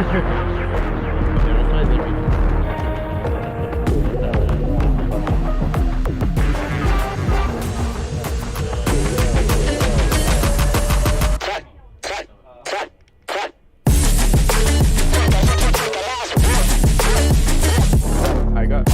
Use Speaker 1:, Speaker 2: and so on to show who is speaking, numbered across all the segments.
Speaker 1: That's why the reason. I got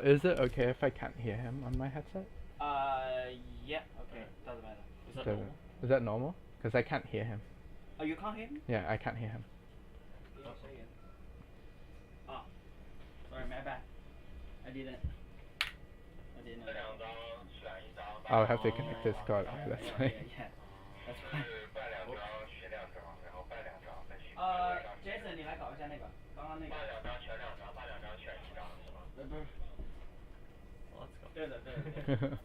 Speaker 1: is it okay if I can't hear him on my headset?
Speaker 2: Yeah, okay, doesn't matter. Is that
Speaker 1: So,
Speaker 2: normal?
Speaker 1: is that normal? Because I can't hear him.
Speaker 2: Oh, you can't hear me?
Speaker 1: Yeah, I can't hear him.
Speaker 2: Oh, sorry, my bad. I didn't know that.
Speaker 1: I'll have to connect this card. That's
Speaker 2: Yeah,
Speaker 1: fine.
Speaker 2: yeah, that's fine. Jason, 你来搞一下那个，刚刚那个。不是。对的，对的，对的。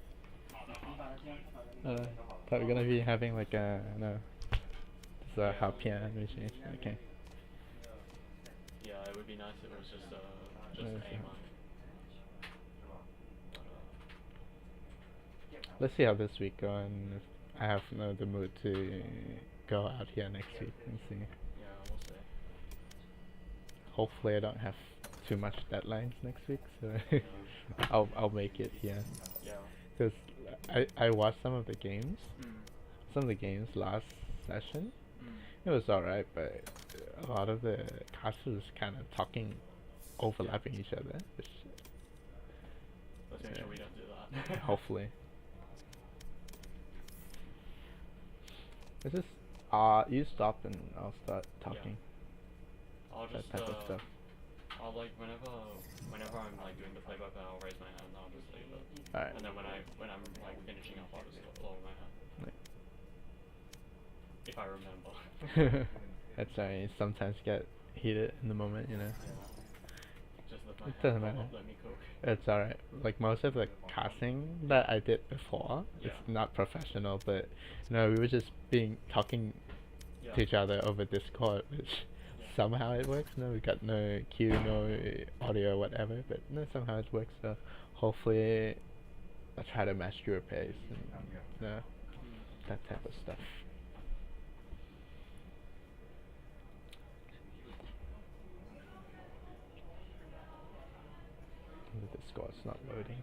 Speaker 1: Thought we're gonna be having like a no, it's a Harpian machine. Okay.
Speaker 3: Yeah, it would be nice if it was just aim on.
Speaker 1: Let's see how this week go, and if I have the mood to go out here next week and see.
Speaker 3: Yeah, we'll see.
Speaker 1: Hopefully I don't have too much deadlines next week, so I'll make it here.
Speaker 3: Yeah.
Speaker 1: Because I watched some of the games.
Speaker 3: Mm.
Speaker 1: Some of the games last session.
Speaker 3: Mm.
Speaker 1: It was alright, but a lot of the casters kind of talking, overlapping each other. Which,
Speaker 3: Let's make sure we don't do that.
Speaker 1: Hopefully. It's just you stop and I'll start talking.
Speaker 3: Yeah. I'll just
Speaker 1: that type of stuff.
Speaker 3: I'll like whenever I'm like doing the playback, I'll raise my hand and I'll just leave it.
Speaker 1: Alright.
Speaker 3: And then when I'm like finishing up, I'll just lower my hand.
Speaker 1: Right.
Speaker 3: If I remember.
Speaker 1: That's right. You sometimes get heated in the moment, you know.
Speaker 3: Just let my
Speaker 1: It doesn't
Speaker 3: hand
Speaker 1: matter.
Speaker 3: let me cook.
Speaker 1: It's alright. Like most of the casting that I did before, it's not professional, but we were just talking to each other over Discord, which somehow it works. We got no cue, no audio, whatever, but somehow it works. So hopefully I'll try to match your pace and that type of stuff. The Discord's not loading.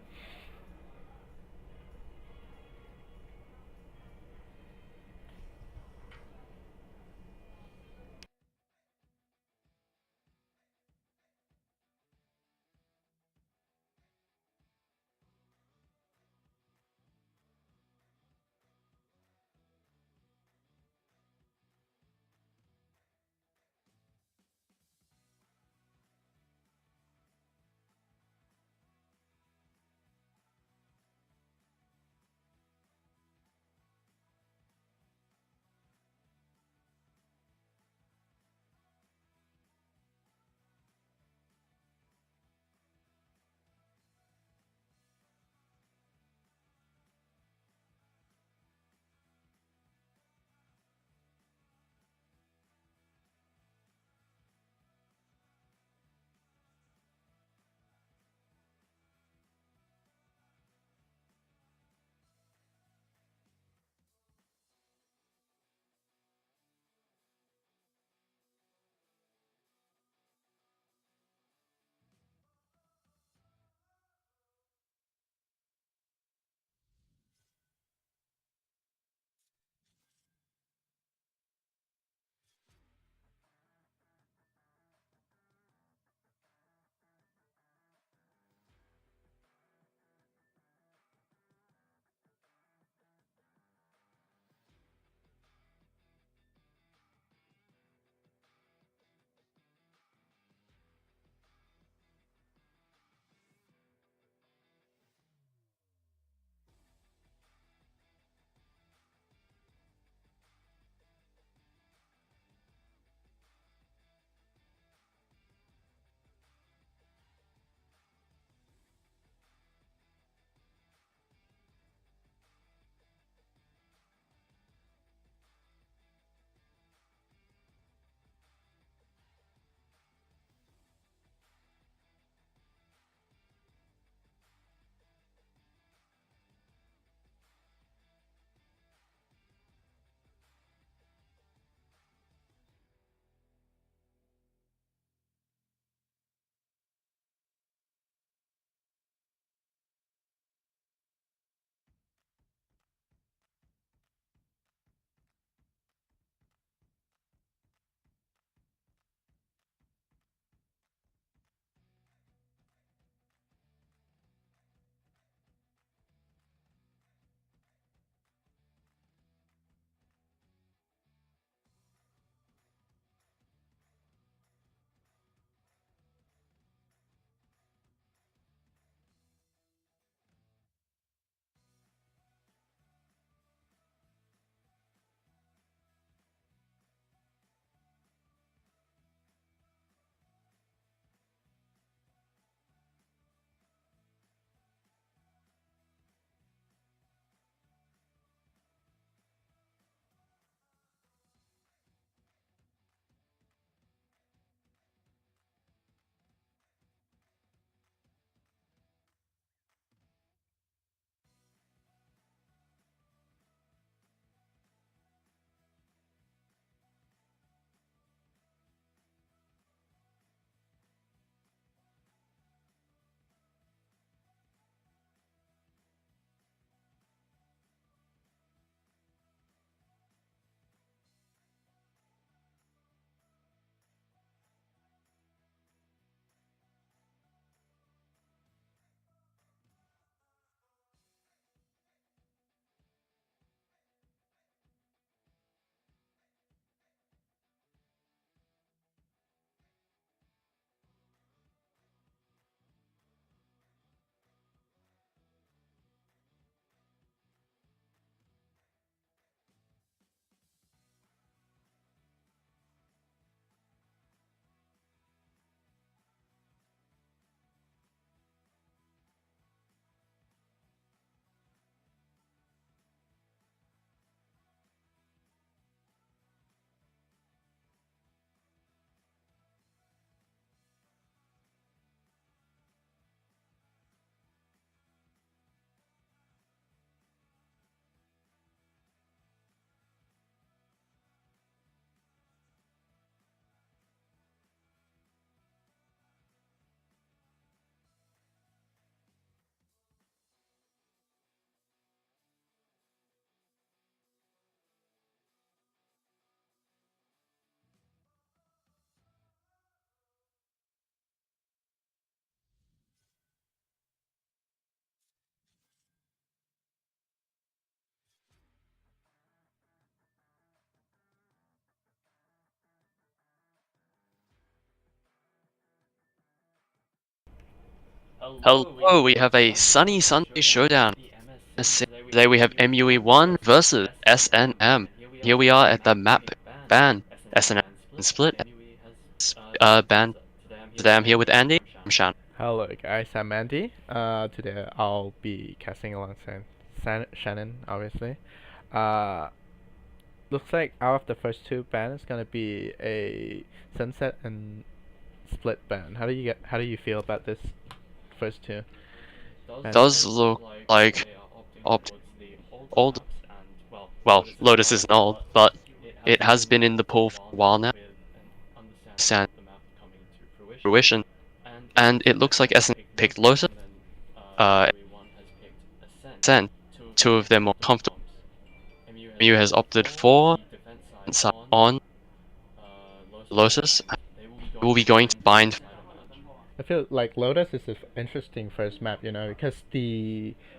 Speaker 4: Hello, we have a sunny Sunday showdown. Today we have MUE1 versus SNM. Here we are at the map ban. SNM split. Ban. Today I'm here with Andy. I'm Shan.
Speaker 1: Hello guys, I'm Andy. Today I'll be casting alongside Shannon, obviously. Uh, Looks like out of the first two bans, it's gonna be a sunset and split ban. How do you feel about this first two?
Speaker 4: Does look like opt old. Well, Lotus isn't old, but it has been in the pool for a while now. Ascent fruition, and it looks like SNM picked Lotus. Ascent. Two of them more comfortable. MU has opted for on Lotus. We will be going to bind.
Speaker 1: I feel like Lotus is an interesting first map, because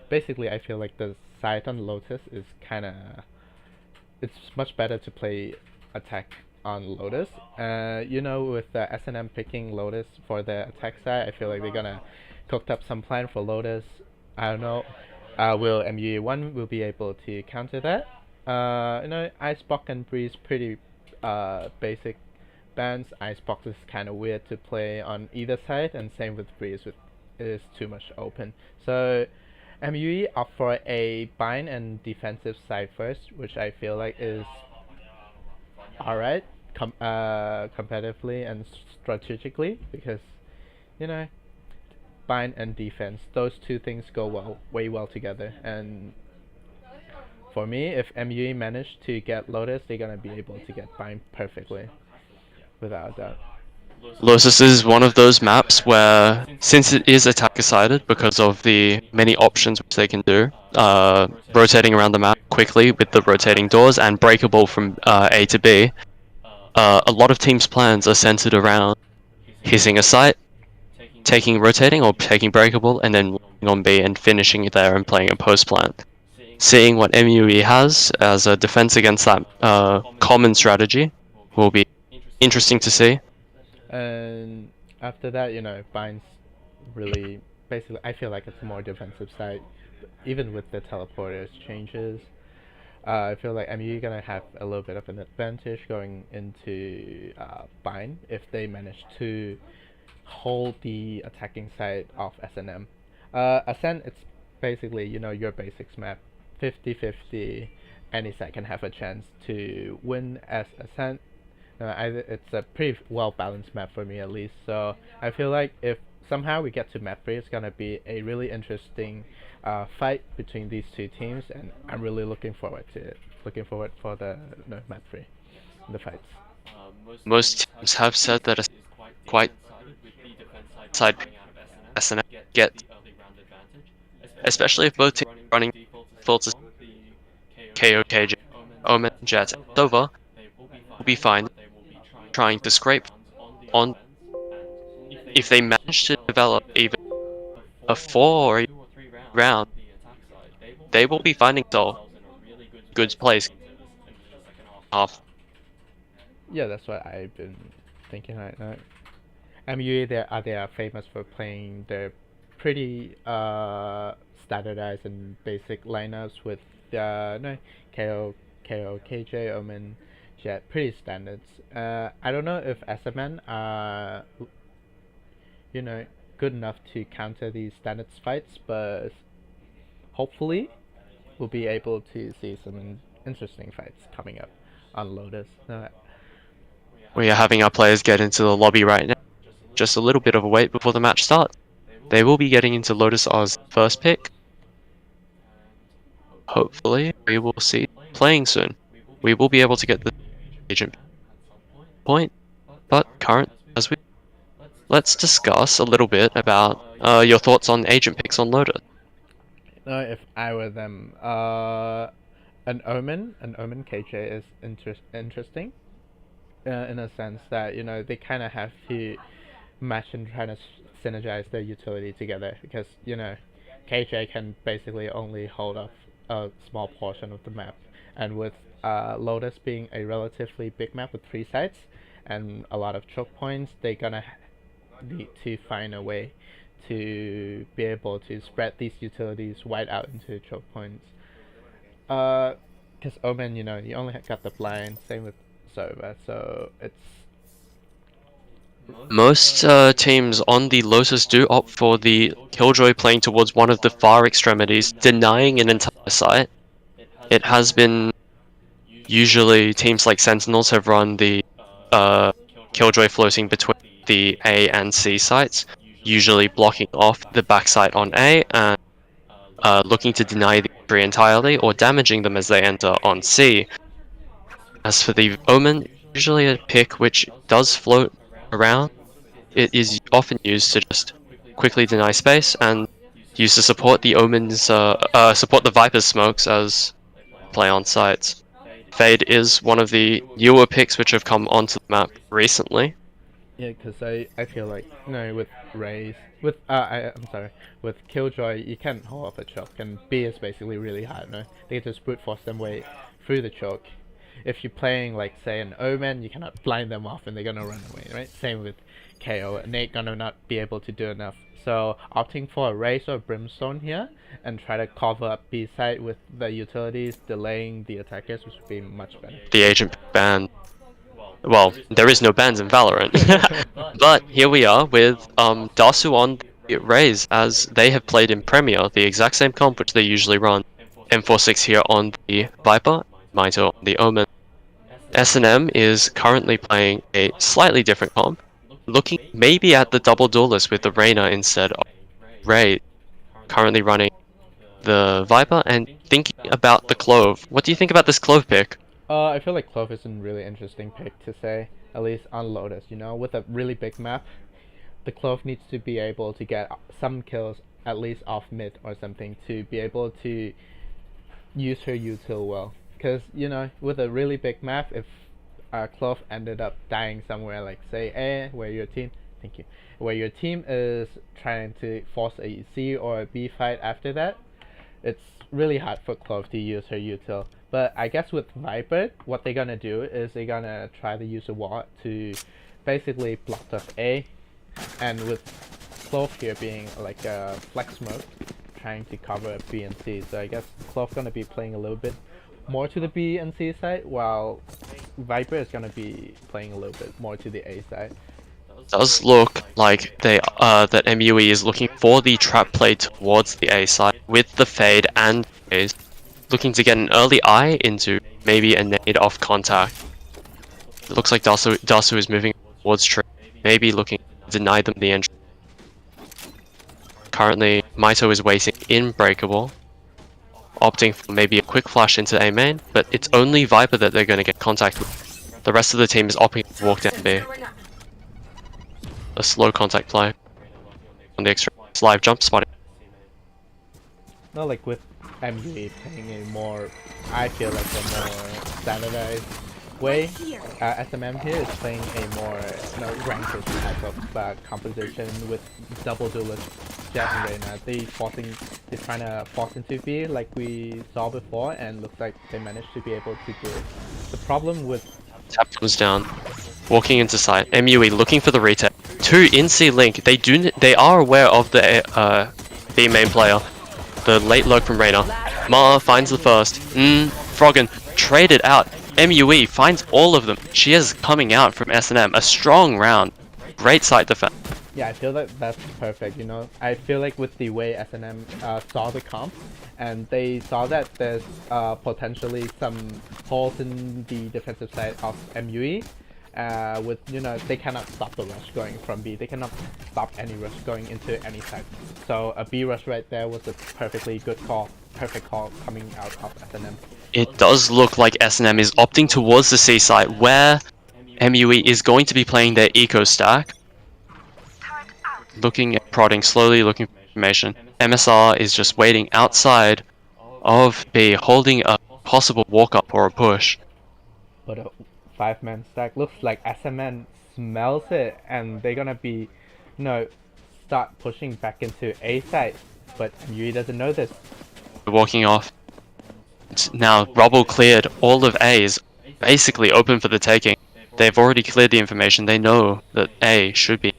Speaker 1: basically I feel like the side on Lotus is it's much better to play attack on Lotus. With the SNM picking Lotus for the attack side, I feel like they're gonna cooked up some plan for Lotus. I don't know. Will MUE1 will be able to counter that? Icebox and Breeze pretty basic bans. Icebox is kind of weird to play on either side, and same with Breeze, it is too much open. So MUE opt for a bind and defensive side first, which I feel like is alright competitively and strategically, because bind and defense, those two things go way well together. And for me, if MUE manage to get Lotus, they're gonna be able to get bind perfectly, without a doubt.
Speaker 4: Lotus is one of those maps where, since it is attacker-sided because of the many options which they can do, rotating around the map quickly with the rotating doors and breakable from A to B, a lot of teams' plans are centered around hitting a site, taking rotating or taking breakable, and then on B and finishing it there and playing a post plan. Seeing what MUE has as a defense against that common strategy will be interesting to see.
Speaker 1: And after that, Bind's really basically, I feel like it's more defensive side, even with the teleporters changes. I feel like MUE gonna have a little bit of an advantage going into Bind if they manage to hold the attacking side of SNM. Ascent, it's basically your basics map, 50-50. Any side can have a chance to win as Ascent. It's a pretty well balanced map for me, at least. So I feel like if somehow we get to map 3, it's gonna be a really interesting fight between these two teams, and I'm really looking forward to it. Looking forward for the map 3, the fights.
Speaker 4: Most teams have said that it's quite side SNM get, especially if both teams are running defaults KO, KJ, Omen, Jet, Sova, will be fine trying to scrape on. If they manage to develop even a 4 or round, they will be finding themselves good place half.
Speaker 1: Yeah, that's what I've been thinking right now. MUE, they are famous for playing their pretty standardized and basic lineups with KO, KJ, Omen, Jet, pretty standards. I don't know if SMN are good enough to counter these standards fights, but hopefully we'll be able to see some interesting fights coming up on Lotus.
Speaker 4: We are having our players get into the lobby right now. Just a little bit of a wait before the match starts. They will be getting into Lotus Oz first pick. Hopefully, we will see playing soon. We will be able to get the agent point, but current as we. Let's discuss a little bit about your thoughts on agent picks on Lotus.
Speaker 1: If I were them, an Omen KJ is interesting, in a sense that they kind of have to match and try to synergize their utility together, because KJ can basically only hold off a small portion of the map, and with Lotus being a relatively big map with 3 sites and a lot of choke points, they're gonna need to find a way to be able to spread these utilities wide out into choke points. Because Omen, you know, you only got the blind, same with Sova, so it's...
Speaker 4: Most teams on the Lotus do opt for the Killjoy playing towards one of the far extremities, denying an entire site. It has been usually teams like Sentinels have run the Killjoy floating between the A and C sites, usually blocking off the backside on A and looking to deny the entry entirely or damaging them as they enter on C. As for the Omen, usually a pick which does float around. It is often used to just quickly deny space and used to support the Omen's support the Viper's smokes as play on sites. Fade is one of the newer picks which have come onto the map recently.
Speaker 1: Yeah, because I feel like, you know, with Raze, with with Killjoy, you can't hold off a choke, and B is basically really hard, no? They just brute force them way through the choke. If you're playing, like, say, an Omen, you cannot blind them off and they're gonna run away, right? Same with KO, and they're gonna not be able to do enough. So, opting for a Raze or Brimstone here, and try to cover up B side with the utilities, delaying the attackers, which would be much better.
Speaker 4: The agent ban. Well, there is no bans in Valorant. But here we are with Dasu on the Raze, as they have played in Premier, the exact same comp which they usually run. M46 here on the Viper, Mito on the Omen. S&M is currently playing a slightly different comp, looking maybe at the double duelist with the Reyna instead of Ray, currently running the Viper and thinking about the Clove. What do you think about this Clove pick?
Speaker 1: I feel like Clove is a really interesting pick to say, at least on Lotus, you know, with a really big map, the Clove needs to be able to get some kills at least off mid or something to be able to use her util well. Because, you know, with a really big map, if Clove ended up dying somewhere like, say, A, where your team, thank you, where your team is trying to force a C or a B fight after that, it's really hard for Clove to use her util. But I guess with Viper, what they're gonna do is they're gonna try to use a ward to basically block off A, and with Clove here being like a flex mode, trying to cover B and C. So I guess Clove gonna be playing a little bit more to the B and C side, while Viper is gonna be playing a little bit more to the A side.
Speaker 4: Does look like they that MUE is looking for the trap play towards the A side with the Fade and Raze, looking to get an early eye into maybe a nade off contact. It looks like Dasu is moving towards tree, maybe looking to deny them the entry. Currently, Mito is waiting in Breakable, opting for maybe a quick flash into A main, but it's only Viper that they're going to get contact with. The rest of the team is opting to walk down B. A slow contact play on the extreme live jump spotting.
Speaker 1: No, like with MUE playing a more, I feel like a more standardized way. SMM here is playing a more, you know, ranked type of composition with double duelist Jet and Reyna. They're trying to force into B like we saw before, and looks like they managed to be able to do it. The problem with
Speaker 4: Tap comes down, walking into site. MUE looking for the retake. 2 in C link. They are aware of the B main player. The late lurk from Reyna. Ma finds the first. Froggen traded out. MUE finds all of them. She is coming out from S&M. A strong round. Great site defense.
Speaker 1: Yeah, I feel like that's perfect, you know. I feel like with the way S&M saw the comp, and they saw that there's potentially some holes in the defensive side of MUE, with, you know, they cannot stop the rush going from B. They cannot stop any rush going into any side. So a B rush right there was a perfectly good call. Perfect call coming out of S&M.
Speaker 4: It does look like S&M is opting towards the C site, where MUE is going to be playing their eco stack. Looking at prodding, slowly looking for information. MSR is just waiting outside of B, holding a possible walk up or a push.
Speaker 1: But a 5-man stack looks like SMN smells it, and they're gonna be, you know, start pushing back into A side. But MUE doesn't know this.
Speaker 4: Walking off. Now Rubble cleared all of A's, basically open for the taking. They've already cleared the information. They know that A should be.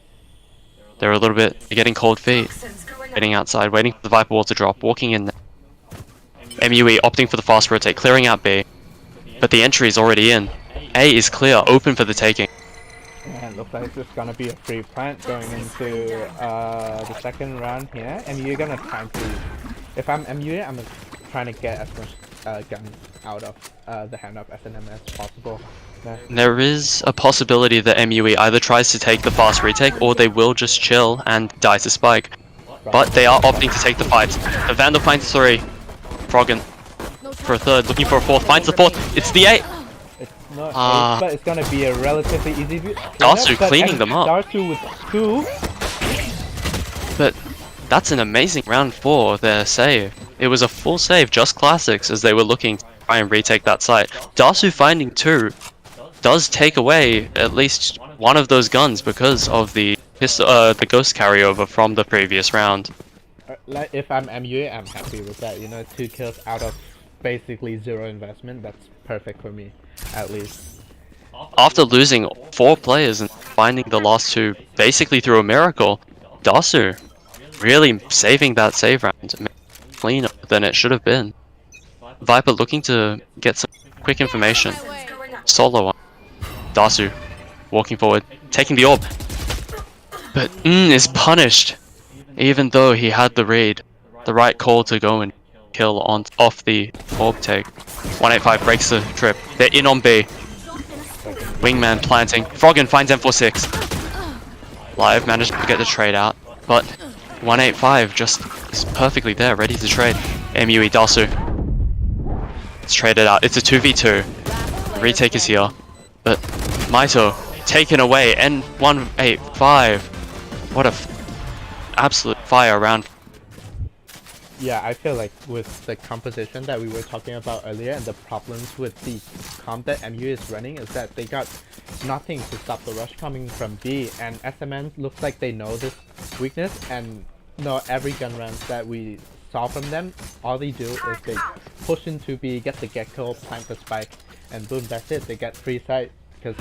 Speaker 4: They're a little bit getting cold feet. Waiting outside, waiting for the Viper wall to drop, walking in there. MUE opting for the fast rotate, clearing out B. But the entry is already in. A is clear, open for the taking.
Speaker 1: And it looks like it's gonna be a free plant going into the second round here. MUE gonna try to... If I'm MUE, I'm trying to get as much gun out of the hand of SNM as possible.
Speaker 4: There is a possibility that MUE either tries to take the fast retake or they will just chill and die to spike. But they are opting to take the fight. The Vandal finds 3. Froggen for a 3rd, looking for a 4th, finds the 4th. It's the 8.
Speaker 1: It's not 8, but it's gonna be a relatively easy view.
Speaker 4: Darsu cleaning them up.
Speaker 1: Darsu with 2.
Speaker 4: But that's an amazing round for their save. It was a full save, just classics, as they were looking to try and retake that site. Darsu finding 2 does take away at least one of those guns because of the ghost carryover from the previous round.
Speaker 1: Like if I'm MUA, I'm happy with that. You know, 2 kills out of basically 0 investment. That's perfect for me, at least.
Speaker 4: After losing 4 players and finding the last 2 basically through a miracle, Darsu really saving that save round, cleaner than it should have been. Viper looking to get some quick information. Solo one. Darsu walking forward, taking the orb. But is punished, even though he had the read, the right call to go and kill off the orb take. 185 breaks the trip. They're in on B. Wingman planting. Froggen finds M46. Live managed to get the trade out, but 185 just is perfectly there, ready to trade. MUE Darsu. It's traded out. It's a 2v2. The retake is here, but Maito taken away. N185. What a absolute fire round.
Speaker 1: Yeah, I feel like with the composition that we were talking about earlier and the problems with the comp that MU is running is that they got nothing to stop the rush coming from B, and SMN looks like they know this weakness, and every gun rounds that we saw from them, all they do is they push into B, get the gecko, plant the spike, and boom, that's it. They get free sight because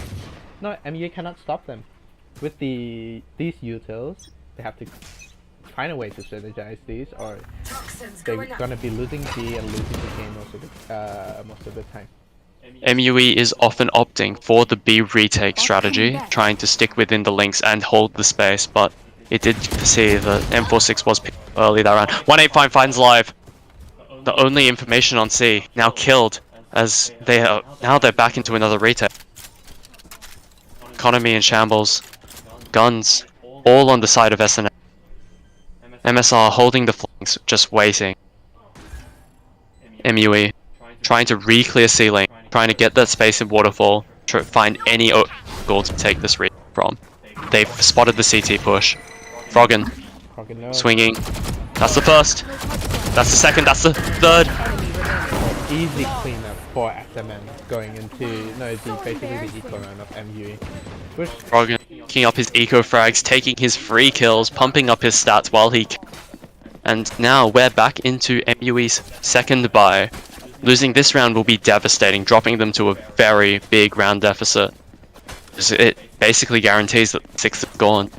Speaker 1: MU cannot stop them. With these utils, they have to find a way to synergize these, or they're gonna be losing B and losing the game most of the time.
Speaker 4: MUE is often opting for the B retake strategy, trying to stick within the links and hold the space, but it did see that M46 was picked early that round. 185 finds live. The only information on C, now killed, as they're back into another retake. Economy in shambles. Guns all on the side of SNM. MSR holding the flanks, just waiting. MUE trying to re-clear C lane, trying to get that space in waterfall, to find any goal to take this read from. They've spotted the CT push. Froggen swinging. That's the first. That's the second. That's the third.
Speaker 1: Easy cleanup for SMN going into basically the eco round of MUE.
Speaker 4: Froggen picking up his eco frags, taking his free kills, pumping up his stats while he and now we're back into MUE's second bye. Losing this round will be devastating, dropping them to a very big round deficit. It basically guarantees that 6th is gone.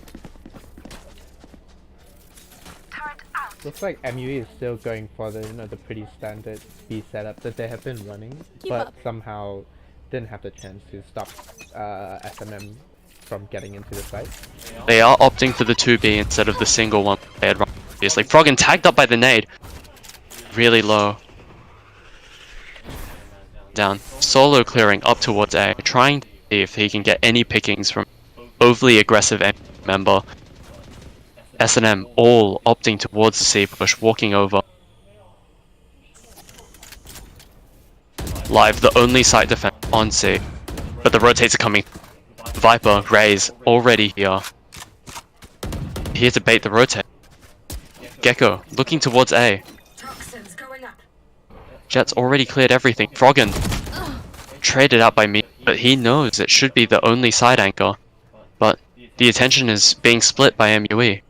Speaker 1: Looks like MUE is still going for the the pretty standard B setup that they have been running, but somehow didn't have the chance to stop SMM from getting into the site.
Speaker 4: They are opting for the 2B instead of the single one they had run previously. Froggen tagged up by the nade. Really low. Down. Solo clearing up towards A, trying to see if he can get any pickings from overly aggressive member. S&M all opting towards the C push, walking over. Live, the only site defense on C, but the rotates are coming. Viper, Raze, already here. Here to bait the rotate. Gecko, looking towards A. Jet's already cleared everything. Froggen, traded out by me, but he knows it should be the only side anchor. But the attention is being split by MUE.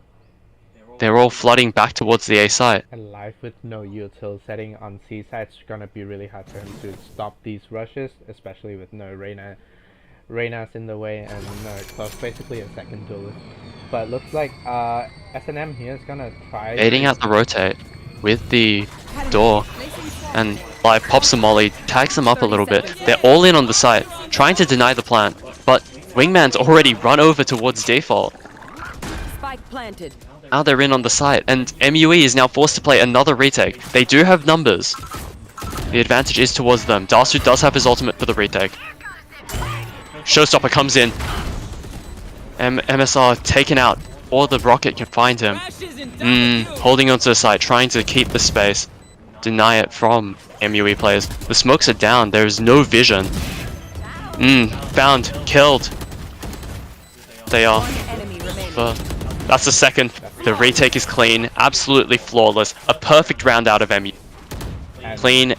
Speaker 4: They're all flooding back towards the A site.
Speaker 1: And live with no util setting on C side, it's gonna be really hard for him to stop these rushes, especially with no Reyna Reyna's in the way and close basically a second duelist. But looks like S&M here is gonna try
Speaker 4: Baiting out the rotate with the door, and Live pops the molly, tags them up a little bit. They're all in on the site, trying to deny the plant, but Wingman's already run over towards default.
Speaker 5: Spike planted.
Speaker 4: Now they're in on the site, and MUE is now forced to play another retake. They do have numbers. The advantage is towards them. Dasu does have his ultimate for the retake. Showstopper comes in. MSR taken out, or the rocket can find him. Holding onto the site, trying to keep the space. Deny it from MUE players. The smokes are down, there is no vision. Found, killed. They are. That's the second. The retake is clean, absolutely flawless. A perfect round out of MUE. Clean,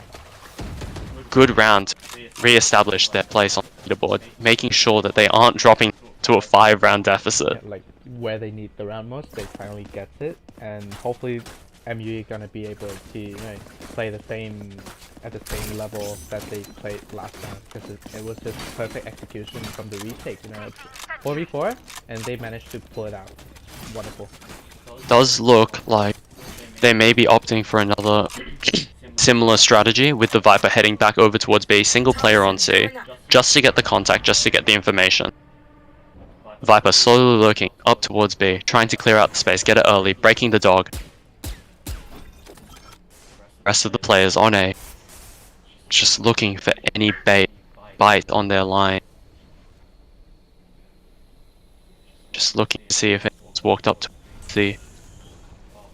Speaker 4: good round. Re-establish their place on the leaderboard, making sure that they aren't dropping to a 5-round deficit.
Speaker 1: Yeah, like where they need the round most, they finally get it, and hopefully MUE gonna be able to play the same at the same level that they played last time, because it was just perfect execution from the retake. It's 4v4 and they managed to pull it out. Wonderful.
Speaker 4: Does look like they may be opting for another similar strategy, with the Viper heading back over towards B, single player on C, just to get the contact, just to get the information. Viper slowly looking up towards B, trying to clear out the space, get it early, breaking the dog. Rest of the players on A, just looking for any bite on their line. Just looking to see if anyone's walked up to the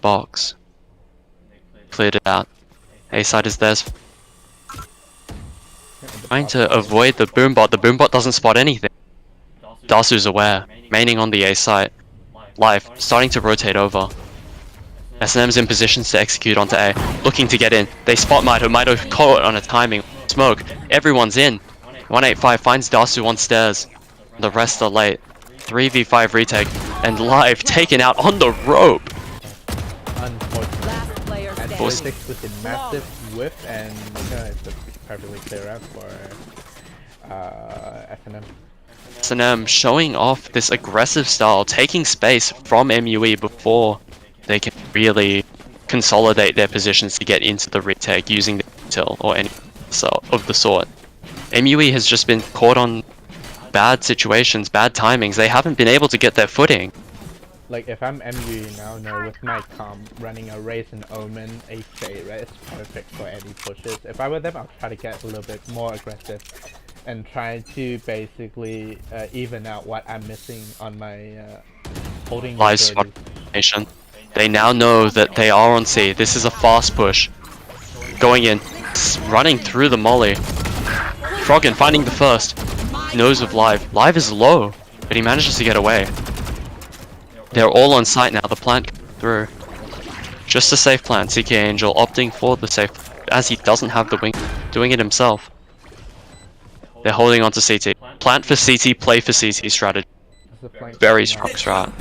Speaker 4: box. Cleared it out. A side is theirs. Trying to avoid the boombot. The boombot doesn't spot anything. Dasu's aware, maining on the A site. Live, starting to rotate over. S&M's in positions to execute onto A, looking to get in. They spot Mito. Mito caught on a timing. Smoke. Everyone's in. 185 finds Dasu on stairs. The rest are late. 3v5 retake, and Live taken out on the rope.
Speaker 1: Unfortunately. And 46 with a massive whiff, and it's a perfectly clear out for S&M.
Speaker 4: S&M showing off this aggressive style, taking space from MUE before they can really consolidate their positions to get into the retake using the intel or any of the sort. MUE has just been caught on bad situations, bad timings. They haven't been able to get their footing.
Speaker 1: Like if I'm MUE now, with my comp running a Raze and Omen, a Fade, right? It's perfect for any pushes. If I were them, I'll try to get a little bit more aggressive and try to basically even out what I'm missing on my holding.
Speaker 4: Live spot nation. They now know that they are on C. This is a fast push. Going in, running through the molly. Froggen finding the first. Knows of Live. Live is low, but he manages to get away. They're all on site now. The plant through. Just a safe plant. CK Angel opting for the safe, as he doesn't have the wing, doing it himself. They're holding on to CT. Plant for CT, play for CT strategy. Very strong strat.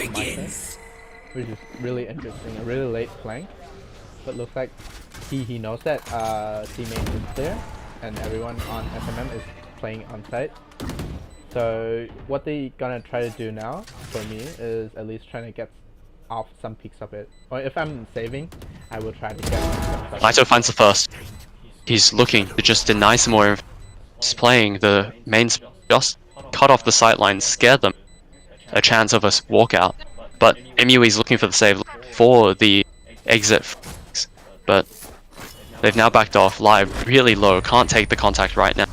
Speaker 1: Which is really interesting. A really late flank, but looks like he knows that teammate is there, and everyone on SMM is playing on site. So what they gonna try to do now for me is at least trying to get off some peaks of it. Or if I'm saving, I will try to get some.
Speaker 4: Mito finds the first. He's looking to just deny some more. He's playing the main, just cut off the sightlines, scare them a chance of a walkout. But MUE is looking for the save for the exit, but they've now backed off. Live really low, can't take the contact right now.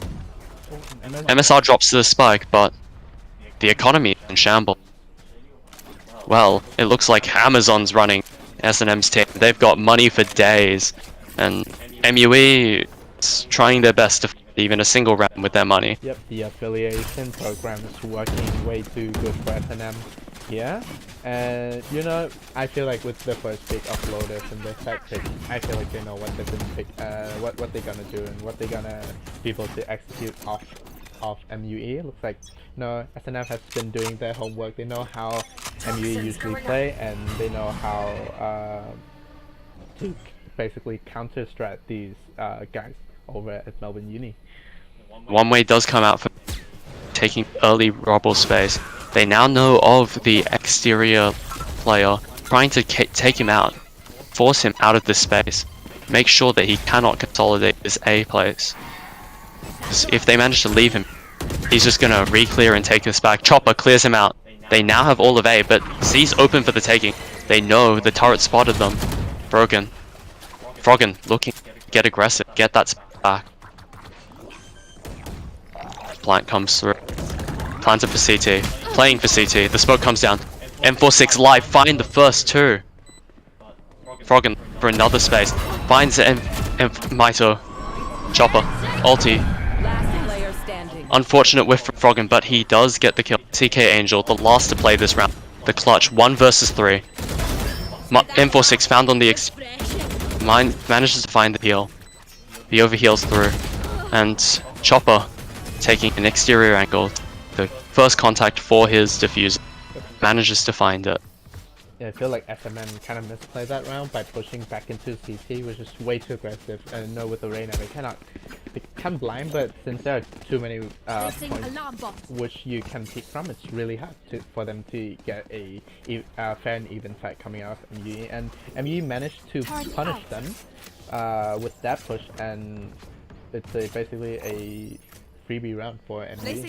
Speaker 4: MSR drops to the spike, but the economy is in shambles. Well, it looks like Amazon's running S&M's team. They've got money for days, and MUE is trying their best to find even a single round with their money.
Speaker 1: Yep, the affiliation program is working way too good for S&M here. And I feel like with the first pick of Lotus and the second pick, I feel like they know what they're gonna pick, what they're gonna do and what they're gonna be able to execute off MUE. Looks like S&M has been doing their homework. They know how MUE usually play, and they know how to basically counter strat these guys over at Melbourne Uni.
Speaker 4: One way does come out for taking early rubble space. They now know of the exterior player, trying to take him out, force him out of this space, make sure that he cannot consolidate this A place. 'Cause if they manage to leave him, he's just gonna re-clear and take this back. Chopper clears him out. They now have all of A, but C's open for the taking. They know the turret spotted them. Broken. Froggen looking, get aggressive, get that back. Plant comes through. Planted for CT. Playing for CT. The smoke comes down. M46 live. Find the first two. Froggen for another space. Finds Mito. Chopper. Ulti.
Speaker 5: Last player standing.
Speaker 4: Unfortunate whiff from Froggen, but he does get the kill. TK Angel, the last to play this round. The clutch. 1 versus 3. M46 found on the manages to find the heal. He overheals through. And Chopper taking an exterior angle. The first contact for his diffuser. Manages to find it.
Speaker 1: Yeah, I feel like SMN kind of misplayed that round by pushing back into CT, which is way too aggressive. And no, with the Reyna, they can blind, but since there are too many points which you can pick from, it's really hard for them to get a fair and even fight coming out of MUE. And MUE managed to punish them with that push, and it's basically a freebie round for MUE.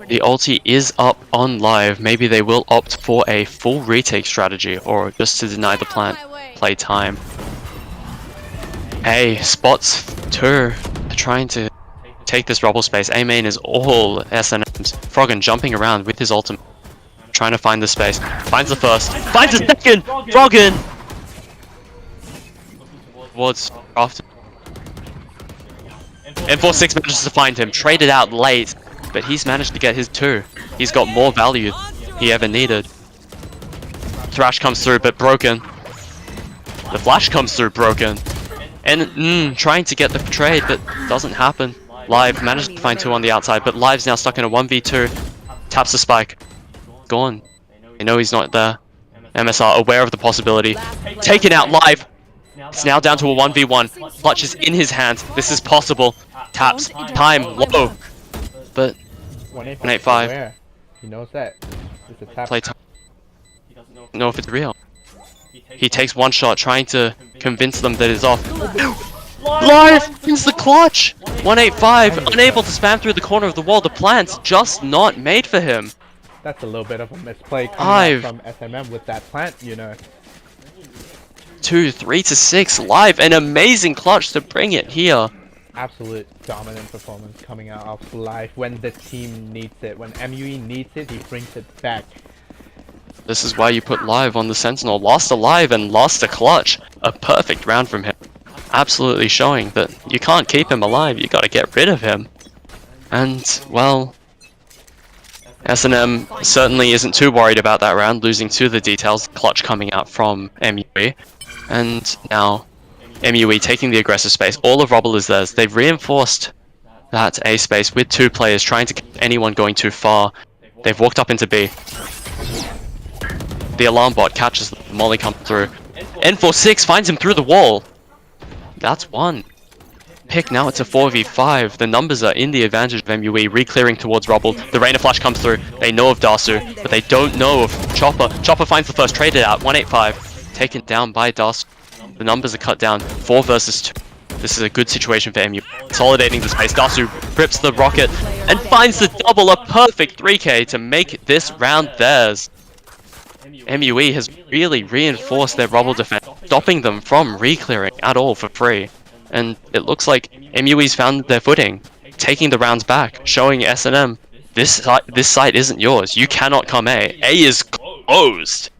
Speaker 4: The ulti is up on live. Maybe they will opt for a full retake strategy, or just to deny the plant play time. A spots 2, trying to take this rubble space. A main is all SNMs. Froggen jumping around with his ultimate, trying to find the space. Finds the first, finds the second. Froggen towards after. M46 manages to find him, traded out late, but he's managed to get his 2. He's got more value he ever needed. Thrash comes through, but broken. The flash comes through, broken. And trying to get the trade, but doesn't happen. Live manages to find 2 on the outside, but Live's now stuck in a 1v2. Taps the spike. Gone. They know he's not there. MSR aware of the possibility. Taken out Live. It's now down to a 1v1. Clutch is in his hands. This is possible. Taps. Time. Low. But 185.
Speaker 1: He knows that. It's a tap.
Speaker 4: Play time. Know if it's real. He takes one shot, trying to convince them that it's off. Live wins the clutch. 185. Unable to spam through the corner of the wall. The plant's just not made for him.
Speaker 1: That's a little bit of a misplay coming out from SMM with that plant, you know.
Speaker 4: 2, 3 to 6 live. An amazing clutch to bring it here.
Speaker 1: Absolute dominant performance coming out of Live when the team needs it. When MUE needs it, he brings it back.
Speaker 4: This is why you put Live on the Sentinel. Lost a Live and lost a clutch. A perfect round from him. Absolutely showing that you can't keep him alive. You gotta get rid of him. And, well, S&M certainly isn't too worried about that round, losing to the details. Clutch coming out from MUE. And now MUE taking the aggressive space. All of Rubble is theirs. They've reinforced that A space with 2 players, trying to catch anyone going too far. They've walked up into B. The alarm bot catches the molly come through. N46 finds him through the wall. That's 1. Pick now, it's a 4v5. The numbers are in the advantage of MUE, re-clearing towards Rubble. The Reyna flash comes through. They know of Darsu, but they don't know of Chopper. Chopper finds the first, traded out, 185. Taken down by Darsu. The numbers are cut down, 4 versus 2. This is a good situation for MUE. Consolidating the space, Darsu rips the rocket and finds the double, a perfect 3k to make this round theirs. MUE has really reinforced their Rubble defense, stopping them from re-clearing at all for free. And it looks like MUE's found their footing, taking the rounds back, showing S&M, this site isn't yours, you cannot come A. A is closed!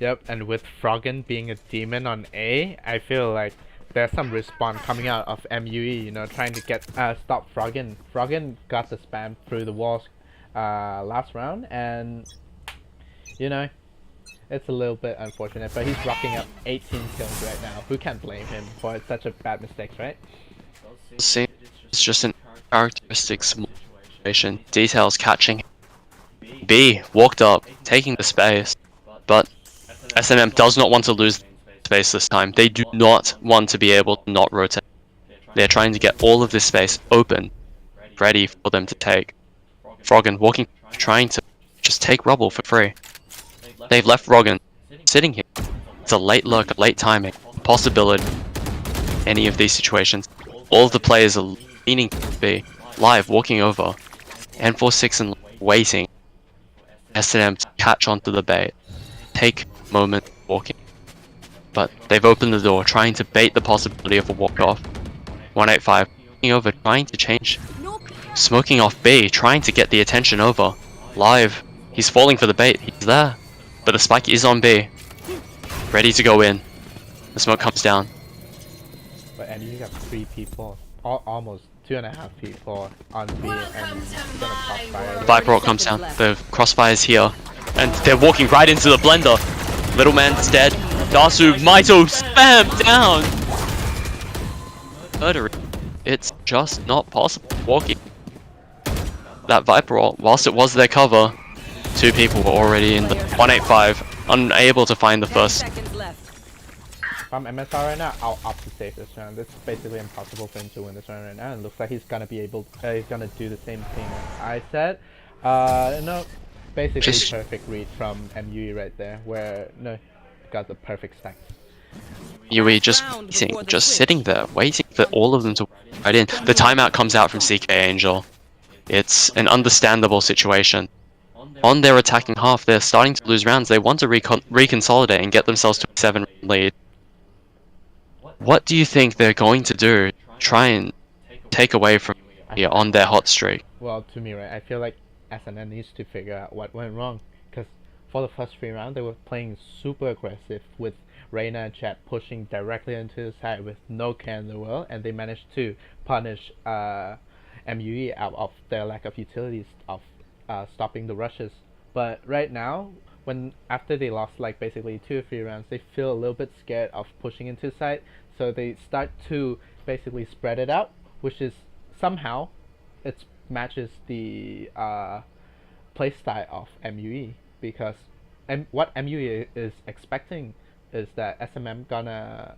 Speaker 1: Yep, and with Froggen being a demon on A, I feel like there's some respawn coming out of MUE, you know, trying to get stop Froggen. Froggen got the spam through the walls last round, and you know, it's a little bit unfortunate, but he's rocking up 18 kills right now. Who can blame him for such a bad mistake, right?
Speaker 4: See, it's just an characteristic situation. Details catching. B walked up, taking the space, but S&M does not want to lose space this time. They do not want to be able to not rotate. They're trying to get all of this space open, ready for them to take. Froggen walking, trying to just take rubble for free. They've left Froggen sitting here. It's a late look, a late timing, possibility. Any of these situations. All of the players are leaning to be live, walking over. N46 and waiting. S&M to catch onto the bait. Take a moment walking. But they've opened the door, trying to bait the possibility of a walk-off. 185 walking over, trying to change. Smoking off B, trying to get the attention over. Live. He's falling for the bait. He's there. But the spike is on B. Ready to go in. The smoke comes down.
Speaker 1: But and you got 3 people, almost 2.5 people on B, and gonna crossfire.
Speaker 4: The Viper ult comes down. The crossfire is here. And they're walking right into the blender. Little man's dead. Dasu, Maito, spam down! Murdering. It's just not possible. Walking. That Viper ult, whilst it was their cover, 2 people were already in the 185, unable to find the first.
Speaker 1: If I'm MSR right now, I'll opt to save this round. It's basically impossible for him to win this round right now, and it looks like he's gonna be able, he's gonna do the same thing as I said. No, basically
Speaker 4: Just
Speaker 1: perfect read from MUE right there, where no, got the perfect stack.
Speaker 4: Yui just waiting, just sitting there, waiting for all of them to right in. The timeout comes out from CK Angel. It's an understandable situation. On their attacking half, they're starting to lose rounds. They want to reconsolidate and get themselves to a 7 lead. What do you think they're going to do? Try and take away from here on their hot streak.
Speaker 1: Well, to me, right, I feel like SNN needs to figure out what went wrong, because for the first 3 rounds, they were playing super aggressive with Reyna and Chat pushing directly into the side with no care in the world, and they managed to punish MUE out of their lack of utilities of stopping the rushes. But right now, after they lost like basically 2 or 3 rounds, they feel a little bit scared of pushing into the side, so they start to basically spread it out, which is somehow it matches the playstyle of MUE, because what MUE is expecting is that SMM gonna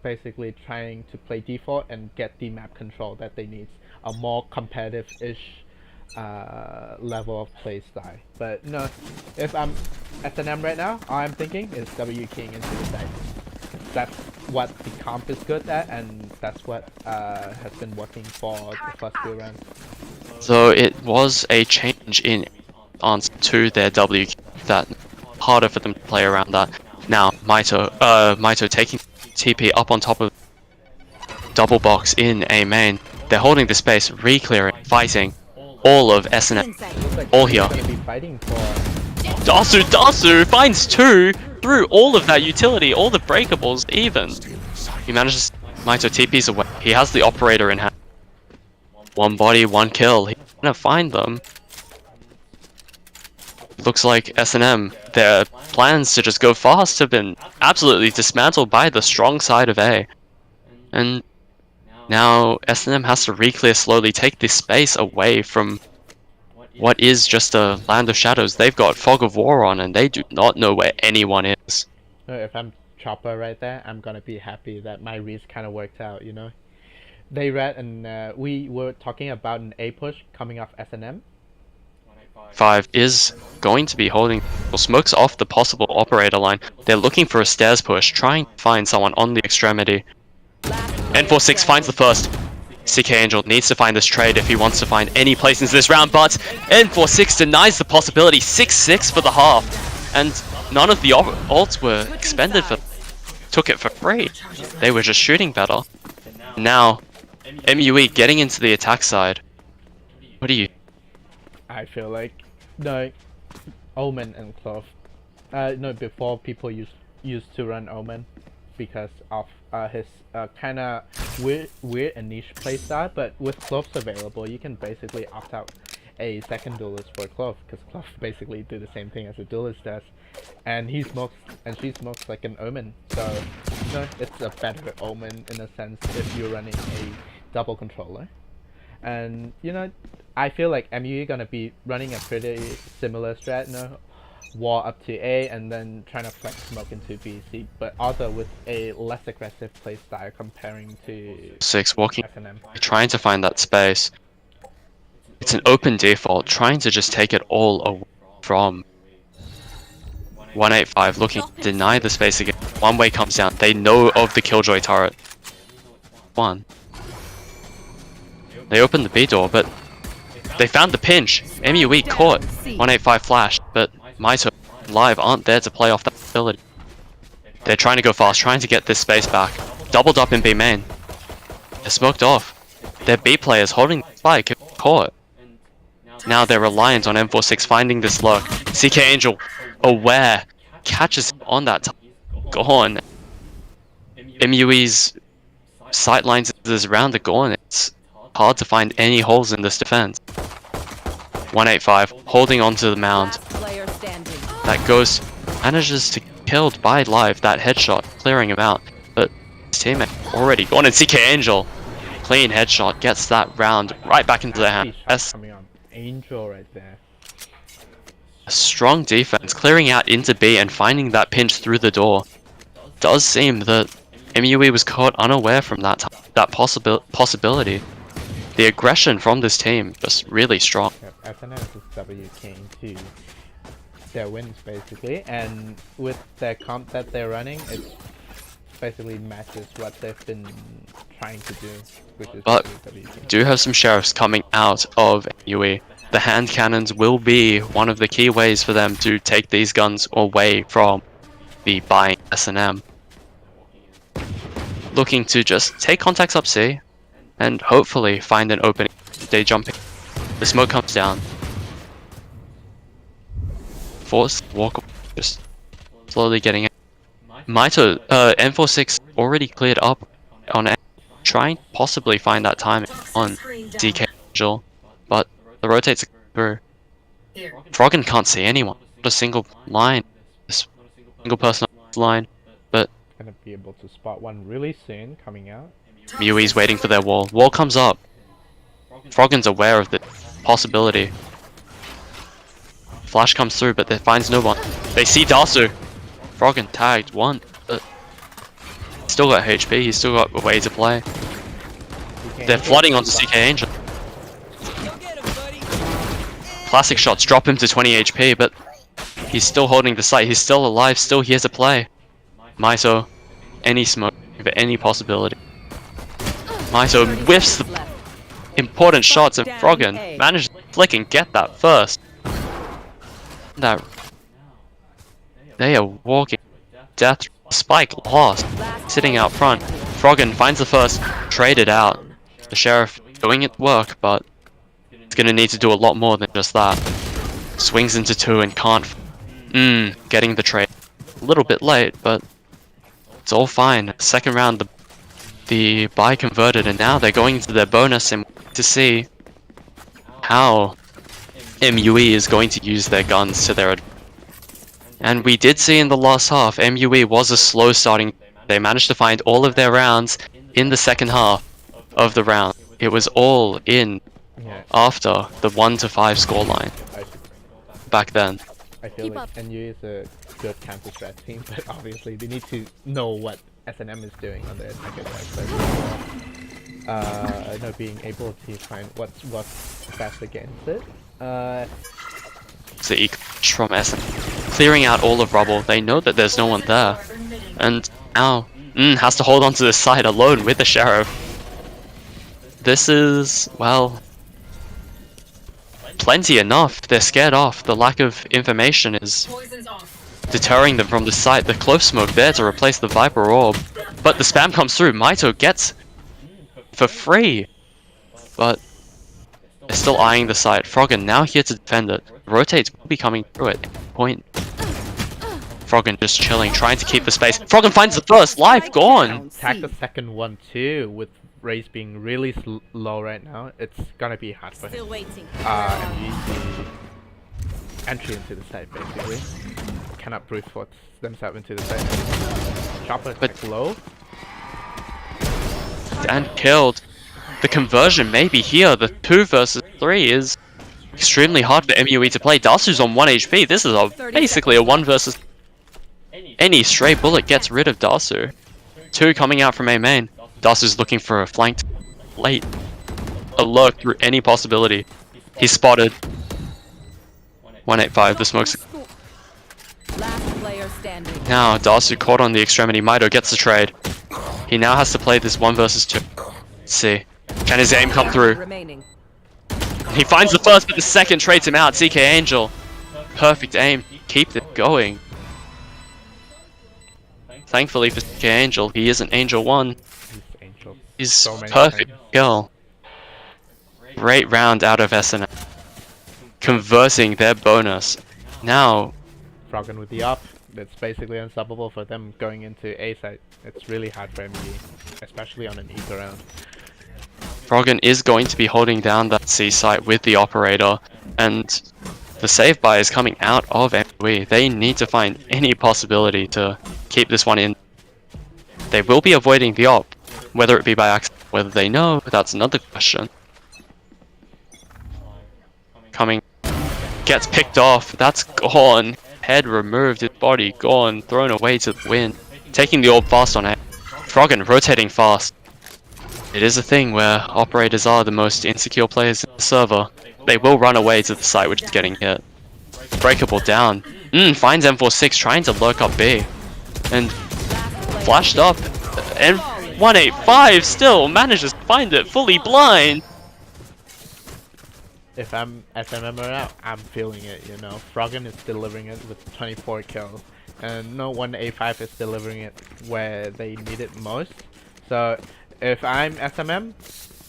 Speaker 1: basically trying to play default and get the map control that they need, a more competitive-ish level of playstyle. But no, if I'm SNM right now, all I'm thinking is W King into the side. That's what the comp is good at, and that's what has been working for the first 2 rounds.
Speaker 4: So it was a change in answer to their W that harder for them to play around that. Now Maito taking TP up on top of double box in A main. They're holding the space, re-clearing, fighting. All of SNM, all here. Dasu finds 2 through all of that utility, all the breakables even. He manages, Maito TP's away. He has the operator in hand. 1 body, 1 kill. He's gonna find them. Looks like SNM, their plans to just go fast have been absolutely dismantled by the strong side of A. And now SNM has to re-clear slowly, take this space away from what is just a land of shadows. They've got Fog of War on, and they do not know where anyone is.
Speaker 1: If I'm Chopper right there, I'm gonna be happy that my reads kind of worked out, you know. They read, and we were talking about an A push coming off SNM.
Speaker 4: 5 is going to be holding smokes off the possible operator line. They're looking for a stairs push, trying to find someone on the extremity. N46 finds the first. CK Angel needs to find this trade if he wants to find any place into this round, but N46 denies the possibility. 6-6 for the half, and none of the ults were expended for. Took it for free. They were just shooting better. Now, MUE getting into the attack side. What do you?
Speaker 1: I feel like no, Omen and Clove. No, before people used to run Omen because of his kind of weird and niche playstyle. But with Cloves available, you can basically opt out a second duelist for Clove, because Clove basically do the same thing as a duelist does, and he smokes and she smokes like an Omen. So you know, it's a better Omen in a sense if you're running a double controller. And you know, I feel like MUE gonna be running a pretty similar strat, you know, wall up to A and then trying to flex smoke into BC, but also with a less aggressive playstyle comparing to
Speaker 4: 6 walking,
Speaker 1: SNM.
Speaker 4: trying to find that space. It's an open default, trying to just take it all away from 185, looking to deny the space again. One way comes down. They know of the Killjoy turret. One. They opened the B door, but they found the pinch. MUE caught 185 flash, but Mito live aren't there to play off that ability. They're trying to go fast, trying to get this space back. Doubled up in B main. They're smoked off. Their B players holding the spike caught. Now they're reliant on M46 finding this lurk. CK Angel, aware, catches him on that time. Gone. MUE's sightlines this round are gone. It's hard to find any holes in this defense. 185, holding onto the mound. That ghost manages to get killed by Live, that headshot, clearing him out. But his teammate already gone, and CK Angel, clean headshot, gets that round right back into their hand.
Speaker 1: Coming on. Angel right there.
Speaker 4: A strong defense, clearing out into B and finding that pinch through the door. Does seem that MUE was caught unaware from that possibility. The aggression from this team just really strong.
Speaker 1: Yep, SNSW came to their wins basically, and with their comp that they're running, it basically matches what they've been trying to do, which is
Speaker 4: but
Speaker 1: WK.
Speaker 4: do have some sheriffs coming out of MUE. The hand cannons will be one of the key ways for them to take these guns away from the buying S&M. Looking to just take contacts up C and hopefully find an opening. They jumping. The smoke comes down. Force walk, just slowly getting it. Mito, M46 already cleared up on A, trying to possibly find that time on DK Angel, but the rotates through. Froggen can't see anyone. Not a single line. This single person on this line, but
Speaker 1: Gonna be able to spot one really soon coming out.
Speaker 4: MUE's waiting for their wall. Wall comes up. Froggen's aware of the possibility. Flash comes through, but they finds no one. They see Darsu. Froggen tagged one, but still got HP. He's still got a way to play. They're flooding onto CK Angel. Classic shots drop him to 20 HP, but he's still holding the site. He's still alive, still here to play. Mito, any smoke, any possibility. Mito whiffs the important shots, and Froggen manages to flick and get that first. That they are walking death. Spike lost, sitting out front. Froggen finds the first, traded out. The sheriff doing its work, but it's gonna need to do a lot more than just that. Swings into two and can't. Getting the trade. A little bit late, but it's all fine. Second round, the buy converted, and now they're going into their bonus and to see how MUE is going to use their guns to their advantage. And we did see in the last half, MUE was a slow starting. They managed to find all of their rounds in the second half of the round. It was all in after the 1 to 5 scoreline back then.
Speaker 1: I feel like NU is a good counter strat team, but obviously they need to know what S&M is doing on their attacker side. No, being able to find what's best against it.
Speaker 4: The eco from Ascent, clearing out all of rubble. They know that there's no one there, and now has to hold on to the side alone with the sheriff. This is, well, plenty enough. They're scared off. The lack of information is deterring them from the site. The close smoke there to replace the Viper Orb, but the spam comes through. Mito gets for free, but they're still eyeing the site. Froggen now here to defend it. Rotates will be coming through at any point. Froggen just chilling, trying to keep the space. Froggen finds the first. Life gone.
Speaker 1: Attack the second one too, with Raze being really low right now. It's gonna be hard for him. And use the entry into the site basically. Cannot brute force themselves into the site. Chopper attack low.
Speaker 4: And killed. The conversion may be here. The 2 versus 3 is extremely hard for MUE to play. Darsu's on 1 HP. This is basically a 1 versus... Any stray bullet gets rid of Darsu. 2 coming out from A main. Darsu's looking for a flanked late. A lurk through any possibility. He's spotted. 185, the smokes.
Speaker 5: Last player standing.
Speaker 4: Now, Dasu caught on the extremity. Mito gets the trade. He now has to play this 1 versus 2. Let's see. Can his aim come through?
Speaker 5: Remaining.
Speaker 4: He finds the first, but the second trades him out. CK Angel. Perfect aim. Keep it going. Thankfully for CK Angel, he isn't Angel 1.
Speaker 1: Angel.
Speaker 4: He's
Speaker 1: So many
Speaker 4: perfect
Speaker 1: times.
Speaker 4: kill. Great round out of SNM. Converting their bonus. Now,
Speaker 1: Froggen with the up. It's basically unstoppable for them going into A side. It's really hard for ME, especially on an eco round.
Speaker 4: Froggen is going to be holding down that C site with the operator, and the save buy is coming out of MUE. They need to find any possibility to keep this one in. They will be avoiding the op, whether it be by accident, whether they know, that's another question. Coming, gets picked off, that's gone. Head removed, his body gone, thrown away to the wind. Taking the orb fast on it. Froggen rotating fast. It is a thing where operators are the most insecure players in the server. They will run away to the site which is getting hit. Breakable down. Finds M46 trying to lurk up B. And flashed up. And 185 still manages to find it fully blind.
Speaker 1: If I'm SMM right now, I'm feeling it, you know. Froggen is delivering it with 24 kills. And no 1A5 is delivering it where they need it most. So if I'm SMM,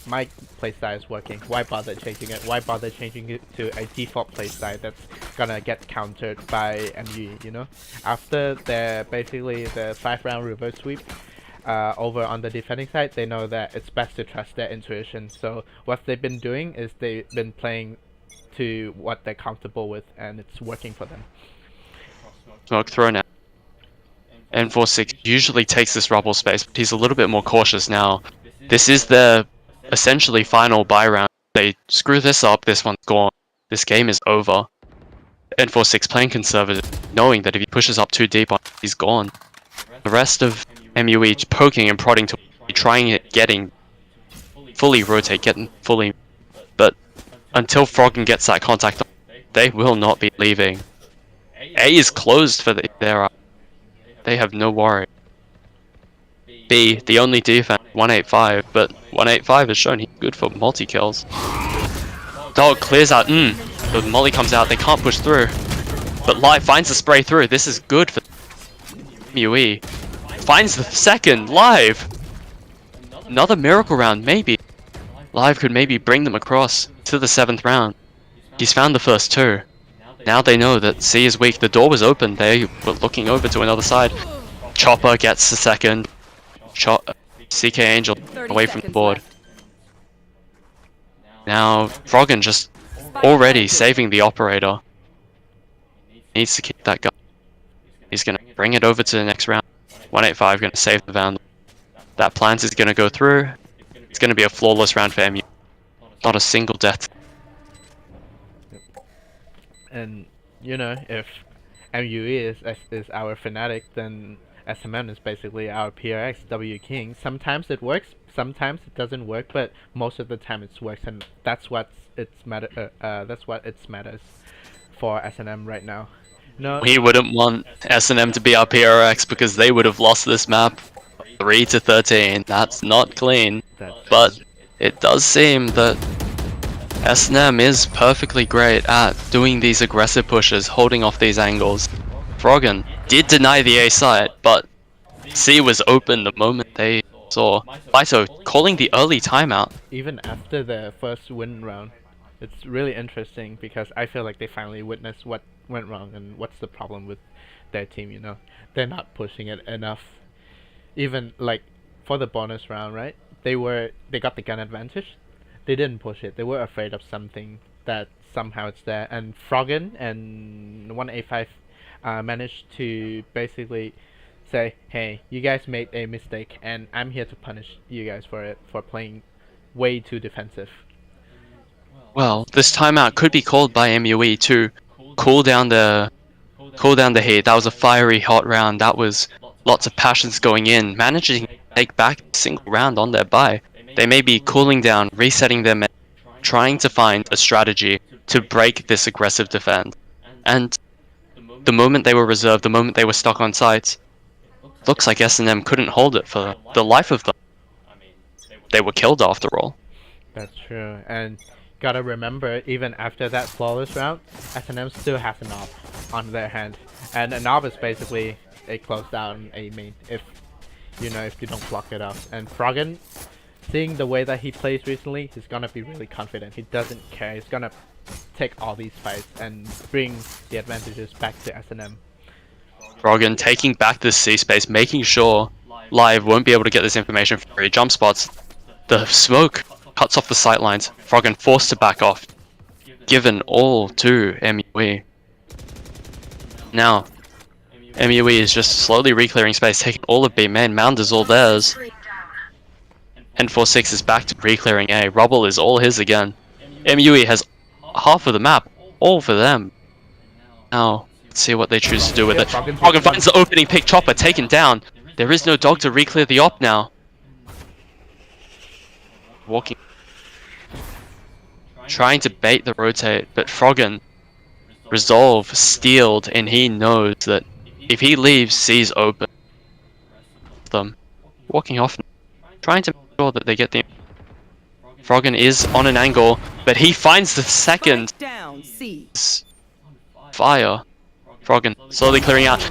Speaker 1: my playstyle is working. Why bother changing it? Why bother changing it to a default playstyle that's gonna get countered by MU, you know? After basically the 5-round reverse sweep over on the defending side, they know that it's best to trust their intuition. So what they've been doing is they've been playing to what they're comfortable with, and it's working for them.
Speaker 4: Smoke thrown out. N46 usually takes this rubble space, but he's a little bit more cautious now. This is their essentially final buy round. They screw this up, this one's gone. This game is over. N46 playing conservative, knowing that if he pushes up too deep on it, he's gone. The rest of MUE poking and prodding to trying it, getting fully rotate, getting fully, but until Froggen gets that contact, they will not be leaving. A is closed for they have no worry. B, the only defense, 185, but 185 has shown he's good for multi-kills. Dog clears out, the molly comes out, they can't push through. But Live finds the spray through, this is good for MUE. Finds the second, Live! Another miracle round, maybe. Live could maybe bring them across to the 7th round. He's found the first 2. Now they know that C is weak. The door was open. They were looking over to another side. Chopper gets the second. CK Angel away from the board. Now Froggen just already saving the operator. Needs to keep that going. He's going to bring it over to the next round. 185 going to save the Vandal. That plant is going to go through. It's going to be a flawless round for MU. Not a single death.
Speaker 1: And you know, if MUE is our Fnatic, then SMM is basically our PRX W King. Sometimes it works, sometimes it doesn't work, but most of the time it works, and that's what it's matters for SNM right now. No,
Speaker 4: We wouldn't want SNM to be our PRX because they would have lost this map 3-13. That's not clean. But it does seem that SNM is perfectly great at doing these aggressive pushes, holding off these angles. Froggen did deny the A site, but C was open the moment they saw. Veto calling the early timeout.
Speaker 1: even after the first win round, it's really interesting because I feel like they finally witnessed what went wrong and what's the problem with their team, you know. They're not pushing it enough. Even like for the bonus round, right? They got the gun advantage. They didn't push it. They were afraid of something that somehow it's there. And Froggen and 1A5 managed to basically say, hey, you guys made a mistake and I'm here to punish you guys for it, for playing way too defensive.
Speaker 4: Well, this timeout could be called by MUE to cool down the heat. That was a fiery hot round. That was lots of passions going in, managing to take back a single round on their bye. They may be cooling down, resetting their men, trying to find a strategy to break this aggressive defense. And the moment they were reserved, the moment they were stuck on sites, looks like S&M couldn't hold it for the life of them. They were killed after all.
Speaker 1: That's true, and gotta remember, even after that flawless round, S&M still has an op on their hand, and an op is basically a close down A main if you don't block it up. And Froggen, seeing the way that he plays recently, he's gonna be really confident. He doesn't care. He's gonna take all these fights and bring the advantages back to S&M.
Speaker 4: Froggen taking back this C space, making sure Live won't be able to get this information from where he jump spots. The smoke cuts off the sight lines. Froggen forced to back off, given all to MUE. Now, MUE is just slowly reclearing space, taking all of B main. Mound is all theirs. N46 is back to reclearing A. Rubble is all his again. MUE has half of the map, all for them. Now, let's see what they choose to do with it. Froggen finds the opening pick. Chopper taken down. There is no dog to reclear the op now. Walking, trying to bait the rotate, but Froggen, resolve, steeled, and he knows that if he leaves C's open, them walking off, trying to make sure that they get the. Froggen is on an angle, but he finds the second fire. Froggen slowly clearing out,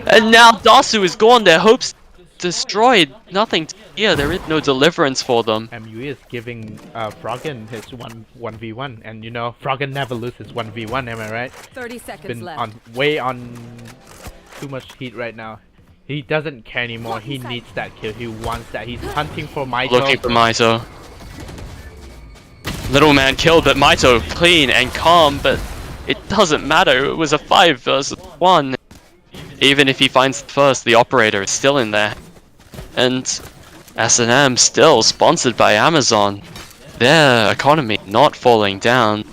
Speaker 4: and now Dasu is gone. Their hopes destroyed. Nothing here. There is no deliverance for them.
Speaker 1: MUE is giving Froggen his 1v1, and Froggen never loses 1v1. Am I right?
Speaker 5: 30 seconds
Speaker 1: Been
Speaker 5: left.
Speaker 1: way on too much heat right now. He doesn't care anymore. He needs that kill. He wants that. He's hunting for Maito.
Speaker 4: Looking for Maito. Little man killed, but Maito clean and calm, but it doesn't matter. It was a 5 versus 1. Even if he finds the first, the operator is still in there. And S&M still sponsored by Amazon. Their economy not falling down.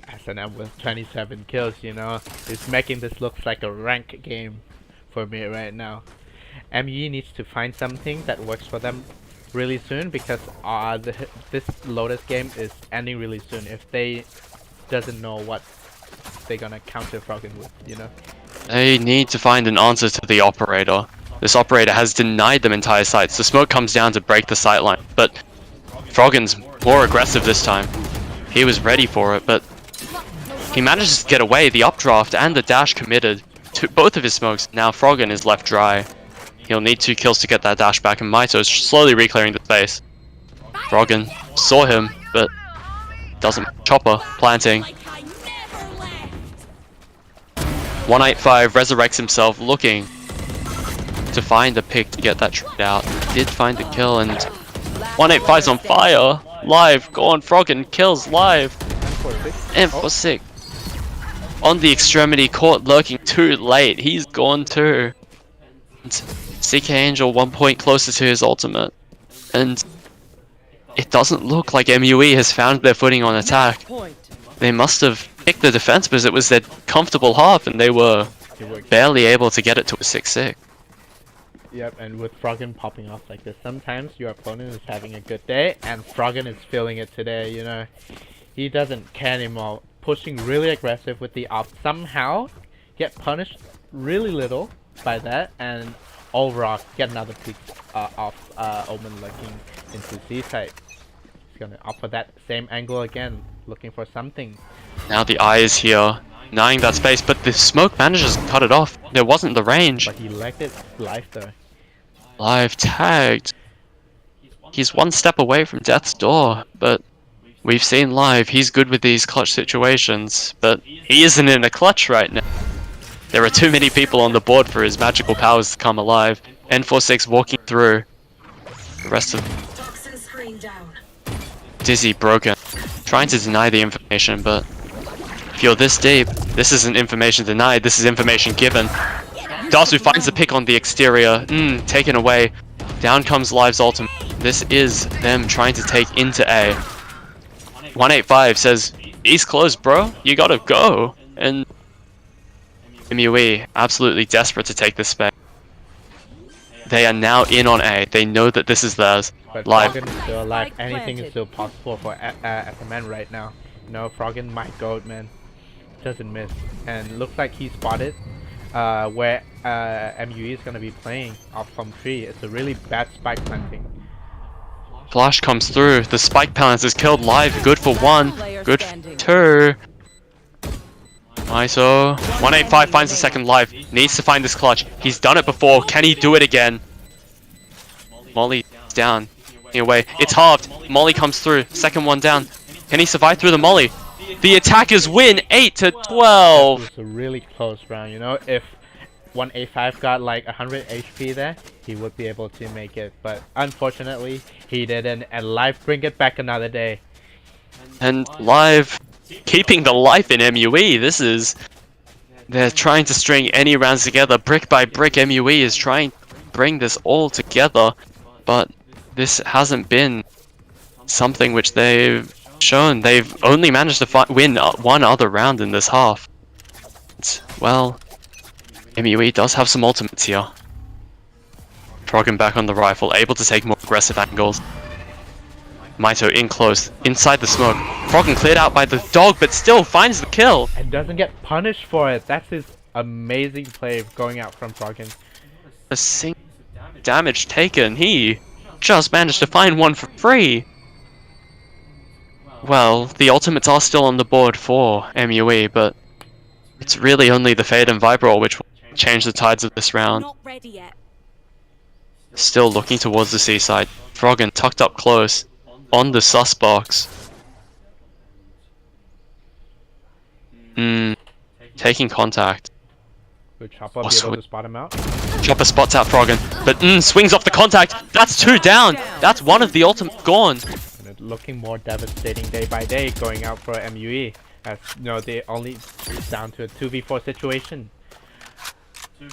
Speaker 1: S&M with 27 kills, is making this look like a rank game for me right now. MUE needs to find something that works for them really soon, because this Lotus game is ending really soon if they doesn't know what they're gonna counter Froggen with,
Speaker 4: They need to find an answer to the operator. This operator has denied them entire sites. The smoke comes down to break the sight line, but Froggen's more aggressive this time. He was ready for it, but he manages to get away. The updraft and the dash committed to both of his smokes. Now Froggen is left dry. He'll need 2 kills to get that dash back, and Maito is slowly reclearing the space. Froggen saw him, but doesn't. Chopper planting. 185 resurrects himself, looking to find a pick to get that trade out. Did find the kill, and 185's on fire. Live, go on, Froggen kills Live. M46 on the extremity, caught lurking too late. He's gone too. And CK Angel 1 point closer to his ultimate, and it doesn't look like MUE has found their footing on attack. They must have picked the defense because it was their comfortable half, and they were barely able to get it to a 6-6.
Speaker 1: Yep, and with Froggen popping off like this, sometimes your opponent is having a good day, and Froggen is feeling it today, He doesn't care anymore. Pushing really aggressive with the op, somehow get punished really little by that, and all rock, get another pick off Omen looking into C side. He's gonna offer that same angle again, looking for something.
Speaker 4: Now the eye is here, denying that space, but the smoke manages to cut it off. There wasn't the range.
Speaker 1: But he liked it live though.
Speaker 4: Live tagged. He's 1 step away from death's door, but we've seen Live. He's good with these clutch situations, but he isn't in a clutch right now. There are too many people on the board for his magical powers to come alive. N46 walking through. The rest of Dizzy broken. Trying to deny the information, but if you're this deep, this isn't information denied, this is information given. Dasu finds the pick on the exterior. Taken away. Down comes Live's ultimate. This is them trying to take into A. 185 says, he's close, bro. You gotta go. And MUE absolutely desperate to take this space. They are now in on A. They know that this is theirs.
Speaker 1: But
Speaker 4: Live.
Speaker 1: Froggen is still alive.
Speaker 5: Spike
Speaker 1: Anything is
Speaker 5: planted.
Speaker 1: still possible for SMN right now. You know, Froggen might go, man. Doesn't miss. And looks like he spotted where MUE is gonna be playing off from tree. It's a really bad spike planting.
Speaker 4: Flash comes through. The spike balance is killed live. Good for one. Good for two. Miso. 185 finds the second live. Needs to find this clutch. He's done it before. Can he do it again? Molly down. Anyway, it's halved. Molly comes through. Second one down. Can he survive through the Molly? The attackers win 8 to 12.
Speaker 1: It was a really close round, you know. If 185 got like 100 HP there, he would be able to make it. But unfortunately, he didn't. And live bring it back another day.
Speaker 4: And live keeping the life in MUE. This is... They're trying to string any rounds together. Brick by brick, MUE is trying to bring this all together. But this hasn't been something which they've shown. They've only managed to win one other round in this half. Well, MUE does have some ultimates here. Froggen back on the rifle, able to take more aggressive angles. Maito in close, inside the smoke. Froggen cleared out by the dog, but still finds the kill.
Speaker 1: And doesn't get punished for it. That's his amazing play going out from Froggen.
Speaker 4: A single damage taken. He just managed to find one for free. Well, the ultimates are still on the board for MUE, but it's really only the Fade and Vibral which will change the tides of this round.
Speaker 5: Not ready yet.
Speaker 4: Still looking towards the seaside. Froggen tucked up close on the sus box. Taking contact.
Speaker 1: Good Chopper be able to spot him out.
Speaker 4: Chopper spots out Froggen, but swings off the contact. That's two down. That's one of the ultimates gone.
Speaker 1: And it's looking more devastating day by day going out for MUE. As you know, they only down to a 2v4 situation.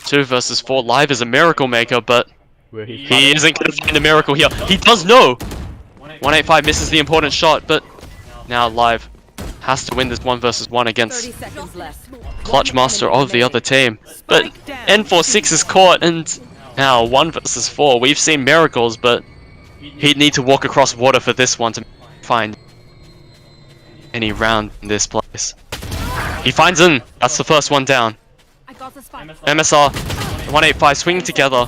Speaker 4: 2 versus 4. Live is a miracle maker, but
Speaker 1: Where he's
Speaker 4: he isn't going to find a miracle here. He does know. 185 misses the important shot, but now Live has to win this 1 versus 1 against
Speaker 5: 30 seconds left.
Speaker 4: Clutch Master of the other team. But N46 is caught, and now 1 versus 4. We've seen miracles, but he'd need to walk across water for this one to find any round in this place. He finds him. That's the first one down.
Speaker 5: I got the spike.
Speaker 4: MSR, 185 swinging together,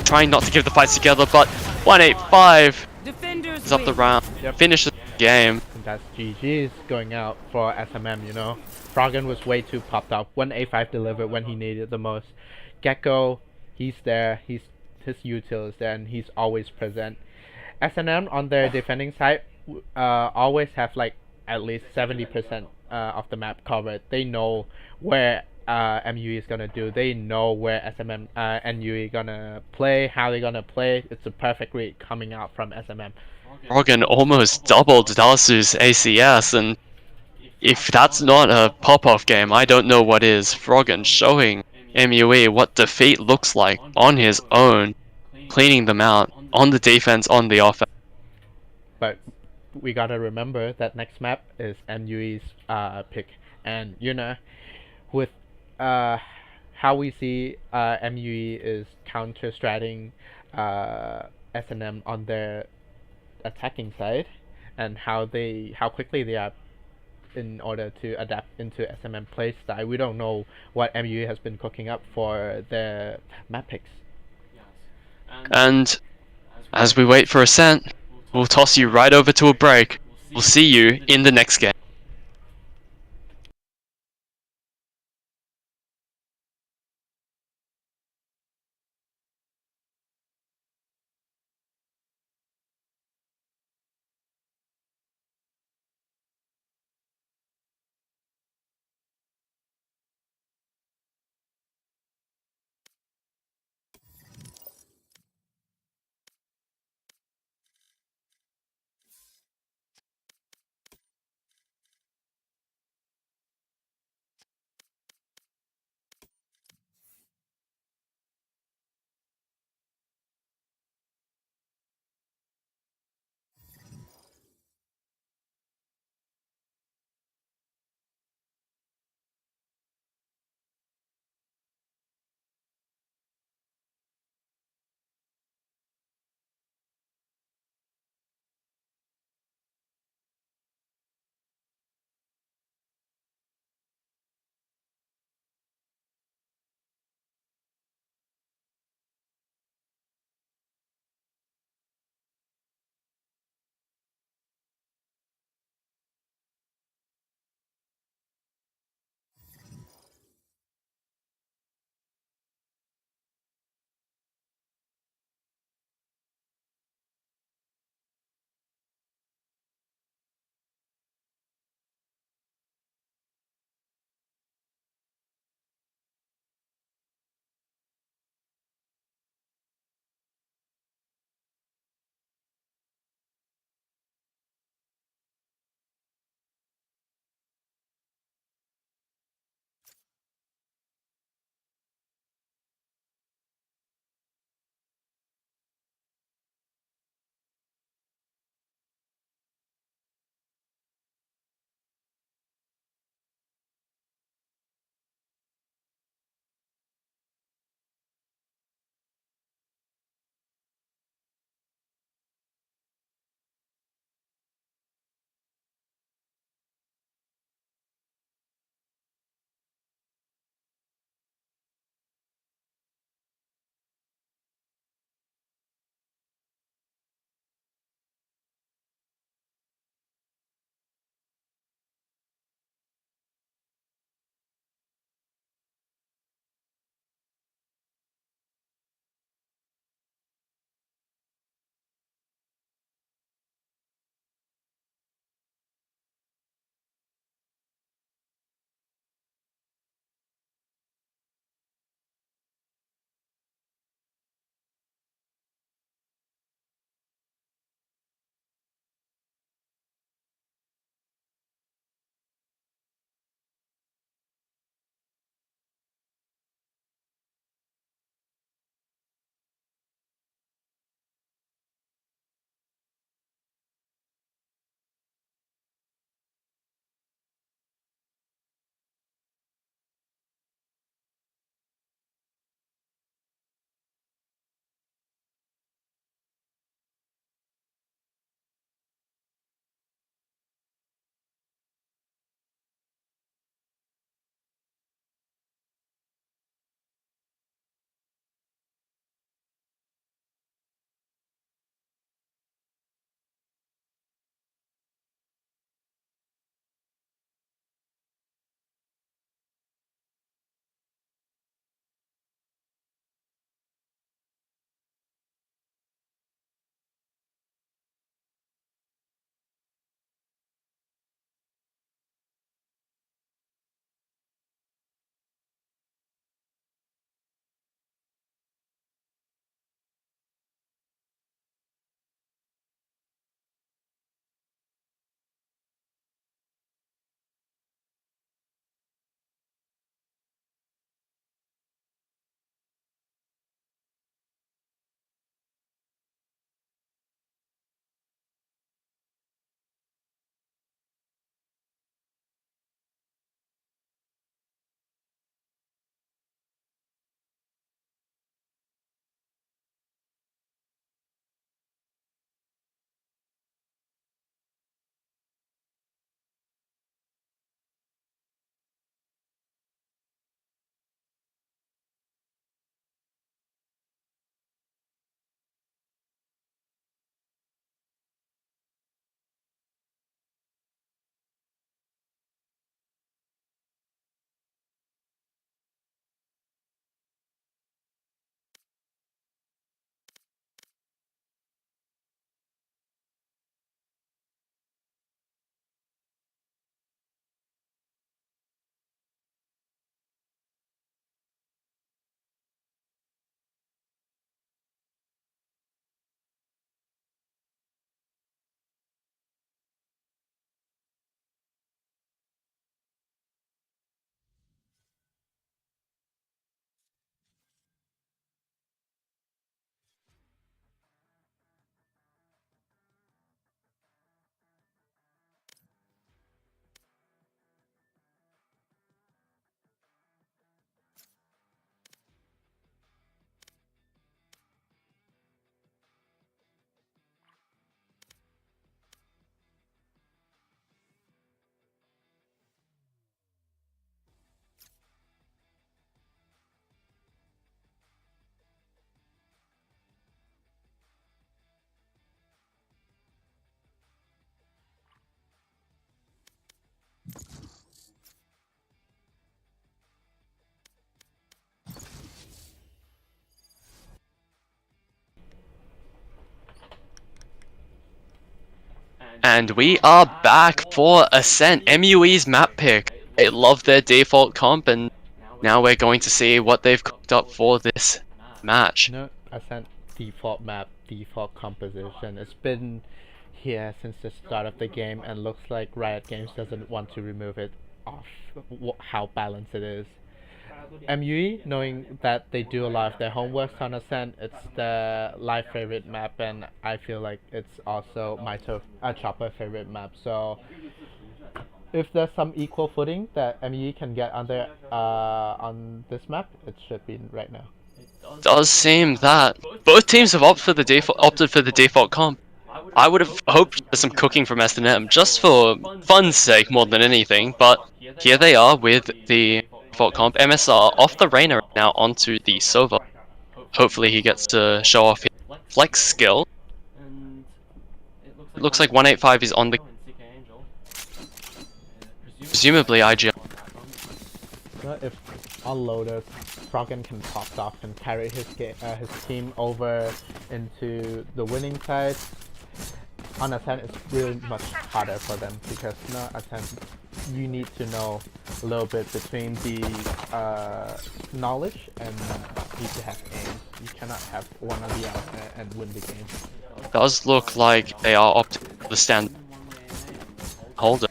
Speaker 4: trying not to give the fights together, but 185
Speaker 5: Defenders
Speaker 4: is up the
Speaker 5: win.
Speaker 4: round. Finishes the game.
Speaker 1: And that's GG's going out for SMM, you know. Froggen was way too popped up. 185 delivered when he needed the most. Gecko, he's there. His util is there, and he's always present. SNM on their defending side always have like at least 70% of the map covered. They know where MUE is gonna do. They know where SMM NUE gonna play, how they're gonna play. It's a perfect read coming out from SMM.
Speaker 4: Froggen almost doubled Dasu's ACS, and if that's not a pop-off game, I don't know what is. Froggen showing MUE what defeat looks like on his own, cleaning them out on the defense, on the offense.
Speaker 1: But we gotta remember that next map is MUE's pick, and you know, with how we see MUE is counter-stratting SNM on their attacking side, and how quickly they are in order to adapt into SMM playstyle. We don't know what MUE has been cooking up for their map picks.
Speaker 4: And as we wait for Ascent, we'll toss you right over to a break. We'll see you in the next game. And we are back for Ascent, MUE's map pick. They love their default comp, and now we're going to see what they've cooked up for this match.
Speaker 1: No, Ascent default map, default composition. It's been here since the start of the game, and looks like Riot Games doesn't want to remove it off how balanced it is. MUE, knowing that they do a lot of their homework on Ascent, it's the live favorite map, and I feel like it's also my Chopper favorite map. So if there's some equal footing that MUE can get under on this map, it should be right now.
Speaker 4: Does seem that both teams have opted for the default comp. I would have hoped for some cooking from S&M just for fun's sake more than anything, but here they are with the default comp. MSR off the Reyna now onto the Sova. Hopefully he gets to show off his flex skill. It looks like 185 is on the presumably IGL.
Speaker 1: If on Lotus, Froggen can pop off and carry his team over into the winning side. On Ascent, it's really much harder for them because Ascent, you need to know a little bit between the knowledge and need to have aim. You cannot have one or the other and win the game.
Speaker 4: Does look like they are opting for the stand holder.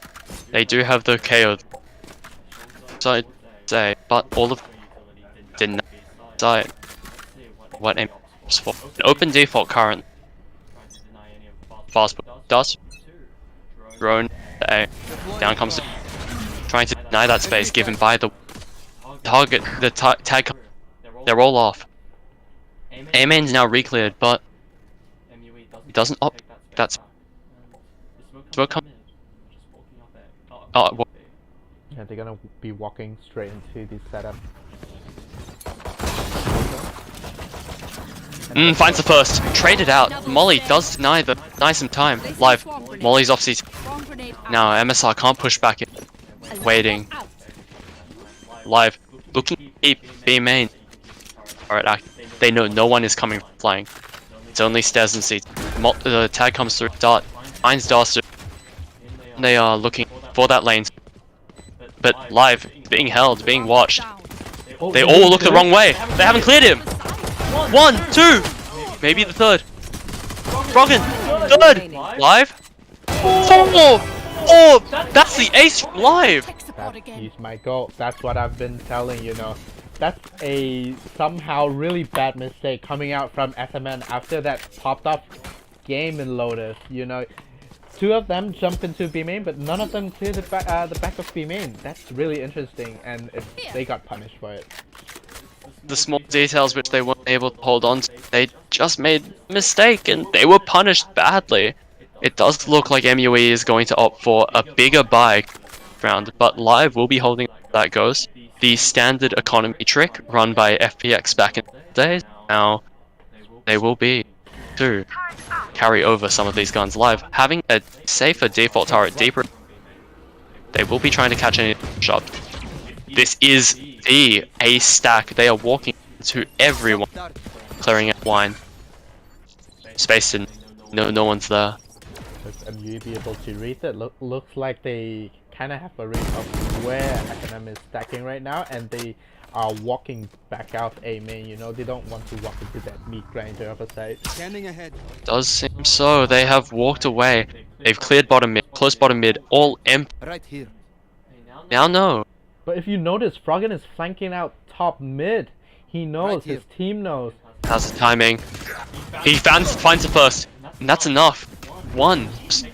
Speaker 4: They do have the KO, so I'd say, but all of them didn't decide what aim was for. An open default current. Fast does. Drone A. Down comes. Trying to deny that space given by the target. The tag. They're all off. A main's now recleared, but he doesn't opt. That's. Smoke come. Oh,
Speaker 1: Yeah, they're gonna be walking straight into the setup.
Speaker 4: Finds the first. Traded out. Molly does deny some time. Live. Molly's off CT. Now MSR can't push back in. Waiting. Live. Looking deep. B main. Alright, they know no one is coming flying. It's only stairs and seats. The tag comes through. Dart. Finds Darster. They are looking for that lane. But Live. Being held. Being watched. They all look the wrong way. They haven't cleared him. 1, 2, maybe the third. Froggen, third. Live. 4. Oh, that's the ace from Live.
Speaker 1: He's my goal. That's what I've been telling you. That's a somehow really bad mistake coming out from SMN after that popped off game in Lotus. Two of them jumped into B main, but none of them cleared the back of B main. That's really interesting, and they got punished for it.
Speaker 4: The small details which they weren't able to hold on to, they just made a mistake and they were punished badly. It does look like MUE is going to opt for a bigger buy round, but Live will be holding that Ghost. The standard economy trick run by FPX back in the days. Now they will be to carry over some of these guns. Live having a safer default turret deeper. They will be trying to catch any shot. This is the ace stack. They are walking to everyone, clearing out wine. Space and no one's there.
Speaker 1: Will MUE be able to read it? Looks like they kind of have a read of where SNM is stacking right now, and they are walking back out A main. They don't want to walk into that meat grinder of a site.
Speaker 6: Standing ahead.
Speaker 4: Does seem so. They have walked away. They've cleared bottom mid, close bottom mid, all empty.
Speaker 6: Right here.
Speaker 4: Now no.
Speaker 1: But if you notice, Froggen is flanking out top mid. He knows, his team knows.
Speaker 4: How's the timing? He finds the first, and that's enough. One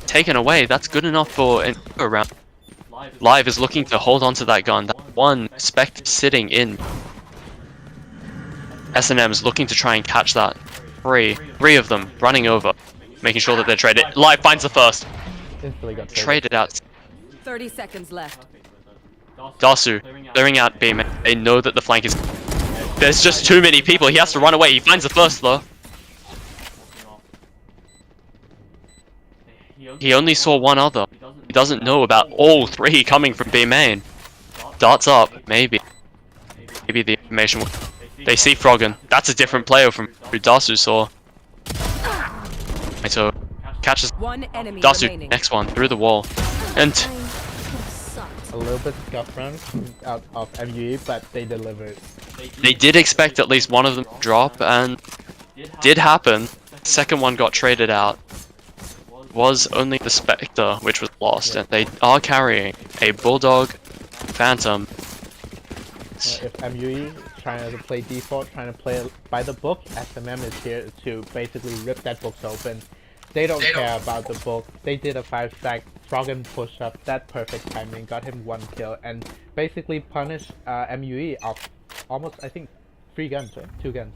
Speaker 4: taken away. That's good enough for an round. Live is looking to hold on to that gun. That one spec sitting in. S&M is looking to try and catch that. Three of them running over, making sure that they're traded. Live finds the first.
Speaker 1: Instantly got
Speaker 4: Traded out.
Speaker 5: 30 seconds left.
Speaker 4: Dasu clearing out B main. They know that the flank is. There's just too many people. He has to run away. He finds the first though. He only saw one other. He doesn't know about all three coming from B main. Darts up, maybe. Maybe the information. They see Froggen. That's a different player from who Dasu saw. So catches
Speaker 5: One enemy
Speaker 4: Dasu,
Speaker 5: remaining.
Speaker 4: next one, through the wall. And
Speaker 1: A little bit scuff run out of MUE, but they delivered.
Speaker 4: they did expect at least one of them to drop, and did happen. Second one got traded out. Was only the Spectre, which was lost, and they are carrying a Bulldog Phantom.
Speaker 1: If MUE is trying to play default, trying to play by the book, SMM is here to basically rip that book open. They don't care about the book. They did a 5-stack Froggen push up, that perfect timing, got him 1 kill, and basically punished MUE off almost, I think, 3 guns, right? 2 guns.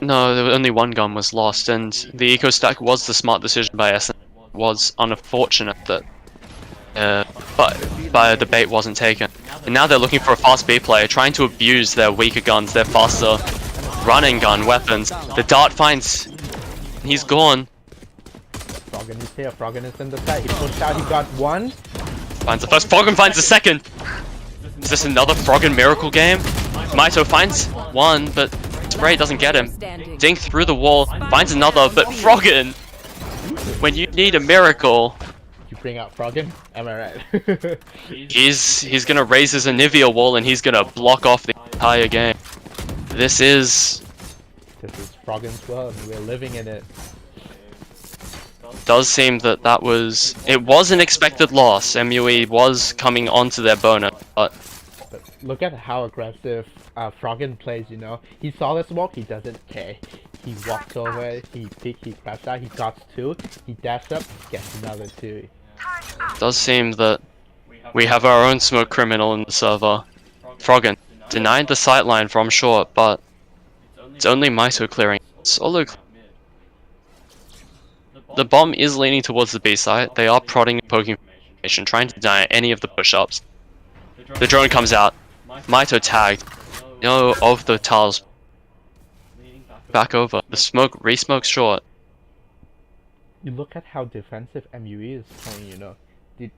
Speaker 4: No, there was only 1 gun was lost, and the eco stack was the smart decision by Ascent. Was unfortunate that but the bait wasn't taken. And now they're looking for a fast B player, trying to abuse their weaker guns, their faster running gun weapons. The dart finds... He's gone.
Speaker 1: Froggen is here, Froggen is in the side, he pushed out, he got 1.
Speaker 4: Finds the first, Froggen finds the second! Is this another Froggen miracle game? Maito finds 1, but Spray doesn't get him. Dink through the wall, finds another, but Froggen! When you need a miracle...
Speaker 1: You bring out Froggen? Am I right?
Speaker 4: He's gonna raise his Anivia wall and he's gonna block off the entire game. This is
Speaker 1: Froggen's world, and we're living in it.
Speaker 4: Does seem that it was an expected loss. MUE was coming onto their bonus, but
Speaker 1: Look at how aggressive Froggen plays, you know. He saw the smoke, he doesn't care. He walks over, he peeks, he crashes out, he got 2, he dashed up, gets another 2.
Speaker 4: does seem that we have our own smoke criminal in the server. Froggen denied the sightline from short, but it's only Maito clearing. Solo. The bomb is leaning towards the B site. They are prodding and poking formation, trying to deny any of the push-ups. The drone comes out. Maito tagged. No of the tiles. Back over. The smoke re-smokes short.
Speaker 1: You look at how defensive MUE is playing, you know. They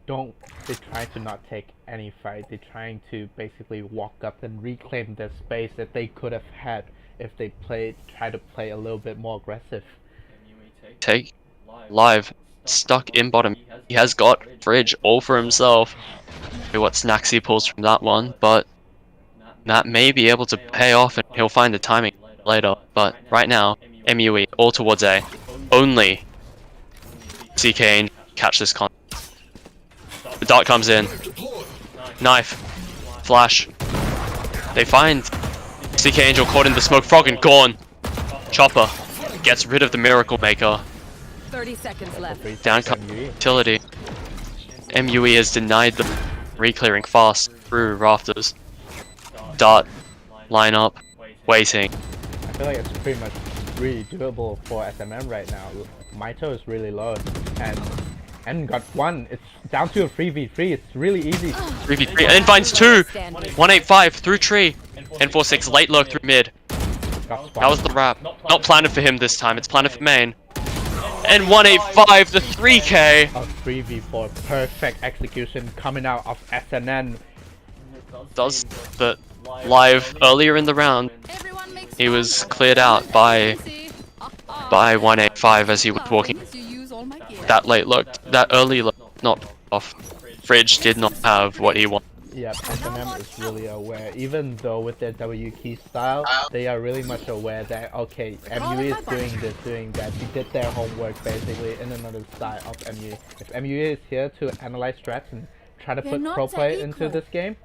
Speaker 1: try to not take any fight. They're trying to basically walk up and reclaim the space that they could have had if they try to play a little bit more aggressive.
Speaker 4: Take live stuck in bottom. He has got Fridge all for himself. See what snacks he pulls from that one, but that may be able to pay off and he'll find the timing later. But right now, MUE all towards A. Only CK Angel catch this con. The dart comes in. Knife. Flash. They find CK Angel caught in the smoke. Froggen gone. Chopper gets rid of the Miracle Maker.
Speaker 5: 30 seconds left.
Speaker 4: Down utility. MUE has denied the re-clearing fast through rafters. Dart. Line up. Waiting.
Speaker 1: I feel like it's pretty much really doable for SMM right now. Maito is really low, and got 1. It's down to a 3v3. It's really easy.
Speaker 4: 3v3 and then finds 2. 185 through tree. N46 late lurk through mid. That was the wrap. Not planted for him this time. It's planted for main. And 185 the 3k.
Speaker 1: A 3v4 perfect execution coming out of SNN.
Speaker 4: Does but live earlier in the round. He was cleared out by 185 as he was walking. That late look, that early look, not off. Fridge did not have what he wanted.
Speaker 1: Yeah, SMM is really aware. Even though with their W key style, they are really much aware that, okay, MUE is doing this, doing that. They did their homework basically in another style of MUE. If MUE is here to analyze strats and try to put pro play into this game,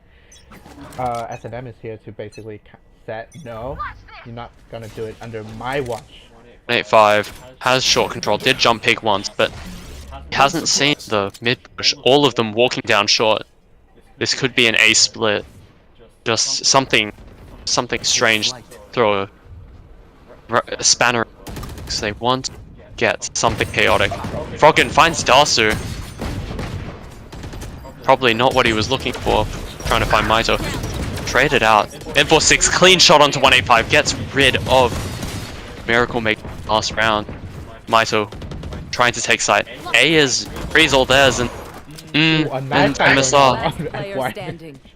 Speaker 1: SMM is here to basically set, no, you're not gonna do it under my watch.
Speaker 4: 185 has short control, did jump pick once, but he hasn't seen the mid push. All of them walking down short. This could be an A split. Just something strange. Throw a spanner. Because they want to get something chaotic. Froggen finds Dasu. Probably not what he was looking for. Trying to find Maito. Traded out. N46 clean shot onto 185. Gets rid of Miracle Maker last round. Maito trying to take site. A is freeze all theirs and MSR.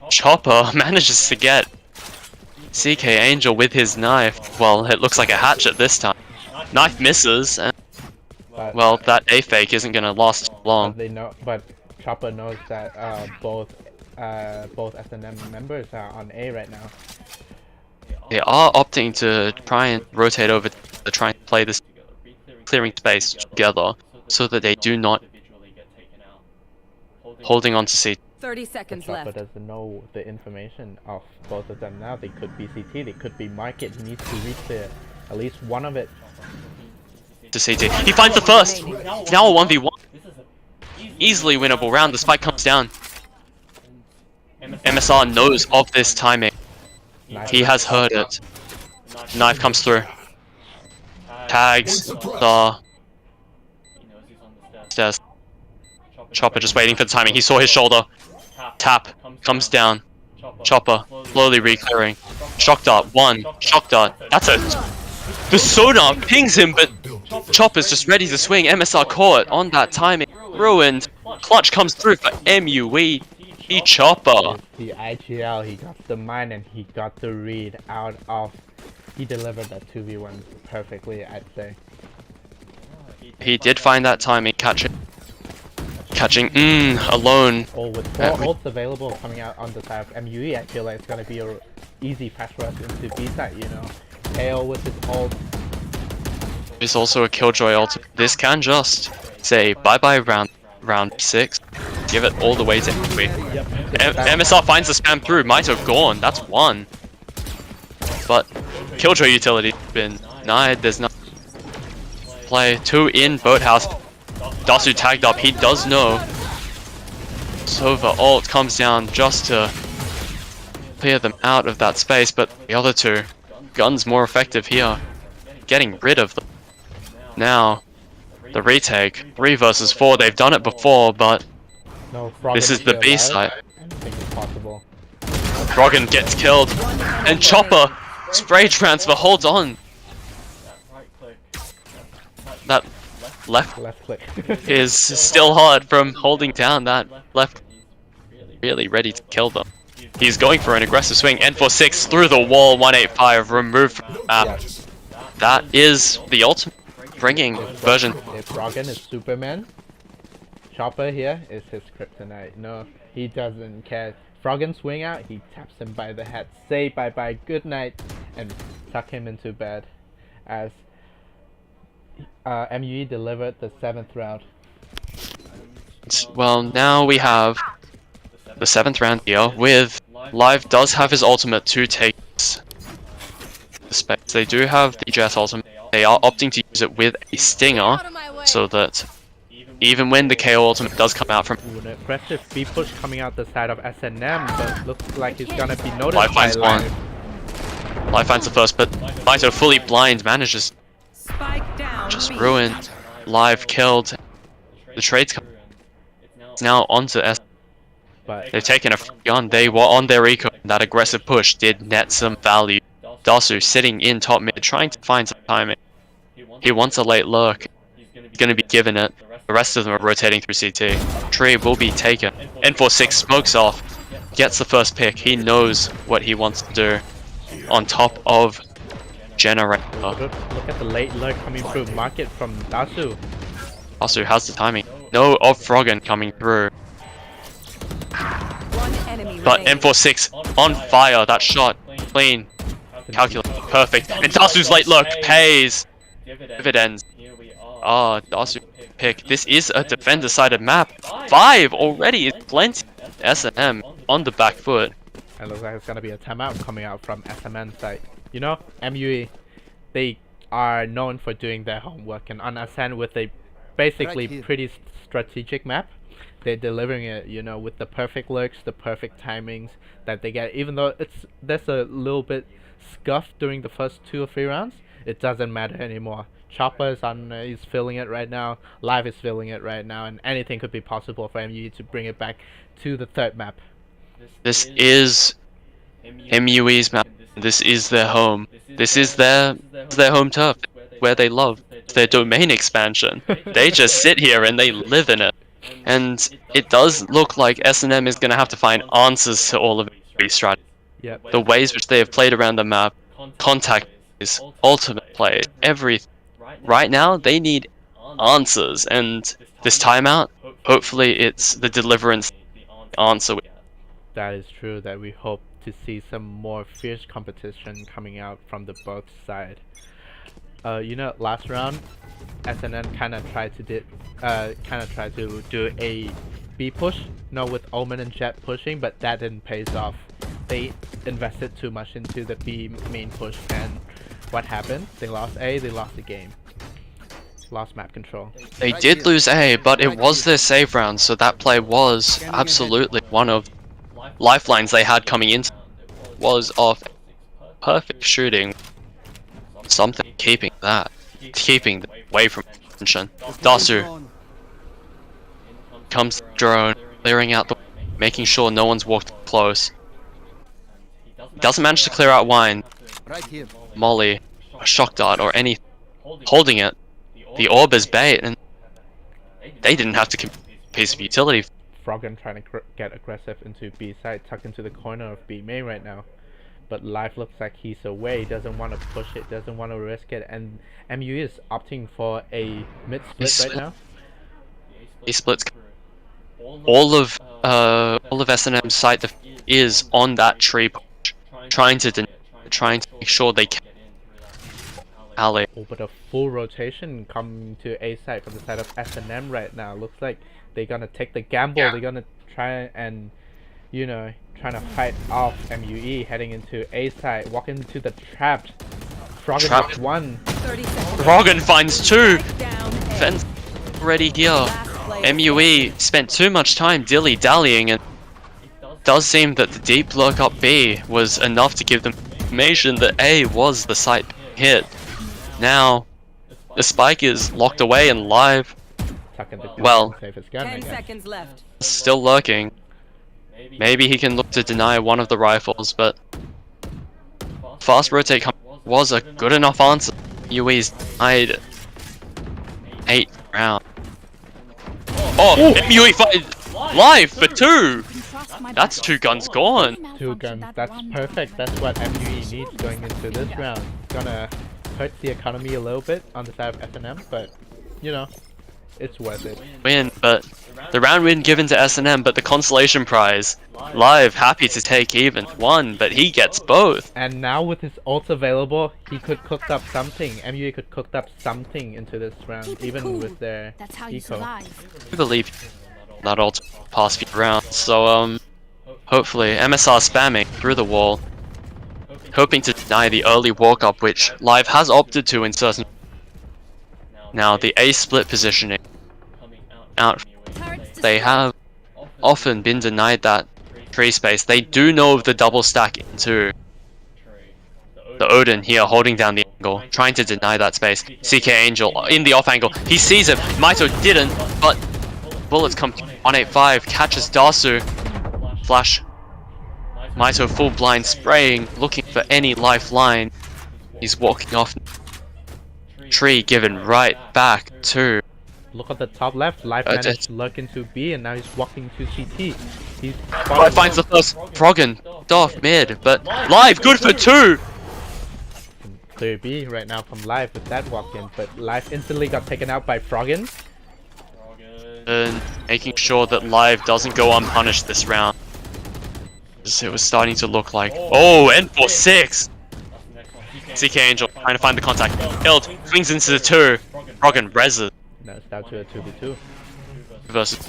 Speaker 4: Chopper manages to get CK Angel with his knife. Well, it looks like a hatchet this time. Knife misses and
Speaker 1: But,
Speaker 4: well, that A fake isn't gonna last long.
Speaker 1: but they know, but Chopper knows that both S&M members are on A right now.
Speaker 4: They are opting to try and rotate over to try and play this clearing space together so that they do not holding on to C.
Speaker 5: 30 seconds
Speaker 1: Chopper
Speaker 5: left.
Speaker 1: doesn't know the information of both of them now. They could be CT, they could be market. He needs to reach at least one of it.
Speaker 4: To CT. He finds the first! Now a 1v1. Easily winnable round. The spike comes down. MSR knows of this timing. He has heard it. Knife comes through. Tags the stairs. Chopper just waiting for the timing. He saw his shoulder. Tap. Comes down. Chopper. Slowly re-clearing. Shock dart. One. Shock dart. That's a... The sonar pings him, but Chopper's just ready to swing. MSR caught on that timing. Ruined. Clutch comes through for MUE. He Chopper.
Speaker 1: The IGL, he got the mine and he got the read out of... He delivered that 2v1 perfectly, I'd say.
Speaker 4: He did find that timing. Catching, alone.
Speaker 1: Oh, with 4 ults available coming out on the side of MUE, I feel like it's gonna be a easy fast rush into B side, you know. KO with his ult.
Speaker 4: There's also a Killjoy ult. This can just say bye-bye round 6. Give it all the way to MUE. MSR finds the spam through. Might have gone. That's 1. But Killjoy utility has been denied. There's no play. 2 in boathouse. Dasu tagged up. He does know. Sova ult comes down just to clear them out of that space, but the other 2 guns more effective here. Getting rid of them. Now, the retake. 3 versus 4. They've done it before, but
Speaker 1: No,
Speaker 4: this is the B side.
Speaker 1: Anything is possible.
Speaker 4: Froggen gets killed, and Chopper spray transfer holds on. That left
Speaker 1: Left click.
Speaker 4: is still hard from holding down that left. Really ready to kill them. He's going for an aggressive swing. N46 through the wall. 185 removed from the map. That is the ultimate bringing version.
Speaker 1: If Froggen is Superman, Chopper here is his kryptonite. No, he doesn't care. Froggen swing out, he taps him by the head, say bye bye, good night, and tuck him into bed. As MUE delivered the 7th round.
Speaker 4: Well, now we have the 7th round here with Live does have his ultimate to take the space. They do have the Jet ultimate. They are opting to use it with a Stinger so that even when the KO ultimate does come out from...
Speaker 1: Ooh, an aggressive speed push coming out the side of S&M, but looks like he's gonna be noticed
Speaker 4: Live
Speaker 1: by
Speaker 4: finds one.
Speaker 1: Live.
Speaker 4: Live finds the first, but Vito fully blind manages
Speaker 5: Spike down.
Speaker 4: just ruined. Live killed. The trades come now onto S.
Speaker 1: But
Speaker 4: They've taken a gun. They were on their eco. That aggressive push did net some value. Dasu sitting in top mid, trying to find some timing. He wants a late lurk. He's gonna be given it. The rest of them are rotating through CT. Tree will be taken. N46 smokes off. Gets the first pick. He knows what he wants to do. On top of Generator.
Speaker 1: look at the late lurk coming through market from Dasu.
Speaker 4: Dasu has the timing. No of Froggen coming through.
Speaker 5: One enemy
Speaker 4: But
Speaker 5: remaining.
Speaker 4: M46 on fire. That shot. Clean. Calculate. Perfect. And Dasu's late lurk pays dividends. Ah, Dasu pick. This is a defender-sided map. 5 already is plenty. S&M on the back foot.
Speaker 1: It looks like it's gonna be a timeout coming out from SMN side. You know, MUE, they are known for doing their homework, and on Ascent with a basically pretty strategic map, they're delivering it, you know, with the perfect lurks, the perfect timings that they get. Even though there's a little bit scuffed during the first 2 or 3 rounds, it doesn't matter anymore. Chopper is on, he's feeling it right now. Live is feeling it right now, and anything could be possible for MUE to bring it back to the 3rd map.
Speaker 4: This is MUE's map. This is their home. This is their home turf, where they love. It's their domain expansion. They just sit here and they live in it. And it does look like S&M is going to have to find answers to all of these strategies.
Speaker 1: Yep.
Speaker 4: The ways which they have played around the map, contact is ultimate play, everything. Right now, they need answers, and this timeout, hopefully it's the deliverance answer.
Speaker 1: That is true, that we hope to see some more fierce competition coming out from the both side. You know, last round, SNN kind of tried to do a B push, with Omen and Jet pushing, but that didn't pay off. They invested too much into the B main push, and what happened? They lost A, they lost the game. Lost map control.
Speaker 4: They did lose A, but it was their save round, so that play was absolutely one of lifelines they had coming into. Was off perfect shooting. Something keeping them away from contention. Dasu comes drone, clearing out making sure no one's walked close. He doesn't manage to clear out wine. Molly, a shock dart, or any holding it. The orb is bait, and they didn't have to compete a piece of utility.
Speaker 1: Froggen trying to get aggressive into B side, tucked into the corner of B main right now. But Live looks like he's away, doesn't want to push it, doesn't want to risk it, and MU is opting for a mid split right now.
Speaker 4: He splits. All of S&M's site is on that tree push, trying to make sure they can alley.
Speaker 1: Oh, but a full rotation coming to A side from the side of S&M right now. Looks like they're gonna take the gamble. They're gonna try and, trying to fight off MUE heading into A side, walk into the trapped. Froggen with one.
Speaker 4: Froggen finds two.
Speaker 5: Spike down A.
Speaker 4: Fence already here.
Speaker 5: Last player
Speaker 4: MUE spent too much time dilly-dallying, and it does seem that the deep lurk up B was enough to give them information that A was the site hit. Now, the spike is locked away and Live, well,
Speaker 5: 10 seconds left.
Speaker 4: still lurking. Maybe he can look to deny one of the rifles, but fast rotate was a good enough answer. UE's denied 8 round. Oh, MUE fight Live for 2! That's 2 guns gone.
Speaker 1: 2 guns, that's perfect. That's what MUE needs going into this round. Gonna hurt the economy a little bit on the side of S&M, but it's worth it.
Speaker 4: Win, but the round win given to S&M, but the consolation prize, Live happy to take even 1, but he gets both.
Speaker 1: And now with his ults available, he could cook up something. MUE could cook up something into this round, even with their eco.
Speaker 4: I believe that ult past few rounds, so hopefully MSR spamming through the wall, hoping to deny the early walk up, which Live has opted to in certain. Now the A split positioning out, they have often been denied that tree space. They do know of the double stack into the Odin here, holding down the angle, trying to deny that space. CK Angel in the off angle, he sees it. Maito didn't, but bullets come 185, catches Dasu. Flash. Maito full blind spraying, looking for any lifeline. He's walking off. Tree given right back to.
Speaker 1: Look at the top left. Live managed to lurk into B, and now he's walking to CT. He's
Speaker 4: finds the first Froggen off mid, but Live good for 2.
Speaker 1: Clear B right now from Live with that walk in, but Live instantly got taken out by Froggen.
Speaker 4: And making sure that Live doesn't go unpunished this round. It was starting to look like, oh, N46. CK Angel trying to find the contact. Killed, swings into the 2. Froggen reses.
Speaker 1: Now it's down to a 2v2.
Speaker 4: Versus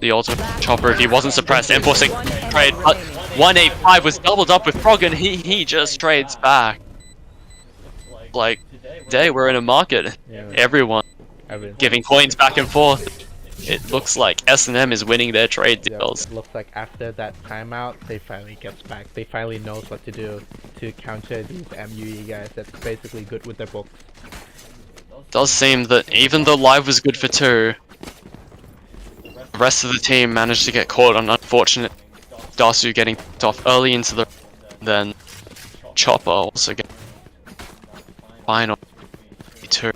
Speaker 4: the ultimate chopper if he wasn't suppressed. N46 trade, but 185 was doubled up with Froggen. He just trades back. Like, today we're in a market. Everyone giving coins back and forth. It looks like S&M is winning their trade deals.
Speaker 1: Looks like after that timeout, they finally gets back. They finally knows what to do to counter these MUE guys. That's basically good with their books.
Speaker 4: Does seem that even though Live was good for 2, the rest of the team managed to get caught on unfortunate Dasu getting picked off early into the, then Chopper also getting final 2.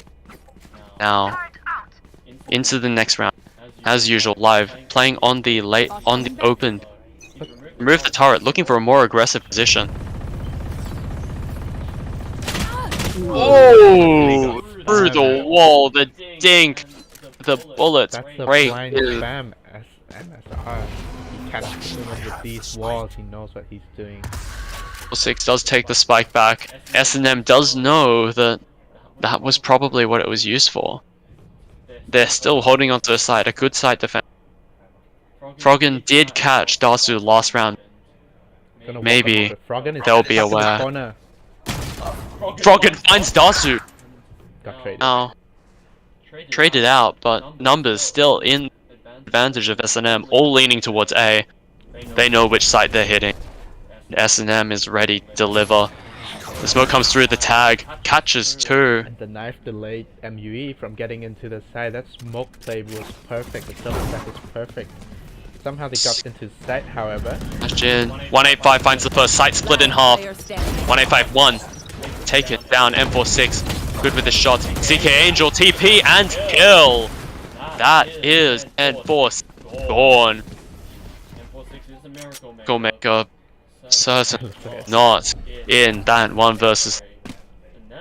Speaker 4: Now into the next round. As usual, Live playing on the open. Remove the turret, looking for a more aggressive position. Oh! through the wall, the dink, the bullets.
Speaker 1: That's the
Speaker 4: Great.
Speaker 1: blind spam as MSR. He catches him with these walls, he knows what he's doing.
Speaker 4: 6 does take the spike back. S&M does know that that was probably what it was used for. They're still holding onto the side, a good side defense. Froggen did catch Dasu last round. Maybe they'll be aware. Froggen finds Dasu!
Speaker 1: Got traded.
Speaker 4: Now, traded out, but numbers still in advantage of S&M, all leaning towards A. They know which side they're hitting. S&M is ready to deliver. The smoke comes through the tag, catches 2.
Speaker 1: And the knife delayed MUE from getting into the side. That smoke play was perfect. The silver stack was perfect. Somehow they got into sight, however.
Speaker 4: Jin, 185 finds the first site split in half. 185, 1. Take it down, M46. Good with the shots. CK Angel, TP, and kill! That is N4 gone. Go Maker. Certain not in that 1 versus.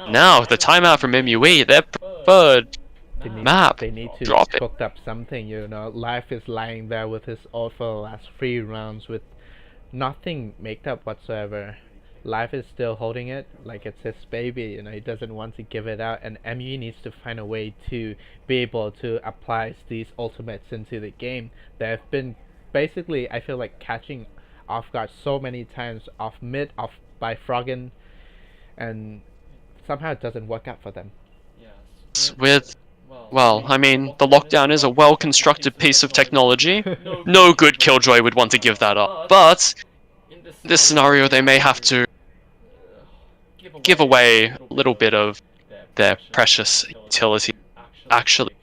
Speaker 4: Now, the timeout from MUE, their preferred map.
Speaker 1: They need to
Speaker 4: Drop it.
Speaker 1: cook up something, you know. Life is lying there with his ult for the last 3 rounds with nothing made up whatsoever. Life is still holding it like it's his baby, you know. He doesn't want to give it out, and MUE needs to find a way to be able to apply these ultimates into the game. They've been basically, I feel like, catching off guard so many times, off mid, off by Froggen, and somehow it doesn't work out for them.
Speaker 4: Well, I mean, the lockdown is a well-constructed piece of technology. No good Killjoy would want to give that up. But, in this scenario, they may have to give away a little bit of their precious utility, actually,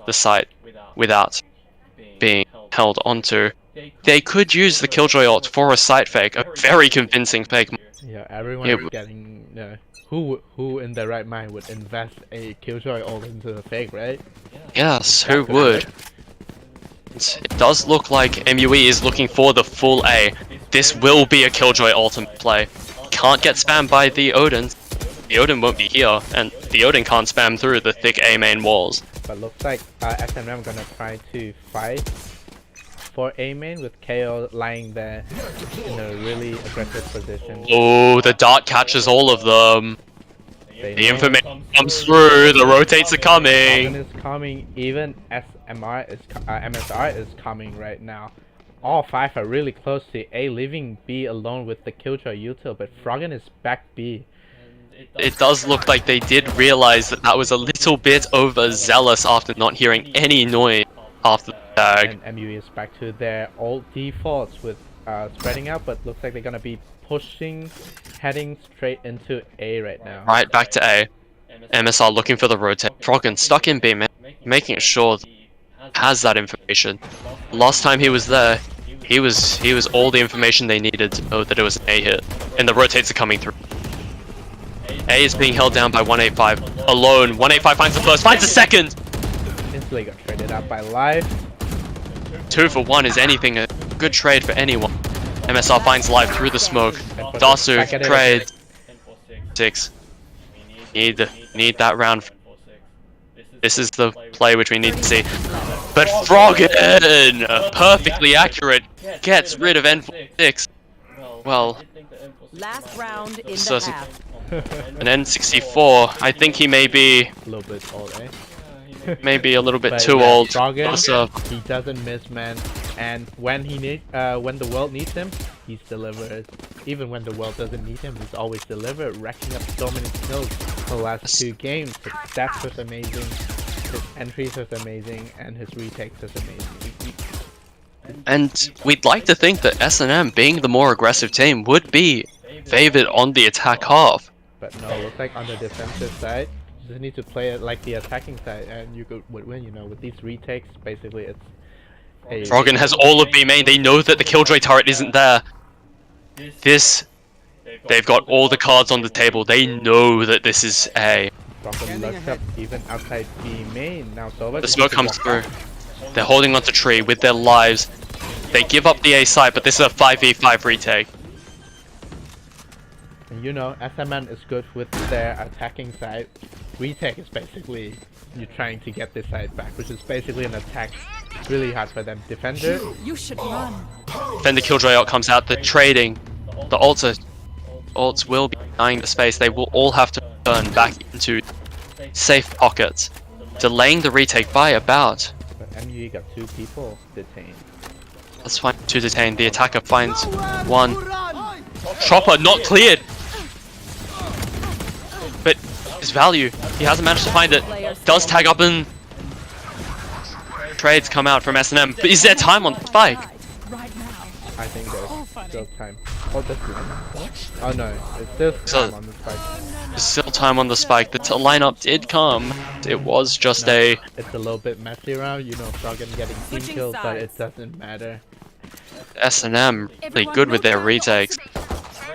Speaker 4: the site, without being held onto. They could use the Killjoy ult for a site fake, a very convincing fake.
Speaker 1: Yeah, everyone is getting, who in their right mind would invest a Killjoy ult into a fake, right?
Speaker 4: Yes, who would? It does look like MUE is looking for the full A. This will be a Killjoy ultimate play. Can't get spammed by the Odin. The Odin won't be here, and the Odin can't spam through the thick A main walls.
Speaker 1: But looks like SNM gonna try to fight for A main with KO lying there in a really aggressive position.
Speaker 4: Oh, the dart catches all of them. The information comes through, the rotates are coming.
Speaker 1: Froggen is coming, even MSR is coming right now. All 5 are really close to A, leaving B alone with the Killjoy util, but Froggen is back B.
Speaker 4: It does look like they did realize that that was a little bit overzealous after not hearing any noise after the tag.
Speaker 1: And MUE is back to their old defaults with spreading out, but looks like they're gonna be pushing, heading straight into A right now.
Speaker 4: Right, back to A. MSR looking for the rotate. Froggen stuck in B, making sure he has that information. Last time he was there, he was all the information they needed to know that it was an A hit. And the rotates are coming through. A is being held down by 185. Alone, 185 finds the first, finds the second!
Speaker 1: Instantly got traded out by Life.
Speaker 4: 2 for 1 is anything, a good trade for anyone. MSR finds Life through the smoke. Dasu, trade. 6. Need that round. This is the play which we need to see. But Froggen, perfectly accurate, gets rid of N6. Well,
Speaker 5: Last round in the
Speaker 4: certain.
Speaker 5: half.
Speaker 4: An N64, I think he may be
Speaker 1: A little bit old, eh?
Speaker 4: maybe a little bit
Speaker 1: But
Speaker 4: too
Speaker 1: yeah,
Speaker 4: old.
Speaker 1: Froggen, he doesn't miss, man. And when when the world needs him, he's delivered. Even when the world doesn't need him, he's always delivered, racking up so many kills for the last 2 games. His stats was amazing, his entries was amazing, and his retakes was amazing.
Speaker 4: And we'd like to think that S&M, being the more aggressive team, would be favored on the attack half.
Speaker 1: But no, looks like on the defensive side, you just need to play it like the attacking side, and you would win. You know, with these retakes, basically it's a
Speaker 4: Froggen has all of B main. They know that the Killjoy turret isn't there. They've got all the cards on the table. They know that this is A.
Speaker 1: Froggen looks up even outside B main. Now Sova
Speaker 4: The smoke comes through. They're holding onto tree with their lives. They give up the A side, but this is a 5v5 retake.
Speaker 1: And you know, SMN is good with their attacking side. retake is basically you trying to get this side back, which is basically an attack. It's really hard for them. Defender,
Speaker 5: You should run.
Speaker 4: Then the Killjoy ult comes out, the trading, the ults will be denying the space. They will all have to turn back into safe pockets, delaying the retake by about.
Speaker 1: but MUE got 2 people detained.
Speaker 4: That's fine to detain. The attacker finds one. Chopper not cleared! But his value, he hasn't managed to find it. Does tag up and trades come out from S&M. But is there time on the spike?
Speaker 5: Right now.
Speaker 1: I think there's still time. Oh, that's good. Oh no, it's still time on the spike.
Speaker 4: There's still time on the spike. The lineup did come. It was just a...
Speaker 1: It's a little bit messy around, you know, Froggen getting team
Speaker 5: Switching
Speaker 1: kills, but it
Speaker 5: sides.
Speaker 1: doesn't matter.
Speaker 4: S&M really good with their retakes.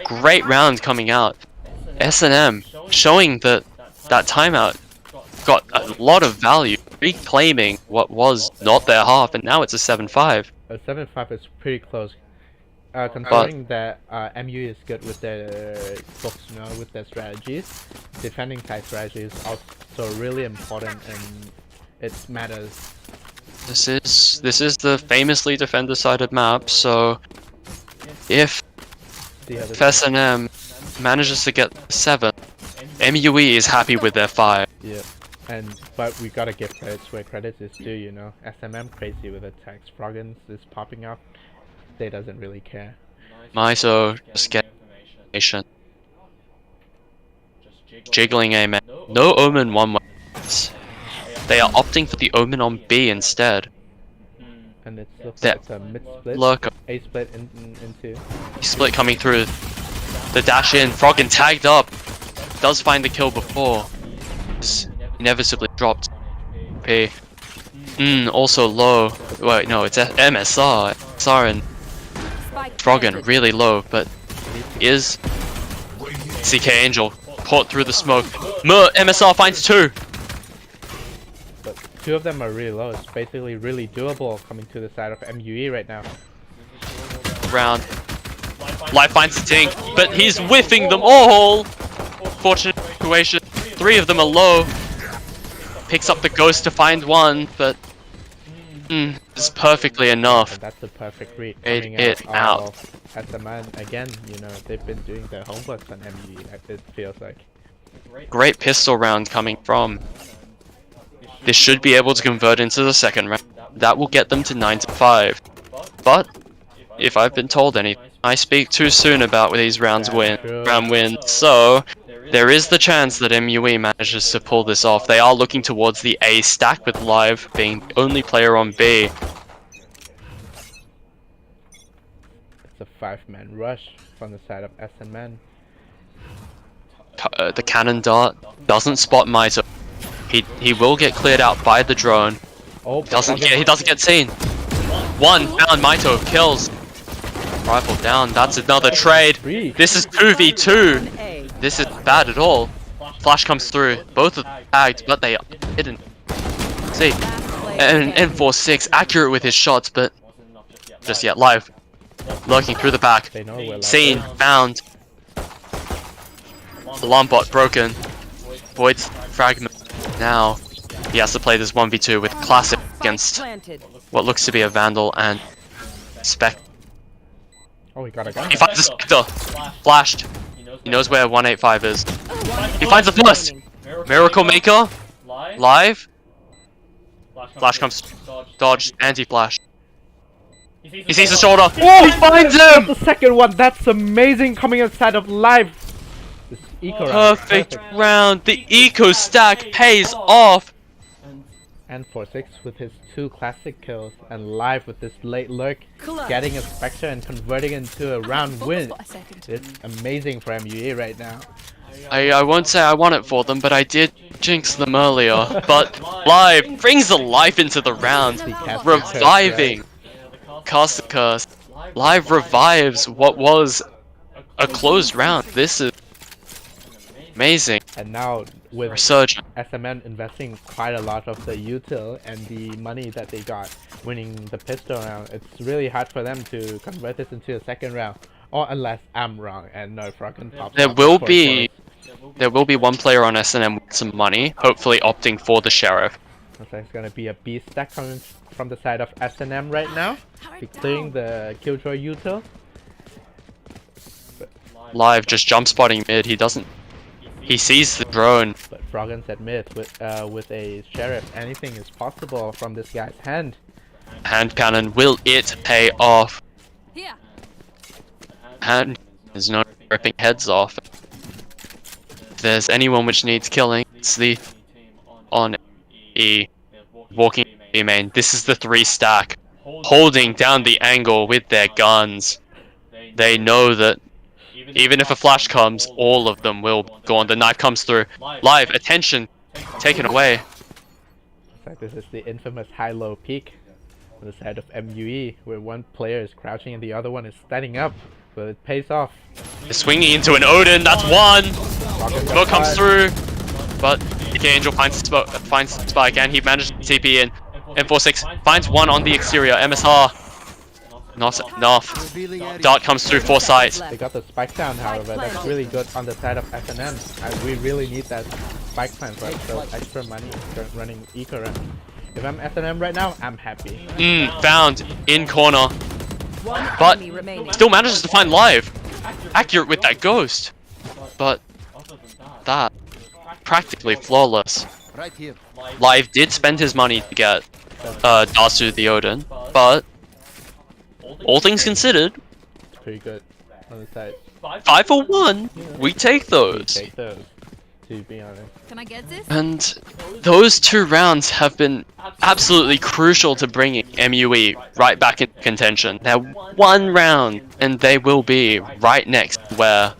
Speaker 4: Great round coming out. S&M showing that timeout got a lot of value, reclaiming what was not their half, and now it's a 7-5.
Speaker 1: A 7-5 is pretty close. Considering that MU is good with their books, you know, with their strategies, defending side strategy is also really important and it matters.
Speaker 4: This is the famously defender-sided map, so if S&M manages to get 7, MUE is happy with their 5.
Speaker 1: Yeah, but we gotta give credits where credits is due, you know. SMM crazy with attacks. Froggen is popping up. They doesn't really care.
Speaker 4: Miso just get information. Jiggling A man. No Omen 1 way. They are opting for the Omen on B instead.
Speaker 1: And it looks
Speaker 4: That
Speaker 1: like a mid split.
Speaker 4: look,
Speaker 1: A split into.
Speaker 4: split coming through. The dash in. Froggen tagged up. Does find the kill before. Is inevitably dropped. P. Also low. Wait, no, it's MSR. MSR and Froggen really low, but is CK Angel caught through the smoke. MSR finds 2.
Speaker 1: But 2 of them are really low. It's basically really doable coming to the side of MUE right now.
Speaker 4: Round. Life finds the Tink, but he's whiffing them all. Fortunate situation. 3 of them are low. Picks up the ghost to find 1, but it's perfectly enough.
Speaker 1: And that's the perfect read.
Speaker 4: It
Speaker 1: Coming
Speaker 4: out.
Speaker 1: of SMN again, you know, they've been doing their homework on MUE, it feels like.
Speaker 4: Great pistol round coming from. This should be able to convert into the second round. That will get them to 9-5. But if I've been told anything, I speak too soon about these round wins. So there is the chance that MUE manages to pull this off. They are looking towards the A stack with Live being the only player on B.
Speaker 1: It's a 5-man rush from the side of SMN.
Speaker 4: The cannon dart doesn't spot Miso. He will get cleared out by the drone.
Speaker 1: Oh,
Speaker 4: He doesn't get seen. 1 found Mito kills. Rifle down. That's another trade. This is 2v2. This is bad at all. Flash comes through. Both are tagged, but they didn't see. And N46 accurate with his shots, but just yet Live lurking through the back.
Speaker 1: They know we're
Speaker 4: Seen. Found. Alarm bot broken. Void's fragment. Now he has to play this 1v2 with Classic against what looks to be a Vandal and Spec.
Speaker 1: Oh, he got a gun.
Speaker 4: He finds a Spectre. Flashed. He knows where 185 is. He finds the first. Miracle Maker. Live. Flash comes. Dodge. Anti-flash. He sees the shoulder. Oh, he finds him!
Speaker 1: The second one, that's amazing coming inside of Live. This eco round.
Speaker 4: Perfect round. The eco stack pays off.
Speaker 1: And 4-6 with his 2 classic kills, and Live with this late lurk, getting a Spectre and converting into a round win. It's amazing for MUE right now.
Speaker 4: I won't say I won it for them, but I did jinx them earlier. But Live brings the life into the round, reviving Cast the Curse. Live revives what was a closed round. This is amazing.
Speaker 1: And now with
Speaker 4: Resurgent.
Speaker 1: SMN investing quite a lot of the util and the money that they got winning the pistol round, it's really hard for them to convert this into a second round. Or unless I'm wrong and no Froggen pops
Speaker 4: There
Speaker 1: up
Speaker 4: will
Speaker 1: for
Speaker 4: be There will be one player on S&M with some money, hopefully opting for the Sheriff.
Speaker 1: Looks like it's gonna be a B stack coming from the side of S&M right now. Be clearing the Killjoy util.
Speaker 4: Live just jump spotting mid. He sees the drone.
Speaker 1: But Froggen's at mid with a Sheriff. Anything is possible from this guy's hand.
Speaker 4: Hand cannon, will it pay off?
Speaker 5: Here.
Speaker 4: Hand is not ripping heads off. If there's anyone which needs killing, it's the on E walking B main. This is the 3 stack holding down the angle with their guns. They know that even if a flash comes, all of them will go on. The knife comes through. Live, attention taken away.
Speaker 1: Looks like this is the infamous high-low peak on the side of MUE, where one player is crouching and the other one is standing up. But it pays off.
Speaker 4: They're swinging into an Odin. That's one. Smoke comes through, but the Angel finds Spike and he manages to TP in. M46 finds one on the exterior. MSR. Not enough. Dart comes through Foresight.
Speaker 1: They got the spike down, however. That's really good on the side of S&M. And we really need that spike plant, right? So extra money running eco run. If I'm S&M right now, I'm happy.
Speaker 4: Found in corner.
Speaker 5: One
Speaker 4: But
Speaker 5: enemy remaining.
Speaker 4: still manages to find Live. Accurate with that ghost. But that practically flawless.
Speaker 6: Right here.
Speaker 4: Live did spend his money to get Dasu the Odin, but all things considered,
Speaker 1: It's pretty good on the side.
Speaker 4: 5 for 1, we take those.
Speaker 1: Take those, to be honest.
Speaker 5: Can I get this?
Speaker 4: And those 2 rounds have been absolutely crucial to bringing MUE right back in contention. They're 1 round, and they will be right next where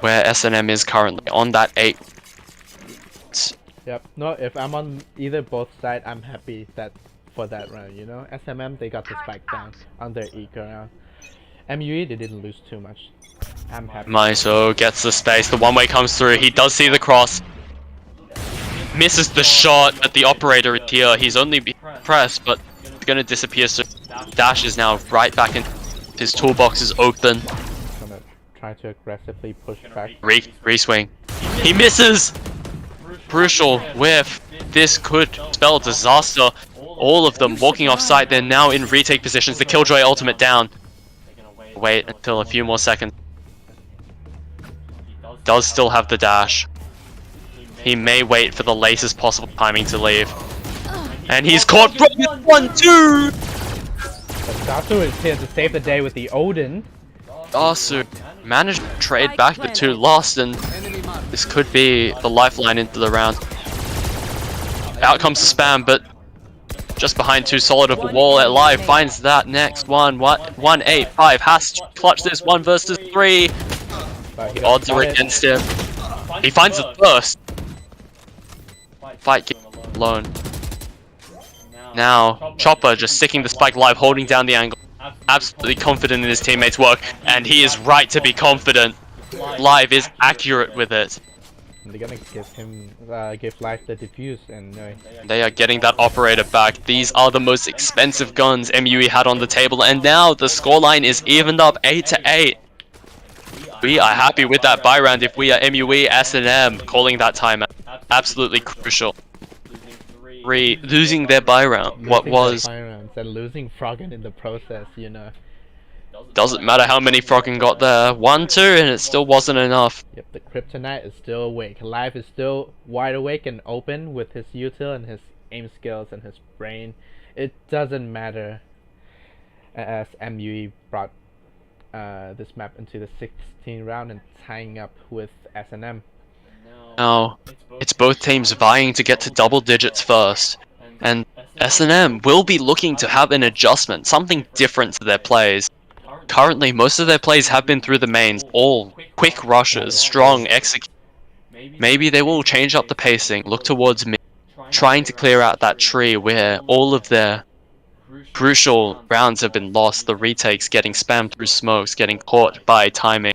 Speaker 4: S&M is currently, on that 8.
Speaker 1: Yep. No, if I'm on either both side, I'm happy that for that round, you know? SMM, they got the spike down on their eco round. MUE, they didn't lose too much. I'm happy.
Speaker 4: Miso gets the space, the one-way comes through, he does see the cross. Misses the shot at the operator in here, he's only pressed, but it's gonna disappear soon. Dash is now right back in, his toolbox is open.
Speaker 1: Gonna try to aggressively push back.
Speaker 4: Re-swing. He misses! Crucial whiff. This could spell disaster. All of them walking off site, they're now in retake positions. The Killjoy ultimate down. Wait until a few more seconds. Does still have the dash. He may wait for the latest possible timing to leave. And he's caught with 1-2!
Speaker 1: Dasu is here to save the day with the Odin.
Speaker 4: Dasu managed to trade back the 2 lost, and this could be the lifeline into the round. Out comes the spam, but just behind too solid of a wall. At Live finds that next one. 1-8-5 has to clutch this 1 versus 3. Odds are against him. He finds the first. Fight alone. Now Chopper just sticking the spike Live, holding down the angle. Absolutely confident in his teammates' work, and he is right to be confident. Live is accurate with it.
Speaker 1: They're gonna give him, give Live the defuse, and
Speaker 4: They are getting that operator back. These are the most expensive guns MUE had on the table, and now the scoreline is evened up 8-8. We are happy with that buy round if we are MUE, S&M, calling that timeout. Absolutely crucial. Losing their buy round. What was...
Speaker 1: and losing Froggen in the process, you know.
Speaker 4: Doesn't matter how many Froggen got there. 1-2 and it still wasn't enough.
Speaker 1: Yep, the Kryptonite is still awake. Live is still wide awake and open with his util and his aim skills and his brain. It doesn't matter, as MUE brought this map into the 16th round and tying up with S&M.
Speaker 4: Now, it's both teams vying to get to double digits first, and S&M will be looking to have an adjustment, something different to their plays. Currently, most of their plays have been through the mains, all quick rushes, strong execute. Maybe they will change up the pacing, look towards mid, trying to clear out that tree where all of their crucial rounds have been lost, the retakes getting spammed through smokes, getting caught by timing.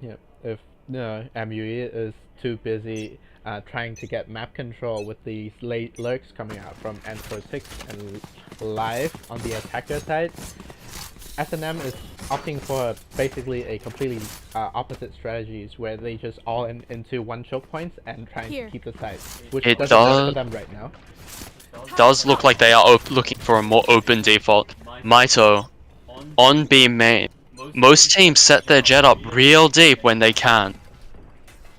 Speaker 1: Yeah, if MUE is too busy trying to get map control with these late lurks coming out from N46 and Live on the attacker side, S&M is opting for basically a completely opposite strategies where they just all into one choke points and trying
Speaker 5: Here.
Speaker 1: to keep the side, which
Speaker 4: It
Speaker 1: doesn't work
Speaker 4: does.
Speaker 1: for them right now.
Speaker 4: Does look like they are looking for a more open default. Maito on B main. Most teams set their jet up real deep when they can.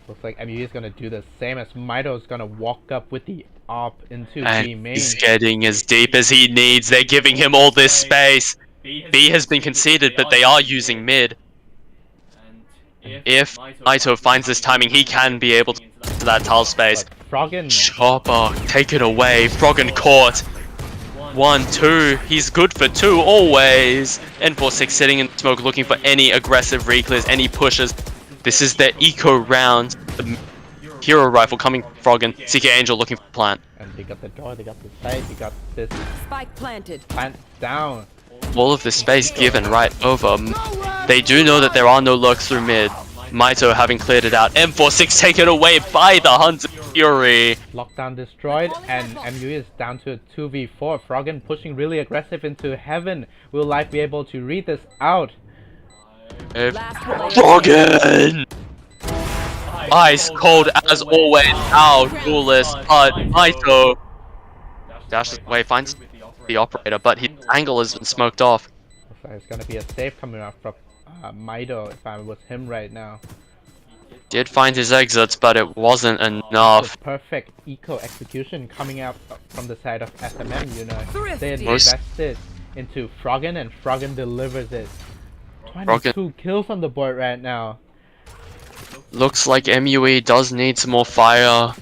Speaker 1: Looks like MU is gonna do the same as Maito is gonna walk up with the op into B
Speaker 4: And
Speaker 1: main.
Speaker 4: he's getting as deep as he needs. They're giving him all this space. B has been conceded, but they are using mid. If Maito finds this timing, he can be able to get to that tile space.
Speaker 1: But Froggen,
Speaker 4: Chopper, take it away. Froggen caught. 1, 2. He's good for 2 always. N46 sitting in smoke looking for any aggressive reclears, any pushes. This is their eco round. The hero rifle coming from Froggen. CK Angel looking for plant.
Speaker 1: and they got the door, they got the site, they got this
Speaker 5: Spike planted.
Speaker 1: plant down.
Speaker 4: All of the space given right over. They do know that there are no lurks through mid. Maito having cleared it out. M46 taken away by the Hunter Fury.
Speaker 1: Lockdown destroyed, and MU is down to a 2v4. Froggen pushing really aggressive into heaven. Will Life be able to read this out?
Speaker 4: Froggen! Ice cold as always, our duelist, but Maito dashes away, finds the operator, but his angle has been smoked off.
Speaker 1: So it's gonna be a save coming out from Maito if I was him right now.
Speaker 4: Did find his exits, but it wasn't enough.
Speaker 1: The perfect eco execution coming out from the side of SMM, you know. They had
Speaker 5: Thrifty.
Speaker 1: invested into Froggen and Froggen delivers it. 22 kills on the board right now.
Speaker 4: Looks like MUE does need some more fire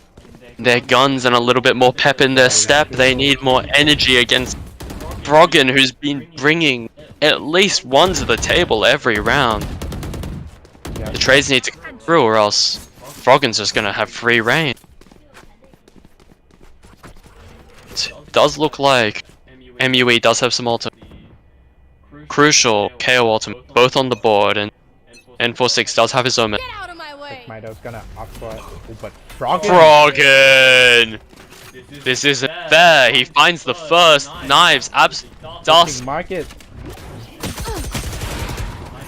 Speaker 4: in their guns and a little bit more pep in their step. They need more energy against Froggen, who's been bringing at least one to the table every round.
Speaker 1: Yeah.
Speaker 4: The trades need to come through or else Froggen's just gonna have free reign. It does look like MUE does have some ultimate. Crucial, KO ultimate, both on the board, and N46 does have his own.
Speaker 5: Get out of my way.
Speaker 1: Maito's gonna opt for it, but Froggen!
Speaker 4: Froggen! This isn't fair. He finds the first knives. Dust.
Speaker 1: Market.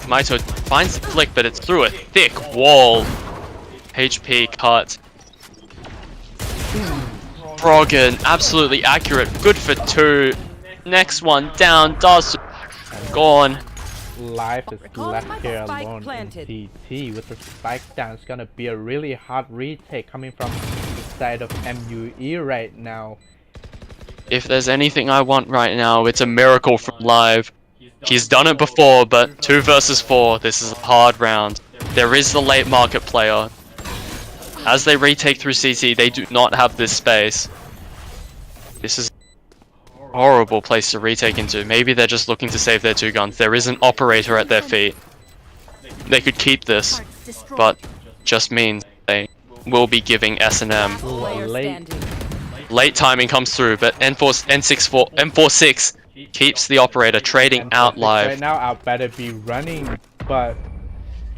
Speaker 4: Maito finds the flick, but it's through a thick wall. HP cut. Froggen, absolutely accurate. Good for 2. Next one down. Dust. Gone.
Speaker 1: Life is
Speaker 5: Recall
Speaker 1: left
Speaker 5: my
Speaker 1: here
Speaker 5: spike
Speaker 1: alone
Speaker 5: planted.
Speaker 1: in TT with the spike down. It's gonna be a really hard retake coming from the side of MUE right now.
Speaker 4: If there's anything I want right now, it's a miracle from Live. He's done it before, but 2 versus 4, this is a hard round. There is the late market player. As they retake through CT, they do not have this space. This is a horrible place to retake into. Maybe they're just looking to save their 2 guns. There is an operator at their feet. They could keep this, but just means they will be giving S&M.
Speaker 5: Player
Speaker 1: late.
Speaker 5: standing.
Speaker 4: Late timing comes through, but M46 keeps the operator trading
Speaker 1: And
Speaker 4: out
Speaker 1: Pacific
Speaker 4: Live.
Speaker 1: Right now, out better be running, but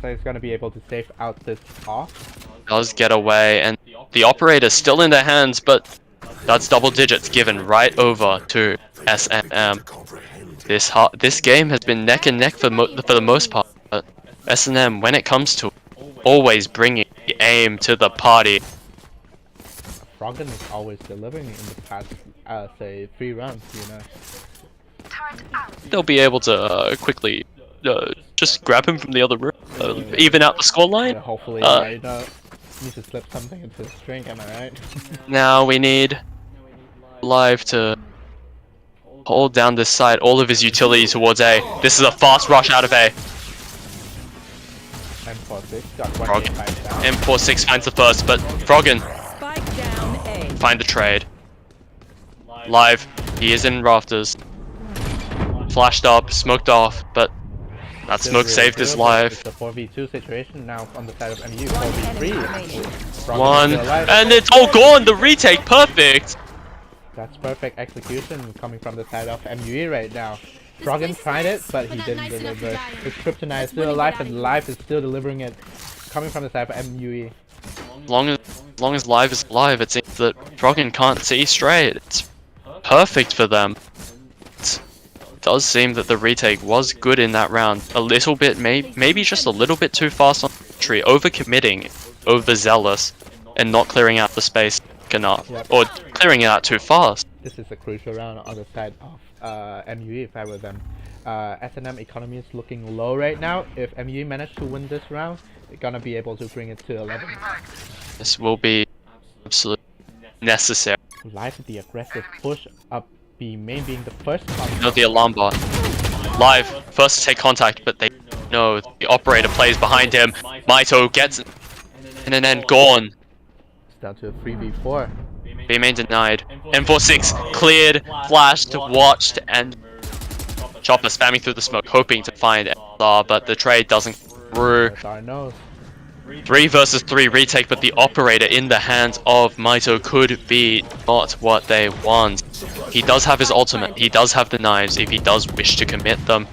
Speaker 1: so he's gonna be able to save out this off.
Speaker 4: Does get away, and the operator's still in their hands, but that's double digits given right over to S&M. This game has been neck and neck for the most part, but S&M, when it comes to it, always bringing the aim to the party.
Speaker 1: Froggen is always delivering in the past, say, 3 rounds, you know.
Speaker 4: They'll be able to quickly just grab him from the other room, even out the scoreline.
Speaker 1: So hopefully, you know, need to slip something into the string, am I right?
Speaker 4: Now we need Live to hold down this side, all of his utility towards A. This is a fast rush out of A.
Speaker 1: M46 got
Speaker 4: Froggen.
Speaker 1: 185 down.
Speaker 4: M46 finds the first, but Froggen
Speaker 5: Spike down A.
Speaker 4: find the trade. Live, he is in rafters. Flashed up, smoked off, but that
Speaker 1: Still
Speaker 4: smoke
Speaker 1: really
Speaker 4: saved his
Speaker 1: good, but
Speaker 4: life.
Speaker 1: It's a 4v2 situation now on the side of MU.
Speaker 5: One enemy
Speaker 1: 4v3.
Speaker 5: remaining.
Speaker 1: Froggen
Speaker 4: One,
Speaker 1: still alive.
Speaker 4: and it's all gone. The retake, perfect.
Speaker 1: That's perfect execution coming from the side of MUE right now. Froggen tried it, but he didn't deliver. His Kryptonite is still alive, and Life is still delivering it. Coming from the side of MUE.
Speaker 4: As long as Live is alive, it seems that Froggen can't see straight. It's perfect for them. does seem that the retake was good in that round. A little bit, maybe just a little bit too fast on entry, overcommitting, overzealous, and not clearing out the space enough,
Speaker 1: Yep.
Speaker 4: or clearing it out too fast.
Speaker 1: This is a crucial round on the side of MUE if I were them. S&M economy is looking low right now. If MUE manage to win this round, they're gonna be able to bring it to 11.
Speaker 4: This will be absolutely necessary.
Speaker 1: Live with the aggressive push up B main being the first
Speaker 4: No, the alarm bot. Live, first to take contact, but they know the operator plays behind him. Maito gets it, and then gone.
Speaker 1: It's down to a 3v4.
Speaker 4: B main denied. M46 cleared, flashed, watched, and Chopper spamming through the smoke, hoping to find MSR, but the trade doesn't go through.
Speaker 1: SR knows.
Speaker 4: 3 versus 3 retake, but the operator in the hands of Maito could be not what they want. He does have his ultimate, he does have the knives if he does wish to commit them.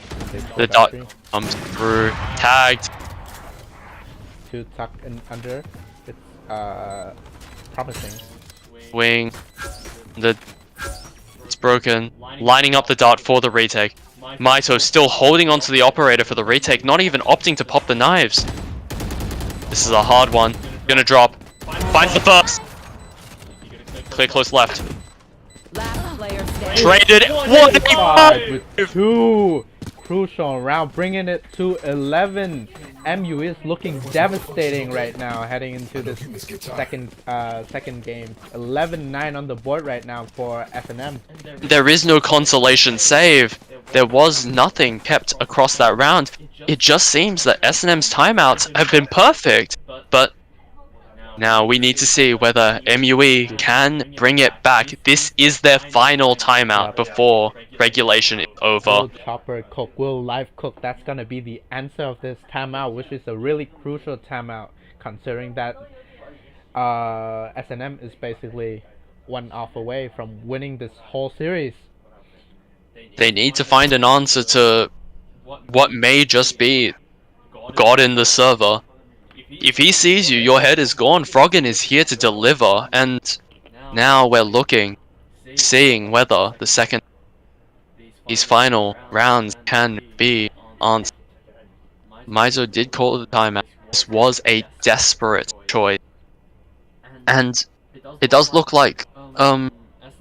Speaker 4: The dot comes through, tagged.
Speaker 1: To tuck in under. It's promising.
Speaker 4: Wing. It's broken. Lining up the dart for the retake. Maito still holding onto the operator for the retake, not even opting to pop the knives. This is a hard one. Gonna drop. Finds the first. Clear close left.
Speaker 5: Last player standing.
Speaker 4: Traded. What
Speaker 1: With 2 crucial round, bringing it to 11. MU is looking devastating right now, heading into this second game. 11-9 on the board right now for S&M.
Speaker 4: There is no consolation save. There was nothing kept across that round. It just seems that S&M's timeouts have been perfect, but now we need to see whether MUE can bring it back. This is their final timeout before regulation is over.
Speaker 1: Will Chopper cook? Will Live cook? That's gonna be the answer of this timeout, which is a really crucial timeout, considering that S&M is basically 1 off away from winning this whole series.
Speaker 4: They need to find an answer to what may just be God in the server. If he sees you, your head is gone. Froggen is here to deliver, and now we're seeing whether these final rounds can be answered. Maito did call the timeout. This was a desperate choice, and it does look like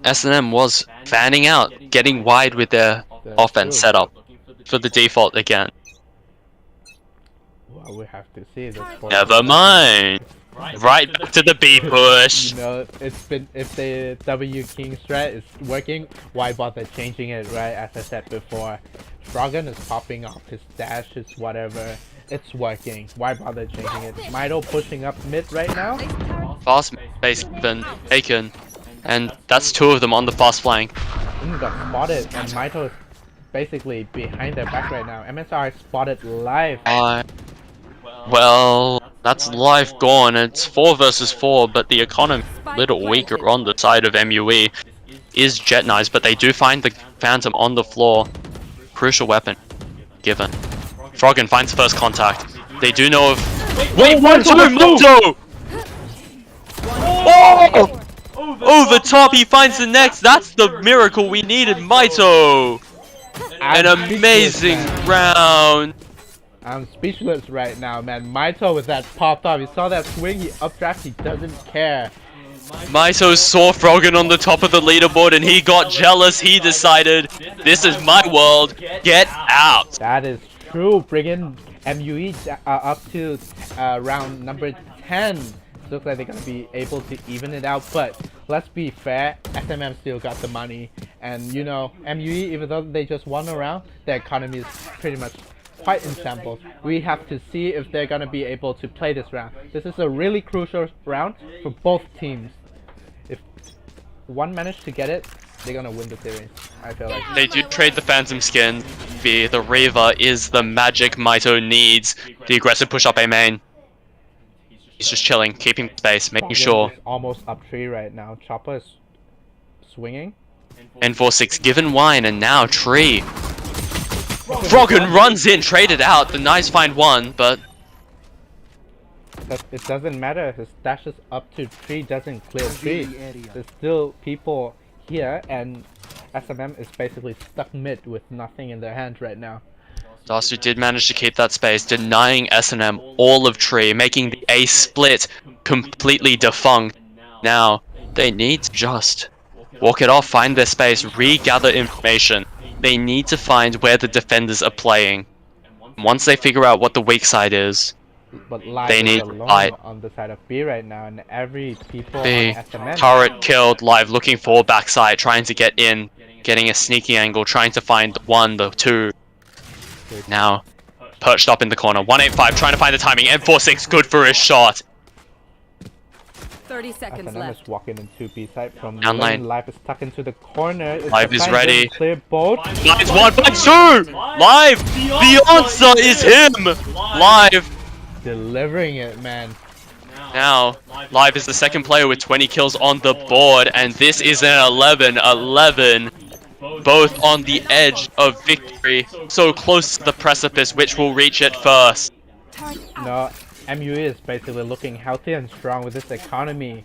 Speaker 4: S&M was fanning out, getting wide with their offense setup for the default again.
Speaker 1: Well, we have to see this.
Speaker 4: Never mind. Right back to the B push.
Speaker 1: You know, if the W King strat is working, why bother changing it, right? As I said before, Froggen is popping off his dashes, whatever. It's working. Why bother changing it? Maito pushing up mid right now.
Speaker 4: Fast base been taken, and that's 2 of them on the fast flank.
Speaker 1: Got spotted, and Maito is basically behind their back right now. MSR spotted Live.
Speaker 4: Well, that's Live gone. It's 4 versus 4, but the economy a little weaker on the side of MUE is Jet Knives, but they do find the Phantom on the floor. Crucial weapon given. Froggen finds first contact. They do know of. Wait, 1-2 Moto! Oh! Over top, he finds the next. That's the miracle we needed, Maito. An amazing round.
Speaker 1: I'm speechless right now, man. Maito with that popped off. You saw that swing, he updraft, he doesn't care.
Speaker 4: Maito saw Froggen on the top of the leaderboard and he got jealous. He decided, this is my world, get out.
Speaker 1: That is true. Bringing MUE up to round number 10. Looks like they're gonna be able to even it out, but let's be fair, SMM still got the money. And you know, MUE, even though they just won a round, their economy is pretty much quite in shambles. We have to see if they're gonna be able to play this round. This is a really crucial round for both teams. If one managed to get it, they're gonna win the series. I feel like
Speaker 4: they do trade the Phantom skin. The Reaver is the magic Maito needs. The aggressive push up A main. He's just chilling, keeping space, making sure.
Speaker 1: Almost up 3 right now. Chopper is swinging.
Speaker 4: N46 given wine and now tree. Froggen runs in, traded out. The knives find 1, but
Speaker 1: it doesn't matter. His dashes up to 3 doesn't clear 3. There's still people here, and SMM is basically stuck mid with nothing in their hands right now.
Speaker 4: Dasu did manage to keep that space, denying S&M all of tree, making the A split completely defunct. Now, they need to just walk it off, find their space, regather information. They need to find where the defenders are playing. Once they figure out what the weak side is,
Speaker 1: But Live
Speaker 4: they
Speaker 1: is
Speaker 4: need to
Speaker 1: alone
Speaker 4: fight.
Speaker 1: on the side of B right now, and every people
Speaker 4: B.
Speaker 1: on SMM.
Speaker 4: Turret killed, Live looking for backside, trying to get in, getting a sneaky angle, trying to find the 1, the 2. Now, perched up in the corner. 185 trying to find the timing. M46 good for his shot.
Speaker 5: 30 seconds
Speaker 1: SNM
Speaker 5: left.
Speaker 1: is walking into B side from
Speaker 4: Down lane.
Speaker 1: Live is stuck into the corner.
Speaker 4: Live is ready.
Speaker 1: Clear both.
Speaker 4: Live's 1 by 2! Live! The answer is him! Live!
Speaker 1: Delivering it, man.
Speaker 4: Now, Live is the second player with 20 kills on the board, and this is an 11-11. Both on the edge of victory, so close to the precipice, which will reach it first.
Speaker 1: No, MUE is basically looking healthy and strong with this economy.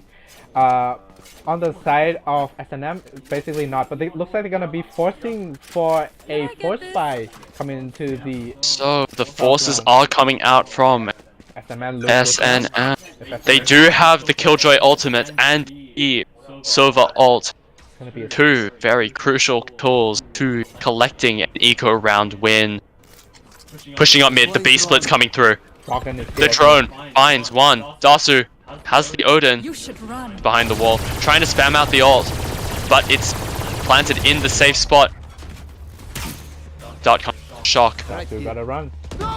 Speaker 1: On the side of SNM, basically not, but it looks like they're gonna be forcing for a force buy coming into the
Speaker 4: So, the forces are coming out from
Speaker 1: SNM.
Speaker 4: SNM. They do have the Killjoy ultimate and the Sova ult. Two very crucial tools to collecting an eco round win. Pushing up mid, the B split's coming through. The drone finds one. Dasu has the Odin behind the wall, trying to spam out the ult, but it's planted in the safe spot. Dart comes shock.
Speaker 1: Dasu gotta run.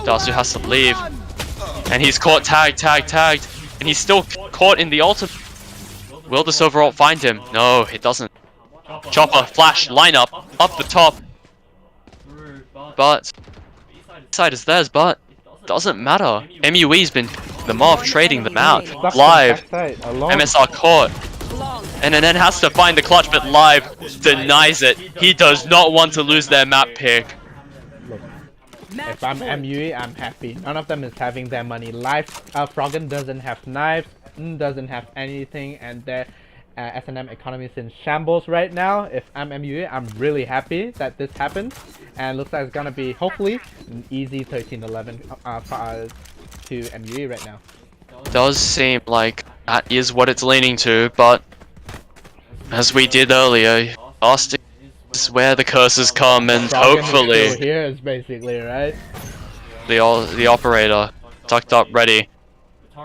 Speaker 4: Dasu has to leave, and he's caught tagged, and he's still caught in the ultimate. Will the Sova ult find him? No, it doesn't. Chopper, flash, lineup, up the top. But side is theirs, but doesn't matter. MUE's been them off, trading them out. Live, MSR caught. And then has to find the clutch, but Live denies it. He does not want to lose their map pick.
Speaker 1: Look, if I'm MUE, I'm happy. None of them is having their money. Live, Froggen doesn't have knives, doesn't have anything, and their SNM economy is in shambles right now. If I'm MUE, I'm really happy that this happened, and looks like it's gonna be hopefully an easy 13-11 to MUE right now.
Speaker 4: Does seem like that is what it's leaning to, but as we did earlier, Austin is where the curses come, and hopefully
Speaker 1: here is basically right.
Speaker 4: The operator tucked up, ready.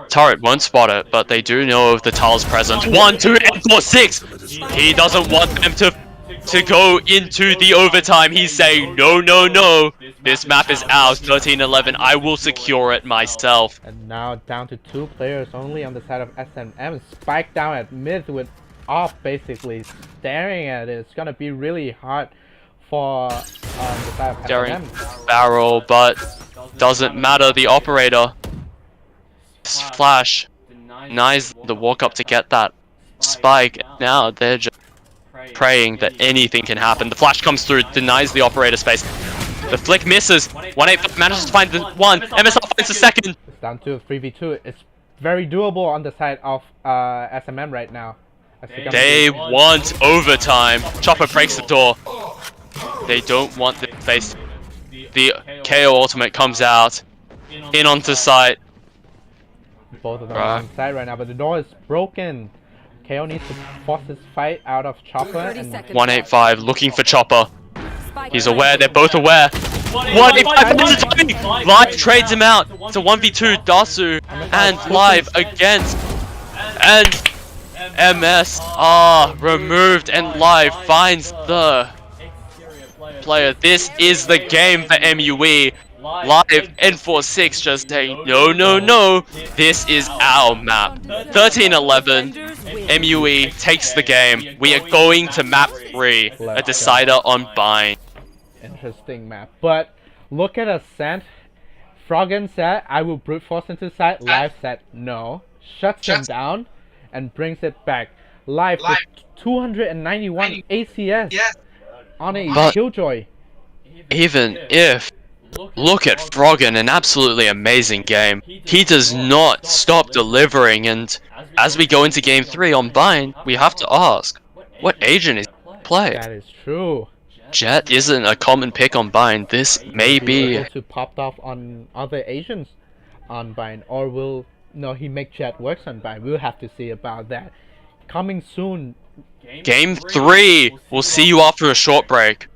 Speaker 4: Turret won't spot it, but they do know of the Tal's presence. 1, 2, and 4, 6! He doesn't want them to go into the overtime. He's saying, no, no, no. This map is ours, 13-11. I will secure it myself.
Speaker 1: And now down to 2 players only on the side of SNM. Spike down at mid with off basically staring at it. It's gonna be really hard for the side of
Speaker 4: Staring
Speaker 1: SNM.
Speaker 4: barrel, but doesn't matter. The operator flash denies the walk up to get that spike. Now they're just praying that anything can happen. The flash comes through, denies the operator space. The flick misses. 185 manages to find the one. MSR finds the second.
Speaker 1: It's down to a 3v2. It's very doable on the side of SMM right now.
Speaker 4: They want overtime. Chopper breaks the door. They don't want the face. The KO ultimate comes out. In onto site.
Speaker 1: Both of them are inside right now, but the door is broken. KO needs to force his fight out of Chopper. And
Speaker 4: 185 looking for Chopper. He's aware, they're both aware. 185 Live trades him out. It's a 1v2, Dasu and Live against. And MS are removed, and Live finds the player. This is the game for MUE. Live N46 just saying, no, no, no, this is our map. 13-11, MUE takes the game. We are going to map 3, a decider on bind.
Speaker 1: Interesting map. But look at Ascent. Froggen said, I will brute force into side. Live said no. Shuts him down and brings it back. Live with 291 ACS on a Killjoy.
Speaker 4: Even if, look at Froggen, an absolutely amazing game. He does not stop delivering, and as we go into game 3 on bind, we have to ask, what agent is he play.
Speaker 1: That is true.
Speaker 4: Jet isn't a common pick on Bind. This may be.
Speaker 1: able to pop off on other Asians on Bind, or will he make Jet works on Bind. We'll have to see about that. Coming soon.
Speaker 4: Game 3. We'll see you after a short break.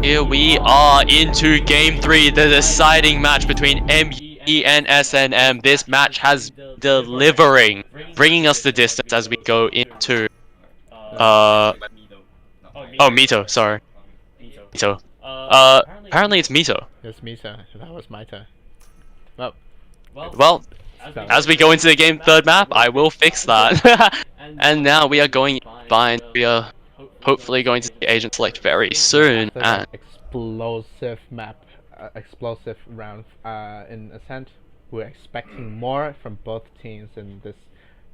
Speaker 4: Here we are into game 3, the deciding match between ME and SNM. This match has delivering, bringing us the distance as we go into Mito, sorry. Mito. Apparently it's Mito.
Speaker 1: It's Misa. That was my turn.
Speaker 4: Well, as we go into the game 3rd map, I will fix that. And now we are going bind. We are hopefully going to see Agent Select very soon. And
Speaker 1: explosive map, explosive round in Ascent. We're expecting more from both teams in this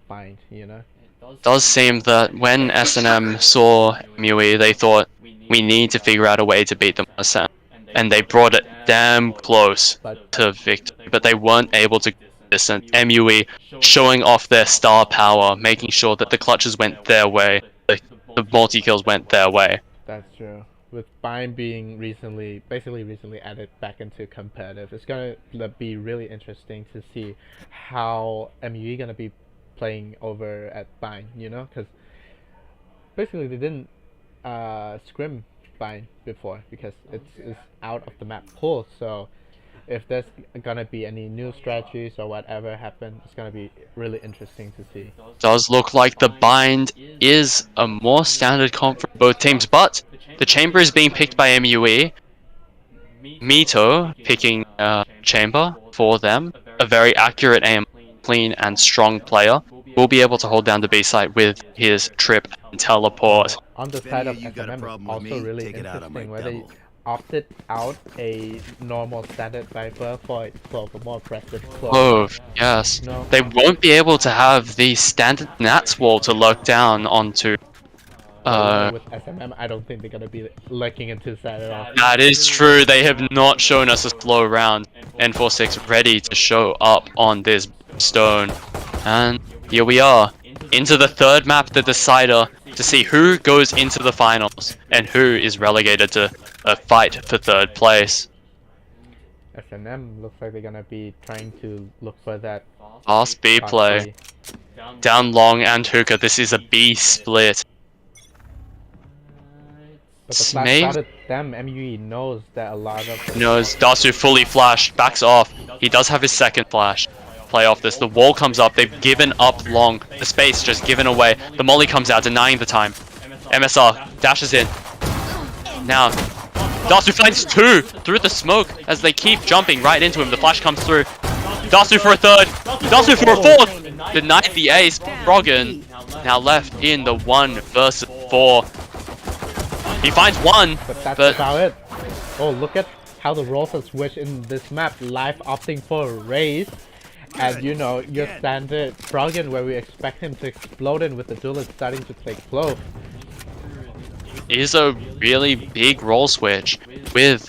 Speaker 1: bind, you know?
Speaker 4: it does seem that when SNM saw MUE, they thought we need to figure out a way to beat them on Ascent. And they brought it damn close to victory, but they weren't able to distance. MUE showing off their star power, making sure that the clutches went their way, the multi-kills went their way.
Speaker 1: That's true. With Bind being basically recently added back into competitive, it's gonna be really interesting to see how MUE gonna be playing over at Bind, you know? Because basically they didn't scrim Bind before because it's out of the map pool, so if there's gonna be any new strategies or whatever happen, it's gonna be really interesting to see.
Speaker 4: Does look like the bind is a more standard comp for both teams, but the chamber is being picked by MUE. Mito picking chamber for them, a very accurate aim, clean and strong player. Will be able to hold down the B site with his trip and teleport.
Speaker 1: On the side of SMM, also really interesting where they opted out a normal standard Viper for a more aggressive
Speaker 4: Clove, yes.
Speaker 1: No.
Speaker 4: They won't be able to have the standard Nats wall to lurk down onto.
Speaker 1: With SMM, I don't think they're gonna be lurking into side at all.
Speaker 4: That is true. They have not shown us a slow round. N46 ready to show up on this stone, and here we are into the 3rd map, the decider, to see who goes into the finals and who is relegated to a fight for 3rd place.
Speaker 1: SNM looks like they're gonna be trying to look for that
Speaker 4: Fast B play. Down long and hookah. This is a B split.
Speaker 1: But the flash spotted them. MUE knows that a lot of
Speaker 4: Knows Dasu fully flashed, backs off. He does have his 2nd flash. Play off this. The wall comes up. They've given up long. The space just given away. The molly comes out, denying the time. MSR dashes in. Now, Dasu finds 2 through the smoke as they keep jumping right into him. The flash comes through. Dasu for a 3rd. Dasu for a 4th. Denied the ace. Froggen now left in the 1 versus 4. He finds 1.
Speaker 1: But that's about it. Oh, look at how the roles have switched in this map. Live opting for a race. And you know, your standard Froggen where we expect him to explode in with the duelist starting to play Clove.
Speaker 4: Is a really big role switch with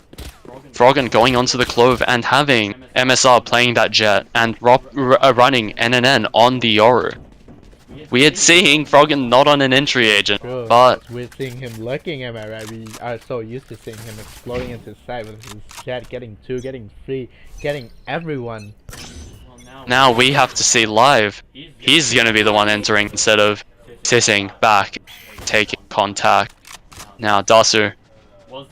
Speaker 4: Froggen going onto the Clove and having MSR playing that Jet and running NNN on the Yoru. Weird seeing Froggen not on an entry agent,
Speaker 1: True,
Speaker 4: but
Speaker 1: we're seeing him lurking, am I right? We are so used to seeing him exploding into sight with his Jet, getting 2, getting 3, getting everyone.
Speaker 4: now we have to see live. He's gonna be the one entering instead of sitting back, taking contact. Now Dasu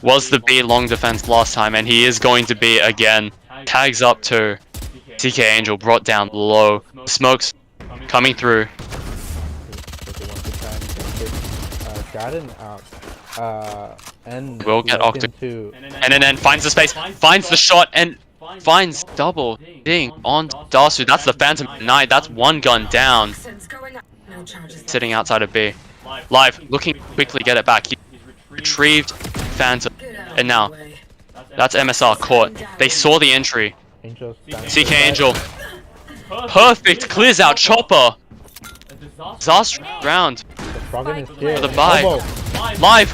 Speaker 4: was the B long defense last time, and he is going to be again. Tags up to CK Angel, brought down low. Smokes coming through.
Speaker 1: Garden out. And
Speaker 4: Will get
Speaker 1: locked
Speaker 4: Octo.
Speaker 1: into
Speaker 4: And then finds the space, finds the shot, and finds double ding on Dasu. That's the Phantom Knight. That's 1 gun down. Sitting outside of B. Live, looking to quickly get it back. He retrieved Phantom. And now, that's MSR caught. They saw the entry.
Speaker 1: Angels.
Speaker 4: CK Angel. Perfect, clears out Chopper. Disaster round.
Speaker 1: The Froggen is here.
Speaker 4: For the buy.
Speaker 1: Elbow.
Speaker 4: Live.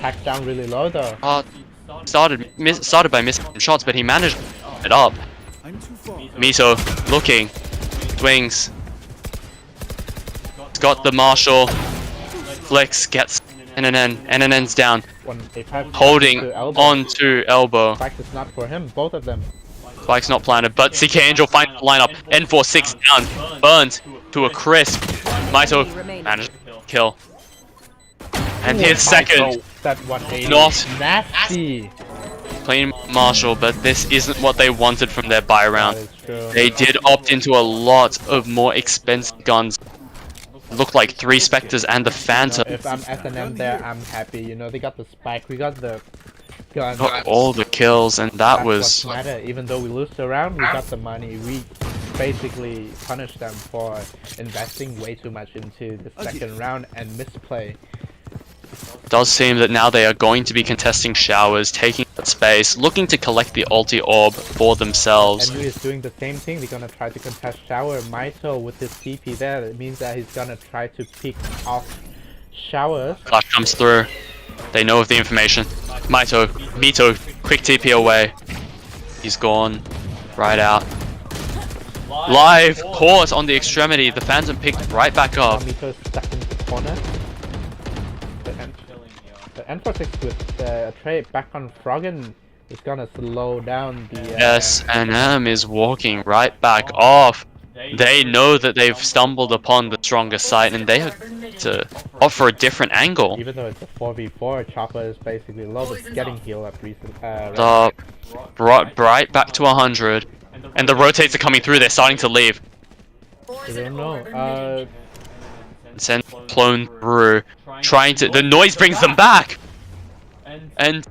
Speaker 1: Tacked down really low though.
Speaker 4: Started by missing shots, but he managed it up. Mito looking. Swings. He's got the Marshall. Flicks, gets NNN's down. Holding onto elbow.
Speaker 1: Spike is not for him, both of them.
Speaker 4: Spike's not planted, but CK Angel finds the lineup. N46 down. Burned to a crisp. Mito managed to kill. And his 2nd.
Speaker 1: that 180.
Speaker 4: Not
Speaker 1: nasty.
Speaker 4: Clean Marshall, but this isn't what they wanted from their buy
Speaker 1: That
Speaker 4: round.
Speaker 1: is true.
Speaker 4: They did opt into a lot of more expensive guns. Looked like 3 Spectres and the Phantom.
Speaker 1: If I'm S&M there, I'm happy. You know, they got the spike, we got the gun.
Speaker 4: Got all the kills, and that
Speaker 1: That's
Speaker 4: was
Speaker 1: what matter. Even though we lose the round, we got the money. We basically punished them for investing way too much into the second round and misplay.
Speaker 4: does seem that now they are going to be contesting showers, taking that space, looking to collect the ulti orb for themselves.
Speaker 1: And is doing the same thing. They're gonna try to contest shower. Mito with his TP there, it means that he's gonna try to pick off showers.
Speaker 4: Flash comes through. They know of the information. Mito, quick TP away. He's gone. Right out. Live caught on the extremity. The Phantom picked right back up.
Speaker 1: Mito's stuck in the corner. The N46 with a trade back on Froggen is gonna slow down the.
Speaker 4: S&M is walking right back off. They know that they've stumbled upon the strongest side, and they have to offer a different angle.
Speaker 1: Even though it's a 4v4, Chopper is basically low, but getting healed up recently.
Speaker 4: Right back to 100, and the rotates are coming through. They're starting to leave.
Speaker 1: I don't know.
Speaker 4: Send clone through, trying to. The noise brings them back, and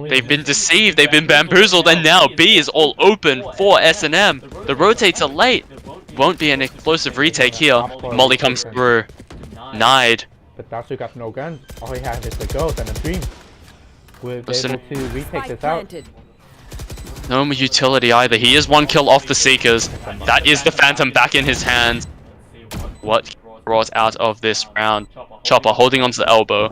Speaker 4: they've been deceived. They've been bamboozled, and now B is all open for S&M. The rotates are late. Won't be an explosive retake here. Molly comes through. Nide.
Speaker 1: But Dasu got no guns. All he has is a ghost and a dream. We're able to retake this out.
Speaker 4: No utility either. He is 1 kill off the Seekers. That is the Phantom back in his hands. What he brought out of this round. Chopper holding onto the elbow.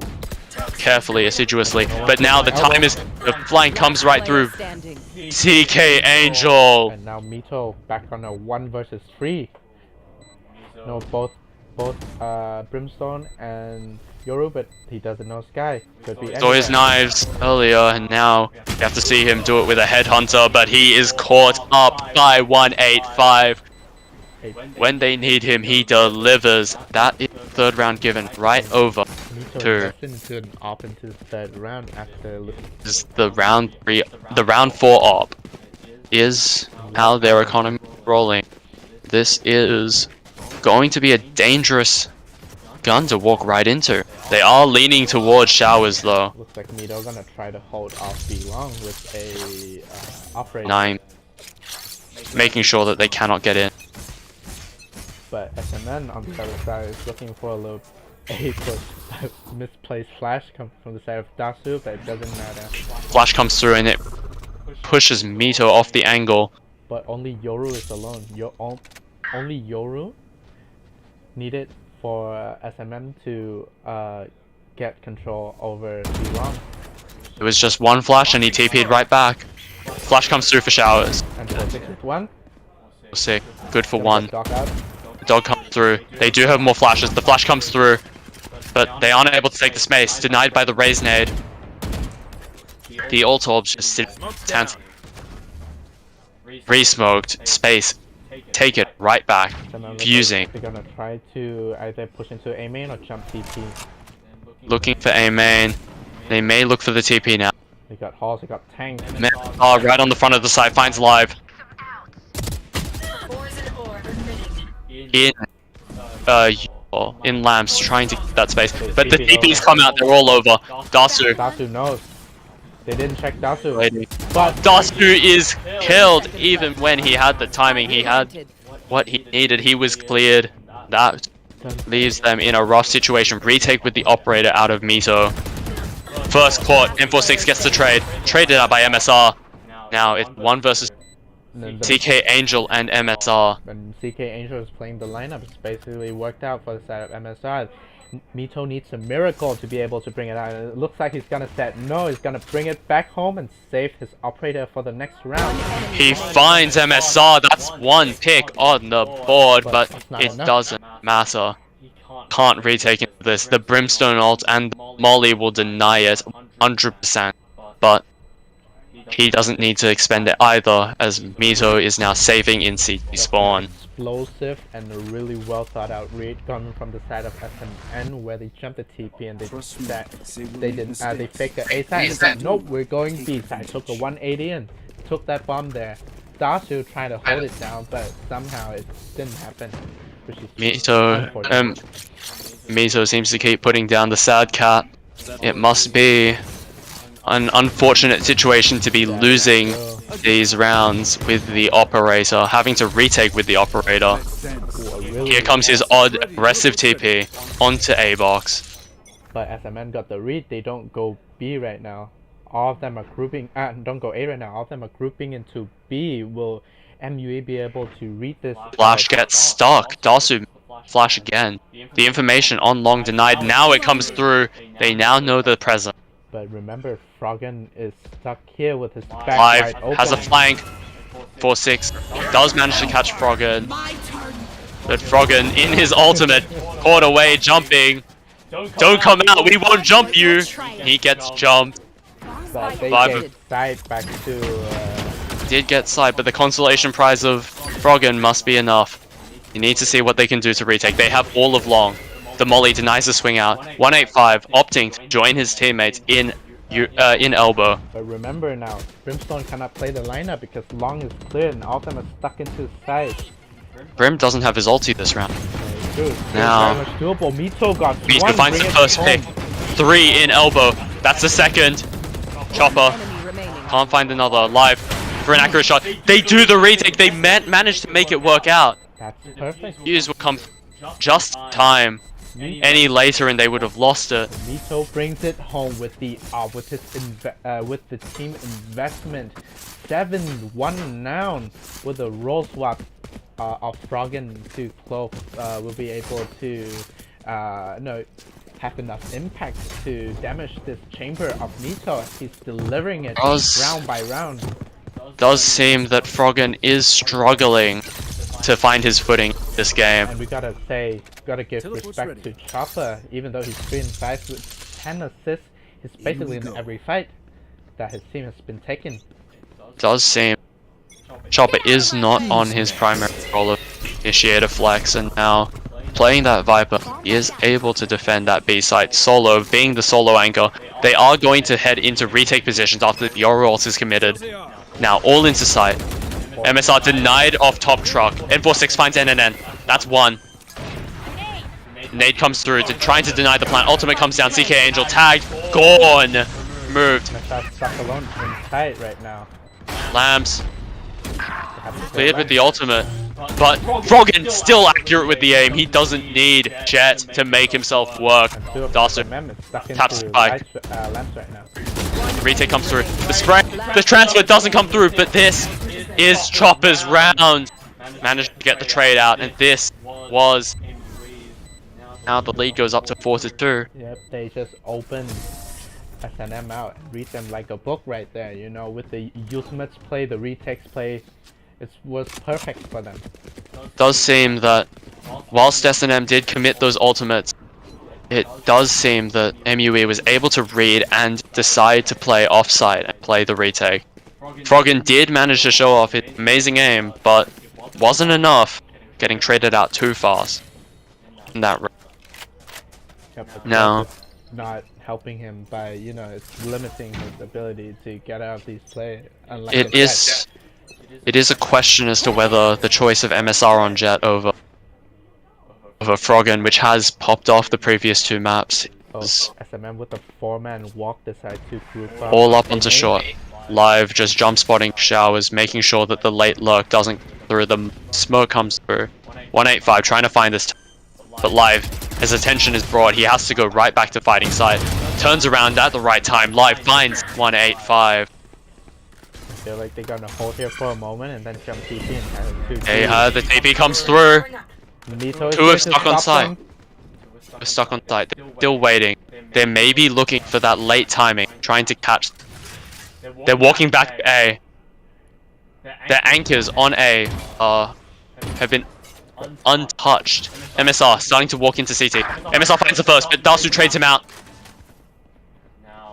Speaker 4: Carefully, assiduously. But now the time is... The flank comes right through. TK Angel.
Speaker 1: And now Mito back on a 1 versus 3. No, both Brimstone and Yoru, but he doesn't know Sky. Could be
Speaker 4: Saw his knives earlier, and now you have to see him do it with a headhunter, but he is caught up by 185. When they need him, he delivers. That is the 3rd round given right over to
Speaker 1: into an op into the 3rd round after
Speaker 4: the round 3. The round 4 op is how their economy is rolling. This is going to be a dangerous gun to walk right into. They are leaning towards showers though.
Speaker 1: Looks like Mito gonna try to hold off B long with a operator.
Speaker 4: 9, making sure that they cannot get in.
Speaker 1: But SMN on the other side is looking for a little misplaced flash come from the side of Dasu, but it doesn't matter.
Speaker 4: Flash comes through and it pushes Mito off the angle.
Speaker 1: But only Yoru is alone. Only Yoru needed for SMM to get control over B long.
Speaker 4: It was just 1 flash and he TP'd right back. Flash comes through for showers.
Speaker 1: And 6 with 1.
Speaker 4: Sick. Good for 1.
Speaker 1: Dog out.
Speaker 4: Dog comes through. They do have more flashes. The flash comes through, but they aren't able to take the space. Denied by the raise nade. The ult orbs just sit. Re-smoked. Space. Take it right back. Fusing.
Speaker 1: They're gonna try to either push into A main or jump TP.
Speaker 4: Looking for A main. They may look for the TP now.
Speaker 1: They got halls, they got tanks.
Speaker 4: Right on the front of the side. Finds live. In lamps, trying to get that space, but the TPs come out. They're all over.
Speaker 1: Dasu knows. They didn't check Dasu.
Speaker 4: But Dasu is killed. Even when he had the timing, he had what he needed. He was cleared. That leaves them in a rough situation. Retake with the operator out of Mito. First caught. M46 gets the trade. Traded out by MSR. Now it's 1 versus TK Angel and MSR.
Speaker 1: When TK Angel is playing the lineup, it's basically worked out for the side of MSR. Mito needs a miracle to be able to bring it out. It looks like he's gonna set no, he's gonna bring it back home and save his operator for the next round.
Speaker 4: He finds MSR. That's 1 pick on the board, but it doesn't matter. Can't retake into this. The Brimstone ult and the Molly will deny it 100%. But he doesn't need to expend it either, as Mito is now saving in CT spawn.
Speaker 1: Explosive and a really well thought out read coming from the side of SMN, where they jumped the TP and they faked the A side and said, nope, we're going B side. Took a 180 and took that bomb there. Dasu trying to hold it down, but somehow it didn't happen. Which is unfortunate.
Speaker 4: Mito seems to keep putting down the sad cat. It must be an unfortunate situation to be losing these rounds with the operator, having to retake with the operator. Here comes his odd aggressive TP onto A box.
Speaker 1: But SMN got the read, they don't go B right now. All of them are grouping, don't go A right now, all of them are grouping into B. Will MUA be able to read this?
Speaker 4: Flash gets stuck. Dasu flash again. The information on long denied. Now it comes through. They now know the present.
Speaker 1: But remember, Froggen is stuck here with his back
Speaker 4: Live
Speaker 1: wide open.
Speaker 4: has a flank. 4-6 does manage to catch Froggen. But Froggen in his ultimate caught away jumping. Don't come out, we won't jump you. He gets jumped.
Speaker 1: But they
Speaker 4: Vibe.
Speaker 1: get side back to
Speaker 4: Did get side, but the consolation prize of Froggen must be enough. You need to see what they can do to retake. They have all of long. The molly denies the swing out. 185 opting to join his teammates in elbow.
Speaker 1: But remember now, Brimstone cannot play the lineup because long is clear and all of them are stuck into his side.
Speaker 4: Brim doesn't have his ulti this round.
Speaker 1: Good.
Speaker 4: Now,
Speaker 1: Very much doable. Mito got
Speaker 4: Mito
Speaker 1: one,
Speaker 4: finds the
Speaker 1: bring it
Speaker 4: first
Speaker 1: home.
Speaker 4: pick. 3 in elbow. That's the second. Chopper.
Speaker 5: Enemy remaining.
Speaker 4: Can't find another. Live for an accurate shot. They do the retake. They managed to make it work out.
Speaker 1: That's perfect.
Speaker 4: Use will come just time. Any later and they would have lost it.
Speaker 1: Mito brings it home with the with the team investment. 7-1 down with a roll swap of Froggen to Clove will be able to have enough impact to damage this chamber of Mito. He's delivering it round by round.
Speaker 4: Does seem that Froggen is struggling to find his footing this game.
Speaker 1: And we gotta give respect to Chopper, even though he's 3-5 with 10 assists. He's basically in every fight that his team has been taking.
Speaker 4: Does seem Chopper is not on his primary role of initiator flex, and now playing that Viper, he is able to defend that B site solo, being the solo anchor. They are going to head into retake positions after the Yoru ult is committed. Now all into sight. MSR denied off top truck. N46 finds NNN. That's one. Nade comes through to trying to deny the plant. Ultimate comes down. CK Angel tagged. Gone. Moved.
Speaker 1: That's stuck alone in tight right now.
Speaker 4: Lambs cleared with the ultimate. But Froggen still accurate with the aim. He doesn't need Jet to make himself work. Dasu taps spike.
Speaker 1: Lamps right now.
Speaker 4: Retake comes through. The spray, the transfer doesn't come through, but this is Chopper's round. Managed to get the trade out, and this was. Now the lead goes up to 4-2.
Speaker 1: Yep, they just opened SNM out and read them like a book right there. You know, with the ultimates play, the retakes play, it was perfect for them.
Speaker 4: Does seem that whilst S&M did commit those ultimates, it does seem that MUE was able to read and decide to play offside and play the retake. Froggen did manage to show off his amazing aim, but wasn't enough, getting traded out too fast in that round.
Speaker 1: Yep,
Speaker 4: No.
Speaker 1: Not helping him by, you know, it's limiting his ability to get out of these plays.
Speaker 4: It is a question as to whether the choice of MSR on Jet over Froggen, which has popped off the previous 2 maps, is
Speaker 1: SMM with the 4-man walk decide to group up.
Speaker 4: all up onto short. Live just jump spotting showers, making sure that the late lurk doesn't come through, the smoke comes through. 185 trying to find this, but Live, his attention is broad, he has to go right back to fighting side. Turns around at the right time, Live finds 185.
Speaker 1: I feel like they're gonna hold here for a moment and then jump TP and have it 2.
Speaker 4: Hey, the TP comes through.
Speaker 1: Mito is
Speaker 4: 2
Speaker 1: going
Speaker 4: are
Speaker 1: to
Speaker 4: stuck on
Speaker 1: stop
Speaker 4: site.
Speaker 1: them.
Speaker 4: They're stuck on site. They're still waiting. They may be looking for that late timing, trying to catch. They're walking back A. Their anchors on A have been untouched. MSR starting to walk into CT. MSR finds the first, but Dasu trades him out.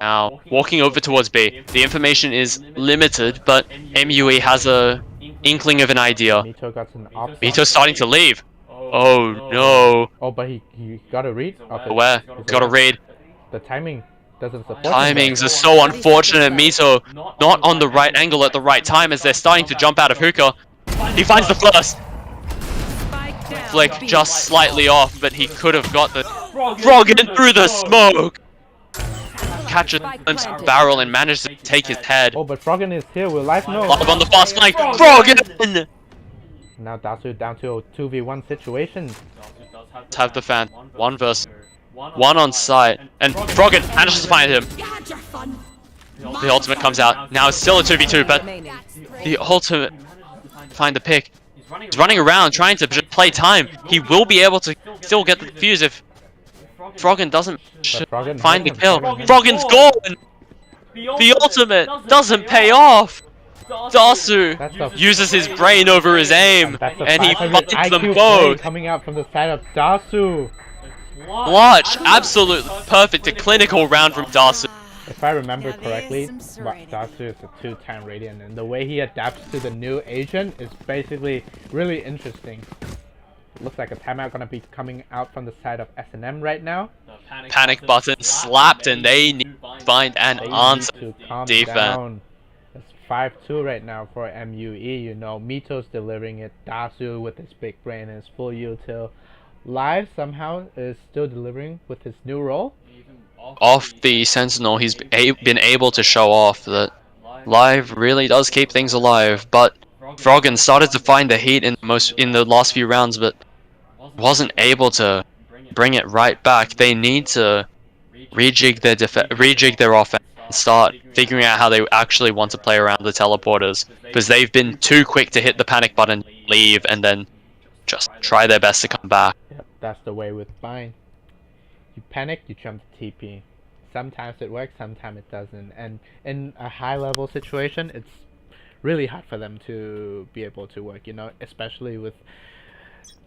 Speaker 4: now, walking over towards B. The information is limited, but MUE has a inkling of an idea.
Speaker 1: Mito got an op.
Speaker 4: Mito's starting to leave. Oh no.
Speaker 1: Oh, but he got a read. Okay.
Speaker 4: Where? Gotta read.
Speaker 1: The timing doesn't support him.
Speaker 4: Timings are so unfortunate. Mito not on the right angle at the right time as they're starting to jump out of hookah. He finds the first.
Speaker 5: Spike down.
Speaker 4: Flick just slightly off, but he could have got the Froggen through the smoke. Catches glimpse of barrel and manages to take his head.
Speaker 1: Oh, but Froggen is here. We're live now.
Speaker 4: Live on the fast flank. Froggen!
Speaker 1: Now Dasu down to a 2v1 situation.
Speaker 4: Let's have the fan. One versus one on site. And Froggen manages to find him. The ultimate comes out. Now it's still a 2v2, but
Speaker 5: Remaining.
Speaker 4: the ultimate find the pick. He's running around trying to just play time. He will be able to still get the defuse if Froggen doesn't
Speaker 1: Froggen
Speaker 4: find the
Speaker 1: has him.
Speaker 4: kill.
Speaker 1: Froggen-
Speaker 4: Froggen's gone! The ultimate doesn't pay off! Dasu
Speaker 1: That's a-
Speaker 4: uses his brain over his aim,
Speaker 1: That's a
Speaker 4: and he
Speaker 1: 500
Speaker 4: finds them
Speaker 1: IQ
Speaker 4: both.
Speaker 1: play coming out from the side of Dasu.
Speaker 4: Clutch, absolutely perfect, a clinical round from Dasu.
Speaker 1: If I remember correctly, Dasu is a 2-time Radiant, and the way he adapts to the new agent is basically really interesting. Looks like a timeout gonna be coming out from the side of S&M right now.
Speaker 4: Panic button slapped, and they need to find an
Speaker 1: They
Speaker 4: answer.
Speaker 1: need to calm
Speaker 4: defense.
Speaker 1: down. It's 5-2 right now for MUE. You know, Mito's delivering it. Dasu with his big brain and his full util. Live somehow is still delivering with his new role.
Speaker 4: Off the Sentinel, he's been able to show off that Live really does keep things alive, but Froggen started to find the heat in the last few rounds, but wasn't able to bring it right back. They need to rejig their offense and start figuring out how they actually want to play around the teleporters, because they've been too quick to hit the panic button, leave, and then just try their best to come back.
Speaker 1: Yep, that's the way with Bind. You panic, you jump to TP. Sometimes it works, sometimes it doesn't. And in a high level situation, it's really hard for them to be able to work, you know, especially with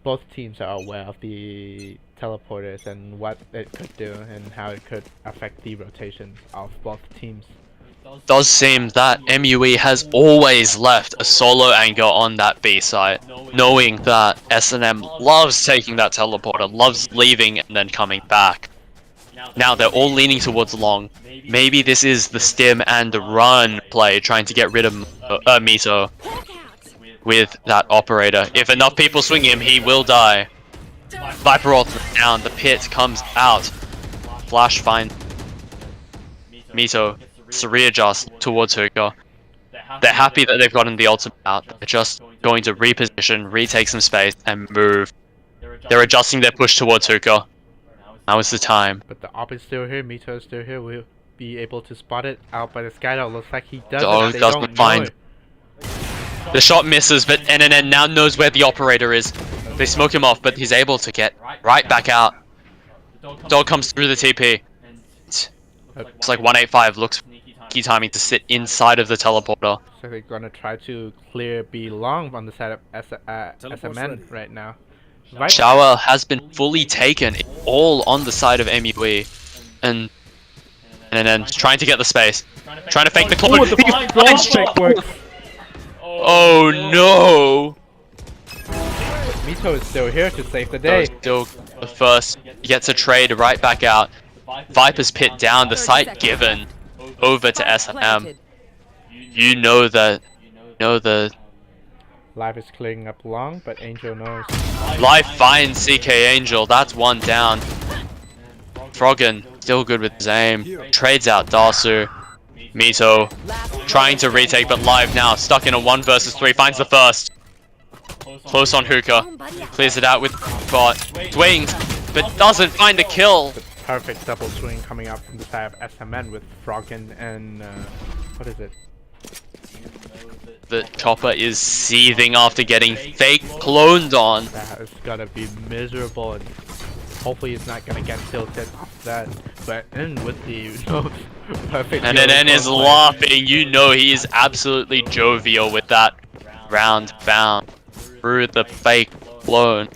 Speaker 1: both teams are aware of the teleporters and what it could do and how it could affect the rotations of both teams.
Speaker 4: Does seem that MUE has always left a solo anchor on that B site, knowing that S&M loves taking that teleporter, loves leaving and then coming back. Now they're all leaning towards long. Maybe this is the stim and run play, trying to get rid of Mito with that operator. If enough people swing him, he will die. Viper ultimate down, the pit comes out. Flash finds Mito to readjust towards hookah. They're happy that they've gotten the ultimate out. They're just going to reposition, retake some space, and move. They're adjusting their push towards hookah. Now is the time.
Speaker 1: But the op is still here, Mito is still here. We'll be able to spot it out by the skydive. Looks like he does.
Speaker 4: Dog
Speaker 1: They
Speaker 4: doesn't
Speaker 1: don't know
Speaker 4: find.
Speaker 1: it.
Speaker 4: The shot misses, but NNN now knows where the operator is. They smoke him off, but he's able to get right back out. Dog comes through the TP. It's like 185, looks key timing to sit inside of the teleporter.
Speaker 1: So they're gonna try to clear B long on the side of SMN right now. Right.
Speaker 4: Shower has been fully taken, all on the side of MUE. And then trying to get the space. Trying to fake the clone.
Speaker 1: Ooh, the drone fake works.
Speaker 4: Oh no!
Speaker 1: Mito is still here to save the day.
Speaker 4: Still the first. He gets a trade right back out. Viper's pit down, the site given over to S&M. You know that.
Speaker 1: Live is clearing up long, but Angel knows.
Speaker 4: Life finds CK Angel, that's one down. Froggen, still good with his aim. Trades out Dasu. Mito, trying to retake, but Live now, stuck in a 1 versus 3, finds the first. Close on hookah. Clears it out with bot. Swings, but doesn't find a kill.
Speaker 1: The perfect double swing coming out from the side of SMN with Froggen and what is it?
Speaker 4: The chopper is seething after getting fake cloned on.
Speaker 1: That is gonna be miserable, and hopefully it's not gonna get tilted off that. But in with the perfect.
Speaker 4: And then is laughing. You know he is absolutely jovial with that round bound through the fake clone.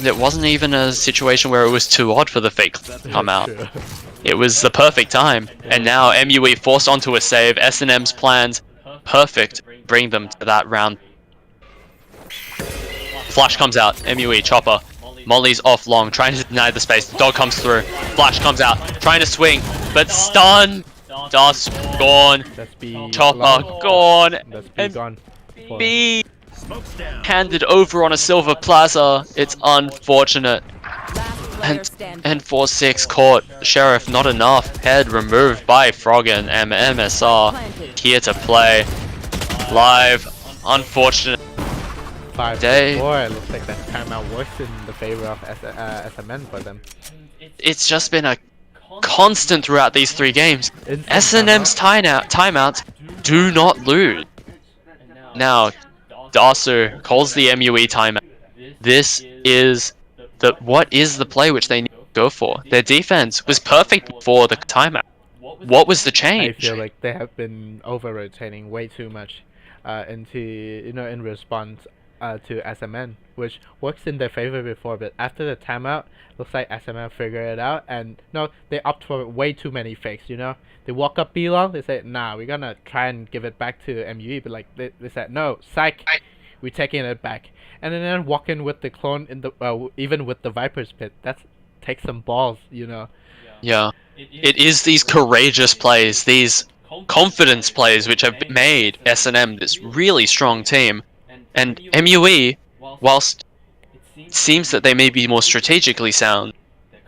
Speaker 4: It wasn't even a situation where it was too odd for the fake to come out. It was the perfect time, and now MUE forced onto a save. S&M's plans perfect, bring them to that round. Flash comes out, MUE, chopper. Molly's off long, trying to deny the space. Dog comes through. Flash comes out, trying to swing, but stun. Dust gone.
Speaker 1: That's B.
Speaker 4: Chopper
Speaker 1: long.
Speaker 4: gone.
Speaker 1: That's B
Speaker 4: And
Speaker 1: gone.
Speaker 4: B handed over on a silver plaza. It's unfortunate.
Speaker 5: Last player standing.
Speaker 4: And 4-6 caught. Sheriff, not enough. Head removed by Froggen. And MSR here to play. Live. Unfortunate.
Speaker 1: 5
Speaker 4: Day.
Speaker 1: 4. It looks like that timeout works in the favor of SMN for them.
Speaker 4: It's just been a constant throughout these 3 games.
Speaker 1: Instant
Speaker 4: S&M's timeouts do not lose. Now, Dasu calls the MUE timeout. This is what is the play which they need to go for. Their defense was perfect before the timeout. What was the
Speaker 1: I
Speaker 4: change?
Speaker 1: feel like they have been over-rotating way too much into, in response to SMN, which works in their favor before, but after the timeout, looks like SMN figure it out, and no, they opt for way too many fakes, They walk up B long, they say, nah, we're gonna try and give it back to MUE, but like, they said, no, psych, we're taking it back. And then walk in with the clone in the, even with the Viper's Pit, that's, take some balls,
Speaker 4: Yeah. It is these courageous plays, these confidence plays which have made S&M this really strong team. And MUE, whilst it seems that they may be more strategically sound,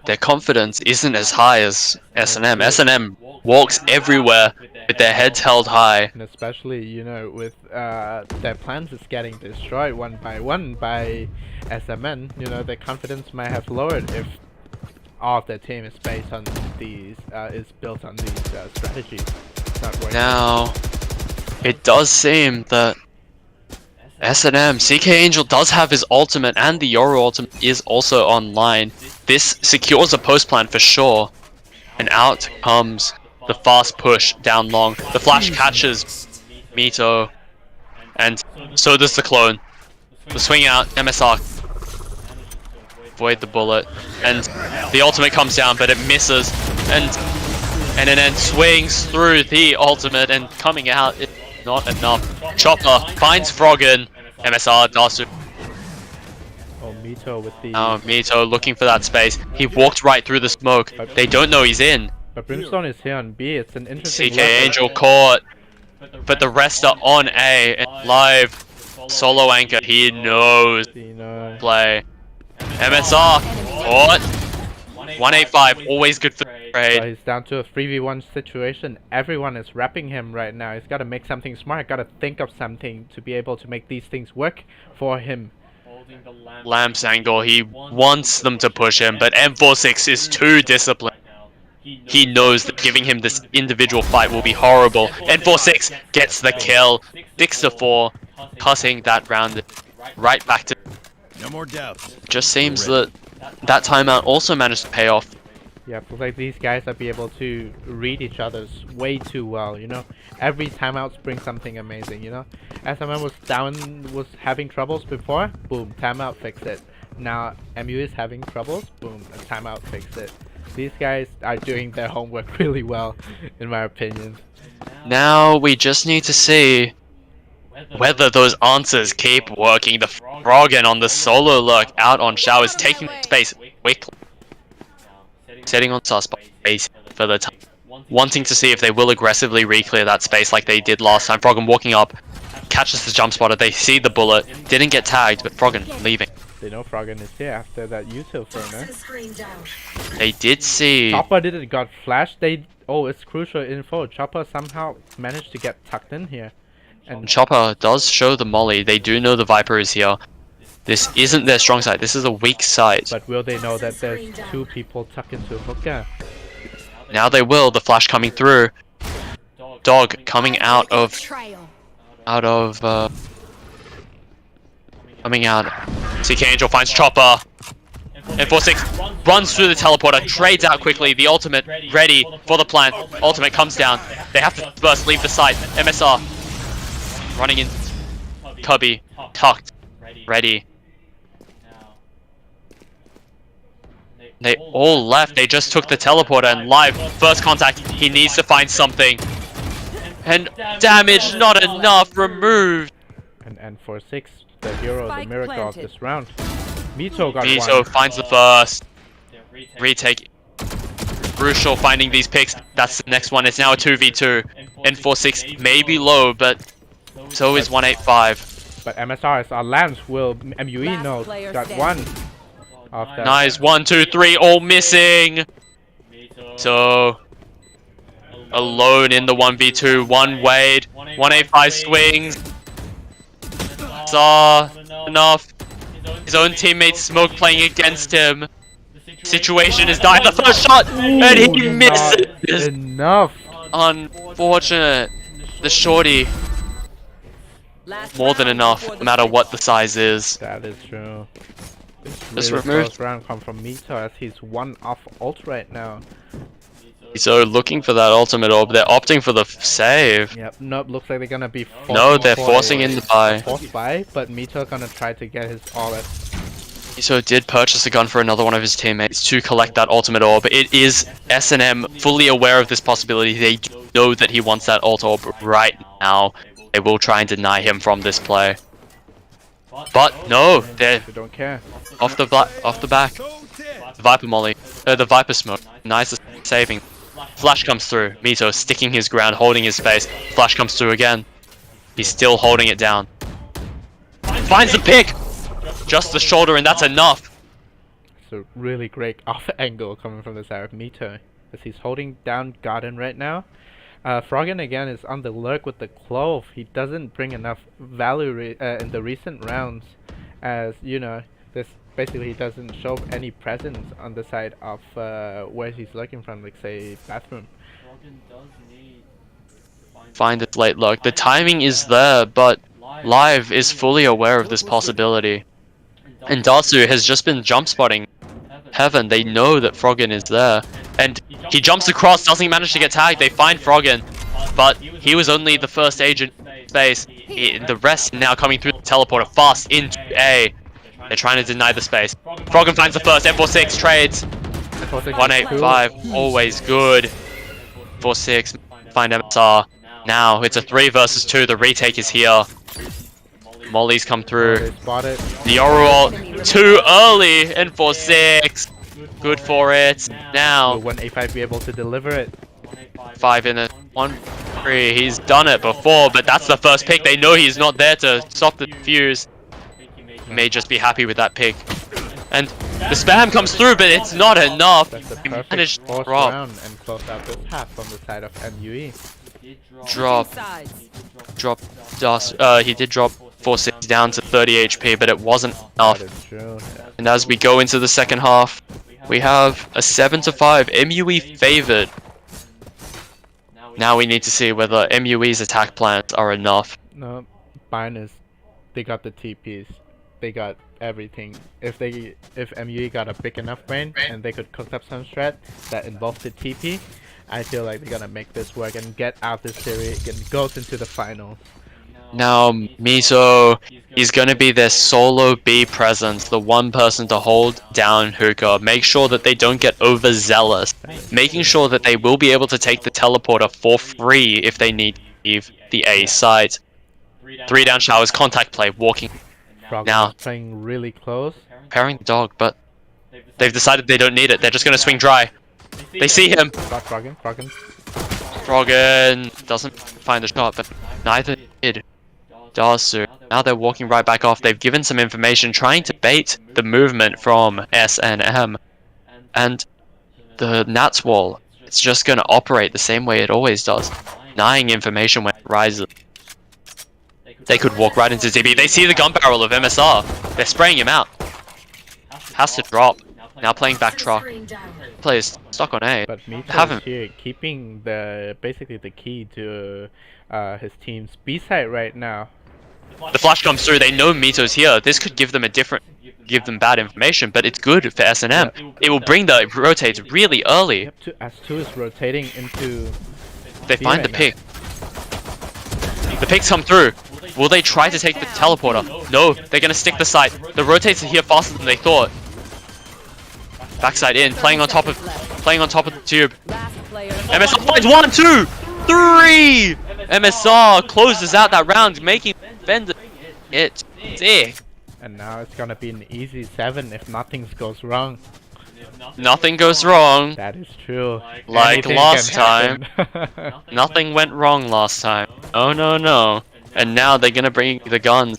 Speaker 4: their confidence isn't as high as S&M. S&M walks everywhere with their heads held high.
Speaker 1: And especially, with their plans is getting destroyed one by one by SMN, their confidence might have lowered if all of their team is based on these, is built on these strategies. It's not working.
Speaker 4: Now, it does seem that S&M, CK Angel does have his ultimate, and the Yoru ultimate is also online. This secures a post plan for sure. And out comes the fast push down long. The flash catches Mito, and so does the clone. The swing out, MSR. Avoid the bullet, and the ultimate comes down, but it misses. And then swings through the ultimate, and coming out is not enough. Chopper finds Froggen. MSR, Dasu.
Speaker 1: Oh, Mito with the...
Speaker 4: Mito looking for that space. He walked right through the smoke. They don't know he's in.
Speaker 1: But Brimstone is here on B. It's an interesting...
Speaker 4: CK Angel caught. But the rest are on A. And live solo anchor. He knows play. MSR caught. 185. Always good for the trade.
Speaker 1: So he's down to a 3v1 situation. Everyone is wrapping him right now. He's got to make something smart. Got to think of something to be able to make these things work for him.
Speaker 4: Lamps angle. He wants them to push him, but M46 is too disciplined. He knows that giving him this individual fight will be horrible. M46 gets the kill. 6-4, cutting that round right back to...
Speaker 6: No more doubts.
Speaker 4: Just seems that timeout also managed to pay off.
Speaker 1: Yeah, looks like these guys are be able to read each other's way too well, Every timeout brings something amazing, SMN was down, was having troubles before, boom, timeout fix it. Now MU is having troubles, boom, a timeout fix it. These guys are doing their homework really well, in my opinion.
Speaker 4: Now we just need to see whether those answers keep working. The Froggen on the solo lurk out on showers, taking space quickly. Setting on suspect base for the time. Wanting to see if they will aggressively re-clear that space like they did last time. Froggen walking up, catches the jump spotter, they see the bullet, didn't get tagged, but Froggen leaving.
Speaker 1: They know Froggen is here after that util throw,
Speaker 4: They did see...
Speaker 1: Chopper didn't got flashed, oh, it's crucial info. Chopper somehow managed to get tucked in here. And
Speaker 4: Chopper does show the molly. They do know the Viper is here. This isn't their strong side. This is a weak side.
Speaker 1: But will they know that there's 2 people tucked into a hookah?
Speaker 4: Now they will. The flash coming through. Dog coming out of... Coming out. CK Angel finds Chopper. M46 runs through the teleporter, trades out quickly. The ultimate ready for the plant. Ultimate comes down. They have to burst, leave the site. MSR running in. Cubby tucked, ready. They all left. They just took the teleporter and live. First contact. He needs to find something. And damage not enough. Removed.
Speaker 1: And for 6, the hero, the
Speaker 5: Spike
Speaker 1: miracle of
Speaker 5: planted.
Speaker 1: this round. Veto got
Speaker 4: Veto
Speaker 1: one.
Speaker 4: finds the first. Retake. Crucial finding these picks. That's the next one. It's now a 2v2. N46 may be low, but so is 185.
Speaker 1: But MSR is on lands. Will MUE
Speaker 5: Last
Speaker 1: knows.
Speaker 5: player
Speaker 1: Got
Speaker 5: standing.
Speaker 1: one. Of that.
Speaker 4: Nice. 1, 2, 3. All missing. So alone in the 1v2. One Wade. 185 swings. Saw enough. His own teammate Smoke playing against him. Situation is dying. The first shot, and he
Speaker 1: Ooh,
Speaker 4: misses.
Speaker 1: not enough.
Speaker 4: Unfortunate. The shorty,
Speaker 5: Last
Speaker 4: more than
Speaker 5: round
Speaker 4: enough,
Speaker 5: before
Speaker 4: no
Speaker 5: the
Speaker 4: matter
Speaker 5: switch.
Speaker 4: what the size is.
Speaker 1: That is true.
Speaker 4: Just
Speaker 1: Really
Speaker 4: removed.
Speaker 1: close round come from Mito as he's one off ult right now.
Speaker 4: So looking for that ultimate orb, they're opting for the save.
Speaker 1: Yep. Nope. Looks like they're gonna be.
Speaker 4: No, they're
Speaker 1: for
Speaker 4: forcing in the buy.
Speaker 1: Forced buy, but Mito gonna try to get his all at.
Speaker 4: So did purchase a gun for another one of his teammates to collect that ultimate orb. It is S&M fully aware of this possibility. They do know that he wants that ult orb right now. They will try and deny him from this play. But no, they're
Speaker 1: They don't care.
Speaker 4: off the back. The Viper Molly, the Viper Smoke. Nice saving. Flash comes through. Mito sticking his ground, holding his face. Flash comes through again. He's still holding it down. Finds the pick. Just the shoulder, and that's enough.
Speaker 1: It's a really great off angle coming from the side of Mito as he's holding down Garden right now. Froggen again is on the lurk with the Clove. He doesn't bring enough value in the recent rounds, as you know. This basically he doesn't show any presence on the side of where he's lurking from, like say bathroom.
Speaker 4: Find it late lurk. The timing is there, but Live is fully aware of this possibility. And Dasu has just been jump spotting Heaven. They know that Froggen is there. And he jumps across, doesn't manage to get tagged. They find Froggen, but he was only the first agent in space. The rest now coming through the teleporter fast into A. They're trying to deny the space. Froggen finds the first. N46 trades. 185, always good. 46, find MSR. Now it's a 3 versus 2. The retake is here. Molly's come through.
Speaker 1: They spot it.
Speaker 4: The Oral too early. N46. Good for it. Now
Speaker 1: Will 185 be able to deliver it?
Speaker 4: 5 in it. 1-3. He's done it before, but that's the first pick. They know he's not there to stop the fuse. He may just be happy with that pick. And the spam comes through, but it's not enough.
Speaker 1: That's a
Speaker 4: He
Speaker 1: perfect
Speaker 4: managed to
Speaker 1: fourth
Speaker 4: drop.
Speaker 1: round and close out this half from the side of MUE.
Speaker 4: Drop.
Speaker 5: Sides.
Speaker 4: Drop. He did drop 46 down to 30 HP, but it wasn't enough.
Speaker 1: That is true.
Speaker 4: And as we go into the second half, we have a 7-5 MUE favored. Now we need to see whether MUE's attack plans are enough.
Speaker 1: No, Binus, they got the TPs. They got everything. If MUE got a big enough brain and they could cook up some strat that involves the TP, I feel like they're gonna make this work and get out this series and goes into the finals.
Speaker 4: Now Miso, he's gonna be their solo B presence, the one person to hold down Hookah, make sure that they don't get overzealous, making sure that they will be able to take the teleporter for free if they need to leave the A site. 3 down showers, contact play, walking,
Speaker 1: Frog
Speaker 4: Now-
Speaker 1: is playing really close.
Speaker 4: pairing the dog, but they've decided they don't need it, they're just gonna swing dry. They see him,
Speaker 1: Got Froggen.
Speaker 4: Froggen doesn't find the shot, but neither did Dasu. Now they're walking right back off. They've given some information, trying to bait the movement from S&M. And the Nats wall, it's just going to operate the same way it always does, denying information when it rises. They could walk right into TB. They see the gun barrel of MSR. They're spraying him out. Has to drop. Now playing back truck. Plays stuck on A.
Speaker 1: But Mito
Speaker 4: Haven't.
Speaker 1: is here keeping basically the key to his team's B side right now.
Speaker 4: The flash comes through. They know Mito's here. This could give them give them bad information, but it's good for S&M. It will bring the rotates really early.
Speaker 1: Yep, S2 is rotating into.
Speaker 4: They
Speaker 1: B
Speaker 4: find the
Speaker 1: right
Speaker 4: pick. The picks come through. Will they try to take the teleporter? No, they're gonna stick the site. The rotates are here faster than they thought. Backside in, playing on top of the tube.
Speaker 5: Last player.
Speaker 4: MSR finds 1, 2, 3! MSR closes out that round, making Bender it sick.
Speaker 1: And now it's gonna be an easy 7 if nothing goes wrong.
Speaker 4: Nothing goes wrong.
Speaker 1: That is true.
Speaker 4: Like
Speaker 1: Anything
Speaker 4: last
Speaker 1: can
Speaker 4: time.
Speaker 1: happen.
Speaker 4: Nothing went wrong last time. Oh no no. And now they're gonna bring the guns.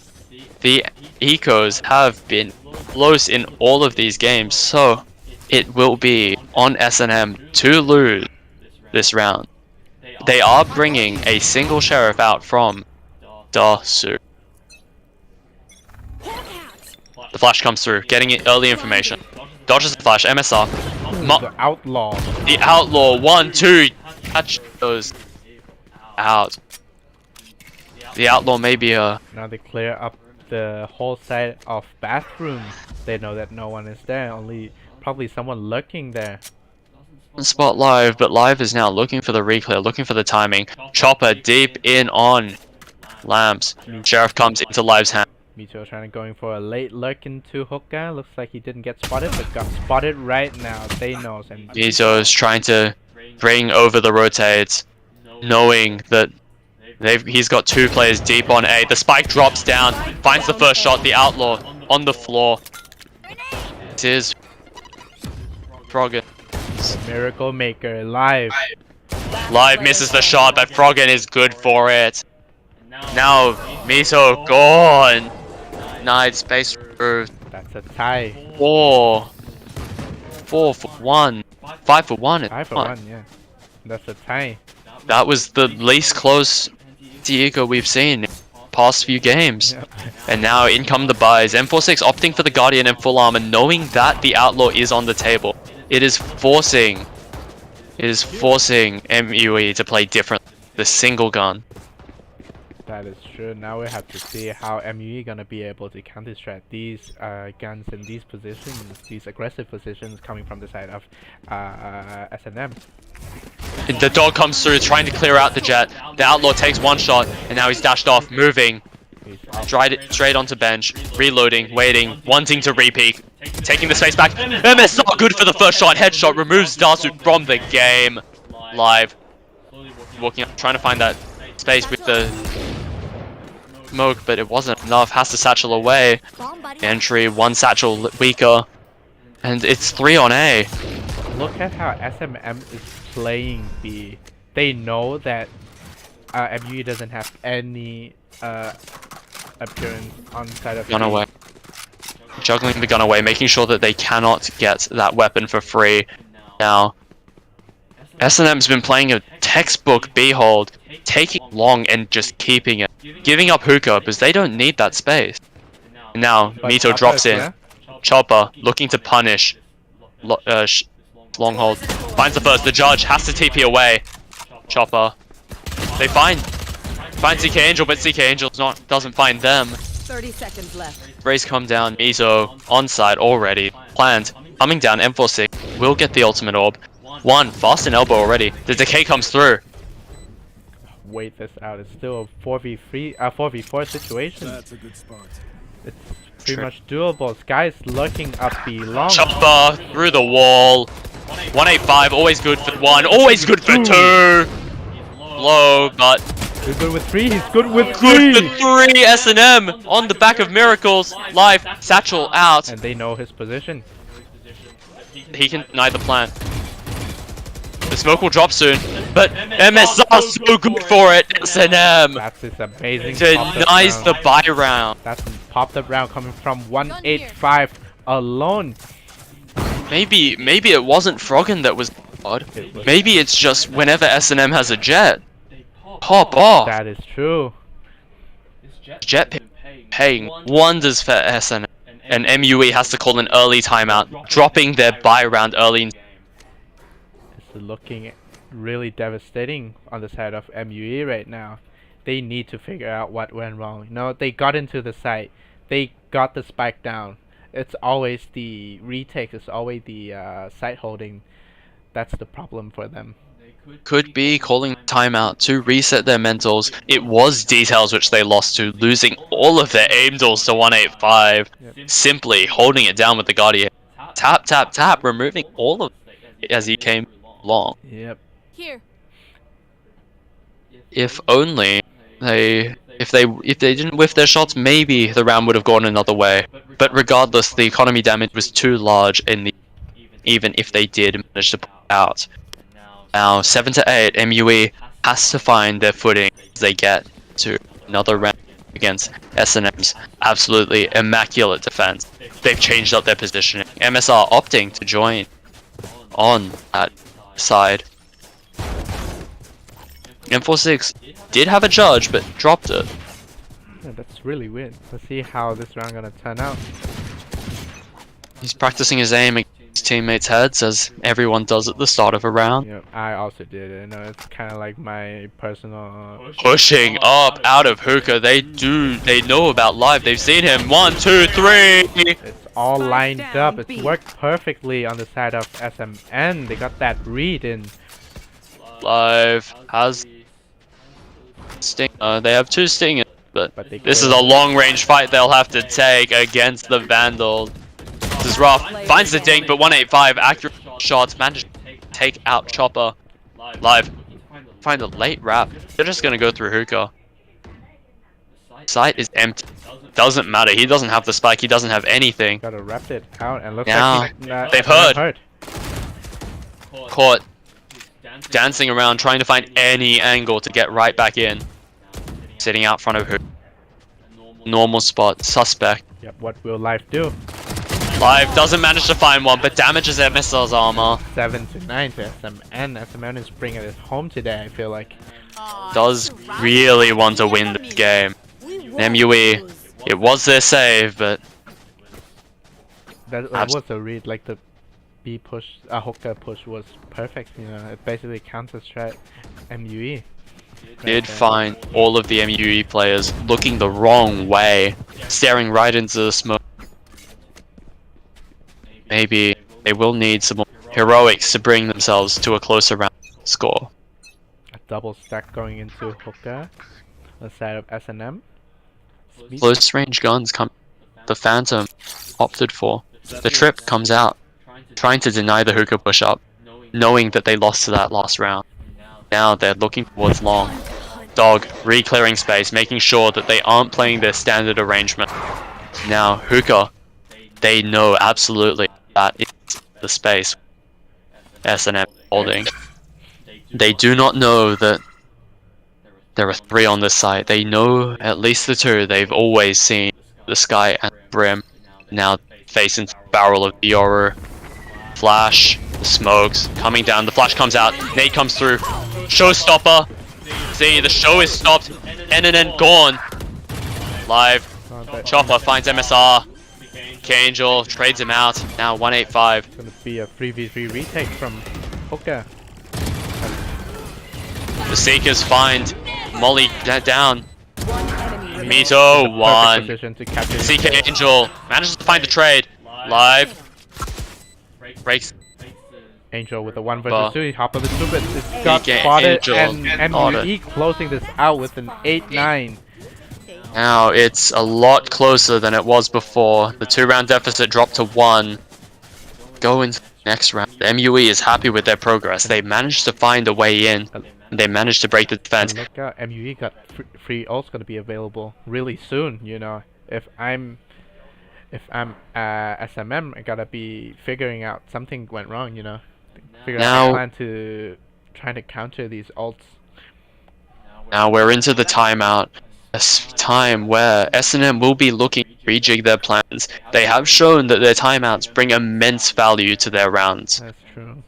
Speaker 4: The ecos have been close in all of these games, so it will be on S&M to lose this round. They are bringing a single sheriff out from Dasu. The flash comes through, getting it early information. Dodges the flash, MSR.
Speaker 1: The outlaw.
Speaker 4: The outlaw, 1, 2, catch those out. The outlaw may be a...
Speaker 1: Now they clear up the whole side of bathroom. They know that no one is there, only probably someone lurking there.
Speaker 4: spot Live, but Live is now looking for the reclear, looking for the timing. Chopper deep in on Lamps. Sheriff comes into Live's hand.
Speaker 1: Mito trying to going for a late lurk into Hookah. Looks like he didn't get spotted, but got spotted right now. They knows. And
Speaker 4: Mito is trying to bring over the rotates, knowing that he's got 2 players deep on A. The spike drops down, finds the first shot. The outlaw on the floor. It is Froggen.
Speaker 1: Miracle Maker Live.
Speaker 4: Live misses the shot, but Froggen is good for it. Now Mito gone. Nice space removed.
Speaker 1: That's a tie.
Speaker 4: 4 for 1. 5 for 1.
Speaker 1: 5 for 1, yeah. That's a tie.
Speaker 4: That was the least close Diego we've seen in the past few games.
Speaker 1: Yep.
Speaker 4: And now in come the buys. M46 opting for the Guardian in full armor, knowing that the Outlaw is on the table. It is forcing MUE to play different. The single gun.
Speaker 1: That is true. Now we have to see how MUE gonna be able to counter-strat these guns in these positions, these aggressive positions coming from the side of S&M.
Speaker 4: The dog comes through, trying to clear out the jet. The Outlaw takes 1 shot, and now he's dashed off, moving. Straight onto bench, reloading, waiting, wanting to re-peek, taking the space back. MS not good for the first shot. Headshot removes Dasu from the game. Live, walking up, trying to find that space with the smoke, but it wasn't enough. Has to satchel away. Entry, 1 satchel weaker, and it's 3 on A.
Speaker 1: Look at how SMM is playing B. They know that MUE doesn't have any appearance on side of
Speaker 4: Gun
Speaker 1: B.
Speaker 4: away. Juggling the gun away, making sure that they cannot get that weapon for free. Now, S&M's been playing a textbook B hold, taking long and just keeping it. Giving up hookah because they don't need that space. And now,
Speaker 1: But
Speaker 4: Mito
Speaker 1: Chopper
Speaker 4: drops
Speaker 1: is
Speaker 4: in.
Speaker 1: there.
Speaker 4: Chopper, looking to punish. Long hold. Finds the first. The judge has to TP away. Chopper. They find CK Angel, but CK Angel doesn't find them.
Speaker 5: 30 seconds left.
Speaker 4: Raze come down. Mito on side already. Planned. Coming down. M46 will get the ultimate orb. 1 fast and elbow already. The decay comes through.
Speaker 1: Wait this out. It's still a 4v4 situation.
Speaker 6: That's a good spot.
Speaker 1: It's pretty much doable. Sky's lurking up B long.
Speaker 4: Chopper through the wall. 185, always good for 1, always good for 2. Low, but
Speaker 1: He's good with 3. He's good with 3.
Speaker 4: good for 3. S&M on the back of Miracles. Live, satchel out.
Speaker 1: And they know his position.
Speaker 4: He can deny the plant. The smoke will drop soon, but MSR so good for it. S&M
Speaker 1: That's his amazing
Speaker 4: denies
Speaker 1: pop-up
Speaker 4: the
Speaker 1: round.
Speaker 4: buy round.
Speaker 1: That's a popped up round coming from 185 alone.
Speaker 4: Maybe it wasn't Froggen that was odd.
Speaker 1: It was-
Speaker 4: Maybe it's just whenever S&M has a jet, pop off.
Speaker 1: That is true.
Speaker 4: Jet paying wonders for SN, and MUE has to call an early timeout, dropping their buy round early.
Speaker 1: It's looking really devastating on the side of MUE right now. They need to figure out what went wrong. No, they got into the site. They got the spike down. It's always the retake. It's always the site holding. That's the problem for them.
Speaker 4: Could be calling timeout to reset their mentals. It was details which they lost to, losing all of their aim duels to 185.
Speaker 1: Yep.
Speaker 4: Simply holding it down with the Guardian. Tap, tap, tap, removing all of it as he came along.
Speaker 1: Yep.
Speaker 5: Here.
Speaker 4: If only if they didn't whiff their shots, maybe the round would have gone another way. But regardless, the economy damage was too large in the even if they did manage to pull it out. Now 7 to 8, MUE has to find their footing as they get to another round against S&M's absolutely immaculate defense. They've changed up their positioning. MSR opting to join on that side. M46 did have a judge, but dropped it.
Speaker 1: Yeah, that's really weird. Let's see how this round gonna turn out.
Speaker 4: He's practicing his aim against his teammates' heads, as everyone does at the start of a round.
Speaker 1: Yeah, I also did it. You know, it's kind of like my personal.
Speaker 4: Pushing up out of hookah. They know about live. They've seen him. 1, 2, 3.
Speaker 1: It's all lined up. It's worked perfectly on the side of SMN. They got that read in.
Speaker 4: Live has sting. They have 2 stingers, but
Speaker 1: But they
Speaker 4: this is
Speaker 1: killed.
Speaker 4: a long-range fight they'll have to take against the Vandal. This is rough. Finds the dink, but 185 accurate shots. Managed to take out Chopper. Live. Find a late wrap. They're just gonna go through hookah. Site is empty. Doesn't matter. He doesn't have the spike. He doesn't have anything.
Speaker 1: Gotta wrap it out and look
Speaker 4: Now,
Speaker 1: like
Speaker 4: they've heard. Caught dancing around, trying to find any angle to get right back in. Sitting out front of hookah. Normal spot. Suspect.
Speaker 1: Yep. What will life do?
Speaker 4: Live doesn't manage to find one, but damages MSL's armor.
Speaker 1: 7 to 9 to SMN. SMN is bringing it home today. I feel like.
Speaker 4: Does really want to win this game. MUE, it was their save, but
Speaker 1: That was a read. Like the B push, hookah push was perfect. You know, it basically counter strat MUE.
Speaker 4: did find all of the MUE players looking the wrong way, staring right into the smoke. Maybe they will need some more heroics to bring themselves to a closer round score.
Speaker 1: A double stack going into hookah. On the side of SNM.
Speaker 4: Close range guns come. The Phantom opted for. The Trip comes out, trying to deny the hookah push up, knowing that they lost to that last round. Now they're looking towards long. Dog re-clearing space, making sure that they aren't playing their standard arrangement. Now hookah, they know absolutely that is the space S&M holding. They do not know that there are 3 on this side. They know at least the 2. They've always seen the Sky and Brim. Now facing the barrel of the Yoru. Flash, the smokes coming down. The flash comes out. Nade comes through. Showstopper. See, the show is stopped. NNN gone. Live. Chopper finds MSR. K-Angel trades him out. Now 185.
Speaker 1: It's gonna be a 3v3 retake from hookah.
Speaker 4: The Seekers find Molly down.
Speaker 5: One enemy remaining.
Speaker 4: Mito
Speaker 1: Perfect
Speaker 4: 1.
Speaker 1: position to capture
Speaker 4: CK Angel manages to find a trade. Live. Breaks.
Speaker 1: Angel with a 1 versus 2. He hop over 2 bits. It's got
Speaker 4: CK
Speaker 1: spotted
Speaker 4: Angel
Speaker 1: and
Speaker 4: got
Speaker 1: MUE closing this out with an 8-9.
Speaker 4: Now it's a lot closer than it was before. The 2-round deficit dropped to 1. Go into the next round. The MUE is happy with their progress. They managed to find a way in. They managed to break the defense.
Speaker 1: Look out, MUE got free ults gonna be available really soon, you know. If I'm SMM, I gotta be figuring out something went wrong, you know. Figure out a plan to try to counter these ults.
Speaker 4: Now we're into the timeout. A time where S&M will be looking to rejig their plans. They have shown that their timeouts bring immense value to their rounds.
Speaker 1: That's true.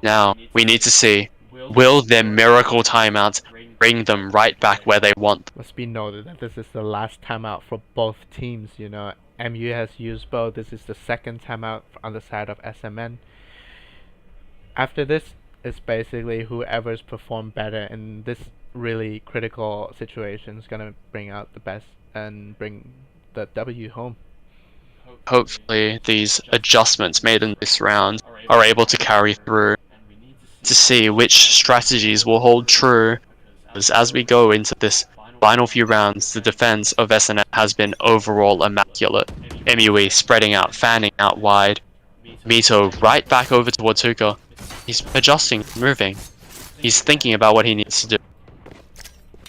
Speaker 4: Now we need to see, will their miracle timeouts bring them right back where they want?
Speaker 1: Must be noted that this is the last timeout for both teams, you know. MU has used both. This is the second timeout on the side of SMN. After this, it's basically whoever's performed better in this really critical situation is gonna bring out the best and bring the W home.
Speaker 4: Hopefully these adjustments made in this round are able to carry through to see which strategies will hold true, as we go into this final few rounds. The defense of SNM has been overall immaculate. MUE spreading out, fanning out wide. Mito right back over towards Hookah. He's adjusting, moving. He's thinking about what he needs to do.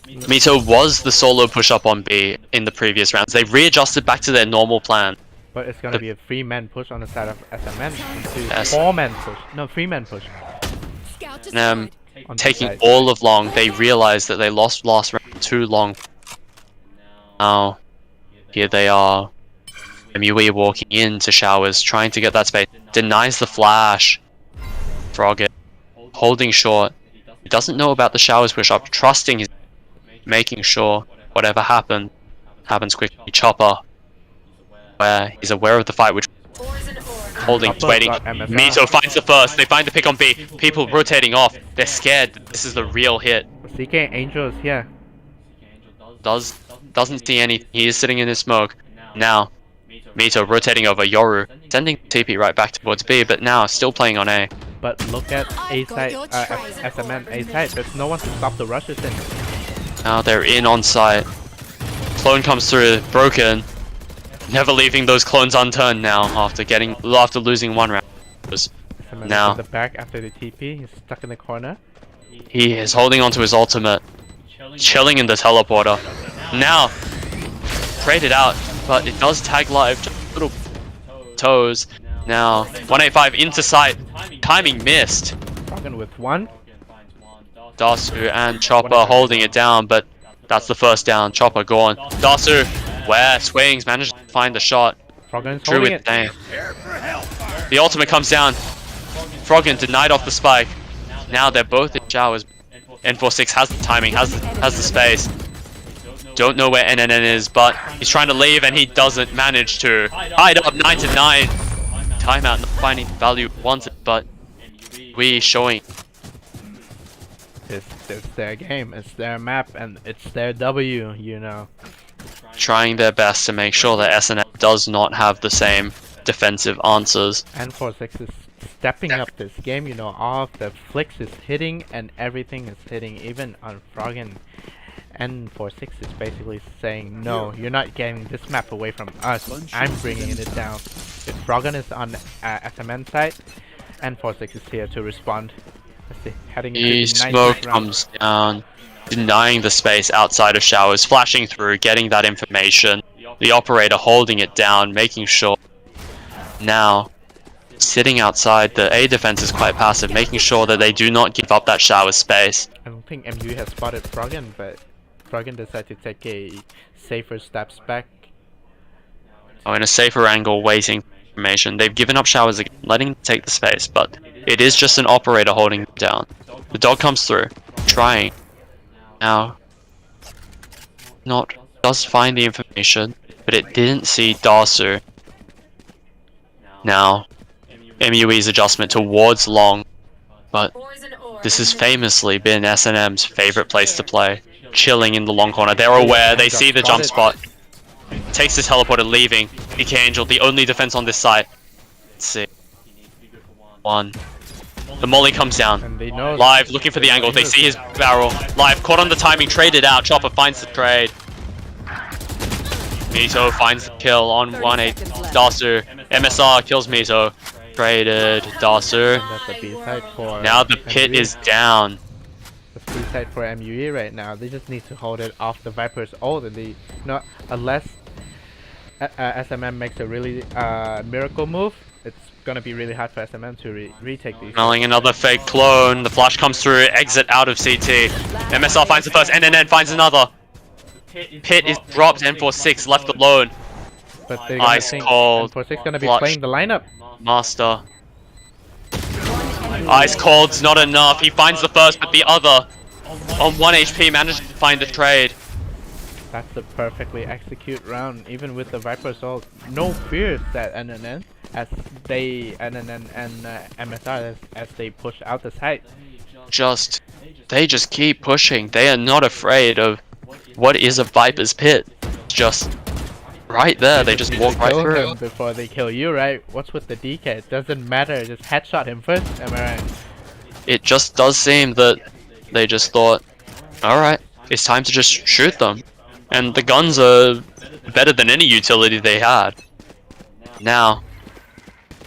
Speaker 4: Mito was the solo push-up on B in the previous rounds. They readjusted back to their normal plan.
Speaker 1: But it's gonna be a 3-man push on the side of SMN into
Speaker 4: Yes.
Speaker 1: 4-man push. No, 3-man push.
Speaker 5: Scout
Speaker 4: And,
Speaker 5: destroyed.
Speaker 1: On this
Speaker 4: taking
Speaker 1: side.
Speaker 4: all of long, they realized that they lost last round too long. Now, here they are. MUE walking into showers, trying to get that space. Denies the flash. Frogget holding short. He doesn't know about the showers push up, trusting his, making sure whatever happens quickly. Chopper, where he's aware of the fight, which holding,
Speaker 1: Chopper
Speaker 4: waiting.
Speaker 1: got MSR.
Speaker 4: Mito finds the first. They find the pick on B. People rotating off. They're scared. This is the real hit.
Speaker 1: CK Angel is here.
Speaker 4: Doesn't see anything. He is sitting in his smoke. Now, Mito rotating over Yoru, sending TP right back towards B, but now still playing on A.
Speaker 1: But look at A
Speaker 5: I've got
Speaker 1: side,
Speaker 5: your trail.
Speaker 1: SMN A side. There's no one to stop the rushes in.
Speaker 4: Now they're in on site. Clone comes through, broken. Never leaving those clones unturned now after losing one round.
Speaker 1: SMN
Speaker 4: Now.
Speaker 1: is in the back after the TP. He's stuck in the corner.
Speaker 4: He is holding onto his ultimate, chilling in the teleporter. Now, traded out, but it does tag live, just little toes. Now, 185 into sight, timing missed.
Speaker 1: Froggen with 1.
Speaker 4: Dasu and Chopper holding it down, but that's the first down. Chopper gone. Dasu, where swings, manages to find the shot.
Speaker 1: Froggen's
Speaker 4: Drew
Speaker 1: holding
Speaker 4: with
Speaker 1: it.
Speaker 4: name. The ultimate comes down. Froggen denied off the spike. Now they're both in showers. N46 has the timing, has the space. Don't know where NNN is, but he's trying to leave and he doesn't manage to. Hide up 9 to 9. Timeout, not finding value wanted, but we showing.
Speaker 1: It's their game, it's their map, and it's their W, you know.
Speaker 4: Trying their best to make sure that SNF does not have the same defensive answers.
Speaker 1: N46 is stepping up this game, you know. All of the flicks is hitting and everything is hitting, even on Froggen. N46 is basically saying, no, you're not getting this map away from us. I'm bringing it down. If Froggen is on SMN side, N46 is here to respond. Let's see, heading into
Speaker 4: The
Speaker 1: the
Speaker 4: smoke
Speaker 1: 19th round.
Speaker 4: comes down, denying the space outside of showers, flashing through, getting that information. The operator holding it down, making sure. Now, sitting outside, the A defense is quite passive, making sure that they do not give up that shower space.
Speaker 1: I don't think MU has spotted Froggen, but Froggen decided to take a safer steps back.
Speaker 4: Oh, in a safer angle, waiting for information. They've given up showers again, letting them take the space, but it is just an operator holding them down. The dog comes through, trying. Now, does find the information, but it didn't see Dasu. Now, MUE's adjustment towards long, but this has famously been SNM's favorite place to play. Chilling in the long corner. They're aware, they see the jump spot. Takes the teleporter, leaving. PK Angel, the only defense on this side. Let's see. 1. The molly comes down.
Speaker 1: And they know
Speaker 4: Live, looking for the angle. They see his barrel. Live, caught on the timing, traded out. Chopper finds the trade. Mito finds the kill on 1-8. Dasu. MSR kills Mito. Traded. Dasu.
Speaker 1: that's the B side for
Speaker 4: Now the pit
Speaker 1: MUE.
Speaker 4: is down.
Speaker 1: The B side for MUE right now. They just need to hold it off the Viper's ult. And they, unless SMM makes a really miracle move, it's gonna be really hard for SMM to retake these.
Speaker 4: Smelling another fake clone. The flash comes through. Exit out of CT. MSR finds the first. NNN finds another. Pit is dropped. N46 left alone.
Speaker 1: But they're gonna
Speaker 4: Ice
Speaker 1: think
Speaker 4: cold.
Speaker 1: N46 gonna be
Speaker 4: Clutch.
Speaker 1: playing the lineup.
Speaker 4: Master. Ice cold's not enough. He finds the first, but the other on 1 HP manages to find the trade.
Speaker 1: That's a perfectly execute round, even with the Viper's ult. No fears that NNN and MSR as they push out the site.
Speaker 4: They just keep pushing. They are not afraid of what is a Viper's pit. Just right there. They just walk right
Speaker 1: Kill
Speaker 4: through.
Speaker 1: him before they kill you, right? What's with the DK? It doesn't matter. Just headshot him first. Am I right?
Speaker 4: It just does seem that they just thought, alright, it's time to just shoot them. And the guns are better than any utility they had. Now,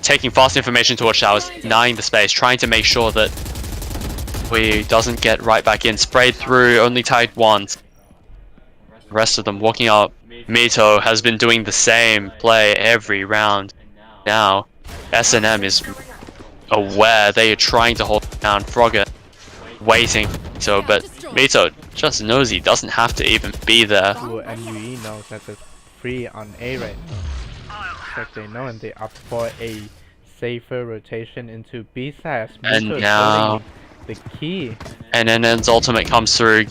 Speaker 4: taking fast information towards showers, denying the space, trying to make sure that we doesn't get right back in. Sprayed through, only tagged once. The rest of them walking up. Mito has been doing the same play every round. Now, S&M is aware. They are trying to hold down Frogger, waiting. So, but Mito just knows he doesn't have to even be there.
Speaker 1: Ooh, MUE knows that it's free on A right now. Like they know, and they opt for a safer rotation into B side.
Speaker 4: And now
Speaker 1: the key.
Speaker 4: And NN's ultimate comes through.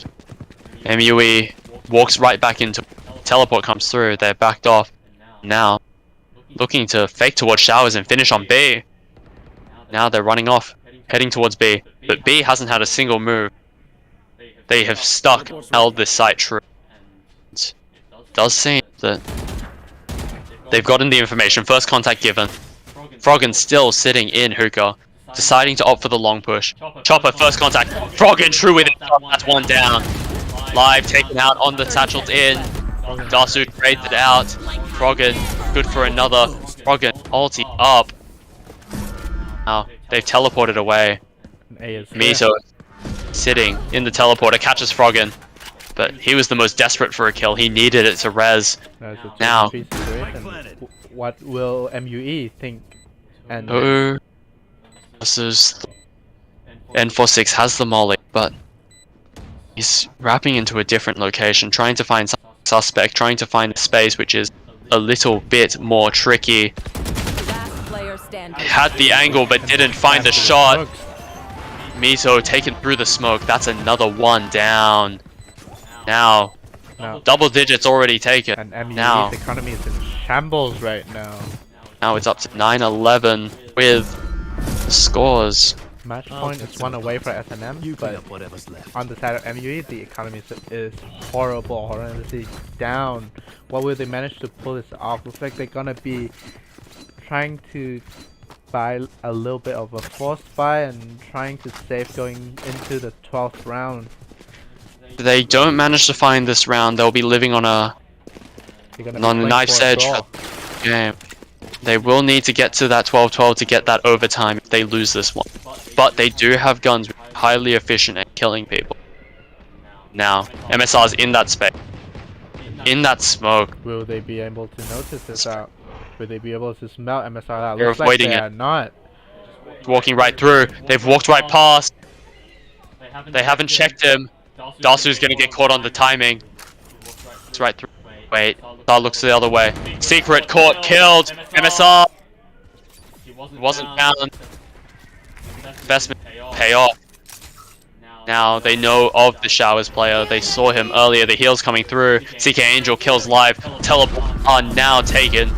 Speaker 4: MUE walks right back into teleport comes through. They're backed off. Now looking to fake towards showers and finish on B. Now they're running off, heading towards B. But B hasn't had a single move. They have held this site true. It does seem that they've gotten the information. First contact given. Froggen still sitting in hookah, deciding to opt for the long push. Chopper, first contact. Froggen true with it. That's one down. Live taken out on the satcheled in. Dasu traded out. Froggen good for another. Froggen ulti up. Now they've teleported away. Mito sitting in the teleporter catches Froggen, but he was the most desperate for a kill. He needed it to res. Now,
Speaker 1: what will MUE think? And
Speaker 4: versus N46 has the molly, but he's wrapping into a different location, trying to find some suspect, trying to find a space which is a little bit more tricky. Had the angle but didn't find the shot. Mito taken through the smoke. That's another one down. Now, double digits already taken.
Speaker 1: And MUE's
Speaker 4: now,
Speaker 1: economy is in shambles right now.
Speaker 4: Now it's up to 9-11 with scores.
Speaker 1: Match point is one away for S&M, but on the side of MUE, the economy is horrible, horrendously down. What will they manage to pull this off? Looks like they're gonna be trying to buy a little bit of a forced buy and trying to save going into the 12th round.
Speaker 4: If they don't manage to find this round, they'll be living on a knife's edge game. They will need to get to that 12-12 to get that overtime if they lose this one. But they do have guns which are highly efficient at killing people. Now, MSR's in that space. In that smoke.
Speaker 1: Will they be able to notice this out? Will they be able to smell MSR out?
Speaker 4: They're
Speaker 1: Looks
Speaker 4: avoiding
Speaker 1: like they
Speaker 4: it.
Speaker 1: are not.
Speaker 4: Walking right through. They've walked right past. They haven't checked him. Dasu's gonna get caught on the timing. It's right through. Wait. Star looks the other way. Secret caught, killed. MSR. Wasn't found. Investment pay off. Now they know of the Showers player. They saw him earlier. The heals coming through. CK Angel kills live. Teleport are now taken.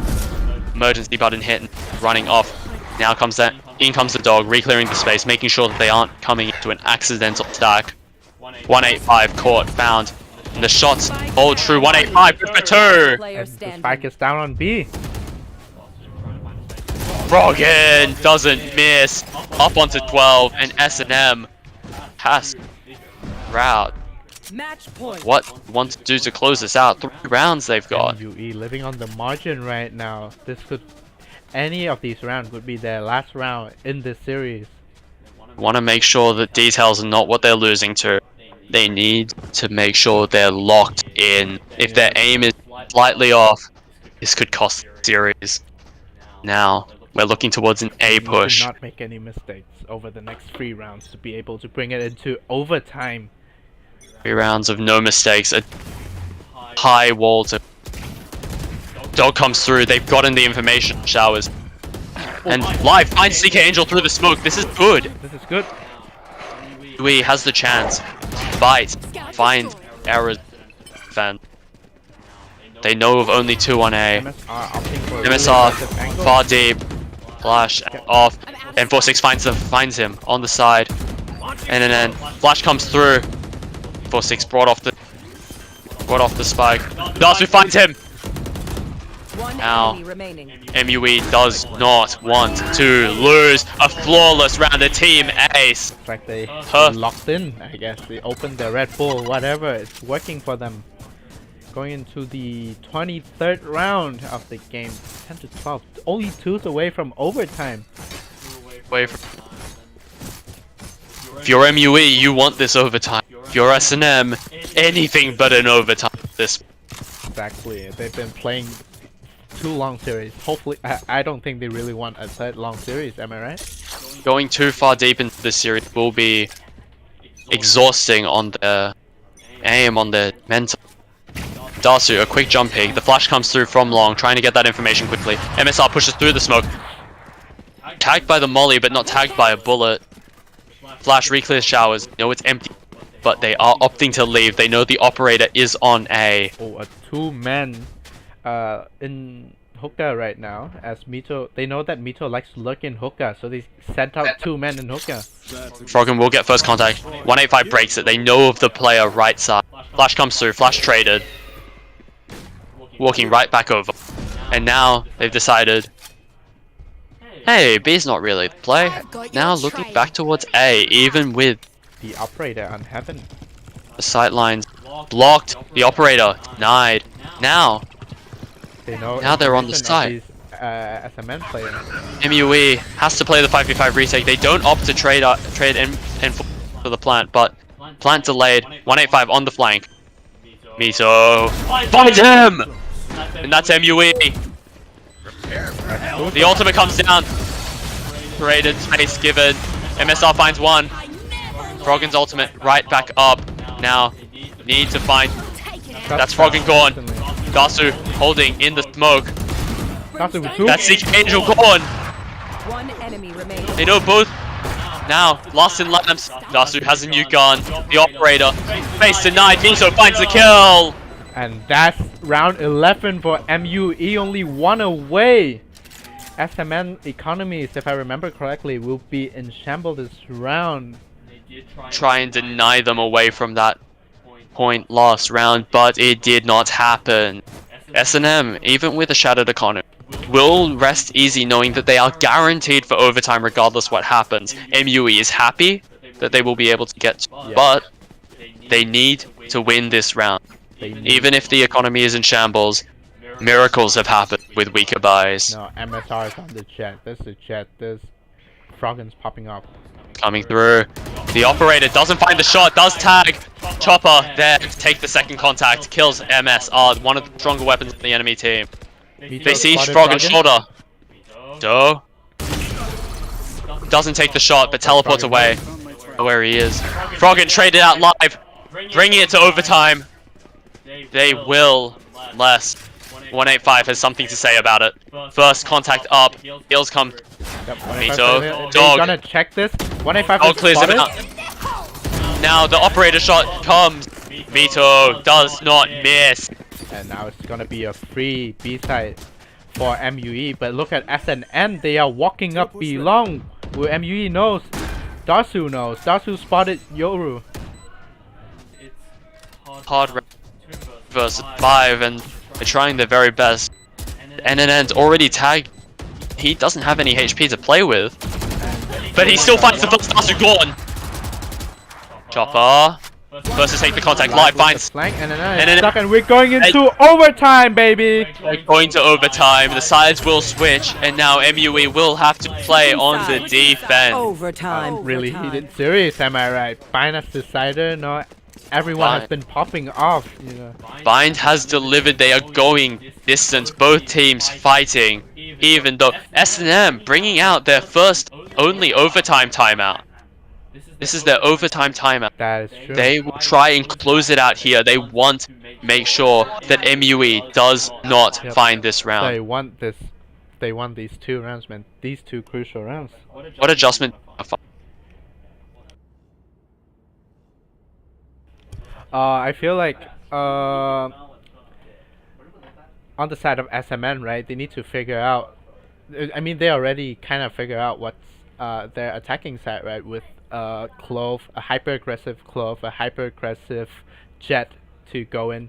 Speaker 4: Emergency button hit and running off. Now comes that. In comes the dog, re-clearing the space, making sure that they aren't coming into an accidental stack. 185 caught, found. And the shots hold true. 185 for 2.
Speaker 1: And the spike is down on B.
Speaker 4: Froggen doesn't miss. Up onto 12, and S&M has route.
Speaker 5: Match point.
Speaker 4: What want to do to close this out? 3 rounds they've got.
Speaker 1: MUE living on the margin right now. Any of these rounds would be their last round in this series.
Speaker 4: Want to make sure that details are not what they're losing to. They need to make sure they're locked in. If their aim is slightly off, this could cost the series. Now, we're looking towards an A push.
Speaker 1: Do not make any mistakes over the next 3 rounds to be able to bring it into overtime.
Speaker 4: 3 rounds of no mistakes. A high wall to... Dog comes through. They've gotten the information. Showers. And live finds CK Angel through the smoke. This is good.
Speaker 1: This is good.
Speaker 4: Dewey has the chance. Bite. Find errors. Fan. They know of only 2 on A. MSR far deep. Flash off. N46 finds him on the side. And then Flash comes through. N46 brought off the spike. Dasu finds him. Now, MUE does not want to lose a flawless round. The team ace.
Speaker 1: It's like they locked in, I guess. They opened their Red Bull, whatever. It's working for them. Going into the 23rd round of the game, 10 to 12, only 2s away from overtime.
Speaker 4: Away from. If you're MUE, you want this overtime. If you're S&M, anything but an overtime. This.
Speaker 1: Exactly. They've been playing 2 long series. Hopefully, I don't think they really want a 3rd long series. Am I right?
Speaker 4: Going too far deep into this series will be exhausting on their aim, on their mental. Darsu, a quick jump pick. The flash comes through from long, trying to get that information quickly. MSR pushes through the smoke. Tagged by the molly, but not tagged by a bullet. Flash re-clears showers. They know it's empty, but they are opting to leave. They know the operator is on A.
Speaker 1: Oh, a 2-man in hookah right now. As Mito, they know that Mito likes to lurk in hookah, so they sent out 2 men in hookah.
Speaker 4: Froggen will get first contact. 185 breaks it. They know of the player right side. Flash comes through. Flash traded. Walking right back over. And now they've decided, hey, B's not really the play. Now looking back towards A, even with
Speaker 1: The operator on heaven.
Speaker 4: the sightlines blocked. The operator denied. Now,
Speaker 1: They know.
Speaker 4: Now they're on the
Speaker 1: information of
Speaker 4: side.
Speaker 1: these, SMN players.
Speaker 4: MUE has to play the 5v5 retake. They don't opt to trade in for the plant, but plant delayed. 185 on the flank. Mito finds him! And that's MUE. The ultimate comes down. Created space given. MSR finds one. Froggen's ultimate right back up. Now, need to find. That's Froggen gone. Dasu holding in the smoke. That's the Angel gone.
Speaker 5: 1 enemy remaining.
Speaker 4: They know both. Now, lost in lamps. Dasu has a new gun. The operator. Face denied. Mito finds the kill.
Speaker 1: And that's round 11 for MUE, only 1 away. SMN economies, if I remember correctly, will be in shambles this round.
Speaker 4: Try and deny them away from that point last round, but it did not happen. S&M, even with a shattered economy, will rest easy knowing that they are guaranteed for overtime regardless what happens. MUE is happy that they will be able to get, but they need to win this round. Even if the economy is in shambles, miracles have happened with weaker buys.
Speaker 1: No, MSR is on the jet. There's the jet. There's Froggen's popping up.
Speaker 4: Coming through. The operator doesn't find the shot, does tag. Chopper there to take the second contact. Kills MSR, one of the stronger weapons of the enemy team. They see Froggen's shoulder. Do. Doesn't take the shot, but teleports away where he is. Froggen traded out live. Bringing it to overtime. They will, unless 185 has something to say about it. First contact up. Heals come.
Speaker 1: Yep,
Speaker 4: Mito.
Speaker 1: They're
Speaker 4: Dog.
Speaker 1: gonna check this. 185
Speaker 4: Dog
Speaker 1: is
Speaker 4: clears him
Speaker 1: spotted.
Speaker 4: out. Now the operator shot comes. Mito does not miss.
Speaker 1: And now it's gonna be a free B-side for MUE. But look at SNN. They are walking up belong. Where MUE knows. Darsu knows. Darsu spotted Yoru.
Speaker 4: Hard versus 5, and they're trying their very best. NNN's already tagged. He doesn't have any HP to play with, but he still finds the first Dasu gone. Chopper first to take the contact. Live finds.
Speaker 1: Flank and
Speaker 4: then
Speaker 1: then stuck, and we're going into overtime, baby.
Speaker 4: They're going to overtime. The sides will switch, and now MUE will have to play on the defense.
Speaker 5: Overtime.
Speaker 1: Really heated series, am I right? Binance Decider, no. Everyone has been popping off, you know.
Speaker 4: Bind has delivered. They are going distance. Both teams fighting, even though S&M bringing out their first only overtime timeout. This is their overtime timeout.
Speaker 1: That is true.
Speaker 4: They will try and close it out here. They want to make sure that MUE does not find this round.
Speaker 1: They want this. They want these 2 rounds, man. These 2 crucial rounds.
Speaker 4: What adjustment?
Speaker 1: I feel like on the side of SMN, right? They need to figure out. I mean, they already kind of figure out what's their attacking side, right? With Clove, a hyper aggressive Clove, a hyper aggressive Jet to go in.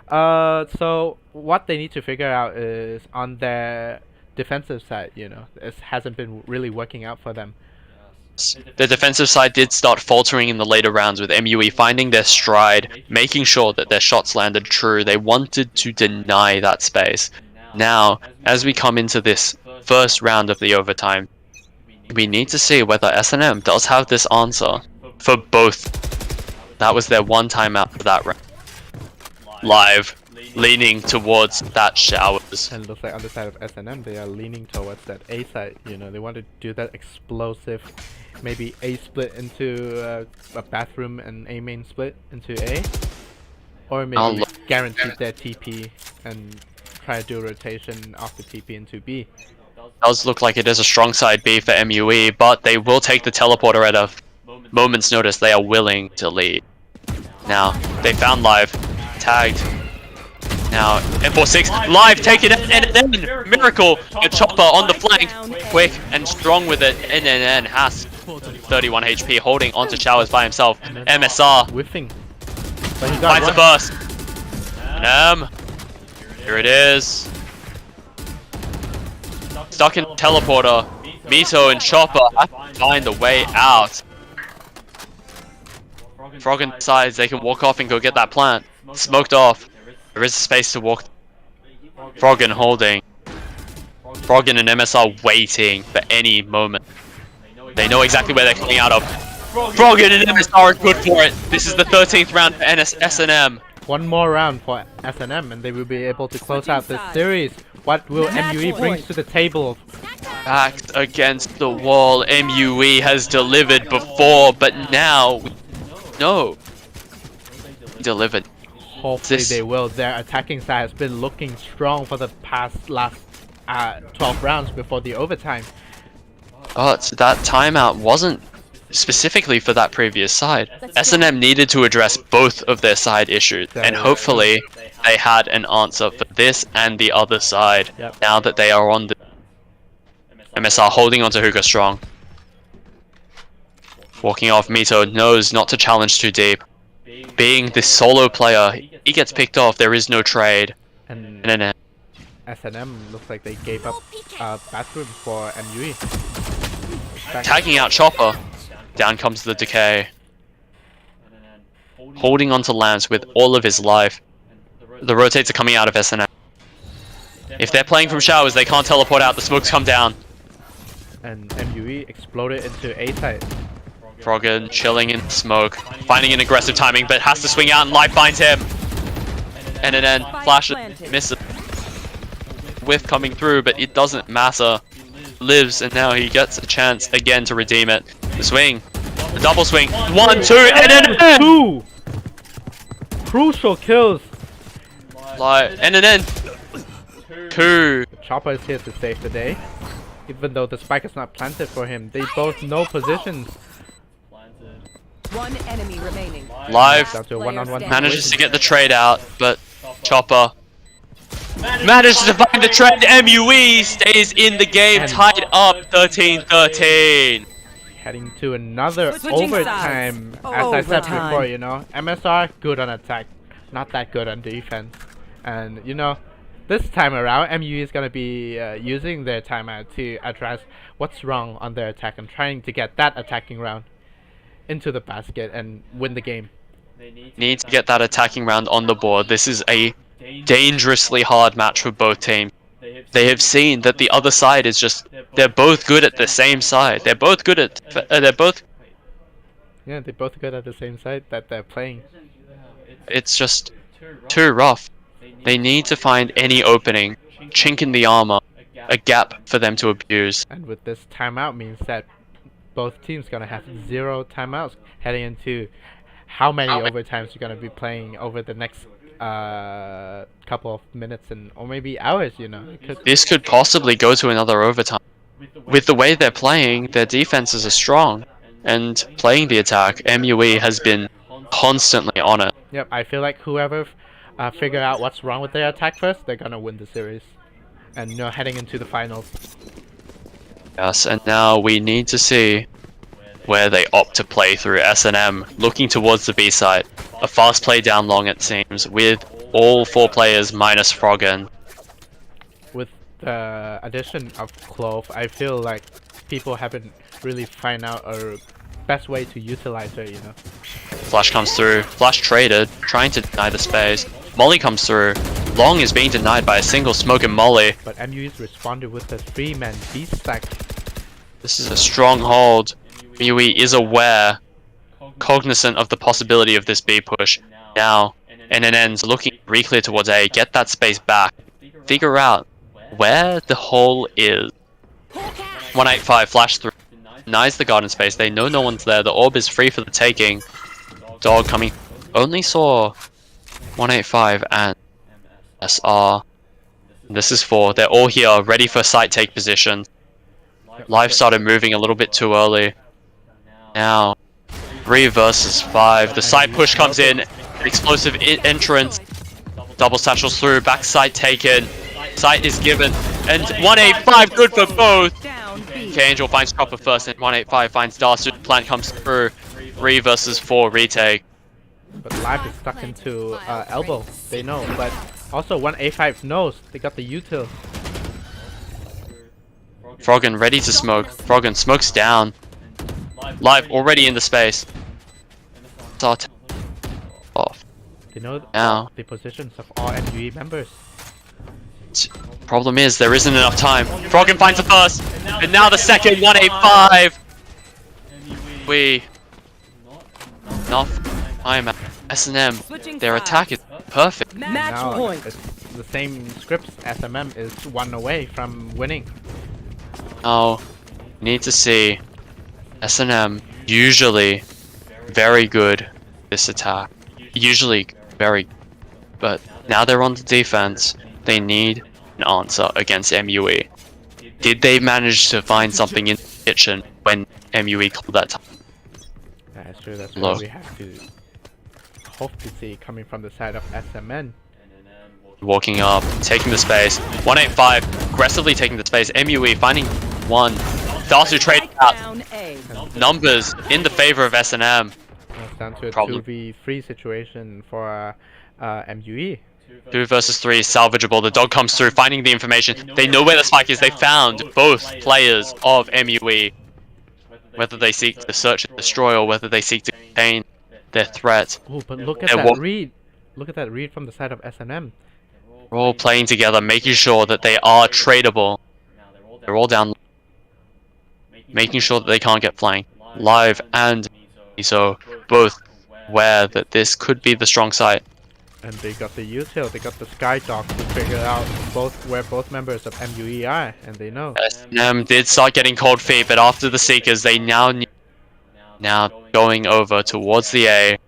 Speaker 1: So what they need to figure out is on their defensive side. You know, it hasn't been really working out for them.
Speaker 4: The defensive side did start faltering in the later rounds, with MUE finding their stride, making sure that their shots landed true. They wanted to deny that space. Now, as we come into this first round of the overtime, we need to see whether S&M does have this answer for both. That was their one timeout for that round. Live, leaning towards that showers.
Speaker 1: And it looks like on the side of S&M, they are leaning towards that A side. You know, they want to do that explosive, maybe A split into a bathroom and A main split into A, or maybe guarantee their TP and try to do a rotation off the TP into B.
Speaker 4: Does look like it is a strong side B for MUE, but they will take the teleporter at a moment's notice. They are willing to lead. Now, they found Live, tagged. Now, M46, Live, take it, and then Miracle, a chopper on the flank, quick and strong with it, and then has 31 HP, holding onto Showers by himself. MSR
Speaker 1: Whiffing. But he got
Speaker 4: finds the burst. And here it is. Stuck in teleporter. Mito and Chopper have to find a way out. Froggen decides they can walk off and go get that plant. Smoked off. There is space to walk. Froggen holding. Froggen and MSR waiting for any moment. They know exactly where they're coming out of. Froggen and MSR are good for it. This is the 13th round for S&M.
Speaker 1: one more round for S&M and they will be able to close out this series. What will MUE bring to the table?
Speaker 4: Backed against the wall. MUE has delivered before, but now no. Delivered.
Speaker 1: Hopefully they will. Their attacking side has been looking strong for the last 12 rounds before the overtime.
Speaker 4: But that timeout wasn't specifically for that previous side. S&M needed to address both of their side issues, and hopefully they had an answer for this and the other side. Now that they are on the MSR holding onto Hookah strong. Walking off, Mito knows not to challenge too deep. Being the solo player, he gets picked off. There is no trade.
Speaker 1: And
Speaker 4: then
Speaker 1: S&M looks like they gave up bathroom for MUE.
Speaker 4: tagging out Chopper. Down comes the decay. Holding onto Lance with all of his life. The rotates are coming out of S&M. If they're playing from showers, they can't teleport out. The smokes come down.
Speaker 1: And MUE exploded into A side.
Speaker 4: Froggen chilling in smoke, finding an aggressive timing, but has to swing out and Life finds him. And then flashes, misses. Whiff coming through, but it doesn't matter. Lives, and now he gets a chance again to redeem it. The swing, the double swing, 1, 2, and then
Speaker 1: 2 crucial kills.
Speaker 4: and then 2.
Speaker 1: Chopper is here to save the day. Even though the spike is not planted for him, they both know positions.
Speaker 5: One enemy remaining.
Speaker 4: Live
Speaker 1: Down to a one-on-one
Speaker 4: manages to get the trade out, but Chopper manages to find the trade. MUE stays in the game, tied up 13-13.
Speaker 1: Heading to another
Speaker 5: Switching
Speaker 1: overtime.
Speaker 5: sides.
Speaker 1: As I said
Speaker 5: Overtime.
Speaker 1: before, you know, MSR good on attack, not that good on defense. And you know, this time around, MUE is gonna be using their timeout to address what's wrong on their attack and trying to get that attacking round into the basket and win the game.
Speaker 4: Need to get that attacking round on the board. This is a dangerously hard match for both teams. They have seen that the other side is just, they're both good at the same side. They're both good at,
Speaker 1: Yeah, they're both good at the same side that they're playing.
Speaker 4: it's just too rough. They need to find any opening, chink in the armor, a gap for them to abuse.
Speaker 1: And with this timeout means that both teams gonna have 0 timeouts heading into how many overtimes you're gonna be playing over the next couple of minutes or maybe hours, you know.
Speaker 4: This could possibly go to another overtime. With the way they're playing, their defenses are strong, and playing the attack, MUE has been constantly on it.
Speaker 1: Yep, I feel like whoever figure out what's wrong with their attack first, they're gonna win the series. And you know, heading into the finals.
Speaker 4: Yes, and now we need to see where they opt to play through. S&M looking towards the B side. A fast play down long, it seems, with all 4 players minus Froggen.
Speaker 1: With the addition of Clove, I feel like people haven't really find out a best way to utilize her, you know.
Speaker 4: Flash comes through. Flash traded, trying to deny the space. Molly comes through. Long is being denied by a single smoke and Molly.
Speaker 1: But MUE's responded with a 3-man beast stack.
Speaker 4: This is a strong hold. MUE is aware, cognizant of the possibility of this B push. Now, NNN's looking to re-clear towards A, get that space back. Figure out where the hole is. 185 flash through. Denies the garden space. They know no one's there. The orb is free for the taking. Dog coming. Only saw 185 and SR. This is 4. They're all here, ready for site take position. Live started moving a little bit too early. Now, 3 versus 5. The side push comes in. An explosive entrance. Double satchels through. Backside taken. Site is given. And 185 good for both. K-Angel finds Chopper first, and 185 finds Darcy. Plant comes through. 3 versus 4 retake.
Speaker 1: But Live is stuck into elbow. They know, but also 185 knows. They got the util.
Speaker 4: Froggen ready to smoke. Froggen smokes down. Live already in the space. Start off.
Speaker 1: They know
Speaker 4: Now.
Speaker 1: the positions of all MUE members.
Speaker 4: Problem is, there isn't enough time. Froggen finds the first, and now the second, 185. We not time at S&M. Their attack is perfect.
Speaker 5: Match
Speaker 1: Now
Speaker 5: point.
Speaker 1: it's the same scripts. SMM is 1 away from winning.
Speaker 4: Now, need to see S&M usually very good this attack. Usually very, but now they're on the defense. They need an answer against MUE. Did they manage to find something in the kitchen when MUE called that time?
Speaker 1: That's true. That's
Speaker 4: Low.
Speaker 1: what we have to hope to see coming from the side of SMN.
Speaker 4: Walking up, taking the space. 185, aggressively taking the space. MUE finding 1. Darcy trade out.
Speaker 5: Down A.
Speaker 4: Numbers in the favor of S&M.
Speaker 1: It's down to a
Speaker 4: Problem.
Speaker 1: 2v3 situation for MUE.
Speaker 4: 2 versus 3 is salvageable. The dog comes through, finding the information. They know where the spike is. They found both players of MUE. Whether they seek to search and destroy or whether they seek to contain their threat.
Speaker 1: Oh, but look at
Speaker 4: They're
Speaker 1: that read. Look at that read from the side of SNM.
Speaker 4: They're all playing together, making sure that they are tradable. They're all down, making sure that they can't get flanked. Live and so both aware that this could be the strong side.
Speaker 1: And they got the util, they got the Sky Dog to figure out where both members of MUE are, and they know.
Speaker 4: S&M did start getting cold feet, but after the Seekers, they now going over towards the A.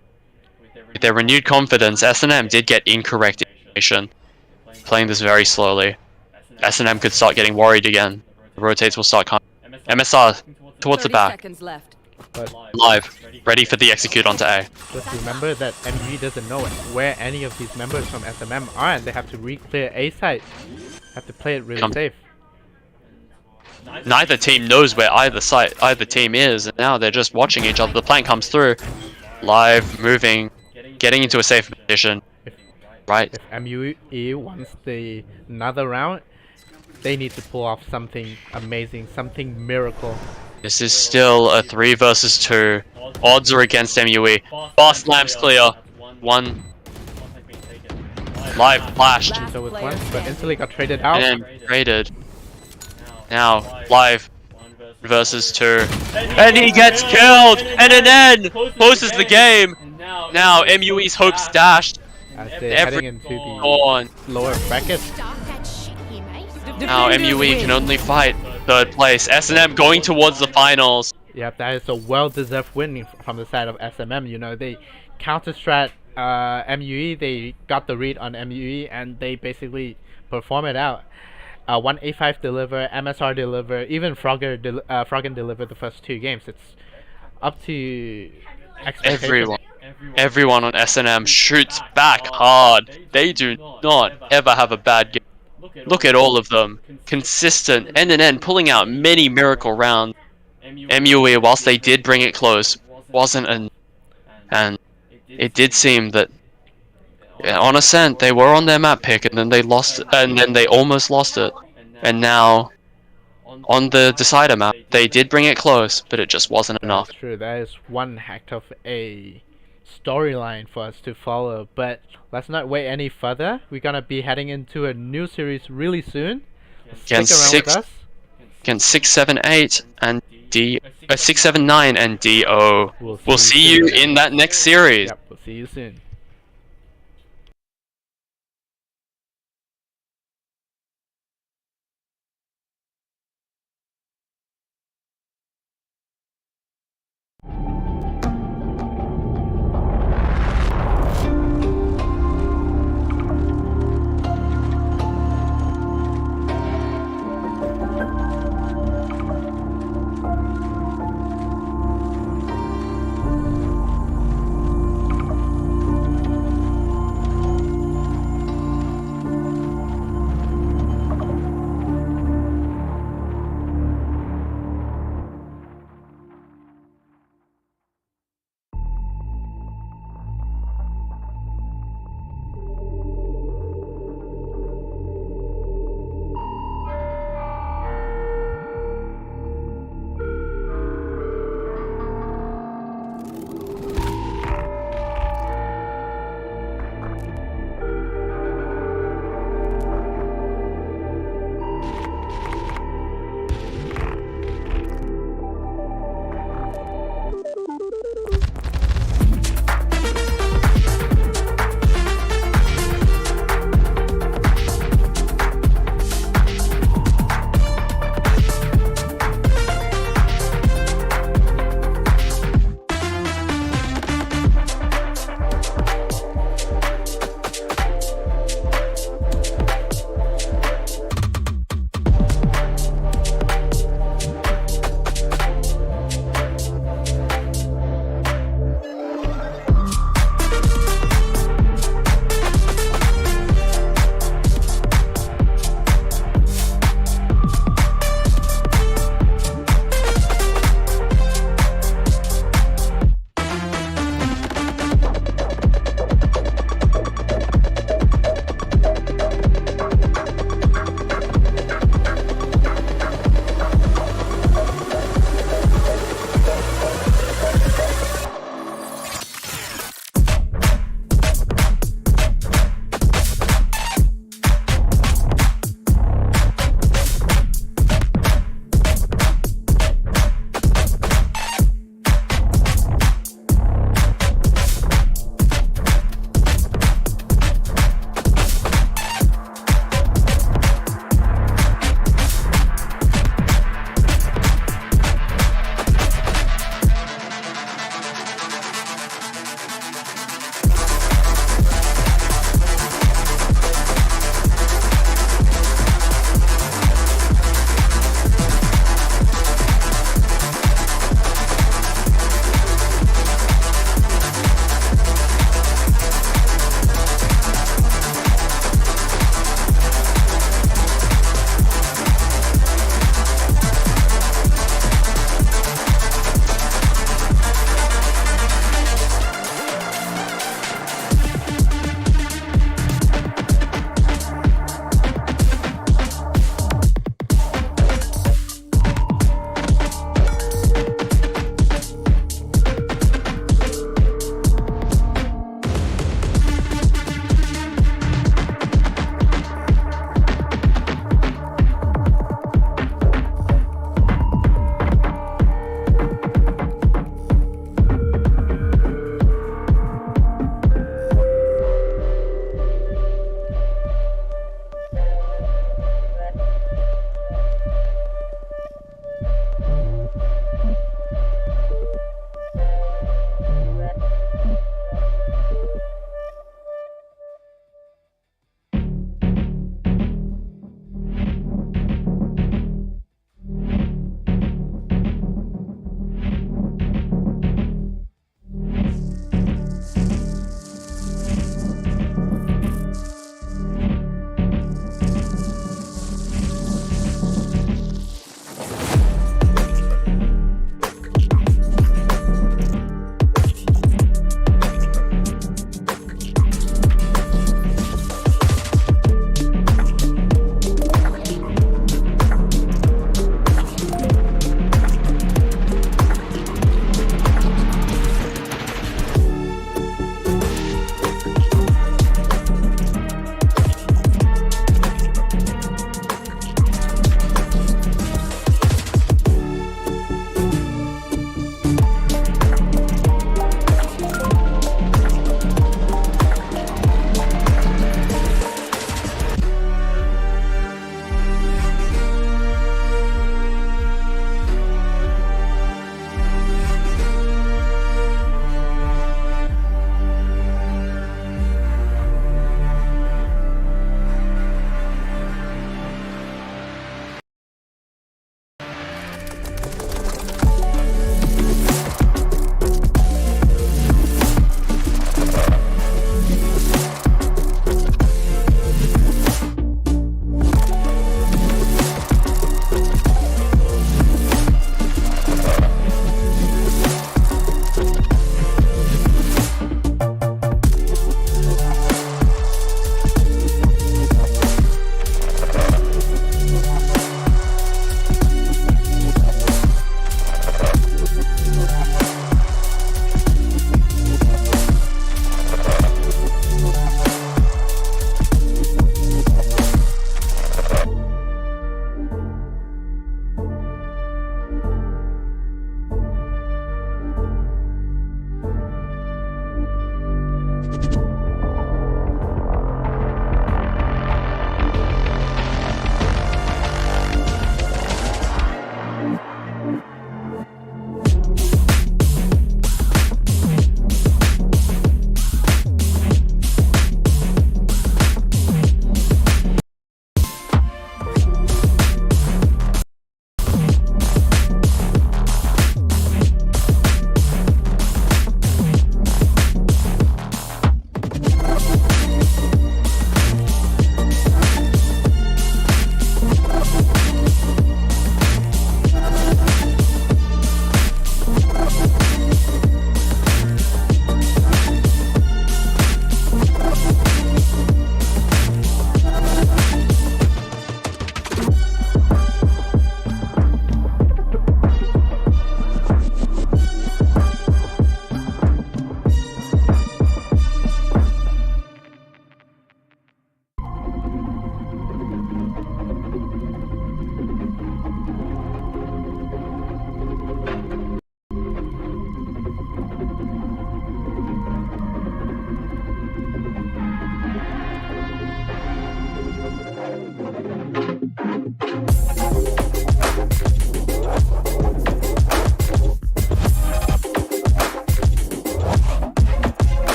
Speaker 4: With their renewed confidence, S&M did get incorrect information. Playing this very slowly. S&M could start getting worried again. The rotates will start coming. MSR towards the
Speaker 5: 30
Speaker 4: back.
Speaker 5: seconds left.
Speaker 1: But
Speaker 4: Live. Ready for the execute onto A.
Speaker 1: just remember that MUE doesn't know where any of these members from SMM are, and they have to re-clear A side. Have to play it really safe.
Speaker 4: Neither team knows where either team is, and now they're just watching each other. The plan comes through. Live, moving, getting into a safe position. Right.
Speaker 1: If MUE wants another round, they need to pull off something amazing, something miracle.
Speaker 4: This is still a 3 versus 2. Odds are against MUE. Fast lamps clear. 1. Live flashed.
Speaker 1: So with one, but instantly got traded out.
Speaker 4: And then traded. Now, Live versus 2. And he gets killed! And then closes the game! Now, MUE's hopes dashed.
Speaker 1: As they're heading into the
Speaker 4: On.
Speaker 1: lower bracket.
Speaker 4: Now, MUE can only fight 3rd place. S&M going towards the finals.
Speaker 1: Yep, that is a well-deserved win from the side of SMM. You know, they counter-strat MUE, they got the read on MUE, and they basically perform it out. 185 deliver, MSR deliver, even Froggen delivered the first 2 games. It's up to expectations.
Speaker 4: Everyone on S&M shoots back hard. They do not ever have a bad game. Look at all of them. Consistent, end-to-end, pulling out many miracle rounds. MUE, whilst they did bring it close, wasn't an... And it did seem that on Ascent, they were on their map pick, and then they lost, and then they almost lost it. And now, on the decider map, they did bring it close, but it just wasn't enough.
Speaker 1: That's true. That is one heck of a storyline for us to follow. But let's not wait any further. We're gonna be heading into a new series really soon. Stick around with us.
Speaker 4: Against 6, 7, 8 and 6, 7, 9 and DO. We'll see you
Speaker 1: soon.
Speaker 4: in that next series.
Speaker 1: Yep, we'll see you soon.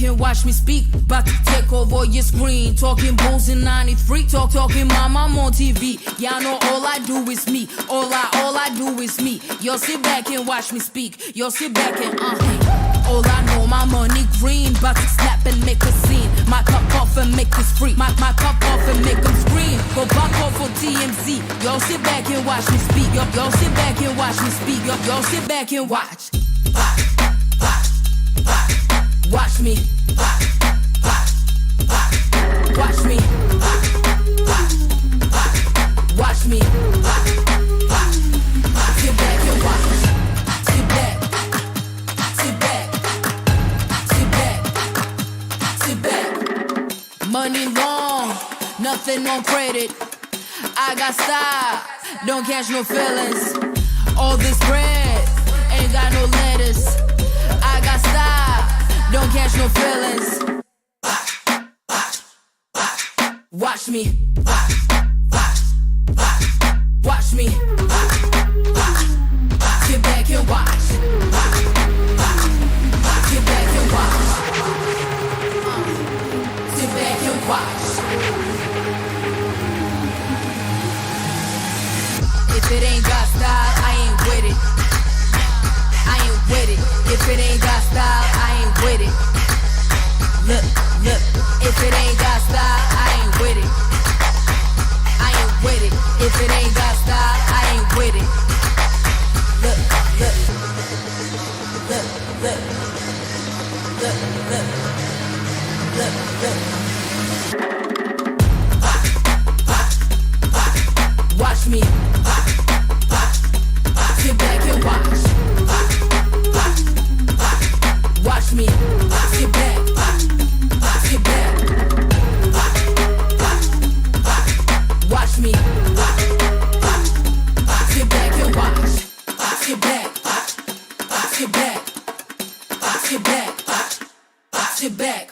Speaker 6: and watch me speak. About to take over your screen. Talking bulls in 93. Talking mom, I'm on TV. Y'all know all I do is me. All I do is me. Yo, sit back and watch me speak. Yo, sit back and all I know, my money green. About to snap and make a scene. My cup off and make this free. My cup off and make them scream. Go back off for TMZ. Yo, sit back and watch me speak. Yo, sit back and watch me speak. Yo, sit back and watch. Watch me. Watch me. Watch me. Sit back and watch. Sit back. Sit back. Sit back. Sit back. Money long, nothing on credit. I got style, don't catch no feelings. All this bread ain't got no lettuce. I got style, don't catch no feelings. Watch me. Watch me. Sit back and watch. Sit back and watch. Sit back and watch. If it ain't got style, I ain't with it. I ain't with it. If it ain't got style, I ain't with it. Look. If it ain't got style, I ain't with it. I ain't with it. If it ain't got style, I ain't with it. Look. Watch me. Sit back and watch. Watch me. Sit back. Sit back. Watch me. Sit back and watch. Sit back. Sit back. Sit back. Sit back.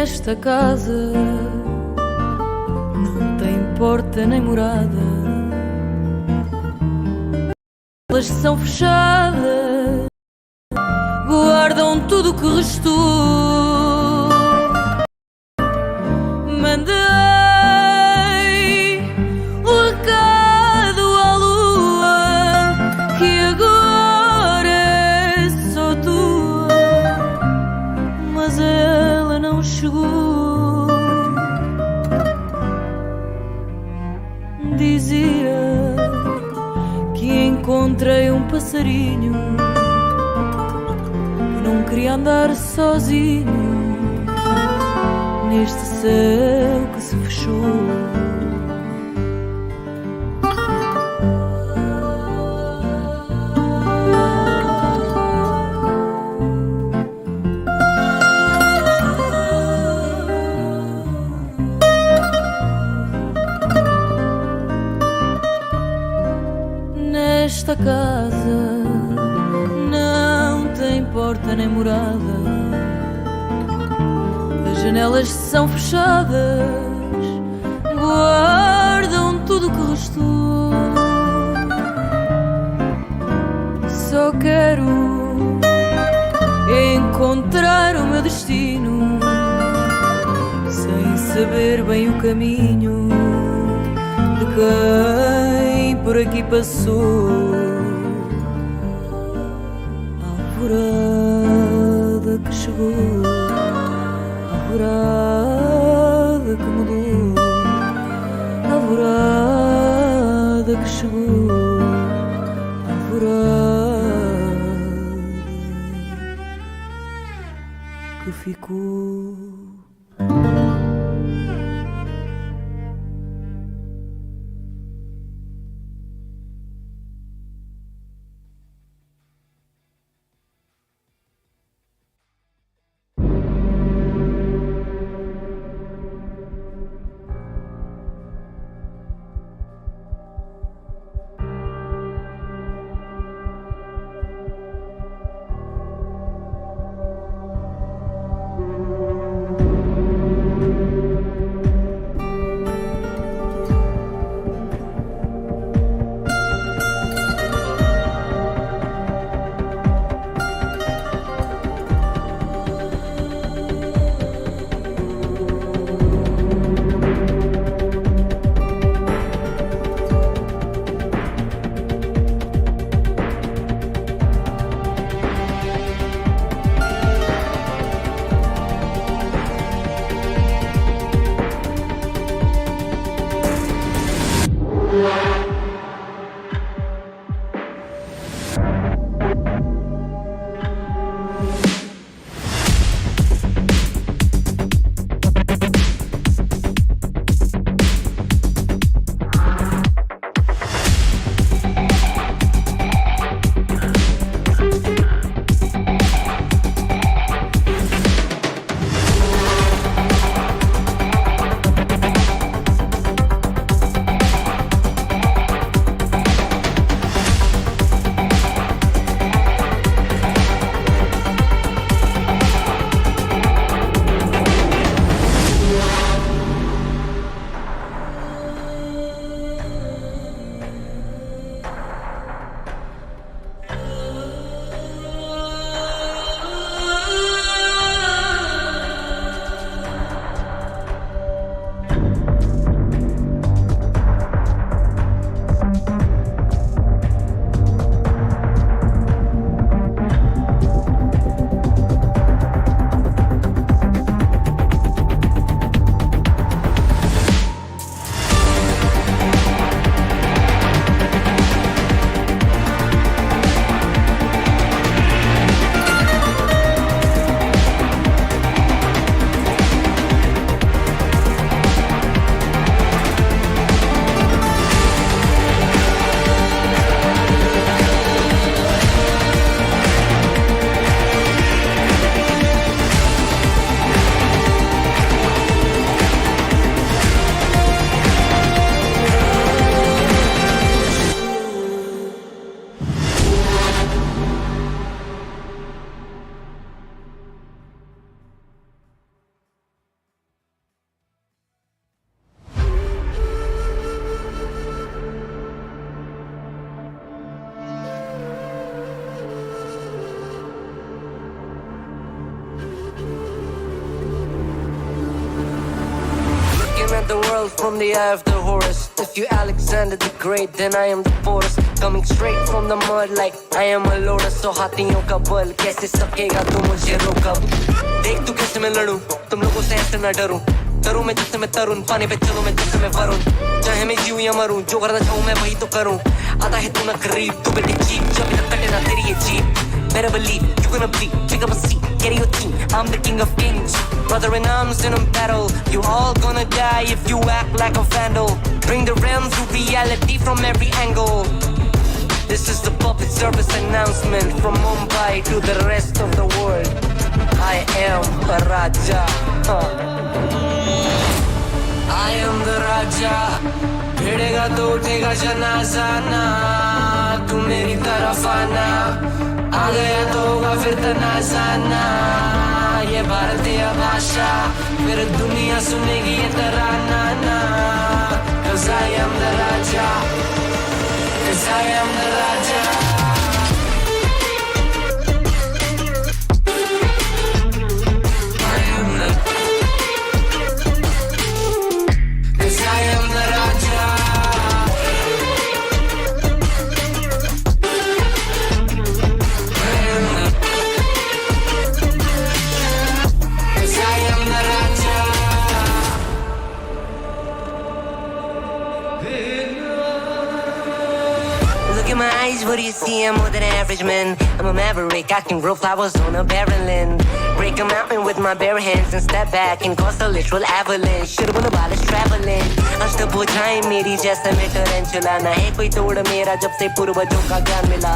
Speaker 6: Nesta casa não tem porta nem morada, elas são fechadas, guardam tudo o que restou. Mandei o recado à lua que agora é só tua, mas ela não chegou. Dizia que encontrei um passarinho que não queria andar sozinho neste céu que se fechou. Nesta casa não tem porta nem morada, as janelas são fechadas, guardam tudo o que restou. Só quero encontrar o meu destino, sem saber bem o caminho de quem por aqui passou. Alvorada que chegou, alvorada que mudou, alvorada que chegou, alvorada que ficou.
Speaker 7: of the world from the eye of the horse. If you Alexander the Great, then I am the forest. Coming straight from the mud like I am a Lotus. So हाथियों का बल कैसे सकेगा तू मुझे रोक अब देख तू कैसे मैं लड़ूं तुम लोगों से ऐसे ना डरूं करूं मैं जिससे मैं तरुण पानी पे चलूं मैं जिससे मैं वरुण चाहे मैं जीऊं या मरूं जो करना चाहूं मैं वही तो करूं आता है तू ना करीब तू बेटी चीप जब तक कटे ना तेरी ये jeep Better believe you're gonna bleed. Pick up a seat, get in your team. I'm the king of kings. Brother in arms in a battle. You all gonna die if you act like a vandal. Bring the realms to reality from every angle. This is the public service announcement from Mumbai to the rest of the world. I am a Raja. I am the Raja. भिड़ेगा तो उठेगा जनाजा ना तू मेरी तरफ आना आ गया तो होगा फिर तनाजाना ये भारतीय भाषा फिर दुनिया सुनेगी ये तराना ना Cause I am the Raja Cause I am the Raja What do you see? I'm more than an average man. I'm a maverick, I can grow flowers on a barren land. Break a mountain with my bare hands and step back and cause a literal avalanche. Should've been about traveling. अष्टभुजाएं मेरी जैसे मैं tarantula ना है कोई तोड़ मेरा जब से पूर्वजों का ज्ञान मिला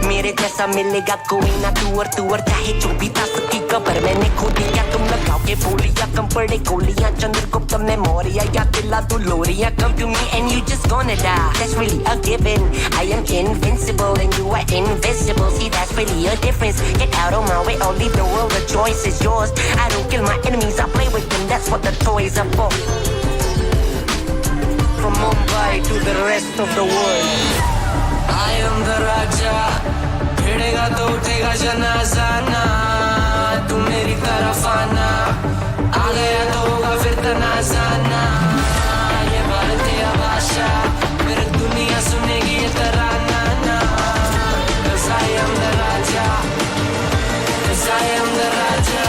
Speaker 7: मेरे जैसा मिलेगा कोई ना तू और चाहे जो भी था सबकी कब्र मैंने खोदी क्या तुम लगाओगे बोलियां कम पड़े गोलियां चंद्रगुप्त ने मौर्य या दिला तू लोरियां come to me and you just gonna die that's really a given I am invincible and you are invisible see that's really a difference get out of my way or leave the world the choice is yours I don't kill my enemies I play with them that's what the toys are for from Mumbai to the rest of the world I am the Raja भिड़ेगा तो उठेगा जनाजा ना तू मेरी तरफ आना आ गया तो होगा फिर तनाजाना ये भारतीय भाषा फिर दुनिया सुनेगी ये तराना ना Cause I am the Raja Cause I am the Raja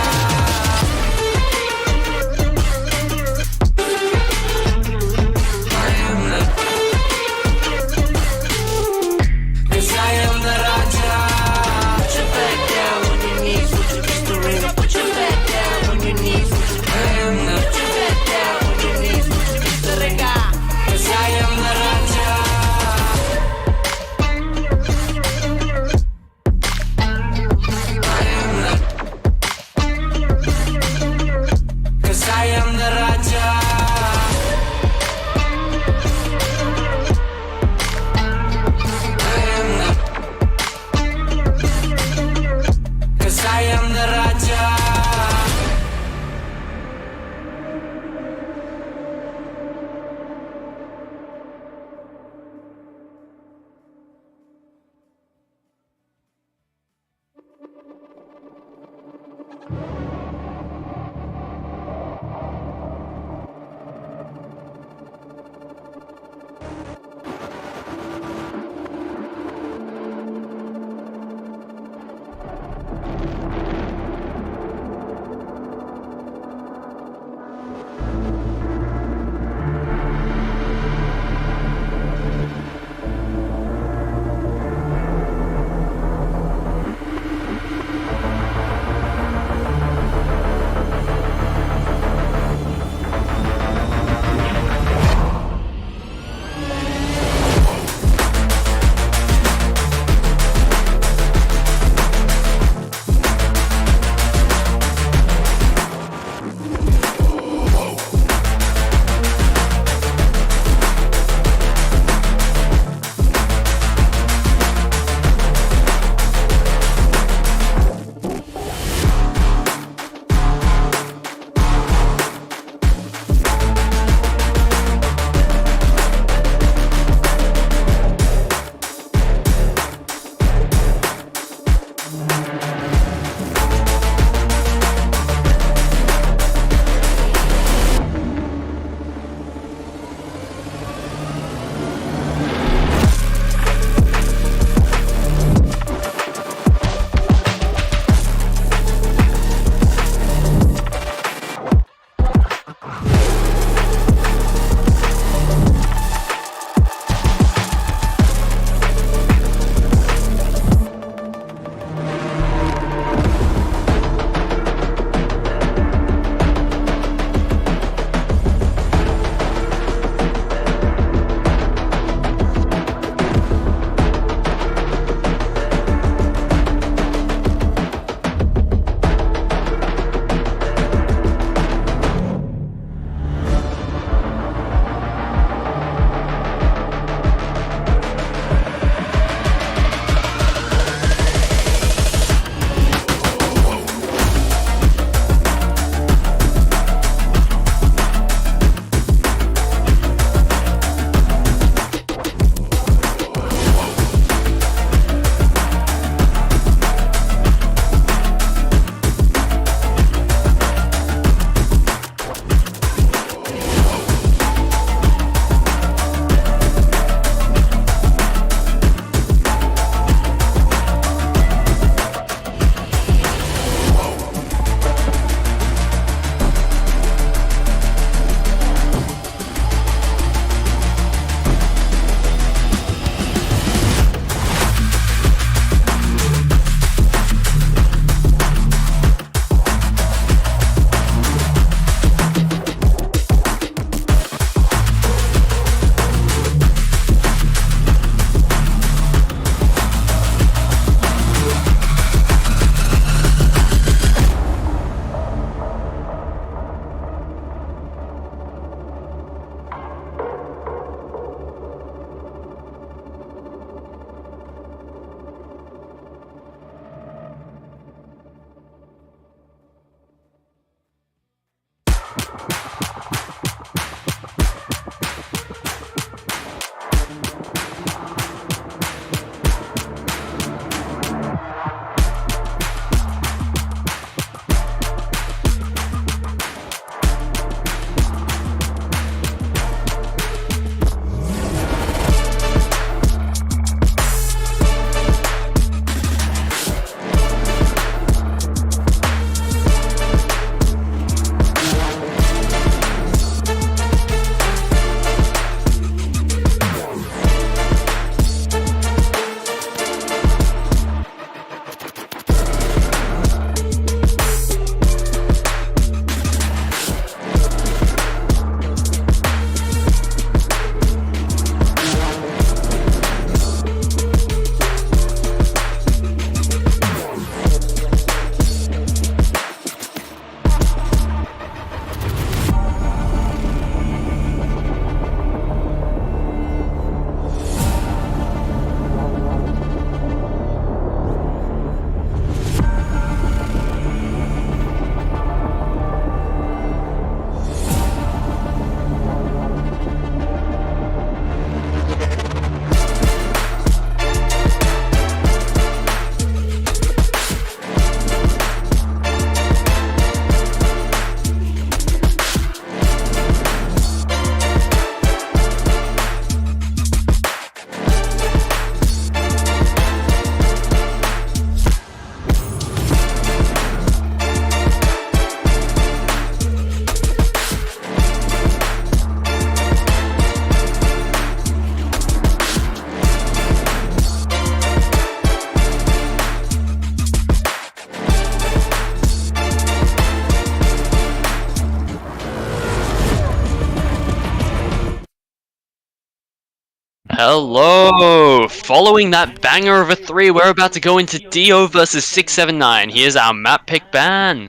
Speaker 4: Hello! Following that banger of a 3, we're about to go into Dio versus 679. Here's our map pick ban,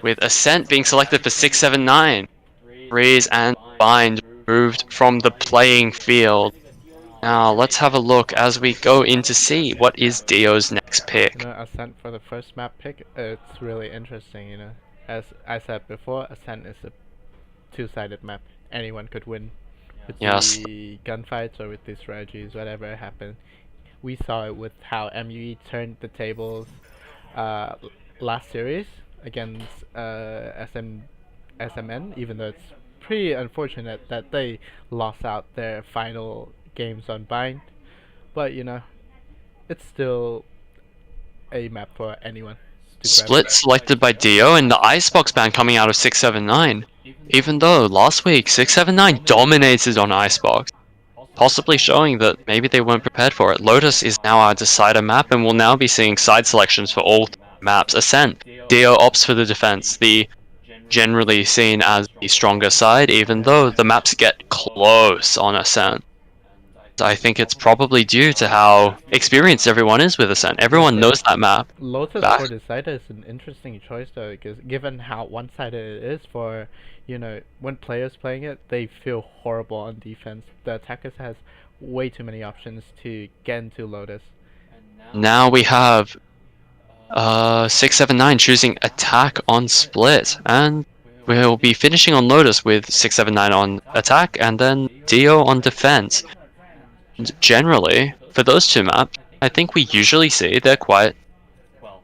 Speaker 4: with Ascent being selected for 679. Breeze and Bind moved from the playing field. Now let's have a look as we go in to see what is Dio's next pick.
Speaker 1: Ascent for the first map pick, it's really interesting, As I said before, Ascent is a two-sided map. Anyone could win with the gunfights or with the strategies, whatever happened. We saw it with how MUE turned the tables last series against SMN, even though it's pretty unfortunate that they lost out their final games on Bind. But, it's still a map for anyone.
Speaker 4: Split selected by Dio and the Icebox ban coming out of 679. Even though last week 679 dominated on Icebox, possibly showing that maybe they weren't prepared for it. Lotus is now our decider map and we'll now be seeing side selections for all maps. Ascent, Dio opts for the defense, the generally seen as the stronger side, even though the maps get close on Ascent. I think it's probably due to how experienced everyone is with Ascent. Everyone knows that map.
Speaker 1: Lotus for decider is an interesting choice though, because given how one-sided it is for, when players playing it, they feel horrible on defense. The attackers has way too many options to get into Lotus.
Speaker 4: Now we have 679 choosing attack on split, and we'll be finishing on Lotus with 679 on attack and then Dio on defense. Generally, for those two maps, I think we usually see they're quite,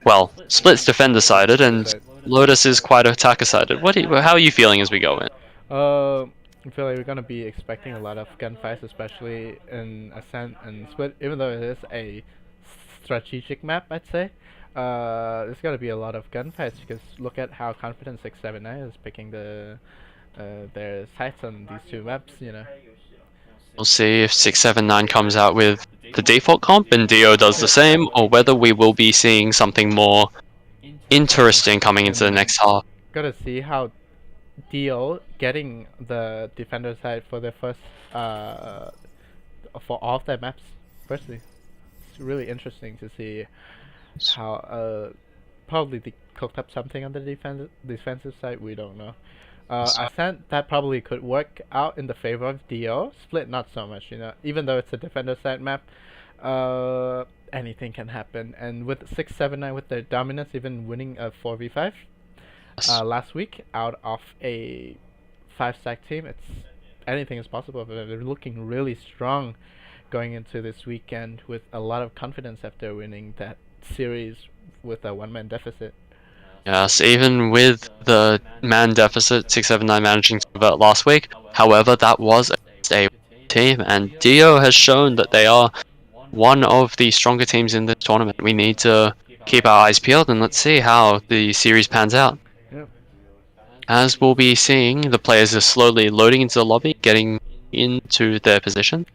Speaker 4: well, Split's defender-sided and Lotus is quite attacker-sided. How are you feeling as we go in?
Speaker 1: I feel like we're gonna be expecting a lot of gunfights, especially in Ascent and Split. Even though it is a strategic map, I'd say, there's gonna be a lot of gunfights because look at how confident 679 is picking their sights on these two maps.
Speaker 4: We'll see if 679 comes out with the default comp and Dio does the same, or whether we will be seeing something more interesting coming into the next half.
Speaker 1: Gotta see how Dio getting the defender side for their first for all of their maps. Firstly, it's really interesting to see how probably they cooked up something on the defensive side. We don't know. Ascent, that probably could work out in the favor of Dio. Split, not so much, Even though it's a defender side map, anything can happen. And with 679 with their dominance, even winning a 4v5 last week out of a 5-stack team, anything is possible. But they're looking really strong going into this weekend with a lot of confidence after winning that series with a one-man deficit.
Speaker 4: Yes, even with the man deficit, 679 managing to convert last week. However, that was a team, and Dio has shown that they are one of the stronger teams in this tournament. We need to keep our eyes peeled, and let's see how the series pans out.
Speaker 1: Yep.
Speaker 4: As we'll be seeing, the players are slowly loading into the lobby, getting into their position.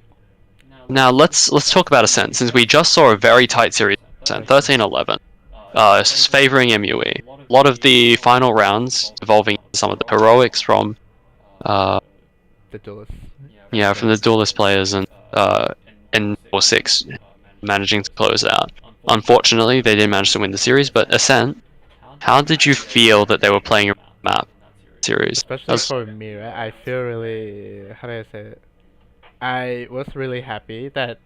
Speaker 4: Now let's talk about Ascent, since we just saw a very tight series, 13-11. Favoring MUE. A lot of the final rounds involving some of the heroics from
Speaker 1: the duelists.
Speaker 4: Yeah, from the duelist players and 4-6 managing to close out. Unfortunately, they didn't manage to win the series, but Ascent, how did you feel that they were playing a map series?
Speaker 1: Especially for me, right? I feel really, how do I say it? I was really happy that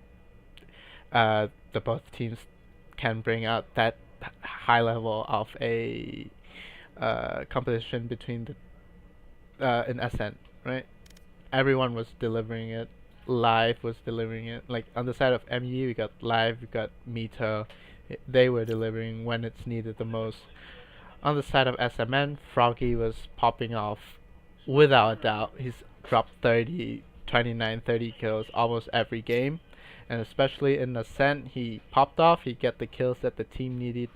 Speaker 1: the both teams can bring out that high level of a competition between the in Ascent, right? Everyone was delivering it. Live was delivering it. Like on the side of MU, we got Live, we got Veto. They were delivering when it's needed the most. On the side of SMN, Froggy was popping off without a doubt. He's dropped 30, 29, 30 kills almost every game. And especially in Ascent, he popped off. He get the kills that the team needed.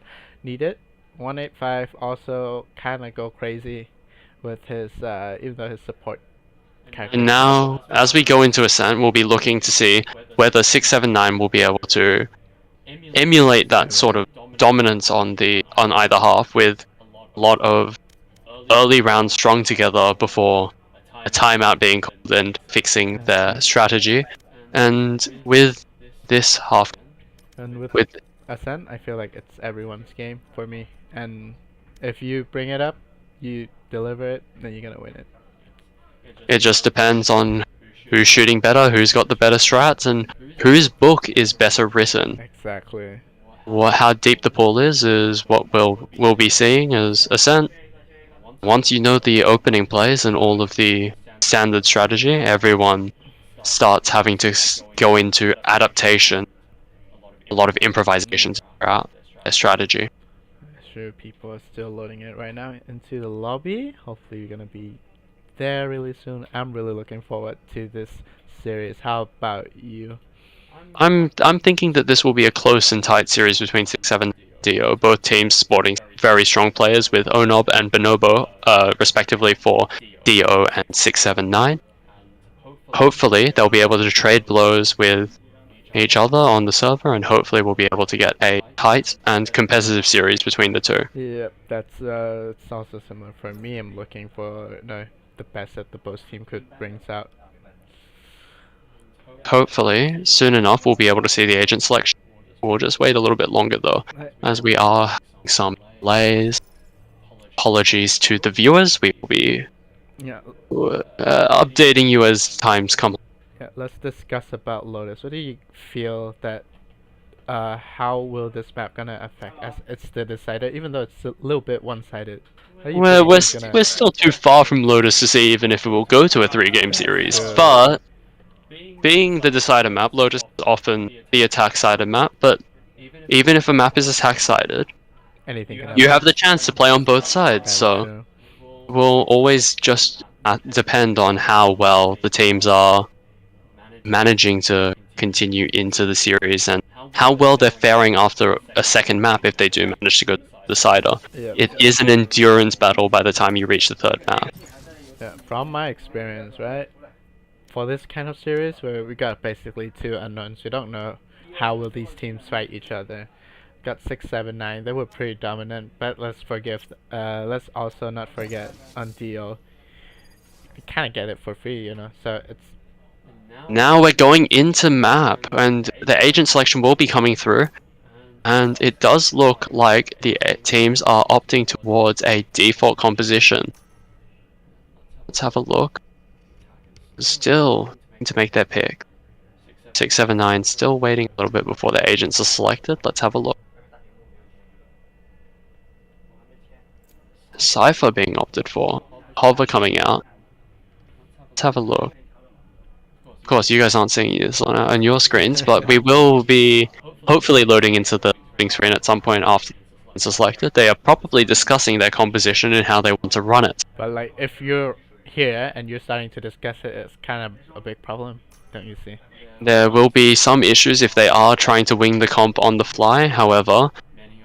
Speaker 1: 185 also kind of go crazy with his even though his support character.
Speaker 4: And now, as we go into Ascent, we'll be looking to see whether 679 will be able to emulate that sort of dominance on either half with a lot of early rounds strung together before a timeout being called and fixing their strategy. And with this half,
Speaker 1: And with
Speaker 4: with
Speaker 1: Ascent, I feel like it's everyone's game for me. And if you bring it up, you deliver it, then you're gonna win it.
Speaker 4: it just depends on who's shooting better, who's got the better strats, and whose book is better written.
Speaker 1: Exactly.
Speaker 4: How deep the pool is what we'll be seeing as Ascent. Once you know the opening plays and all of the standard strategy, everyone starts having to go into adaptation, a lot of improvisation throughout their strategy.
Speaker 1: Sure, people are still loading it right now into the lobby. Hopefully you're gonna be there really soon. I'm really looking forward to this series. How about you?
Speaker 4: I'm thinking that this will be a close and tight series between 6-7 and Dio, both teams sporting very strong players with Onob and Bonobo, respectively for Dio and 6-7-9. Hopefully they'll be able to trade blows with each other on the server, and hopefully we'll be able to get a tight and competitive series between the two.
Speaker 1: Yep, that's it's also similar for me. I'm looking for the best that the both team could brings out.
Speaker 4: Hopefully, soon enough, we'll be able to see the agent selection. We'll just wait a little bit longer though, as we are having some delays. Apologies to the viewers. We will be
Speaker 1: Yeah.
Speaker 4: updating you as times come.
Speaker 1: Yeah, let's discuss about Lotus. What do you feel that how will this map gonna affect as it's the decider, even though it's a little bit one-sided? How do you
Speaker 4: Well,
Speaker 1: think it's gonna-
Speaker 4: we're still too far from Lotus to see even if it will go to a 3-game series,
Speaker 1: Yeah.
Speaker 4: but being the decider map, Lotus is often the attack-sided map, but even if a map is attack-sided,
Speaker 1: anything can
Speaker 4: you
Speaker 1: happen.
Speaker 4: have the chance to play on both sides,
Speaker 1: That's
Speaker 4: so
Speaker 1: true.
Speaker 4: will always just depend on how well the teams are managing to continue into the series and how well they're faring after a second map if they do manage to go to the decider.
Speaker 1: Yeah.
Speaker 4: It is an endurance battle by the time you reach the third map.
Speaker 1: Yeah, from my experience, right? For this kind of series where we got basically two unknowns, we don't know how will these teams fight each other. Got 6-7-9, they were pretty dominant, but let's let's also not forget on Dio. You kinda get it for free, you know, so it's
Speaker 4: Now we're going into map, and the agent selection will be coming through, and it does look like the teams are opting towards a default composition. Let's have a look. Still need to make their pick. 6-7-9 still waiting a little bit before the agents are selected. Let's have a look. Cypher being opted for. Hover coming out. Let's have a look. Of course, you guys aren't seeing this on your screens, but we will be hopefully loading into the loading screen at some point after it's selected. They are probably discussing their composition and how they want to run it.
Speaker 1: but like if you're here and you're starting to discuss it, it's kind of a big problem, don't you see?
Speaker 4: There will be some issues if they are trying to wing the comp on the fly. However,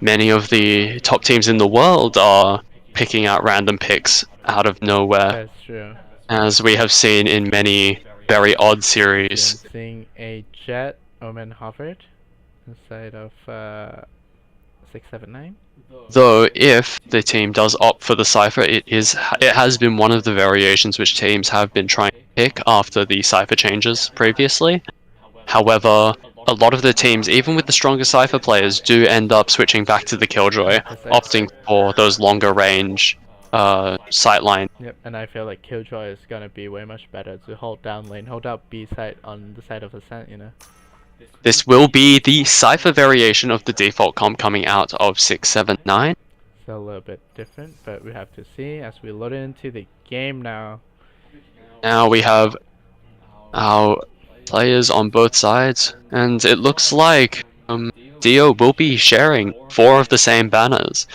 Speaker 4: many of the top teams in the world are picking out random picks out of nowhere,
Speaker 1: That's true.
Speaker 4: as we have seen in many very odd series.
Speaker 1: I'm seeing a jet Omen hovered inside of 6-7-9.
Speaker 4: Though, if the team does opt for the Cypher, it has been one of the variations which teams have been trying to pick after the Cypher changes previously. However, a lot of the teams, even with the stronger Cypher players, do end up switching back to the Killjoy, opting for those longer range sightline.
Speaker 1: Yep, and I feel like Killjoy is gonna be way much better to hold down lane, hold up B side on the side of Ascent, you know.
Speaker 4: This will be the Cypher variation of the default comp coming out of 6-7-9.
Speaker 1: It's a little bit different, but we have to see as we load into the game now.
Speaker 4: Now we have our players on both sides, and it looks like Dio will be sharing 4 of the same banners.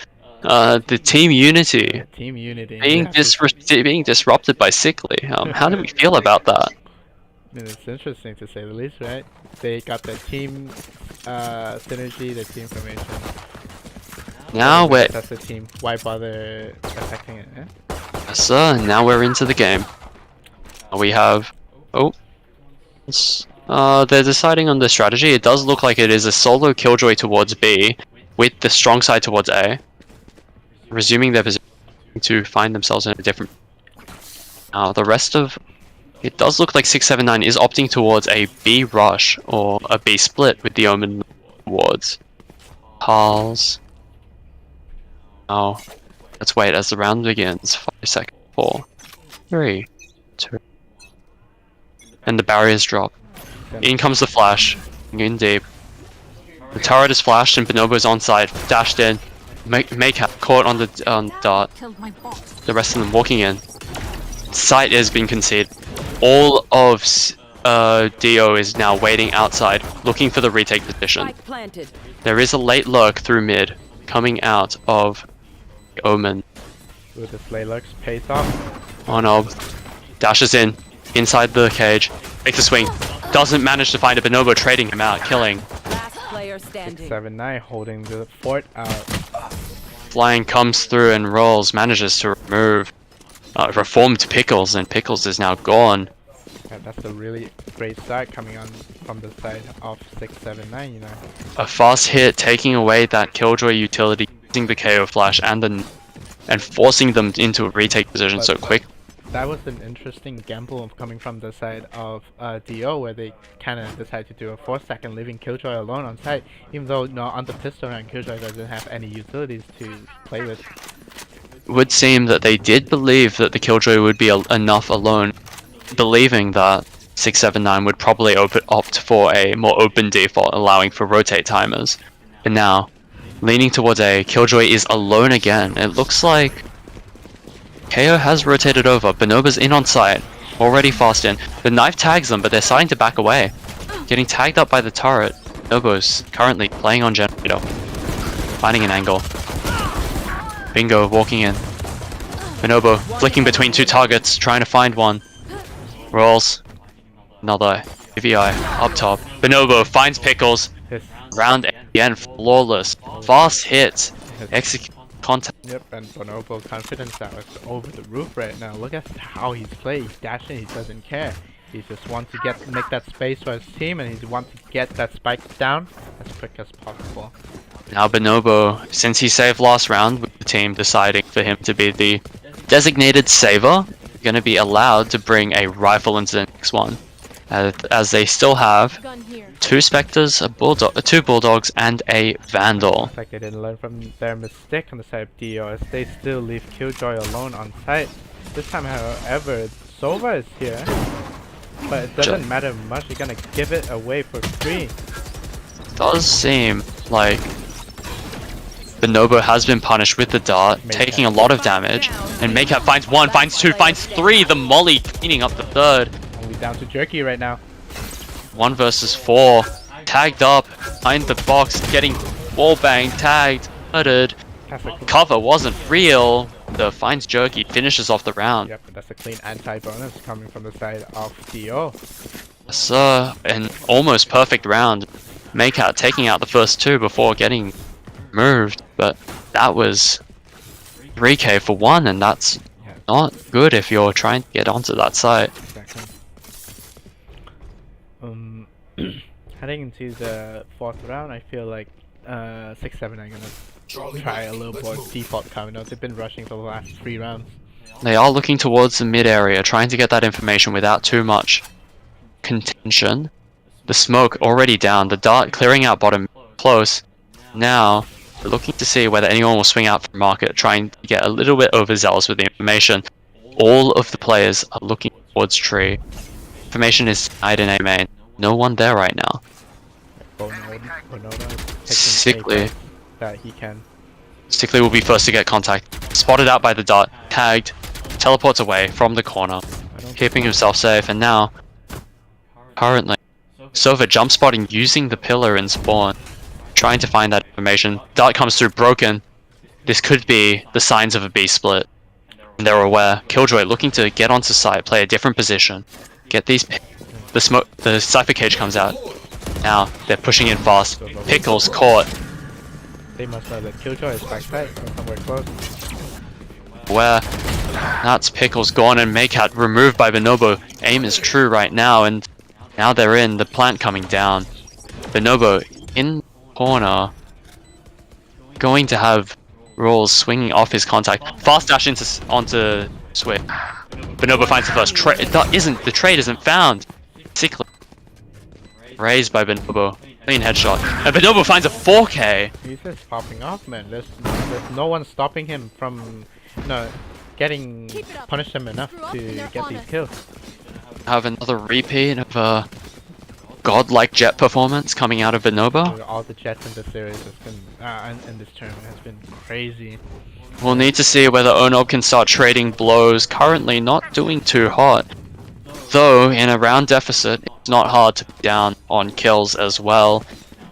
Speaker 4: The team unity
Speaker 1: Team Unity.
Speaker 4: being disrupted by Sickly. How do we feel about that?
Speaker 1: I mean, it's interesting to say the least, right? They got the team synergy, the team formation.
Speaker 4: Now
Speaker 1: That's the team. Why bother affecting it? Eh?
Speaker 4: yes, sir. Now we're into the game. We have they're deciding on the strategy. It does look like it is a solo Killjoy towards B, with the strong side towards A. Resuming their position to find themselves in a different. The rest of It does look like 679 is opting towards a B rush or a B split with the Omen towards Pals. Now, let's wait as the round begins. 5 seconds. 4, 3, 2, and the barriers drop. In comes the flash. In deep. The turret is flashed and Bonobo's on site. Dashed in. Make caught on the dart. The rest of them walking in. Site has been conceded. All of DO is now waiting outside, looking for the retake position. There is a late lurk through mid, coming out of Omen.
Speaker 1: With the slay lurks pays off.
Speaker 4: On Ob. Dashes in, inside the cage. Makes a swing. Doesn't manage to find a Bonobo, trading him out, killing.
Speaker 1: 679 holding the fort out.
Speaker 4: Flying comes through and rolls, manages to remove reformed Pickles, and Pickles is now gone.
Speaker 1: Yeah, that's a really great start coming on from the side of 679, you know.
Speaker 4: A fast hit taking away that Killjoy utility, using the KO flash and forcing them into a retake position so quick.
Speaker 1: That was an interesting gamble of coming from the side of DO, where they kind of decided to do a 4-second, leaving Killjoy alone on site, even though on the pistol round Killjoy doesn't have any utilities to play with.
Speaker 4: It would seem that they did believe that the Killjoy would be enough alone, believing that 679 would probably opt for a more open default, allowing for rotate timers. But now, leaning towards a Killjoy is alone again. It looks like KO has rotated over. Bonobo's in on site, already fast in. The knife tags them, but they're starting to back away. Getting tagged up by the turret. Bonobo's currently playing on generator, finding an angle. Bingo walking in. Bonobo flicking between two targets, trying to find one. Rolls. Another AVI up top. Bonobo finds Pickles. Round again, flawless. Fast hits. Execute contact.
Speaker 1: Yep, and Bonobo confidence that was over the roof right now. Look at how he's playing. He's dashing, he doesn't care. He just wants to make that space for his team, and he wants to get that spike down as quick as possible.
Speaker 4: Now Bonobo, since he saved last round with the team deciding for him to be the designated saver, going to be allowed to bring a rifle into the next one. As they still have 2 Spectres, two Bulldogs, and a Vandal.
Speaker 1: Looks like they didn't learn from their mistake on the side of DO, as they still leave Killjoy alone on site. This time, however, Sova is here, but it doesn't matter much. You're gonna give it away for free.
Speaker 4: Does seem like Bonobo has been punished with the dart, taking a lot of damage, and Maycat finds 1, finds 2, finds 3. The molly cleaning up the 3rd.
Speaker 1: Only down to Jerky right now.
Speaker 4: 1 versus 4, tagged up behind the box, getting wallbang, tagged, murdered. Cover wasn't real. The finds Jerky, finishes off the round.
Speaker 1: Yep, that's a clean anti-bonus coming from the side of DO.
Speaker 4: So, an almost perfect round. Maycat taking out the first 2 before getting moved, but that was 3k for 1, and that's not good if you're trying to get onto that site.
Speaker 1: Exactly. Heading into the 4th round, I feel like 6-7 are gonna try a little more default coming out. They've been rushing for the last 3 rounds.
Speaker 4: They are looking towards the mid area, trying to get that information without too much contention. The smoke already down, the dart clearing out bottom close. Now, we're looking to see whether anyone will swing out from market, trying to get a little bit overzealous with the information. All of the players are looking towards tree. Information is denied in A main. No one there right now. Sickly.
Speaker 1: That he can.
Speaker 4: Sickly will be first to get contact. Spotted out by the dart. Tagged. Teleports away from the corner. Keeping himself safe. And now, currently, Sova jump spotting using the pillar in spawn. Trying to find that information. Dart comes through broken. This could be the signs of a B split. And they're aware. Killjoy looking to get onto site, play a different position. Get these. The Cypher cage comes out. Now they're pushing in fast. Pickles caught.
Speaker 1: They must know that Killjoy is backside or somewhere close.
Speaker 4: Where that's Pickles gone and Maycat removed by Bonobo. Aim is true right now, and now they're in. The plant coming down. Bonobo in corner. Going to have Rolls swinging off his contact. Fast dash onto Swift. Bonobo finds the first trade. The trade isn't found. Sickly. Raised by Bonobo. Clean headshot. And Bonobo finds a 4K.
Speaker 1: He's just popping off, man. There's no one stopping him from, getting punish him enough to get these kills.
Speaker 4: Have another repeat of a godlike jet performance coming out of Bonobo.
Speaker 1: All the jets in this series has been, in this tournament has been crazy.
Speaker 4: We'll need to see whether Onob can start trading blows. Currently not doing too hot. Though, in a round deficit, it's not hard to be down on kills as well.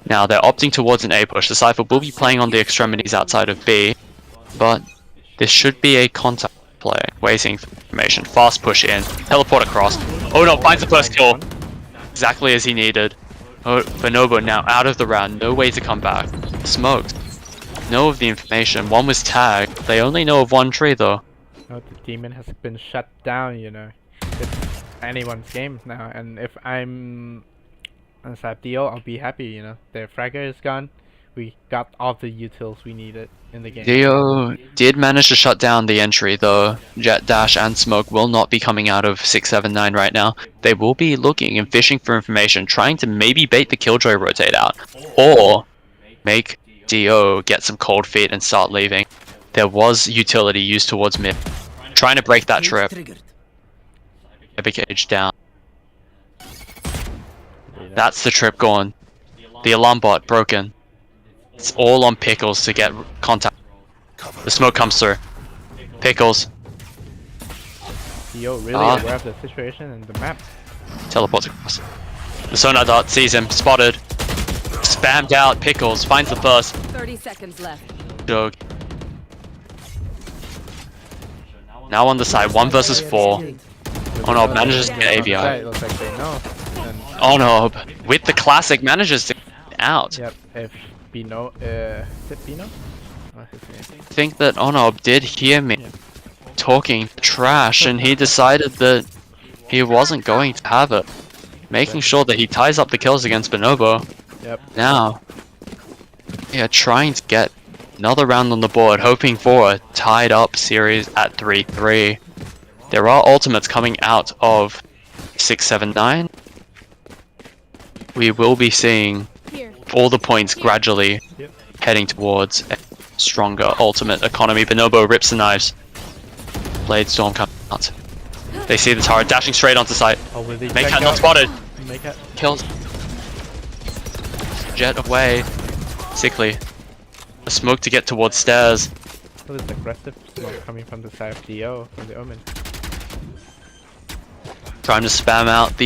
Speaker 4: Now, they're opting towards an A push. The Cypher will be playing on the extremities outside of B. But this should be a contact play. Waiting for information. Fast push in. Teleport across. Onob finds the first kill. Exactly as he needed. Bonobo now out of the round. No way to come back. Smoked. Know of the information. One was tagged. They only know of one tree though.
Speaker 1: The demon has been shut down, It's anyone's game now, and if I'm on side Dio, I'll be happy, Their fragger is gone. We got all the utils we needed in the game.
Speaker 4: Dio did manage to shut down the entry though. Jet, Dash and Smoke will not be coming out of 679 right now. They will be looking and fishing for information, trying to maybe bait the Killjoy rotate out. Or make Dio get some cold feet and start leaving. There was utility used towards mid. Trying to break that trip. Epic Age down. That's the trip gone. The alarm bot broken. It's all on Pickles to get contact. The smoke comes through. Pickles.
Speaker 1: Dio really aware of the situation and the map.
Speaker 4: Teleports across. The sonar dart sees him. Spotted. Spammed out. Pickles finds the burst.
Speaker 5: 30 seconds left.
Speaker 4: Dog. Now on the side, 1 versus 4. Onob manages to get AVI.
Speaker 1: Looks like they know.
Speaker 4: Onob, with the classic, manages to get out.
Speaker 1: Yep, if Bino, is it Bino? What's his name?
Speaker 4: I think that Onob did hear me talking trash and he decided that he wasn't going to have it. Making sure that he ties up the kills against Bonobo.
Speaker 1: Yep.
Speaker 4: Now, trying to get another round on the board, hoping for a tied up series at 3-3. There are ultimates coming out of 679. We will be seeing all the points gradually heading towards a stronger ultimate economy. Bonobo rips the knives. Blade Storm coming out. They see the turret dashing straight onto site. Make hat not spotted. Kills. Jet away. Sickly. A smoke to get towards stairs.
Speaker 1: Look at this aggressive smoke coming from the side of Dio, from the Omen.
Speaker 4: Trying to spam out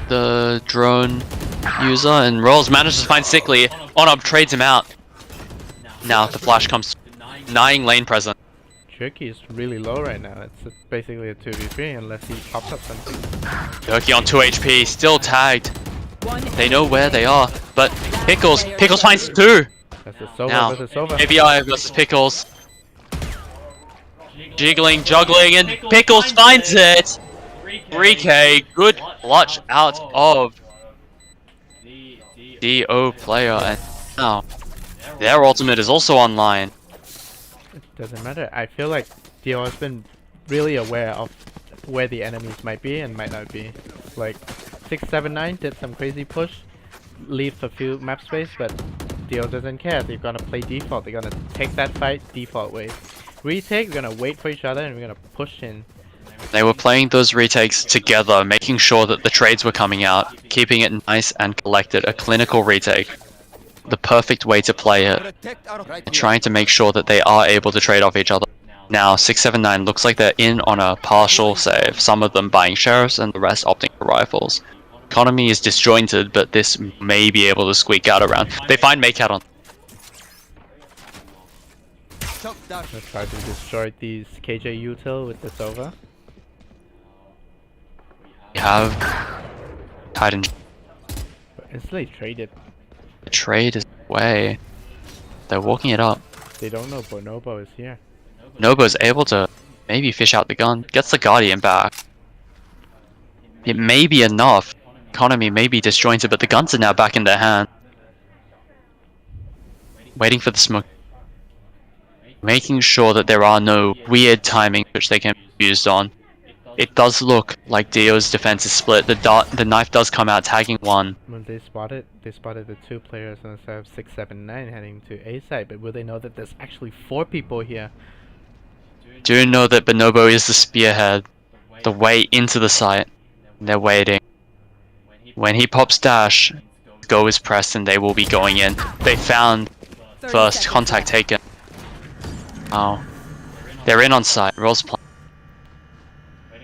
Speaker 4: the drone user, and Rolls manages to find Sickly. Onob trades him out. Now the flash comes, denying lane presence.
Speaker 1: Jerky is really low right now. It's basically a 2v3 unless he pops up something.
Speaker 4: Jerky on 2 HP, still tagged. They know where they are, but Pickles finds 2.
Speaker 1: That's a Sova
Speaker 4: Now,
Speaker 1: versus Sova.
Speaker 4: AVI versus Pickles. Jiggling, juggling, and Pickles finds it! 3K, good clutch out of DO player, and now their ultimate is also online.
Speaker 1: It doesn't matter. I feel like Dio has been really aware of where the enemies might be and might not be. Like 679 did some crazy push, leaves a few map space, but Dio doesn't care. They're gonna play default. They're gonna take that fight default way. Retake, we're gonna wait for each other and we're gonna push in.
Speaker 4: They were playing those retakes together, making sure that the trades were coming out, keeping it nice and collected, a clinical retake. The perfect way to play it, trying to make sure that they are able to trade off each other. Now 679 looks like they're in on a partial save, some of them buying sheriffs and the rest opting for rifles. Economy is disjointed, but this may be able to squeak out around. They find Makeout on.
Speaker 1: Let's try to destroy these KJ util with the Sova.
Speaker 4: We have Titan.
Speaker 1: But instantly traded.
Speaker 4: The trade is away. They're walking it up.
Speaker 1: They don't know Bonobo is here.
Speaker 4: Nobo's able to maybe fish out the gun. Gets the Guardian back. It may be enough. Economy may be disjointed, but the guns are now back in their hand. Waiting for the smoke. making sure that there are no weird timing which they can be used on. It does look like Dio's defense is split. The knife does come out, tagging one.
Speaker 1: When they spotted the 2 players instead of 6, 7, 9 heading to A side, but will they know that there's actually 4 people here?
Speaker 4: Do you know that Bonobo is the spearhead, the way into the site? They're waiting. When he pops dash, go is pressed and they will be going in. They found first contact taken. Oh, they're in on site. Rolls plan.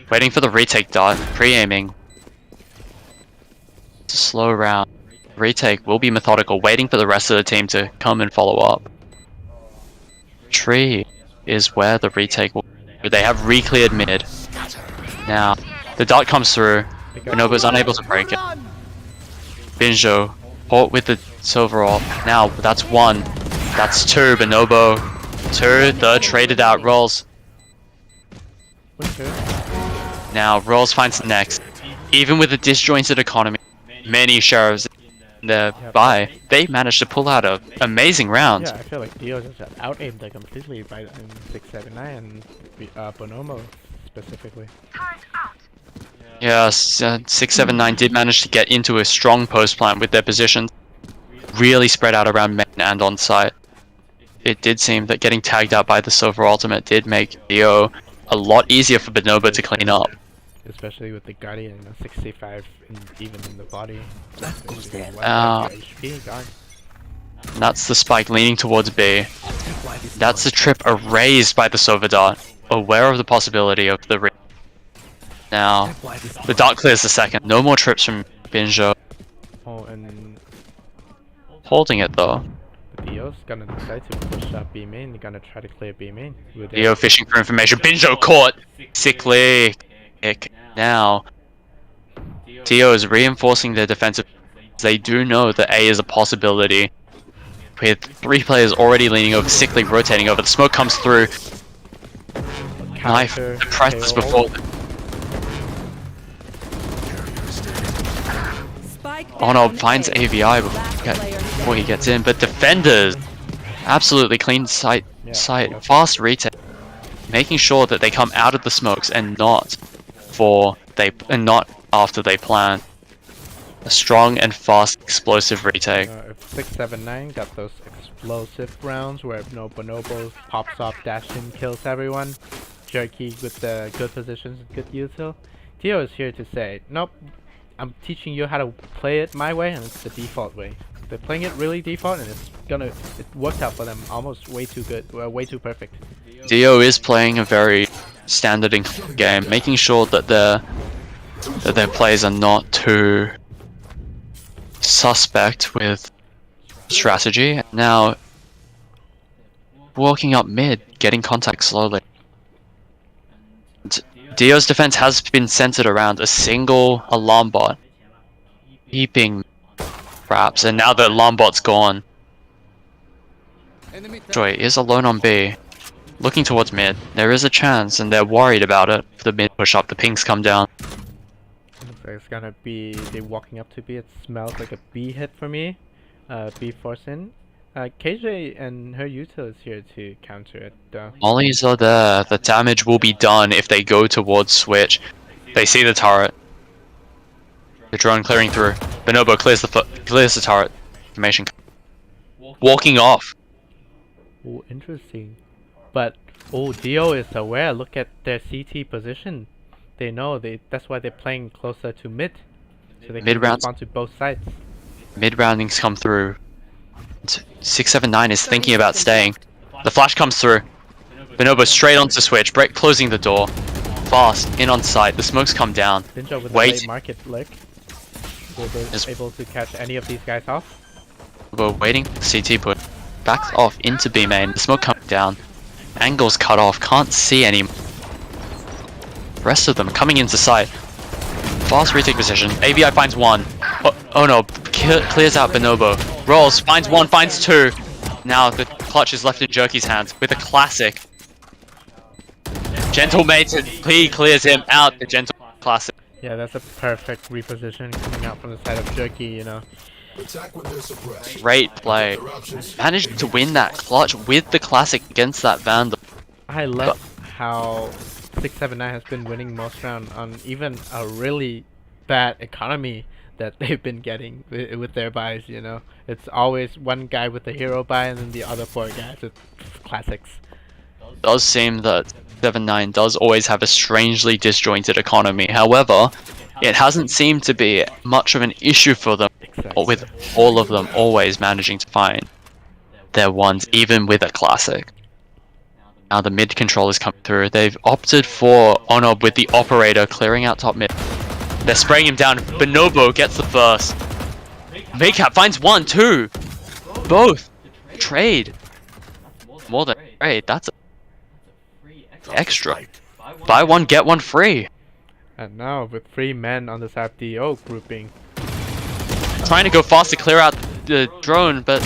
Speaker 4: Waiting for the retake dart, pre-aiming. It's a slow round. Retake will be methodical, waiting for the rest of the team to come and follow up. Tree is where the retake will. They have re-cleared mid. Now, the dart comes through. Bonobo's unable to break it. Binjo, caught with the silver ult. Now, that's 1. That's 2. Bonobo, 2. The traded out rolls. Now, Rolls finds the next. Even with a disjointed economy, many sheriffs nearby, they managed to pull out an amazing round.
Speaker 1: Yeah, I feel like Dio just out-aimed them completely by 679 and Bonomo specifically.
Speaker 4: Yes, 679 did manage to get into a strong post plant with their positions really spread out around main and on site. It did seem that getting tagged out by the silver ultimate did make Dio a lot easier for Bonobo to clean up.
Speaker 1: Especially with the Guardian, 65 even in the body. HP gone.
Speaker 4: That's the spike leaning towards B. That's the trip erased by the silver dart. Aware of the possibility of the now, the dart clears the second. No more trips from Binjo.
Speaker 1: Oh, and
Speaker 4: holding it though.
Speaker 1: Dio's gonna decide to push up B main. They're gonna try to clear B main.
Speaker 4: Dio fishing for information. Binjo caught! Sickly! Now, Dio is reinforcing their defensive. They do know that A is a possibility. With 3 players already leaning over, Sickly rotating over. The smoke comes through. Knife presses before. Oh no, finds AVI before he gets in, but defenders absolutely clean site, fast retake, making sure that they come out of the smokes and not after they plan. A strong and fast explosive retake.
Speaker 1: If 679 got those explosive rounds where Bonobo pops off, dash in, kills everyone, Jerky with the good positions, good util. Dio is here to say, nope, I'm teaching you how to play it my way, and it's the default way. They're playing it really default, and it worked out for them almost way too good, way too perfect.
Speaker 4: Dio is playing a very standard game, making sure that their plays are not too suspect with strategy. Now, walking up mid, getting contact slowly. Dio's defense has been centered around a single alarm bot, keeping traps, and now the alarm bot's gone. Joy is alone on B, looking towards mid. There is a chance, and they're worried about it. For the mid push up, the pings come down.
Speaker 1: It's gonna be they walking up to B. It smells like a B hit for me. B force in. KJ and her util is here to counter it though.
Speaker 4: Mollies are there. The damage will be done if they go towards switch. They see the turret. The drone clearing through. Bonobo clears the turret. Information. Walking off.
Speaker 1: Oh, interesting. But Dio is aware. Look at their CT position. They know that's why they're playing closer to mid. So they can respond to both sides.
Speaker 4: Mid roundings come through. 679 is thinking about staying. The flash comes through. Bonobo straight onto switch, break closing the door. Fast, in on site, the smokes come down.
Speaker 1: Binjo with the late market lick. Will they be able to catch any of these guys off?
Speaker 4: We're waiting, CT put. Back off into B main, the smoke comes down. Angles cut off, can't see any. Rest of them coming into sight. Fast retake position, AVI finds 1. Oh no, clears out Bonobo. Rolls, finds 1, finds 2. Now the clutch is left in Jerky's hands with a classic. Gentle mated, he clears him out, the gentle classic.
Speaker 1: Yeah, that's a perfect reposition coming out from the side of Jerky, you know.
Speaker 4: Great play. Managed to win that clutch with the classic against that Vandal.
Speaker 1: I love how 679 has been winning most rounds on even a really bad economy that they've been getting with their buys, you know. It's always one guy with a hero buy and then the other 4 guys with classics.
Speaker 4: It does seem that 7-9 does always have a strangely disjointed economy. However, it hasn't seemed to be much of an issue for them, with all of them always managing to find their ones, even with a classic. Now the mid control is coming through. They've opted for Onob with the operator clearing out top mid. They're spraying him down. Bonobo gets the first. Maycap finds 1, 2. Both. Trade. More than trade. That's extra. Buy 1, get 1 free.
Speaker 1: And now with 3 men on the side DO grouping.
Speaker 4: Trying to go fast to clear out the drone, but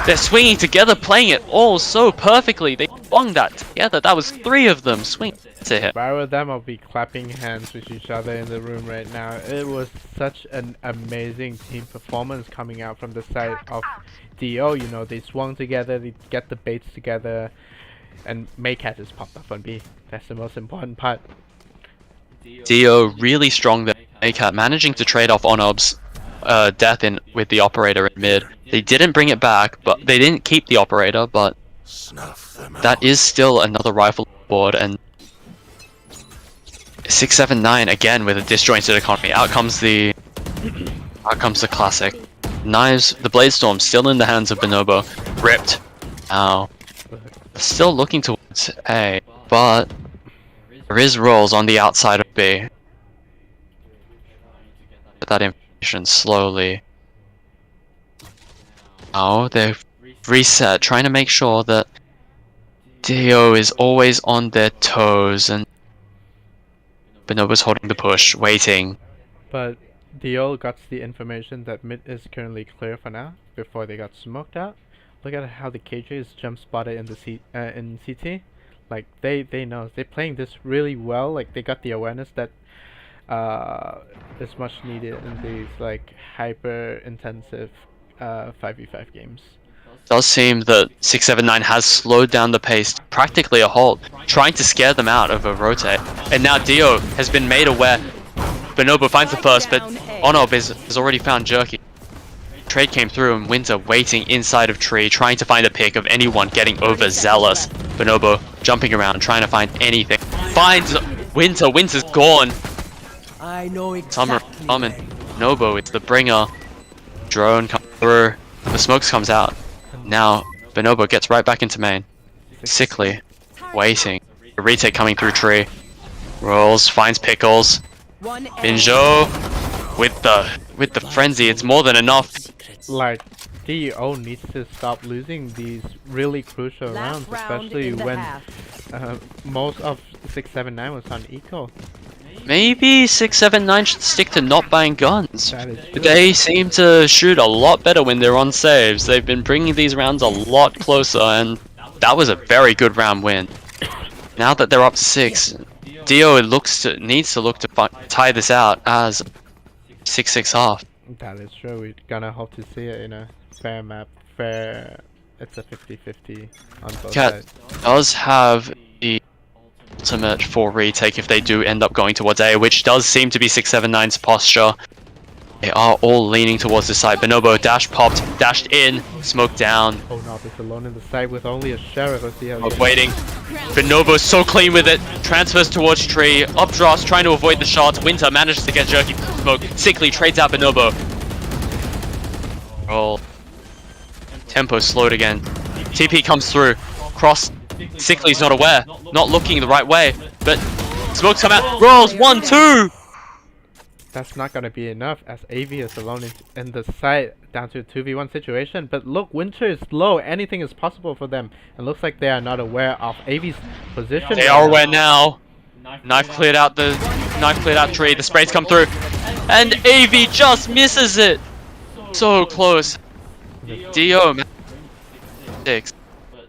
Speaker 4: they're swinging together, playing it all so perfectly. They bunged that together. That was 3 of them swing to hit.
Speaker 1: If I were them, I'll be clapping hands with each other in the room right now. It was such an amazing team performance coming out from the side of DO. You know, they swung together, they get the baits together, and Maycat just popped up on B. That's the most important part.
Speaker 4: DO really strong there. Maycat managing to trade off Onob's death in with the operator in mid. They didn't bring it back, but they didn't keep the operator, but that is still another rifle board. And 679 again with a disjointed economy. Out comes the classic. Knives, the Bladestorm still in the hands of Bonobo. Ripped. Now still looking towards A, but there is rolls on the outside of B. Get that information slowly. Now they've reset, trying to make sure that DO is always on their toes, and Bonobo's holding the push, waiting.
Speaker 1: But DO got the information that mid is currently clear for now, before they got smoked out. Look at how the KJ is jump spotted in the in CT. Like they know they're playing this really well. Like they got the awareness that is much needed in these like hyper intensive 5v5 games.
Speaker 4: It does seem that 679 has slowed down the pace to practically a halt, trying to scare them out of a rotate. And now Dio has been made aware. Bonobo finds the first, but Onob has already found Jerky. Trade came through and Winter waiting inside of tree, trying to find a pick of anyone getting overzealous. Bonobo jumping around, trying to find anything. Finds Winter. Winter's gone.
Speaker 7: I know
Speaker 4: Summer coming. Bonobo, it's the bringer. Drone comes through. The smokes comes out. Now Bonobo gets right back into main. Sickly. Waiting. A retake coming through tree. Rolls, finds Pickles. Binjo with the frenzy, it's more than enough.
Speaker 1: Like DO needs to stop losing these really crucial rounds, especially when most of 679 was on eco.
Speaker 4: Maybe 679 should stick to not buying guns. They seem to shoot a lot better when they're on saves. They've been bringing these rounds a lot closer, and that was a very good round win. Now that they're up 6, Dio needs to look to tie this out as 6-6 half.
Speaker 1: That is true. We're gonna hope to see it in a fair map. Fair. It's a 50-50 on both sides.
Speaker 4: Does have the ultimate for retake if they do end up going towards A, which does seem to be 679's posture. They are all leaning towards the side. Bonobo dash popped, dashed in, smoked down.
Speaker 1: Oh no, it's alone in the side with only a sheriff. Let's see how
Speaker 4: Waiting. Bonobo's so clean with it. Transfers towards tree. Updraws trying to avoid the shots. Winter manages to get Jerky smoke. Sickly trades out Bonobo. Roll. Tempo slowed again. TP comes through. Cross. Sickly's not aware. Not looking the right way. But smokes come out. Rolls 1-2.
Speaker 1: That's not gonna be enough as AV is alone in the side down to a 2v1 situation. But look, Winter is low. Anything is possible for them. It looks like they are not aware of AV's position.
Speaker 4: They are aware now. Knife cleared out tree. The sprays come through, and AV just misses it. So close. Dio 6,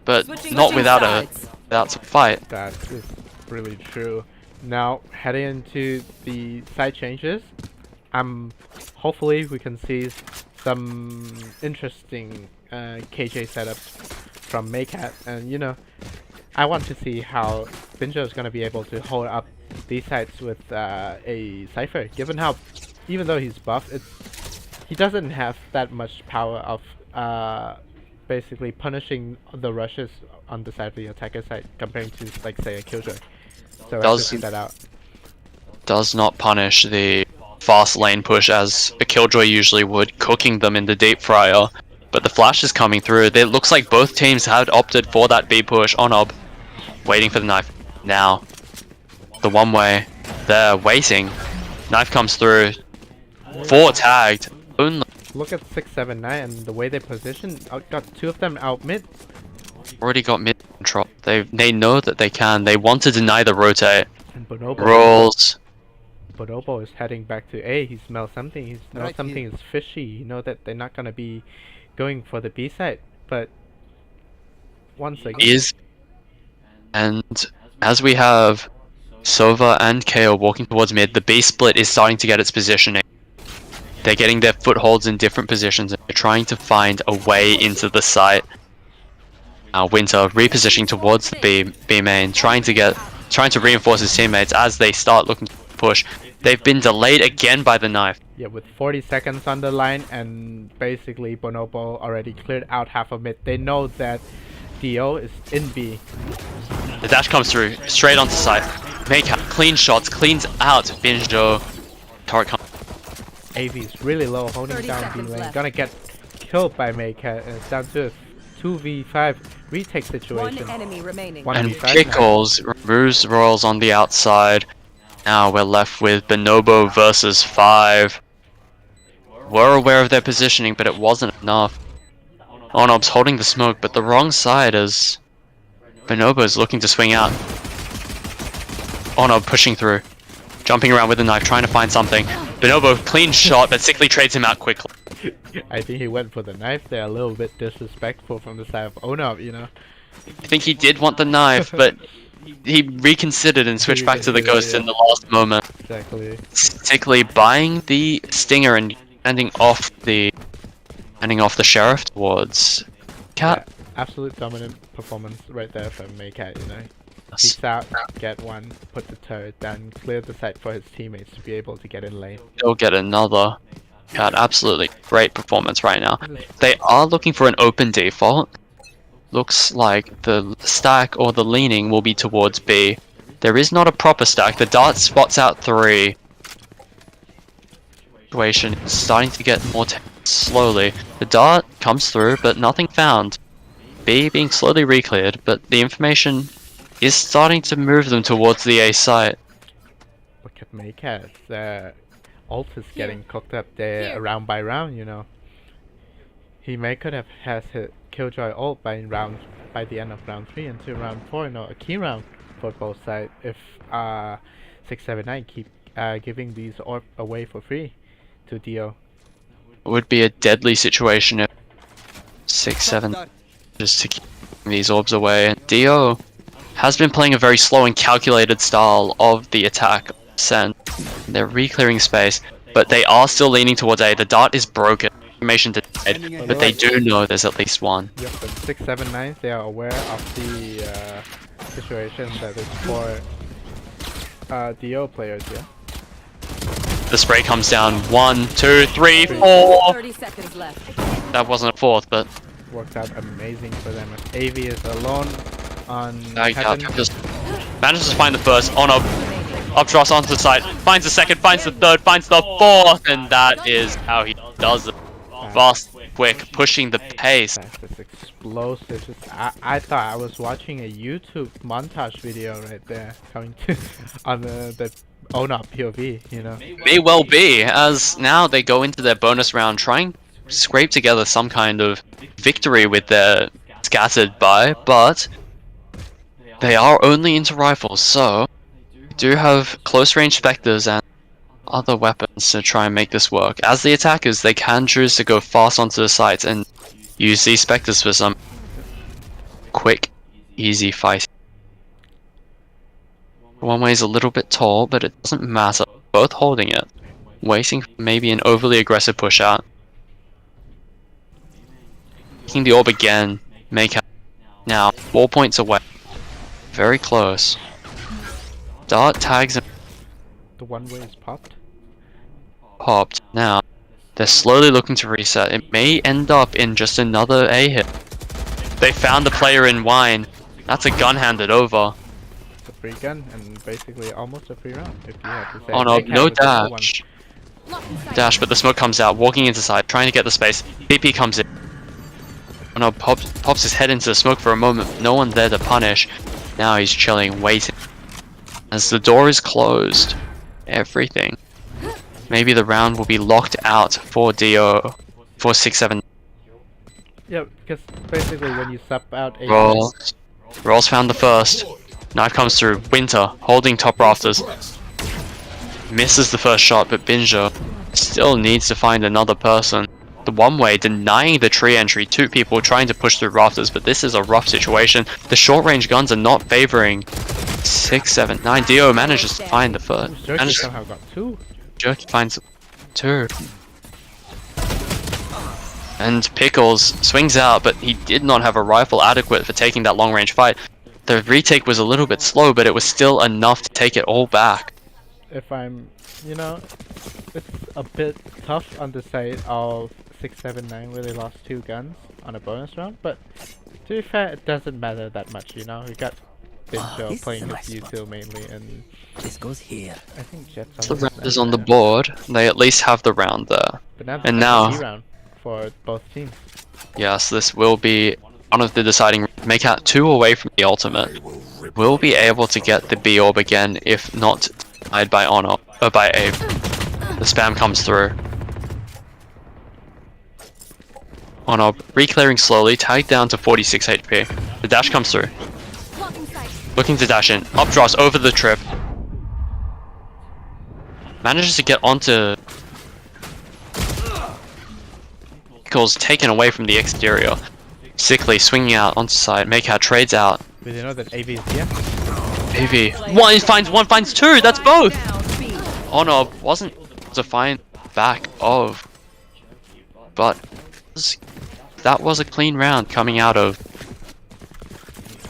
Speaker 4: but not without some fight.
Speaker 1: That is really true. Now heading into the side changes, hopefully we can see some interesting KJ setups from Maycat, and you know, I want to see how Binjo is going to be able to hold up these sides with a Cypher, given how, even though he's buffed, he doesn't have that much power of basically punishing the rushes on the side of the attacker side comparing to, like, say, a Killjoy. So I have to see that out.
Speaker 4: Does not punish the fast lane push as a Killjoy usually would, cooking them in the deep fryer. But the flash is coming through. It looks like both teams had opted for that B push on Ob, waiting for the knife. Now, the one way, they're waiting. Knife comes through. 4 tagged. Only.
Speaker 1: Look at 679 and the way they position. Got 2 of them out mid.
Speaker 4: Already got mid control. They know that they can. They want to deny the rotate.
Speaker 1: And Bonobo
Speaker 4: Rolls.
Speaker 1: Bonobo is heading back to A. He smells something. He smells something is fishy. You know that they're not gonna be going for the B side. But once again,
Speaker 4: and as we have Sova and KO walking towards mid, the B split is starting to get its positioning. They're getting their footholds in different positions and they're trying to find a way into the site. Winter repositioning towards the B main, trying to reinforce his teammates as they start looking to push. They've been delayed again by the knife.
Speaker 1: Yeah, with 40 seconds on the line and basically Bonobo already cleared out half of it. They know that Dio is in B.
Speaker 4: The dash comes through, straight onto site. Maycat, clean shots, cleans out Binjo. Turret comes.
Speaker 1: AV is really low, holding down B lane. Gonna get killed by Maycat, and it's down to a 2v5 retake situation.
Speaker 5: One enemy remaining.
Speaker 4: And Pickles removes Royals on the outside. Now we're left with Bonobo versus 5. We're aware of their positioning, but it wasn't enough. Onob's holding the smoke, but the wrong side as Bonobo is looking to swing out. Onob pushing through. Jumping around with a knife, trying to find something. Bonobo, clean shot, but Sickly trades him out quickly.
Speaker 1: I think he went for the knife there, a little bit disrespectful from the side of Onob, you know.
Speaker 4: I think he did want the knife, but he reconsidered and switched back to the ghost in the last moment.
Speaker 1: Exactly.
Speaker 4: Sickly buying the stinger and handing off the sheriff towards Cat.
Speaker 1: Yeah, absolute dominant performance right there from Maycat, you know. Peeks out, get one, put the turret down, clear the site for his teammates to be able to get in lane.
Speaker 4: They'll get another. Cat, absolutely great performance right now. They are looking for an open default. Looks like the stack or the leaning will be towards B. There is not a proper stack. The dart spots out 3. Situation is starting to get more tense slowly. The dart comes through, but nothing found. B being slowly re-cleared, but the information is starting to move them towards the A site.
Speaker 1: Look at Maycat. The ult is getting cooked up there round by round, you know. He could have has hit Killjoy ult by the end of round 3 into round 4, you know, a key round for both sides if 679 keep giving these orbs away for free to Dio.
Speaker 4: It would be a deadly situation if 6-7 just to keep these orbs away. And Dio has been playing a very slow and calculated style of the attack. Ascent. They're re-clearing space, but they are still leaning towards A. The dart is broken. Information denied, but they do know there's at least one.
Speaker 1: Yep, but 679, they are aware of the situation that is for Dio players, yeah?
Speaker 4: The spray comes down. 1, 2, 3, 4.
Speaker 5: 30 seconds left.
Speaker 4: That wasn't a 4th, but
Speaker 1: Worked out amazing for them. AV is alone on
Speaker 4: just manages to find the first. On Updraws onto the side, finds the second, finds the third, finds the 4th, and that is how he does it. Fast, quick, pushing the pace.
Speaker 1: It's explosive. I thought I was watching a YouTube montage video right there, coming to on the Onop POV, you know.
Speaker 4: May well be, as now they go into their bonus round trying to scrape together some kind of victory with their scattered buy, but they are only into rifles, so do have close range specters and other weapons to try and make this work. As the attackers, they can choose to go fast onto the sites and use these specters for some quick, easy fight. One way is a little bit tall, but it doesn't matter. Both holding it, waiting for maybe an overly aggressive push out. Taking the orb again. Make out now 4 points away. Very close. Dart tags and
Speaker 1: The one way is popped.
Speaker 4: popped. Now they're slowly looking to reset. It may end up in just another A hit. They found the player in wine. That's a gun handed over.
Speaker 1: It's a free gun and basically almost a free round if you have to say.
Speaker 4: Oh no,
Speaker 1: Make
Speaker 4: no
Speaker 1: out with the other one.
Speaker 4: dash. Dash, but the smoke comes out, walking into side, trying to get the space. BP comes in. Oh no, pops his head into the smoke for a moment. No one there to punish. Now he's chilling, waiting. As the door is closed, everything. Maybe the round will be locked out for DO, for 6-7.
Speaker 1: Yeah, because basically when you sub out a
Speaker 4: Rolls found the first. Knife comes through. Winter, holding top rafters. Misses the first shot, but Binja still needs to find another person. The one way denying the tree entry. 2 people trying to push through rafters, but this is a rough situation. The short range guns are not favoring 6-7-9. Dio manages to find the first.
Speaker 1: Jerky somehow got 2.
Speaker 4: Jerky finds 2. And Pickles swings out, but he did not have a rifle adequate for taking that long range fight. The retake was a little bit slow, but it was still enough to take it all back.
Speaker 1: If I'm, you know, it's a bit tough on the side of 6-7-9 where they lost 2 guns on a bonus round, but to be fair, it doesn't matter that much, you know. We got Binjo playing his util mainly, and
Speaker 7: This goes here.
Speaker 1: I think Jet's
Speaker 4: The round is on the board. They at least have the round there.
Speaker 1: But now
Speaker 4: And now-
Speaker 1: round for both teams.
Speaker 4: Yes, this will be one of the deciding. Make out 2 away from the ultimate. Will be able to get the B orb again, if not denied by Honor or by Abe. The spam comes through. Honor re-clearing slowly, tagged down to 46 HP. The dash comes through. Looking to dash in. Up draws over the trip. Manages to get onto. Pickles taken away from the exterior. Sickly swinging out onto side. Make out trades out.
Speaker 1: But you know that AV is here?
Speaker 4: AV. One finds 2. That's both. Honor wasn't to find back of, but that was a clean round coming out of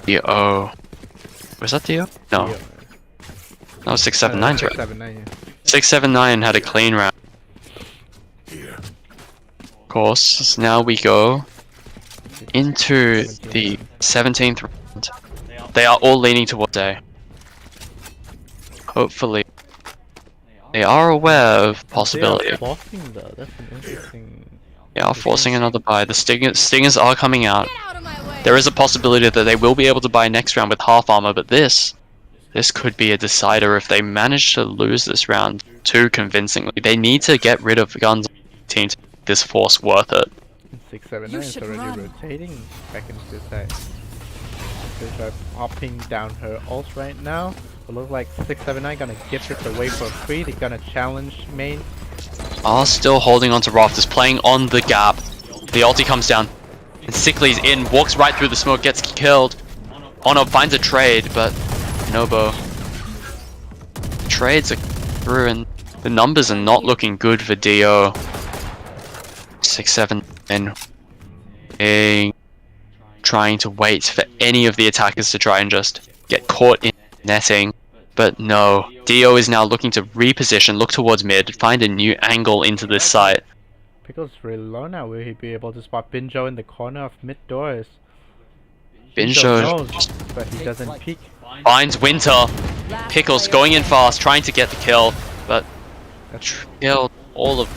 Speaker 4: DO. Was that DO? No,
Speaker 1: Yeah.
Speaker 4: that was 6-7-9's right.
Speaker 1: 6-7-9, yeah.
Speaker 4: 6-7-9 had a clean round. Of course, now we go into the 17th round. They are all leaning towards A. Hopefully, they are aware of possibility.
Speaker 1: They are forcing though, that's an interesting...
Speaker 4: They are forcing another buy. The stingers are coming out. There is a possibility that they will be able to buy next round with half armor, but this could be a decider if they manage to lose this round too convincingly. They need to get rid of guns on the team to make this force worth it.
Speaker 1: 6-7-9 is
Speaker 6: should
Speaker 1: already
Speaker 6: run.
Speaker 1: rotating back into the side. They're popping down her ult right now. It looks like 6-7-9 gonna give it away for free. They're gonna challenge main.
Speaker 4: Are still holding onto rafters, playing on the gap. The ulti comes down. And Sickly's in, walks right through the smoke, gets killed. Ono finds a trade, but Nobo. Trades are through and the numbers are not looking good for DO. 6-7-9. Trying to wait for any of the attackers to try and just get caught in netting. But no, Dio is now looking to reposition, look towards mid, find a new angle into this site.
Speaker 1: Pickles really low now. Will he be able to spot Binjo in the corner of mid doors?
Speaker 4: Binjo
Speaker 1: knows, but he doesn't peek.
Speaker 4: finds Winter. Pickles going in fast, trying to get the kill, but killed all of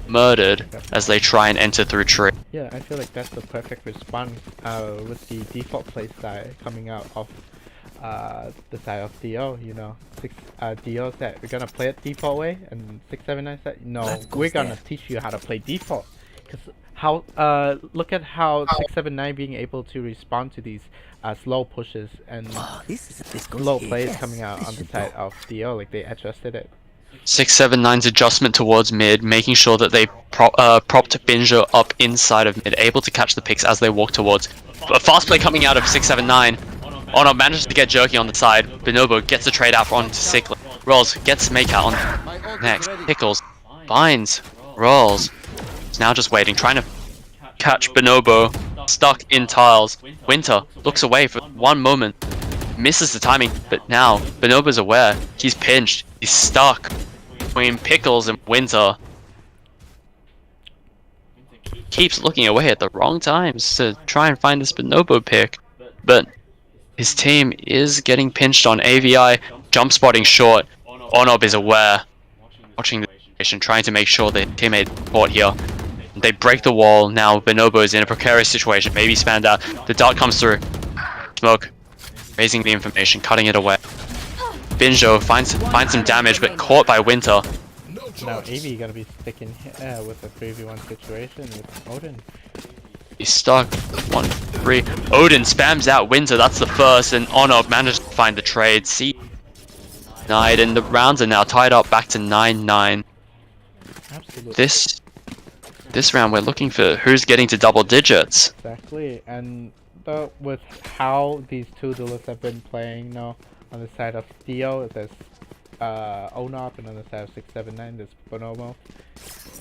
Speaker 4: murdered as they try and enter through tree.
Speaker 1: Yeah, I feel like that's the perfect response with the default playstyle coming out of the side of DO, you know. DO said we're gonna play it default way, and 6-7-9 said no, we're gonna teach you how to play default. Cause how look at how 6-7-9 being able to respond to these slow pushes and slow plays coming out on the side of DO, like they adjusted it.
Speaker 4: 6-7-9's adjustment towards mid, making sure that they propped Binjo up inside of mid, able to catch the picks as they walk towards. A fast play coming out of 6-7-9. Ono manages to get Jerky on the side. Bonobo gets the trade out onto Sickly. Rolls gets Makeout on next. Pickles finds Rolls. He's now just waiting, trying to catch Bonobo stuck in tiles. Winter looks away for one moment, misses the timing, but now Bonobo's aware. He's pinched. He's stuck between Pickles and Winter. Keeps looking away at the wrong times to try and find this Bonobo pick, but his team is getting pinched on AVI, jump spotting short. Onob is aware, watching the situation, trying to make sure their teammate caught here. They break the wall. Now Bonobo is in a precarious situation. Maybe spanned out. The dart comes through. Smoke, raising the information, cutting it away. Binjo finds some damage, but caught by Winter.
Speaker 1: Now AV gonna be sticking here with a 3v1 situation with Odin.
Speaker 4: He's stuck. 1-3. Odin spams out Winter. That's the first, and Onob manages to find the trade. See, Night, and the rounds are now tied up back to 9-9.
Speaker 1: Absolutely.
Speaker 4: This round we're looking for who's getting to double digits.
Speaker 1: Exactly, and with how these two duelists have been playing now, on the side of Theo there's Onob, and on the side of 679 there's Bonobo.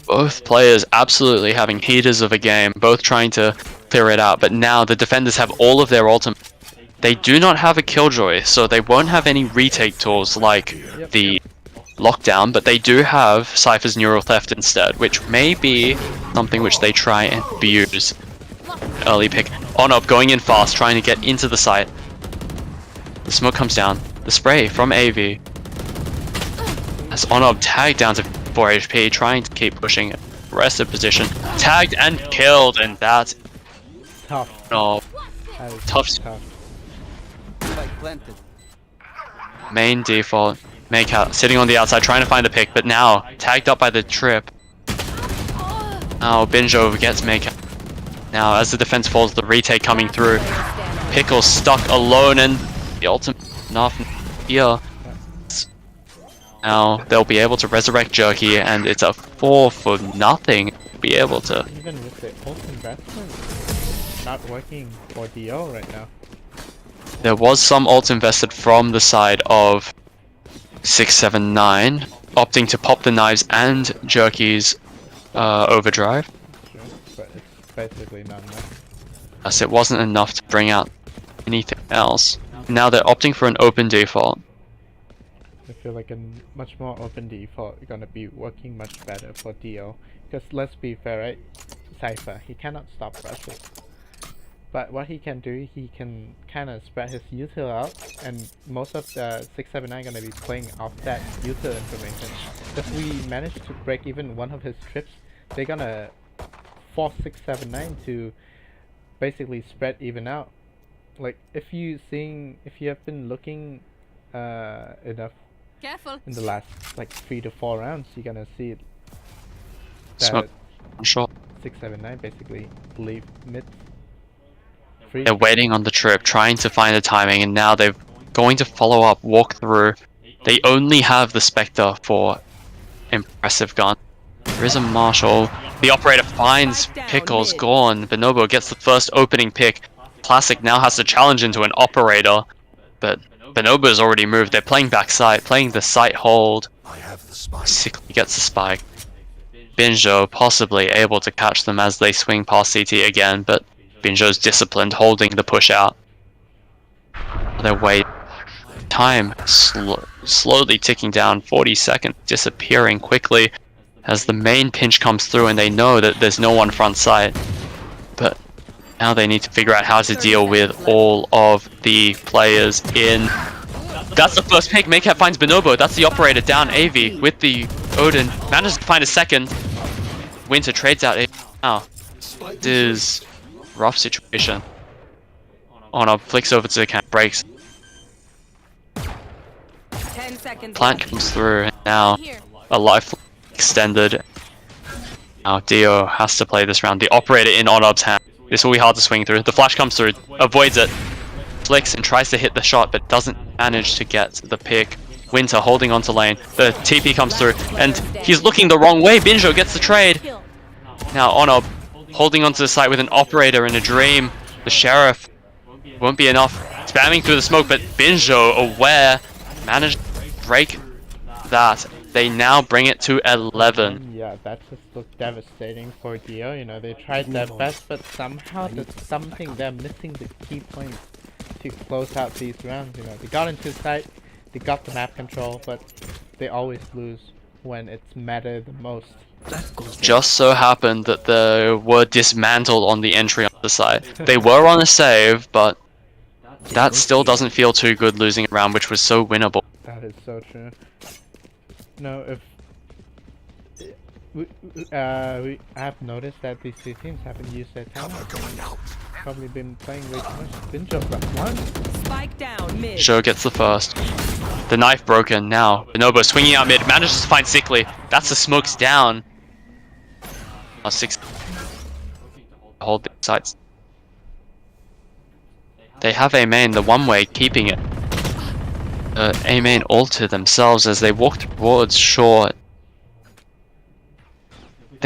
Speaker 4: Both players absolutely having heaters of a game, both trying to clear it out, but now the defenders have all of their ultimate. They do not have a Killjoy, so they won't have any retake tools like the lockdown, but they do have Cypher's Neural Theft instead, which may be something which they try and abuse. Early pick. Onob going in fast, trying to get into the site. The smoke comes down. The spray from AV. As Onob tagged down to 4 HP, trying to keep pushing aggressive position. Tagged and killed, and that's
Speaker 1: Tough.
Speaker 4: no
Speaker 1: That is
Speaker 4: tough. Main default. Make out sitting on the outside, trying to find the pick, but now tagged up by the trip. Now Binjo gets make out. Now as the defense falls, the retake coming through. Pickle stuck alone, and the ultimate enough here. Now they'll be able to resurrect Jerky, and it's a 4-0. Be able to.
Speaker 1: Even with the ult investment not working for DO right now.
Speaker 4: There was some ult invested from the side of 679, opting to pop the knives and Jerky's overdrive.
Speaker 1: Sure, but it's basically not enough.
Speaker 4: As it wasn't enough to bring out anything else. Now they're opting for an open default.
Speaker 1: I feel like a much more open default gonna be working much better for DO. Because let's be fair, right? Cypher, he cannot stop rushes. But what he can do, he can kind of spread his util out, and most of the 679 gonna be playing off that util information. If we manage to break even one of his trips, they're gonna force 679 to basically spread even out. Like if you have been looking enough
Speaker 5: Careful.
Speaker 1: in the last like 3 to 4 rounds, you're gonna see that
Speaker 4: Smoke. I'm sure
Speaker 1: 679 basically leave mid.
Speaker 4: they're waiting on the trip, trying to find the timing, and now they're going to follow up, walk through. They only have the Spectre for impressive gun. There is a Marshall. The operator finds Pickles, gone. Bonobo gets the first opening pick. Classic now has to challenge into an operator, but Bonobo's already moved. They're playing backside, playing the site hold. Sickly gets the spike. Binjo possibly able to catch them as they swing past CT again, but Binjo's disciplined, holding the push out. They're waiting. Time slowly ticking down, 40 seconds, disappearing quickly as the main pinch comes through, and they know that there's no one front side. But now they need to figure out how to deal with all of the players in. That's the first pick. Maycap finds Bonobo. That's the operator down. AV with the Odin. Manages to find a second. Winter trades out AV now. This is rough situation. Onob flicks over to the camp, breaks.
Speaker 5: 10 seconds.
Speaker 4: Plant comes through, and now a life extended. Now Dio has to play this round. The operator in Onob's hand. This will be hard to swing through. The flash comes through, avoids it. Flicks and tries to hit the shot, but doesn't manage to get the pick. Winter holding onto lane. The TP comes through, and he's looking the wrong way. Binjo gets the trade. Now Onob holding onto the site with an operator and a dream. The sheriff won't be enough. Spamming through the smoke, but Binjo, aware, managed to break that. They now bring it to 11.
Speaker 1: Yeah, that just looked devastating for Dio. You know, they tried their best, but somehow there's something they're missing the key points to close out these rounds. You know, they got into sight, they got the map control, but they always lose when it's mattered the most.
Speaker 4: Just so happened that they were dismantled on the entry on the side. They were on a save, but that still doesn't feel too good losing a round which was so winnable.
Speaker 1: That is so true. No, if we have noticed that these two teams haven't used their timeout. Probably been playing way too much. Binge of one.
Speaker 5: Spike down mid.
Speaker 4: Show gets the first. The knife broken now. Bonobo swinging out mid, manages to find Sickly. That's the smokes down. 6. Hold the sights. They have A main, the one way, keeping it. A main all to themselves as they walk towards short.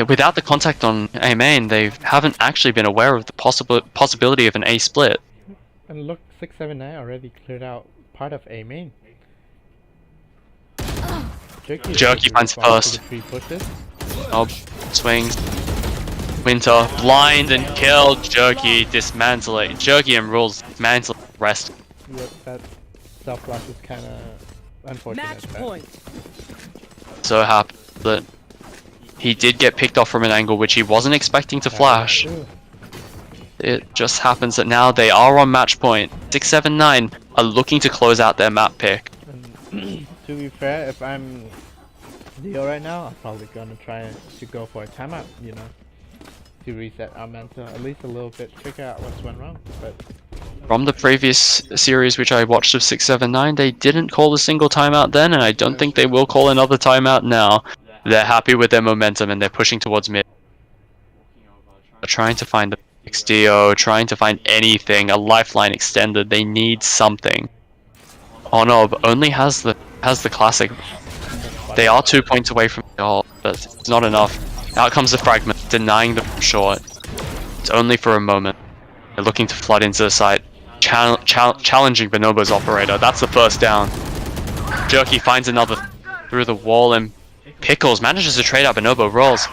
Speaker 4: Without the contact on A main, they haven't actually been aware of the possibility of an A split.
Speaker 1: And look, 679 already cleared out part of A main.
Speaker 4: Jerky finds first. Oh, swings. Winter, blind and killed. Jerky, dismantling. Jerky and rules, dismantling rest.
Speaker 1: Yep, that self-lock is kinda unfortunate.
Speaker 5: Match point.
Speaker 4: So happy that he did get picked off from an angle which he wasn't expecting to flash. It just happens that now they are on match point. 679 are looking to close out their map pick.
Speaker 1: And to be fair, if I'm Dio right now, I'm probably gonna try to go for a timeout, you know, to reset our mental at least a little bit, figure out what's went wrong. But
Speaker 4: from the previous series which I watched of 679, they didn't call a single timeout then, and I don't think they will call another timeout now. They're happy with their momentum and they're pushing towards mid. They're trying to find the XDO, trying to find anything, a lifeline extended. They need something. Onob only has the classic. They are 2 points away from the goal, but it's not enough. Out comes the fragment, denying them short. It's only for a moment. They're looking to flood into the site, challenging Bonobo's operator. That's the first down. Jerky finds another through the wall, and Pickles manages to trade out. Bonobo rolls,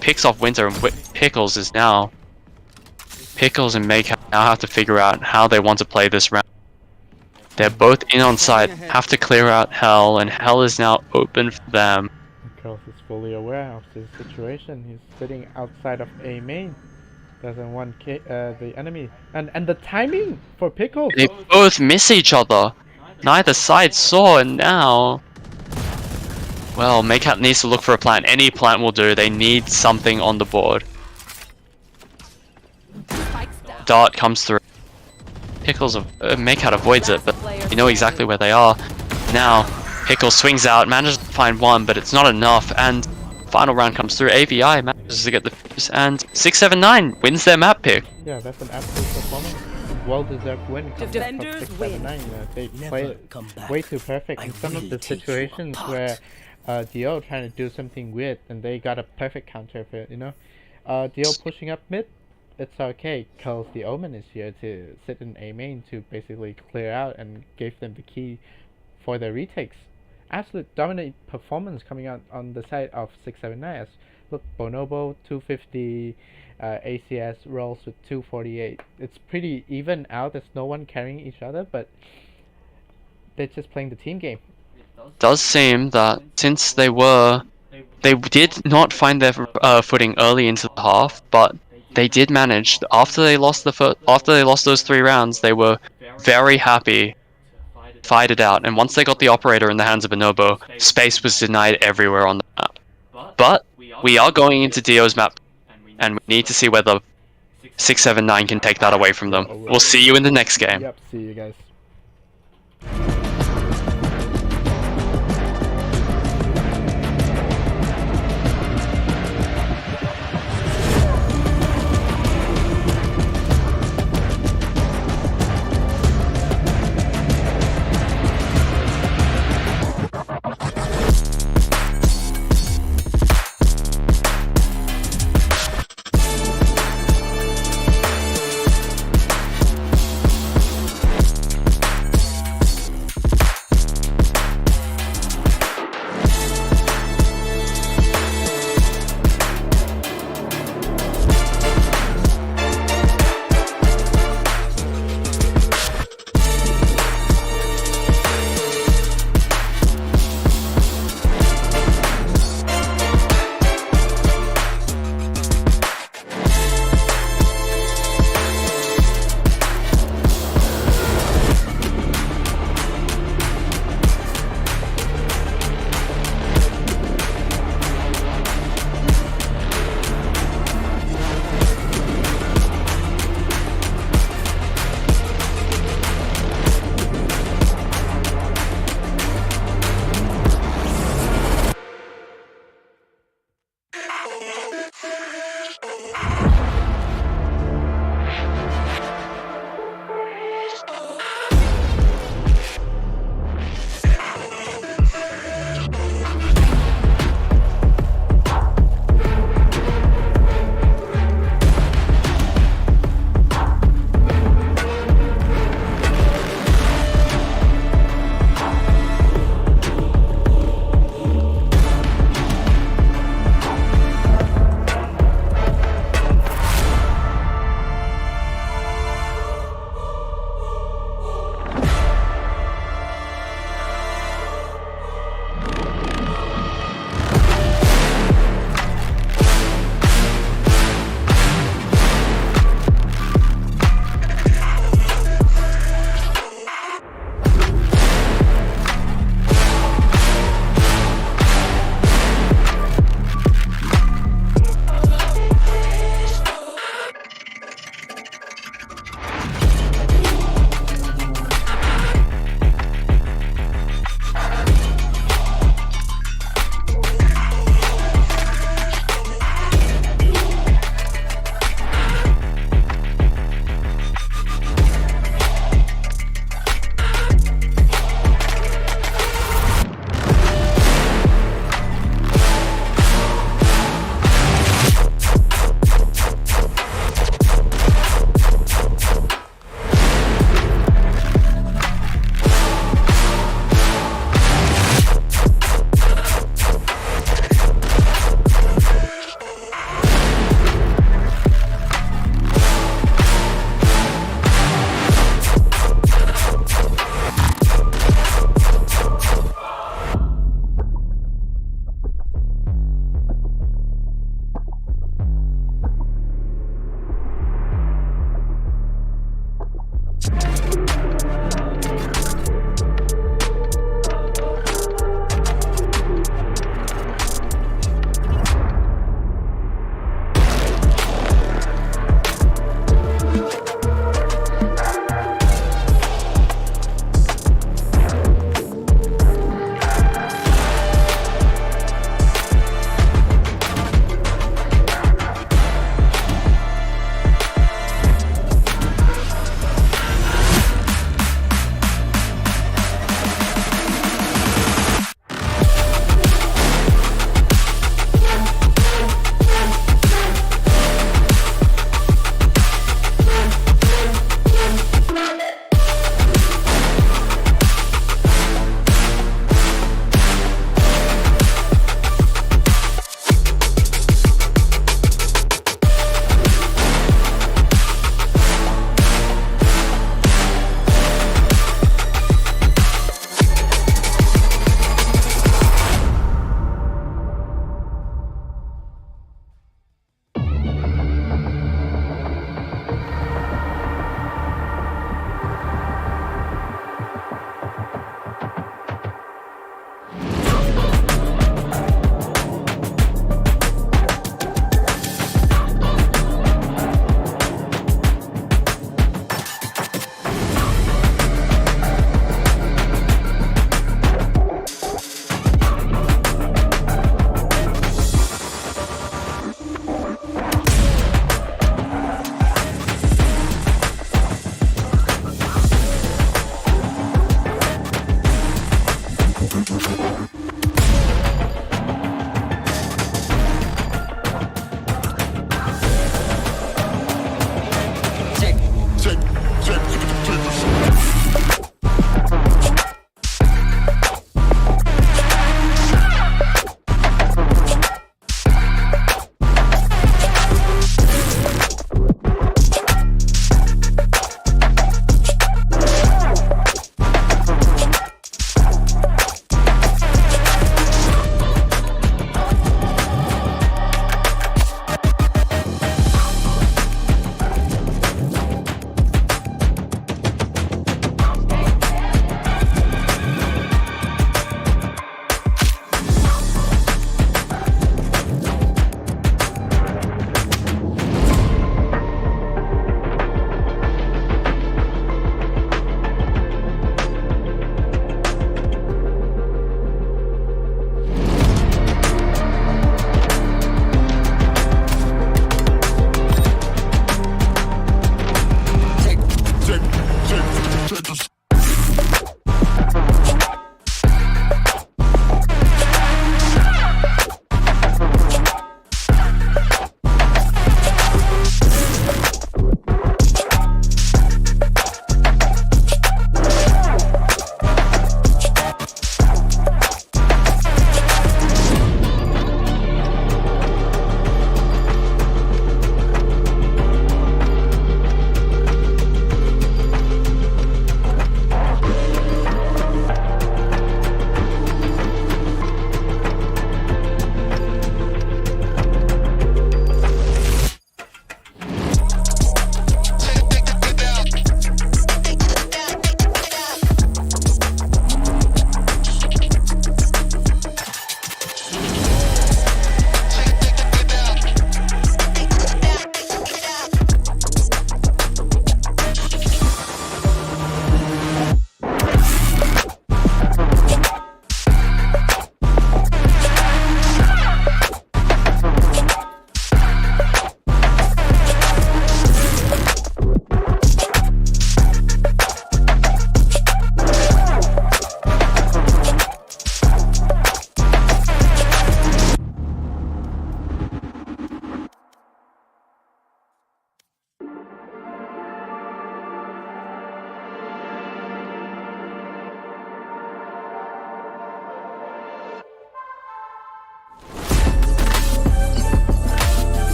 Speaker 4: picks off Winter, and Pickles is now. Pickles and Make now have to figure out how they want to play this round. They're both in on site, have to clear out Hell, and Hell is now open for them.
Speaker 1: Pickles is fully aware of this situation. He's sitting outside of A main. Doesn't want the enemy. And the timing for Pickles!
Speaker 4: They both miss each other. Neither side saw, and now... Well, Maycat needs to look for a plant. Any plant will do. They need something on the board. Dart comes through. Pickles, Maycat avoids it, but you know exactly where they are. Now, Pickles swings out, manages to find one, but it's not enough, and final round comes through. AVI manages to get the fuse, and 679 wins their map pick.
Speaker 1: Yeah, that's an absolute performance. Well-deserved win.
Speaker 5: Defenders win.
Speaker 1: They played it way too perfect. In some of the situations where Dio trying to do something weird, and they got a perfect counter for it, you know. Dio pushing up mid, it's okay, because the Omen is here to sit in A main to basically clear out and give them the key for their retakes. Absolute dominant performance coming out on the side of 679. Look, Bonobo 250, ACS rolls with 248. It's pretty even out. There's no one carrying each other, but they're just playing the team game.
Speaker 4: It does seem that since they did not find their footing early into the half, but they did manage. After they lost those 3 rounds, they were very happy. Fight it out, and once they got the operator in the hands of Bonobo, space was denied everywhere on the map. But we are going into Dio's map, and we need to see whether 679 can take that away from them. We'll see you in the next game.
Speaker 1: Yep, see you guys.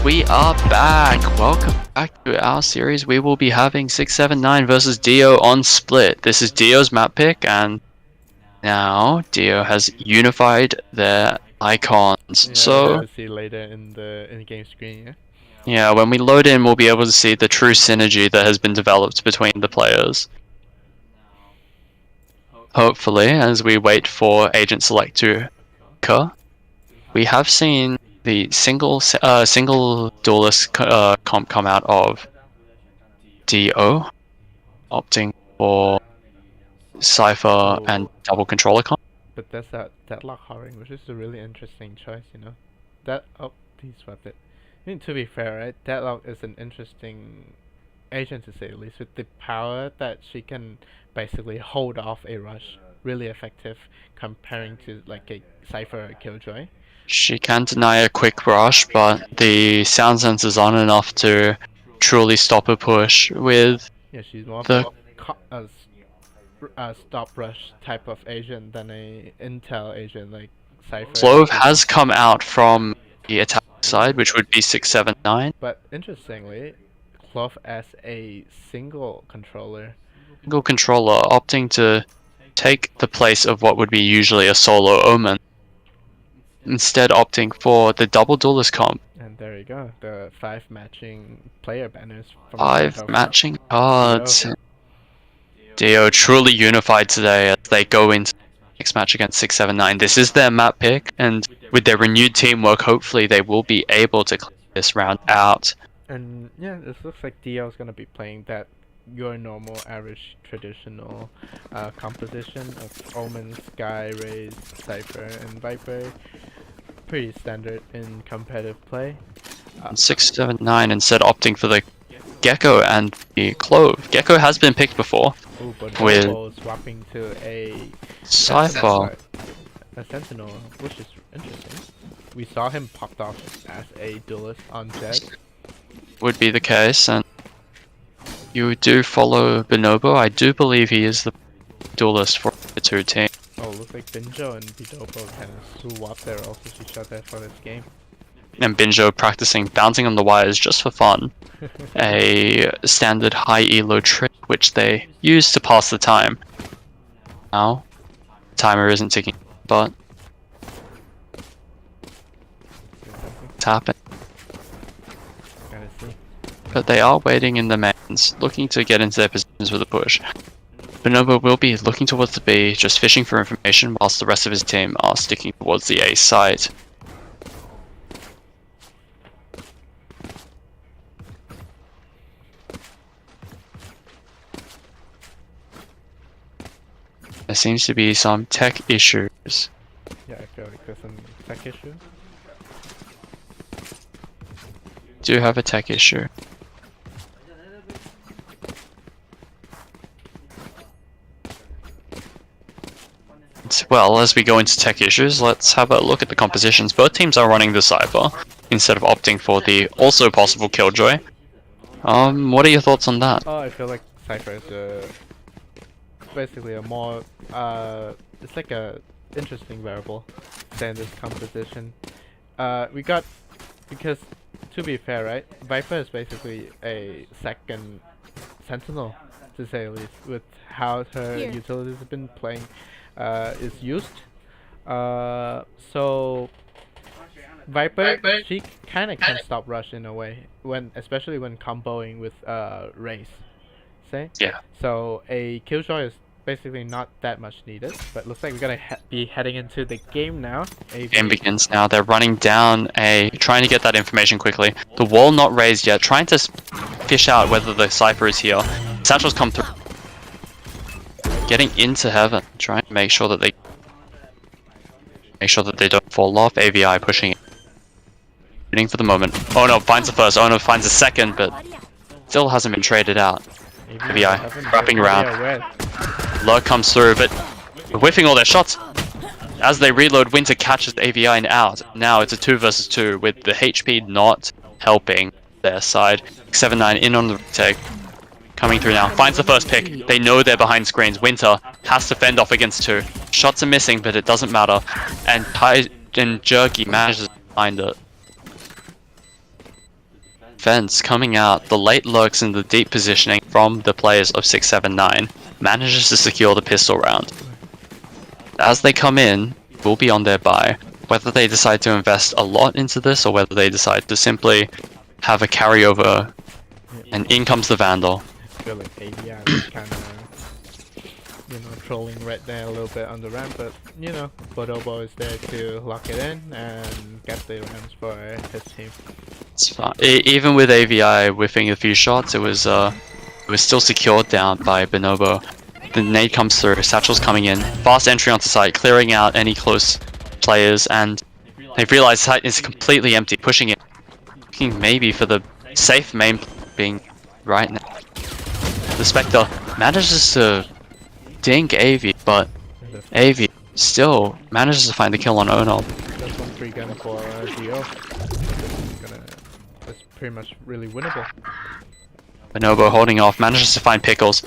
Speaker 4: we are back. Welcome back to our series. We will be having 679 versus Dio on Split. This is Dio's map pick, and now Dio has unified their icons.
Speaker 1: Yeah,
Speaker 4: So
Speaker 1: we'll see later in the in-game screen. Yeah.
Speaker 4: yeah, when we load in, we'll be able to see the true synergy that has been developed between the players. Hopefully, as we wait for Agent Select to occur, we have seen the single duelist comp come out of Dio, opting for Cypher and double controller comp.
Speaker 1: But that's that deadlock horroring, which is a really interesting choice, you know. That he swept it. I mean, to be fair, right? Deadlock is an interesting agent to say the least, with the power that she can basically hold off a rush, really effective comparing to like a Cypher or Killjoy.
Speaker 4: She can deny a quick rush, but the sound sensor's on enough to truly stop a push with
Speaker 1: Yeah, she's more
Speaker 4: the
Speaker 1: of a stop rush type of agent than a intel agent like Cypher.
Speaker 4: Clove has come out from the attack side, which would be 679.
Speaker 1: But interestingly, Clove as a single controller.
Speaker 4: Single controller opting to take the place of what would be usually a solo Omen, instead opting for the double duelist comp.
Speaker 1: And there you go, the 5 matching player banners. From
Speaker 4: 5 matching cards. Dio truly unified today as they go into the next match against 679. This is their map pick, and with their renewed teamwork, hopefully they will be able to clear this round out.
Speaker 1: And yeah, this looks like Dio's gonna be playing that your normal, average, traditional composition of Omen, Sky, Raze, Cypher, and Viper. Pretty standard in competitive play.
Speaker 4: 679 instead opting for the Gecko and the Clove. Gecko has been picked before.
Speaker 1: Ooh, but
Speaker 4: with
Speaker 1: swapping to a
Speaker 4: Cypher.
Speaker 1: A Sentinel, which is interesting. We saw him popped off as a duelist on Jet.
Speaker 4: Would be the case, and you do follow Bonobo. I do believe he is the duelist for the 2 team.
Speaker 1: Oh, looks like Binjo and Bidobo kind of swapped their ults with each other for this game.
Speaker 4: And Binjo practicing bouncing on the wires just for fun. A standard high elo trick which they use to pass the time. Now, the timer isn't ticking, but it's happening.
Speaker 1: Gotta see.
Speaker 4: But they are waiting in the mains, looking to get into their positions with a push. Bonobo will be looking towards the B, just fishing for information, whilst the rest of his team are sticking towards the A site. There seems to be some tech issues.
Speaker 1: Yeah, I feel like there's some tech issue.
Speaker 4: Do have a tech issue. Well, as we go into tech issues, let's have a look at the compositions. Both teams are running the Cypher instead of opting for the also possible Killjoy. What are your thoughts on that?
Speaker 1: Oh, I feel like Cypher is basically a more it's like a interesting variable than this composition. Because to be fair, right, Viper is basically a second Sentinel, to say the least, with how her utilities have been playing is used. So Viper, she kind of can stop rush in a way, especially when comboing with Raze, say.
Speaker 4: Yeah.
Speaker 1: So a Killjoy is basically not that much needed, but looks like we're gonna be heading into the game now.
Speaker 4: Game begins now. They're running down A, trying to get that information quickly. The wall not raised yet, trying to fish out whether the Cypher is here. Satchel's come through. Getting into heaven, trying to make sure that they don't fall off. AVI pushing it. Waiting for the moment. Oh no, finds the first. Oh no, finds the second, but still hasn't been traded out. AVI wrapping around. Lurk comes through, but whiffing all their shots. As they reload, Winter catches the AVI and out. Now it's a 2 versus 2 with the HP not helping their side. 7-9 in on the retake. Coming through now. Finds the first pick. They know they're behind screens. Winter has to fend off against 2. Shots are missing, but it doesn't matter. And Jerky manages to find it. defense coming out, the late lurks and the deep positioning from the players of 679 manages to secure the pistol round. As they come in, will be on their buy. Whether they decide to invest a lot into this or whether they decide to simply have a carryover, and in comes the Vandal.
Speaker 1: I feel like AVI was kind of, you know, trolling right there a little bit on the ramp, but you know, Bodobo is there to lock it in and get the rounds for his team.
Speaker 4: It's fine. Even with AVI whiffing a few shots, it was still secured down by Bonobo. The nade comes through, Satchel's coming in, fast entry onto site, clearing out any close players, and they've realized site is completely empty, pushing it, looking maybe for the safe main being right now. The Spectre manages to dink AV, but AV still manages to find the kill on Onob.
Speaker 1: That's 1-3 gun for Geo. That's pretty much really winnable.
Speaker 4: Bonobo holding off, manages to find Pickles,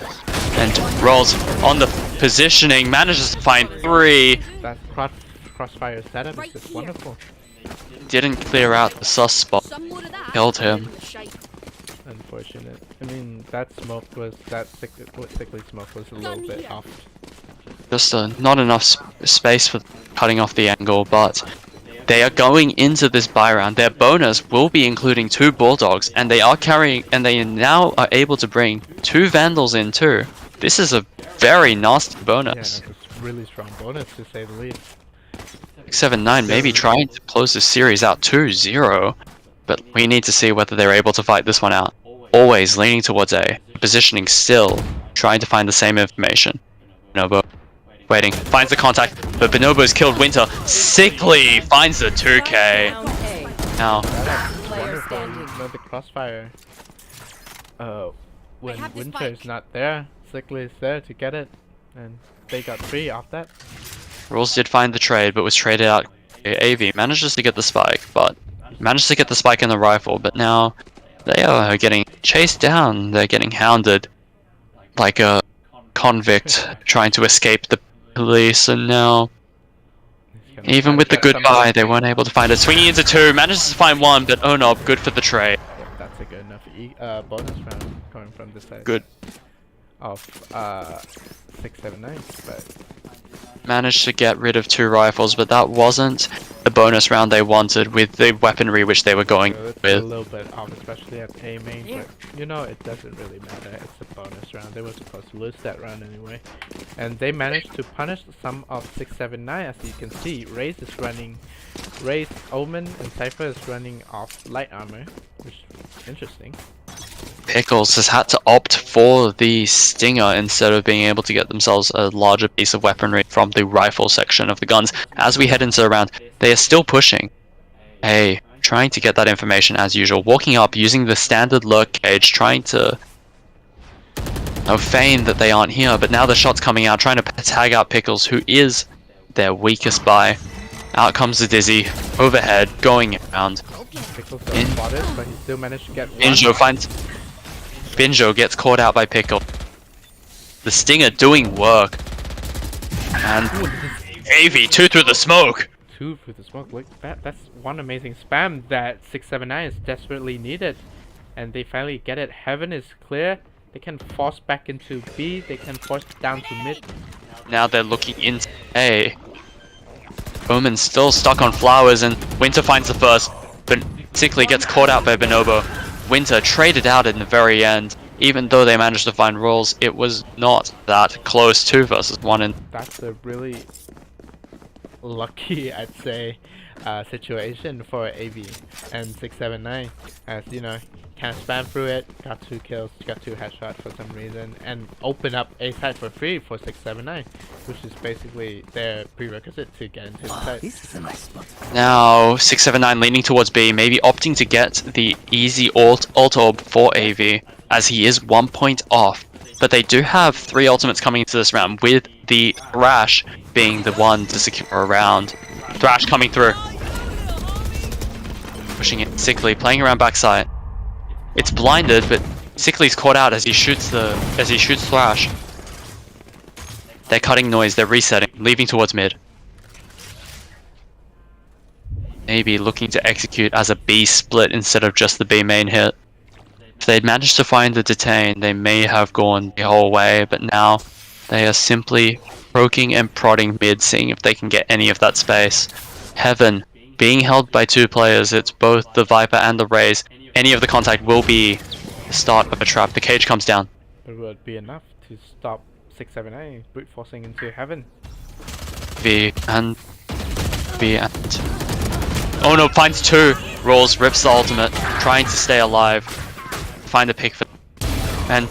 Speaker 4: and rolls on the positioning, manages to find 3.
Speaker 1: That crossfire setup is just wonderful.
Speaker 4: Didn't clear out the sus spot, killed him.
Speaker 1: Unfortunate. I mean, that sickly smoke was a little bit off.
Speaker 4: Just not enough space for cutting off the angle, but they are going into this buy round. Their bonus will be including 2 Bulldogs, and they are carrying, and they now are able to bring 2 Vandals in too. This is a very nasty bonus.
Speaker 1: Yeah, that's a really strong bonus to say the least.
Speaker 4: 7-9 maybe trying to close the series out 2-0, but we need to see whether they're able to fight this one out. Always leaning towards A, positioning still, trying to find the same information. Bonobo waiting, finds the contact, but Bonobo's killed Winter. Sickly finds the 2k. Now,
Speaker 1: Wonderful. You know, the crossfire. When Winter is not there, Sickly is there to get it, and they got 3 off that.
Speaker 4: Rules did find the trade, but was traded out. AV manages to get the spike, but managed to get the spike in the rifle, but now they are getting chased down. They're getting hounded like a convict trying to escape the police, and now even with the goodbye, they weren't able to find it. Swinging into 2, manages to find 1, but Onob, good for the trade.
Speaker 1: Yeah, that's a good enough bonus round coming from this side.
Speaker 4: Good.
Speaker 1: Of 679, but
Speaker 4: Managed to get rid of 2 rifles, but that wasn't the bonus round they wanted with the weaponry which they were going
Speaker 1: so it's
Speaker 4: with.
Speaker 1: a little bit off, especially at A main, but you know, it doesn't really matter. It's a bonus round. They were supposed to lose that round anyway. And they managed to punish some of 679, as you can see. Raze, Omen, and Cypher is running off light armor, which is interesting.
Speaker 4: Pickles has had to opt for the Stinger instead of being able to get themselves a larger piece of weaponry from the rifle section of the guns. As we head into the round, they are still pushing. Hey, trying to get that information as usual. Walking up, using the standard lurk cage, trying to feign that they aren't here, but now the shot's coming out, trying to tag out Pickles, who is their weakest buy. Out comes the Dizzy, overhead, going around.
Speaker 1: Pickles got spotted, but he still managed to get one.
Speaker 4: Binjo gets caught out by Pickle. The Stinger doing work. And AV, 2 through the smoke.
Speaker 1: 2 through the smoke. Look, that's one amazing spam that 679 is desperately needed. And they finally get it. Heaven is clear. They can force back into B. They can force down to mid.
Speaker 4: Now they're looking into A. Omen's still stuck on flowers, and Winter finds the first, but Sickly gets caught out by Bonobo. Winter traded out in the very end. Even though they managed to find rolls, it was not that close. 2 versus 1, and
Speaker 1: that's a really lucky, I'd say, situation for AV and 679, as you know, kind of spam through it, got 2 kills, got 2 headshots for some reason, and open up A side for free for 679, which is basically their prerequisite to get into the site.
Speaker 7: This is a nice spot.
Speaker 4: now 679 leaning towards B, maybe opting to get the easy ult orb for AV, as he is 1 point off. But they do have 3 ultimates coming into this round, with the Thrash being the one to secure a round. Thrash coming through. Pushing it, Sickly, playing around backside. It's blinded, but Sickly's caught out as he shoots Thrash. They're cutting noise, they're resetting, leaving towards mid. maybe looking to execute as a B split instead of just the B main hit. If they'd managed to find the detain, they may have gone the whole way, but now they are simply poking and prodding mid, seeing if they can get any of that space. Heaven, being held by 2 players, it's both the Viper and the Raze. Any of the contact will be the start of a trap. The cage comes down.
Speaker 1: It would be enough to stop 678 brute forcing into Heaven.
Speaker 4: V and... Oh no, finds 2! Rolls, rips the ultimate, trying to stay alive. Find the pick for... And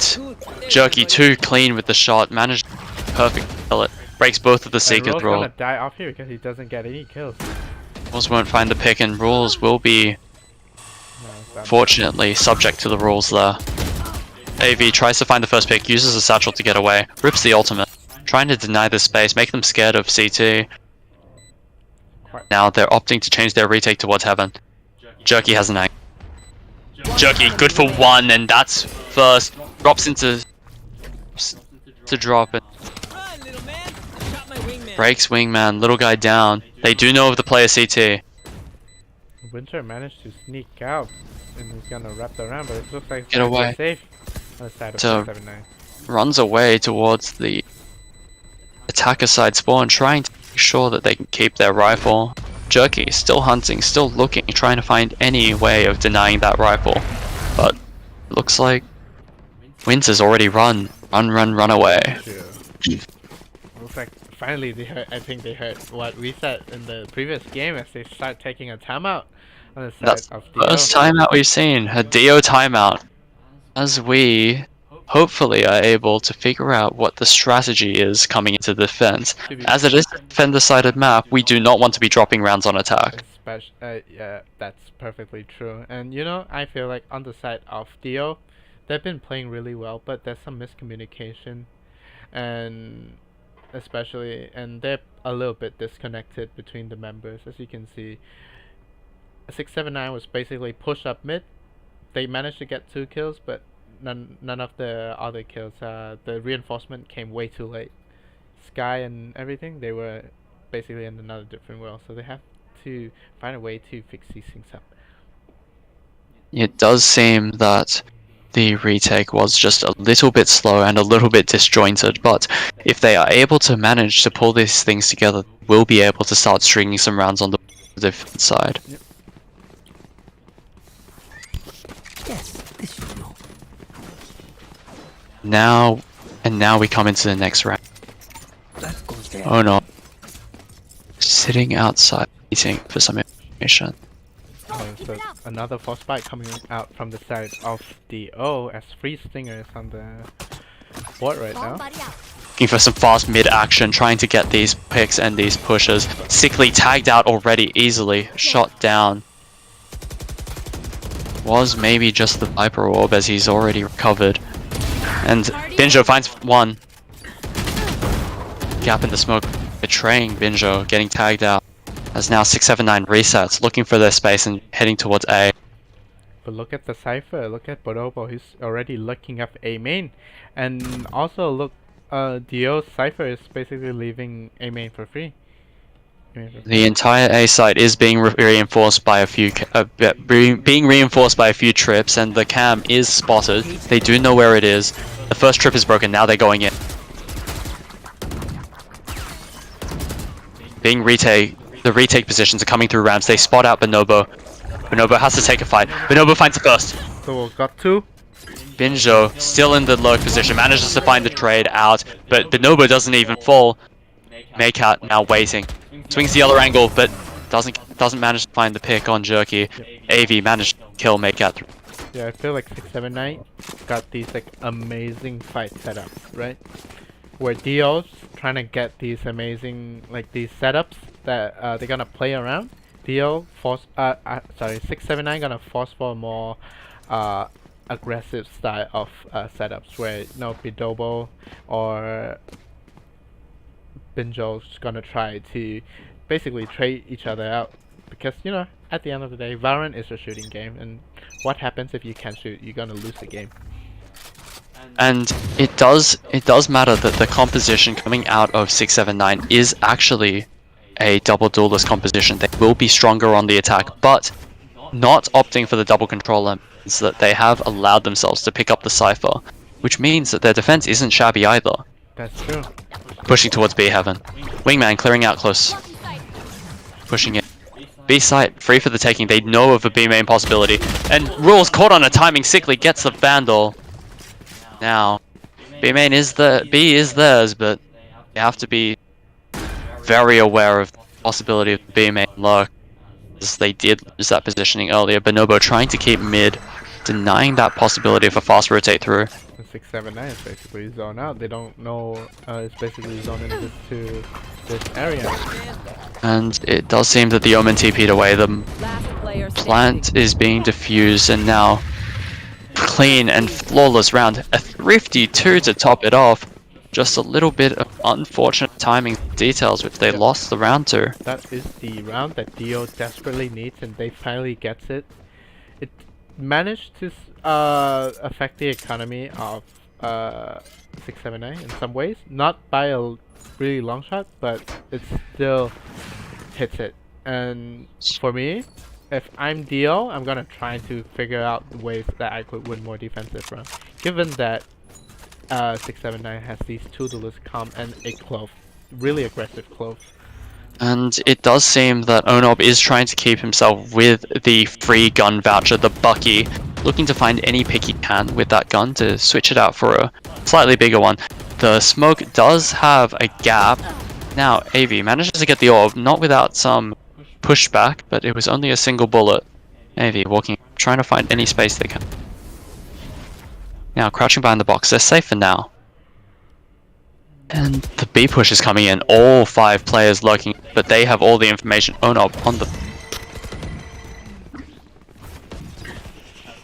Speaker 4: Jerky, too clean with the shot, managed perfect to kill it. Breaks both of the Seekers
Speaker 1: Rolls
Speaker 4: roll.
Speaker 1: gonna die off here because he doesn't get any kills.
Speaker 4: Rules won't find the pick, and Rules will be, fortunately, subject to the rules there. AV tries to find the first pick, uses a satchel to get away, rips the ultimate, trying to deny the space, make them scared of CT. Now they're opting to change their retake towards Heaven. Jerky has an angle. Jerky, good for 1, and that's first. Drops into... to drop it. Breaks Wingman, little guy down. They do know of the player CT.
Speaker 1: Winter managed to sneak out and he's gonna wrap around, but it looks like
Speaker 4: Get away.
Speaker 1: safe on the side of
Speaker 4: So-
Speaker 1: 679.
Speaker 4: Runs away towards the attacker side spawn, trying to make sure that they can keep their rifle. Jerky still hunting, still looking, trying to find any way of denying that rifle. But looks like Winter's already run away.
Speaker 1: Looks like finally they heard, I think they heard what we said in the previous game as they start taking a timeout on the side
Speaker 4: That's
Speaker 1: of
Speaker 4: the first timeout we've seen, a Dio timeout. As we hopefully are able to figure out what the strategy is coming into defense. As it is a defender-sided map, we do not want to be dropping rounds on attack.
Speaker 1: Yeah, that's perfectly true. And you know, I feel like on the side of Dio, they've been playing really well, but there's some miscommunication, and they're a little bit disconnected between the members. As you can see, 679 was basically push up mid. They managed to get 2 kills, but none of the other kills. The reinforcement came way too late. Sky and everything, they were basically in another different world, so they have to find a way to fix these things up.
Speaker 4: It does seem that the retake was just a little bit slow and a little bit disjointed, but if they are able to manage to pull these things together, we'll be able to start stringing some rounds on the defense side.
Speaker 1: Yep.
Speaker 4: Now we come into the next round. Oh no. Sitting outside waiting for some information.
Speaker 1: So another force spike coming out from the side of the O as Free Stinger is on the board right now.
Speaker 4: Looking for some fast mid action, trying to get these picks and these pushes. Sickly tagged out already easily, shot down. Was maybe just the Viper Orb as he's already recovered. And Binjo finds 1. Gap in the smoke, betraying Binjo, getting tagged out. As now 679 resets, looking for their space and heading towards A.
Speaker 1: But look at the Cypher, look at Bonobo, he's already looking up A main. And also look, Dio's Cypher is basically leaving A main for free.
Speaker 4: The entire A site is being reinforced by a few being reinforced by a few trips, and the cam is spotted. They do know where it is. The first trip is broken. Now they're going in. The retake positions are coming through ramps. They spot out Bonobo. Bonobo has to take a fight. Bonobo finds the first.
Speaker 1: So got 2.
Speaker 4: Binjo still in the low position, manages to find the trade out, but Bonobo doesn't even fall. Maycat now waiting. Swings the other angle, but doesn't manage to find the pick on Jerky. AV managed to kill Maycat.
Speaker 1: Yeah, I feel like 679 got these like amazing fight setups, right? Where Dio's trying to get these amazing these setups that they're gonna play around. Dio 679 gonna force for a more aggressive style of setups where Bidobo or Binjo's gonna try to basically trade each other out, because you know, at the end of the day, Valorant is a shooting game, and what happens if you can't shoot? You're gonna lose the game.
Speaker 4: And it does matter that the composition coming out of 679 is actually a double duelist composition. They will be stronger on the attack, but not opting for the double controller means that they have allowed themselves to pick up the Cypher, which means that their defense isn't shabby either.
Speaker 1: That's true.
Speaker 4: Pushing towards B heaven. Wingman clearing out close. Pushing it. B site, free for the taking. They know of a B main possibility. And Rules caught on a timing sickly, gets the Vandal. Now, B main is B is theirs, but you have to be very aware of the possibility of the B main lurk, as they did lose that positioning earlier. Bonobo trying to keep mid, denying that possibility of a fast rotate through.
Speaker 1: 679 is basically zone out. They don't know it's basically zoned into this area.
Speaker 4: And it does seem that the Omen TP'd away. The plant is being diffused, and now clean and flawless round. A thrifty 2 to top it off. Just a little bit of unfortunate timing details which they lost the round to.
Speaker 1: That is the round that Dio desperately needs, and they finally gets it. It managed to affect the economy of 679 in some ways, not by a really long shot, but it still hits it. And for me, if I'm Dio, I'm gonna try to figure out ways that I could win more defensive rounds, given that 679 has these 2 duelist comp and a clove, really aggressive clove.
Speaker 4: And it does seem that Onob is trying to keep himself with the free gun voucher, the Bucky, looking to find any pick he can with that gun to switch it out for a slightly bigger one. The smoke does have a gap. Now AV manages to get the orb, not without some pushback, but it was only a single bullet. AV walking, trying to find any space they can. Now crouching behind the box, they're safe for now. And the B push is coming in, all 5 players lurking, but they have all the information. Onob on the...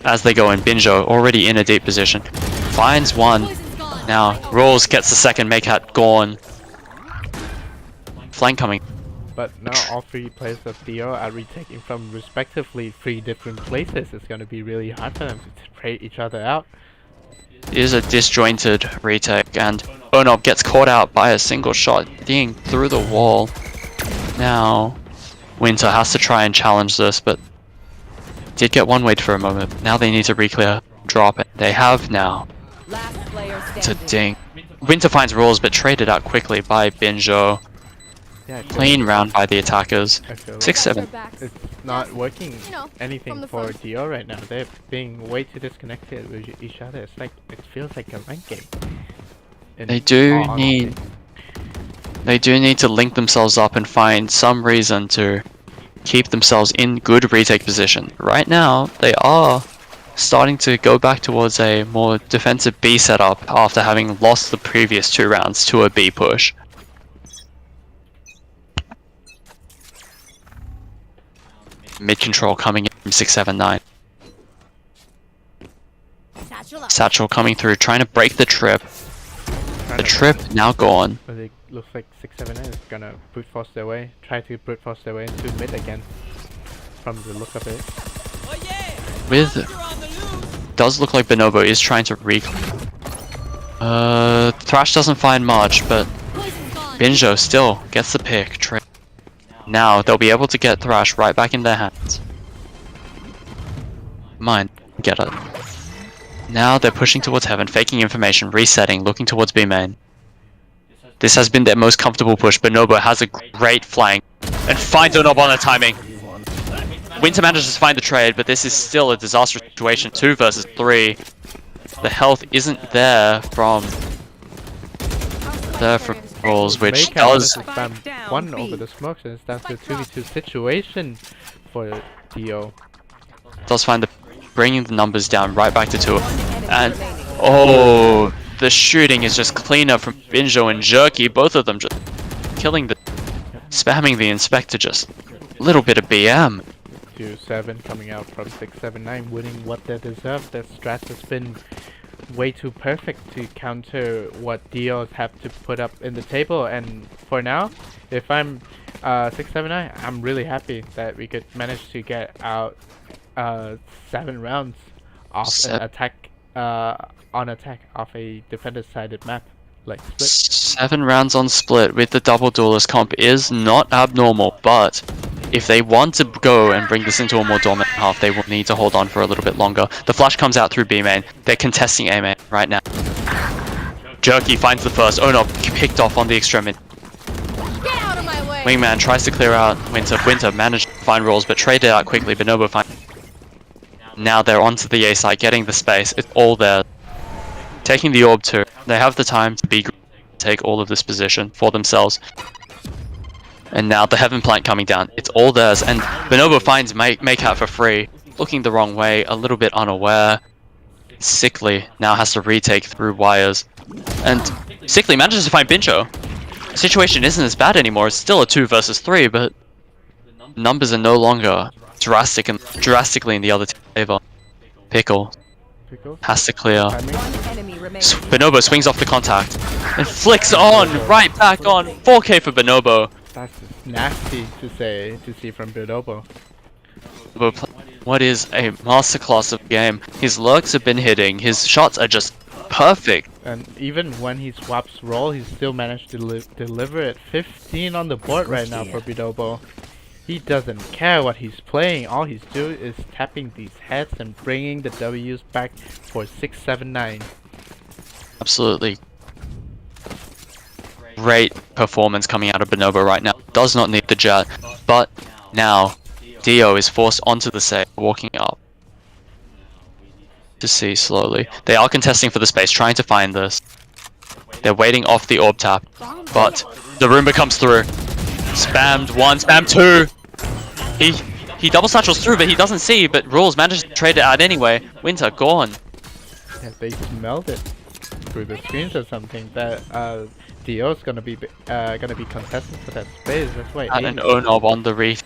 Speaker 4: As they go in, Binjo already in a deep position. Finds one. Now, Rules gets the second, Make Hat gone. Flank coming.
Speaker 1: But now all 3 players of Dio are retaking from respectively 3 different places. It's gonna be really hard for them to trade each other out.
Speaker 4: It is a disjointed retake, and Onob gets caught out by a single shot, dinging through the wall. Now, Winter has to try and challenge this, but did get one wait for a moment. Now they need to re-clear, drop it. They have now. It's a ding. Winter finds Rules, but traded out quickly by Binjo.
Speaker 1: Yeah,
Speaker 4: Clean round by the attackers. 6-7.
Speaker 1: It's not working anything for Dio right now. They're being way too disconnected with each other. It's like, it feels like a rank game.
Speaker 4: They do need to link themselves up and find some reason to keep themselves in good retake position. Right now, they are starting to go back towards a more defensive B setup after having lost the previous 2 rounds to a B push. Mid control coming in from 679. Satchel coming through, trying to break the trip. The trip now gone.
Speaker 1: But it looks like 679 is gonna brute force their way, try to brute force their way into mid again, from the look of it.
Speaker 4: Does look like Bonobo is trying to Thrash doesn't find much, but Binjo still gets the pick. Now they'll be able to get Thrash right back in their hands. Get it. Now they're pushing towards heaven, faking information, resetting, looking towards B main. This has been their most comfortable push. Bonobo has a great flank and finds Onob on the timing. Winter manages to find the trade, but this is still a disastrous situation. 2 versus 3. The health isn't there from Rules, which does
Speaker 1: one over the smokes, and it's down to a 2v2 situation for Dio.
Speaker 4: Does find the bringing the numbers down right back to 2, and oh, the shooting is just cleaner from Binjo and Jerky. Both of them just killing spamming the inspector. Just a little bit of BM.
Speaker 1: 2-7 coming out from 679, winning what they deserve. Their strat has been way too perfect to counter what Dios have to put up in the table, and for now, if I'm 679, I'm really happy that we could manage to get out 7 rounds off an attack on attack off a defender sided map like split.
Speaker 4: 7 rounds on split with the double duelist comp is not abnormal, but if they want to go and bring this into a more dominant half, they will need to hold on for a little bit longer. The flash comes out through B main. They're contesting A main right now. Jerky finds the first. Oh no, picked off on the extremity.
Speaker 6: Get out of my way.
Speaker 4: Wingman tries to clear out Winter. Winter managed to find rolls, but traded out quickly. Bonobo finds. Now they're onto the A side, getting the space. It's all there. Taking the orb too. They have the time to be take all of this position for themselves. And now the Heaven Plant coming down. It's all theirs. And Bonobo finds make out for free. Looking the wrong way, a little bit unaware. Sickly now has to retake through wires. And Sickly manages to find Bincho. The situation isn't as bad anymore. It's still a 2 versus 3, but numbers are no longer drastically in the other team's favor. Pickle has to clear. Bonobo swings off the contact and flicks on, right back on. 4K for Bonobo.
Speaker 1: That's just nasty to see from Bonobo.
Speaker 4: What is a masterclass of game. His lurks have been hitting. His shots are just perfect.
Speaker 1: And even when he swaps role, he still managed to deliver it. 15 on the board right now for Bonobo. He doesn't care what he's playing. All he's doing is tapping these heads and bringing the W's back for 6-7-9.
Speaker 4: Absolutely great performance coming out of Bonobo right now. Does not need the jet, but now Dio is forced onto the save, walking up to see slowly. They are contesting for the space, trying to find this. They're waiting off the orb tap, but the Roomba comes through. Spammed 1, spammed 2. He double satchels through, but he doesn't see. But Rules manages to trade it out anyway. Winter gone.
Speaker 1: Yeah, they smelled it through the screens or something. That Dio's gonna be contesting for that space. That's why.
Speaker 4: And Onob on the reef.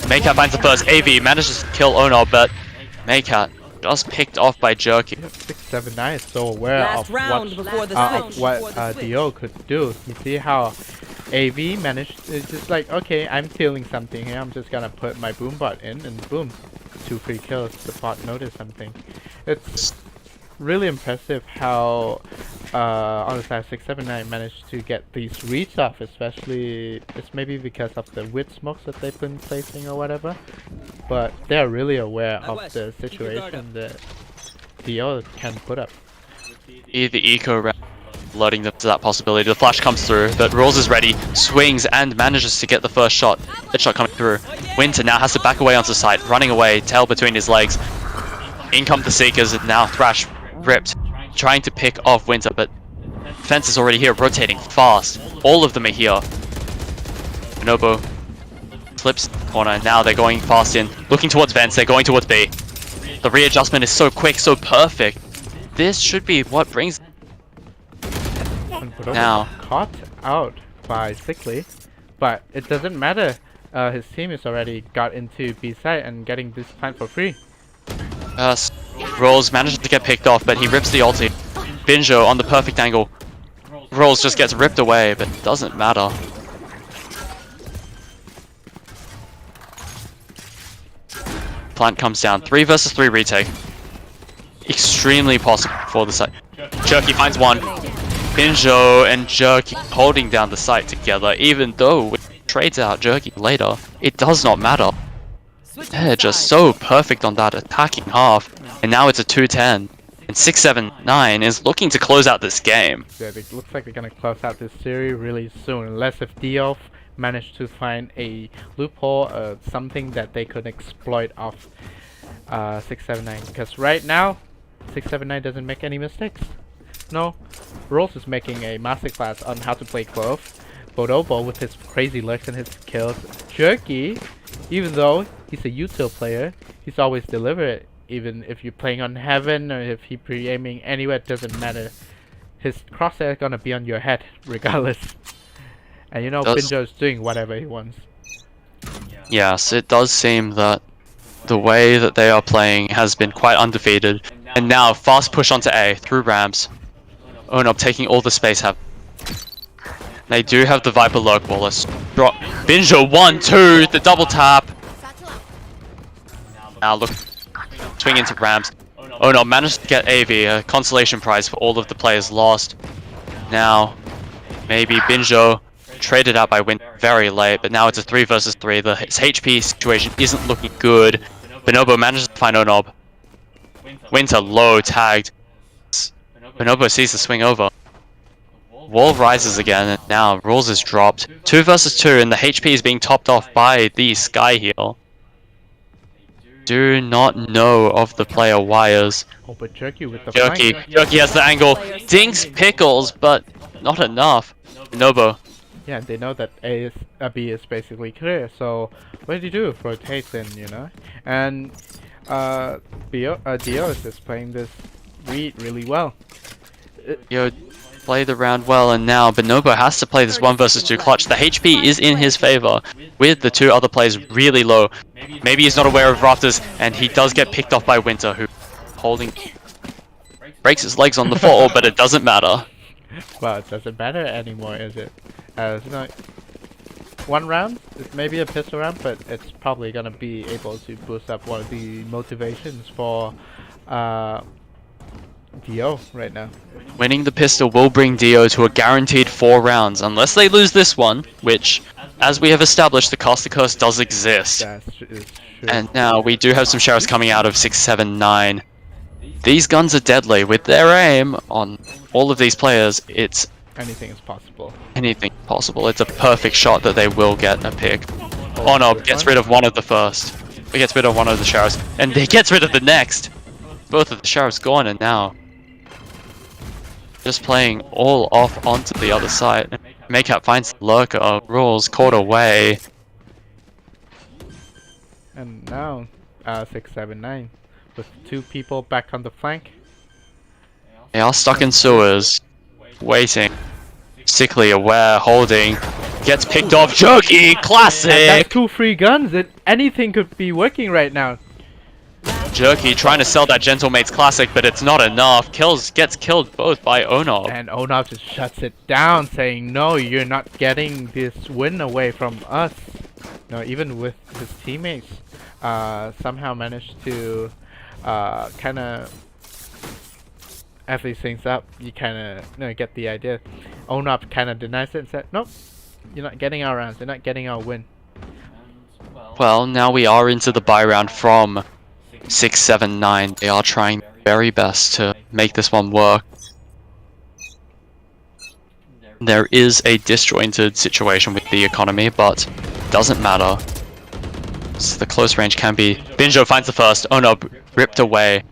Speaker 4: Maycat finds the first. AV manages to kill Onob, but Maycat just picked off by Jerky.
Speaker 1: 6-7-9 is so aware
Speaker 5: Last
Speaker 1: of
Speaker 5: round before the switch.
Speaker 1: Dio could do. You see how AV managed, it's just like, okay, I'm feeling something here, I'm just gonna put my boom bot in, and boom, 2 free kills, the bot noticed something. It's really impressive how on the side 6-7-9 managed to get these reads off, especially, it's maybe because of the wit smokes that they've been placing or whatever, but they're really aware of the situation that Dio can put up.
Speaker 4: The eco round alerting them to that possibility. The flash comes through, but Rules is ready, swings and manages to get the first shot. Headshot coming through. Winter now has to back away onto the side, running away, tail between his legs. In come the Seekers, and now Thrash ripped, trying to pick off Winter, but Fence is already here, rotating fast. All of them are here. Bonobo flips corner, now they're going fast in, looking towards Vents, they're going towards B. The readjustment is so quick, so perfect. This should be what brings now
Speaker 1: Caught out by Sickly, but it doesn't matter. His team is already got into B side and getting this plant for free.
Speaker 4: Rolls manages to get picked off, but he rips the ulti. Binjo on the perfect angle. Rolls just gets ripped away, but doesn't matter. Plant comes down. 3 versus 3 retake. Extremely possible for the site. Jerky finds one. Binjo and Jerky holding down the site together, even though it trades out Jerky later. It does not matter. They're just so perfect on that attacking half. And now it's a 2-10. And 6-7-9 is looking to close out this game.
Speaker 1: Yeah, it looks like they're gonna close out this series really soon, unless if Dio managed to find a loophole, something that they could exploit off 6-7-9. Because right now, 6-7-9 doesn't make any mistakes. No, Rolls is making a masterclass on how to play Clove. Bonobo with his crazy lurks and his kills. Jerky, even though he's a util player, he's always deliberate. Even if you're playing on Heaven or if he pre-aiming anywhere, it doesn't matter. His crosshair is gonna be on your head regardless. And you know, Binjo's doing whatever he wants.
Speaker 4: Yes, it does seem that the way that they are playing has been quite undefeated. And now, fast push onto A through ramps. Onob taking all the space have. They do have the Viper Lurk Wallace. Drop. Binjo 1-2, the double tap. Now look, swing into ramps. Onob managed to get AV, a consolation prize for all of the players lost. Now, Maybe Binjo traded out by Winter very late, but now it's a 3 versus 3. His HP situation isn't looking good. Bonobo manages to find Onob. Winter low tagged. Bonobo sees the swing over. Wall rises again, and now Rules is dropped. 2 versus 2, and the HP is being topped off by the Sky Heal. Do not know of the player wires.
Speaker 1: Oh, but Jerky with the
Speaker 4: Jerky
Speaker 1: flank.
Speaker 4: has the angle. Dinks Pickles, but not enough. Bonobo.
Speaker 1: Yeah, they know that B is basically clear, so what do you do? Rotate then, you know? And Dio is just playing this read really well.
Speaker 4: Yo, play the round well, and now Bonobo has to play this 1 versus 2 clutch. The HP is in his favor, with the 2 other players really low. Maybe he's not aware of Rafters, and he does get picked off by Winter, who breaks his legs on the fall, but it doesn't matter.
Speaker 1: Well, it doesn't matter anymore, is it? You know, 1 round, it's maybe a pistol round, but it's probably gonna be able to boost up one of the motivations for Dio right now.
Speaker 4: Winning the pistol will bring Dio to a guaranteed 4 rounds, unless they lose this one, which, as we have established, the Caster Curse does exist.
Speaker 1: That is true.
Speaker 4: And now we do have some sheriffs coming out of 6, 7, 9. These guns are deadly. With their aim on all of these players, it's
Speaker 1: anything is possible.
Speaker 4: anything possible. It's a perfect shot that they will get a pick. Onob gets rid of one of the first. He gets rid of one of the sheriffs, and he gets rid of the next. Both of the sheriffs gone, and now just playing all off onto the other side. Makeup finds the lurker. Rules caught away.
Speaker 1: And now 6, 7, 9 with 2 people back on the flank.
Speaker 4: They are stuck in sewers, waiting. Sickly aware, holding. Gets picked off. Jerky, classic.
Speaker 1: That's 2 free guns. Anything could be working right now.
Speaker 4: Jerky trying to sell that Gentlemate's classic, but it's not enough. Gets killed both by Onob.
Speaker 1: And Onob just shuts it down, saying, "No, you're not getting this win away from us." No, even with his teammates, somehow managed to kind of f these things up. You kind of get the idea. Onob kind of denies it and said, "Nope, you're not getting our rounds. You're not getting our win."
Speaker 4: Well, now we are into the bye round from 6, 7, 9. They are trying their very best to make this one work. There is a disjointed situation with the economy, but doesn't matter. So the close range can be. Binjo finds the first. Onob ripped away.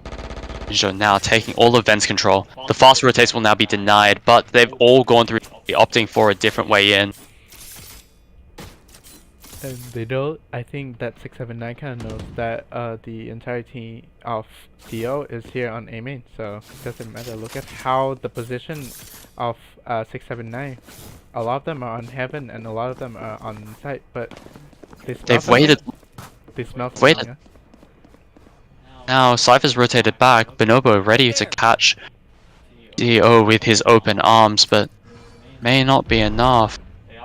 Speaker 4: Binjo now taking all of Ven's control. The fast rotates will now be denied, but they've all gone through opting for a different way in.
Speaker 1: And they know, I think that 6, 7, 9 kind of knows that the entirety of Dio is here on A main, so it doesn't matter. Look at how the position of 6, 7, 9. A lot of them are on heaven and a lot of them are on site, but
Speaker 4: They've waited.
Speaker 1: They smell
Speaker 4: Waited.
Speaker 1: yeah?
Speaker 4: Now Cypher's rotated back. Bonobo ready to catch Dio with his open arms, but may not be enough.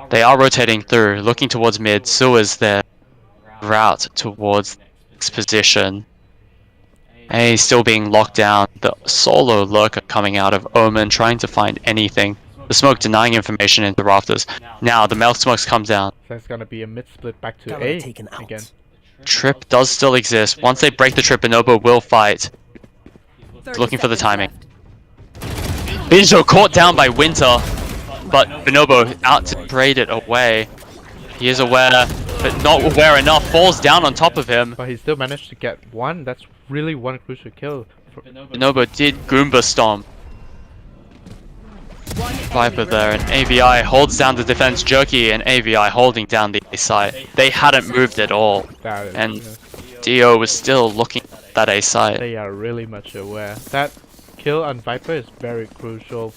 Speaker 4: They are rotating through, looking towards mid. Sewers their route towards next position. A still being locked down. The solo lurker coming out of Omen, trying to find anything. The smoke denying information into rafters. Now the melt smokes come down.
Speaker 1: So it's gonna be a mid split back to A again.
Speaker 4: Trip does still exist. Once they break the trip, Bonobo will fight. Looking for the timing. Binjo caught down by Winter, but Bonobo out to trade it away. He is aware, but not aware enough. Falls down on top of him.
Speaker 1: But he still managed to get one. That's really one crucial kill.
Speaker 4: Bonobo did Goomba Stomp. Viper there, and AVI holds down the defense. Jerky and AVI holding down the A site. They hadn't moved at all, and Dio was still looking at that A site.
Speaker 1: They are really much aware. That kill on Viper is very crucial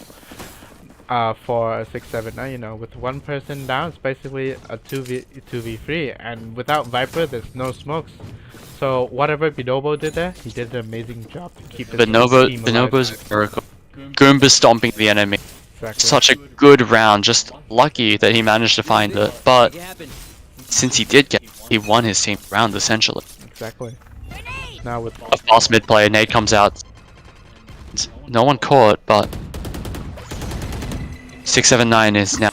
Speaker 1: for a 6, 7, 9. You know, with one person down, it's basically a 2v3, and without Viper, there's no smokes. So whatever Bonobo did there, he did an amazing job to keep the team alive.
Speaker 4: Bonobo's miracle. Goomba stomping the enemy.
Speaker 1: Exactly.
Speaker 4: Such a good round, just lucky that he managed to find it, but since he did get it, he won his team round essentially.
Speaker 1: Exactly. Now with
Speaker 4: A fast mid player, nade comes out. No one caught, but 679 is now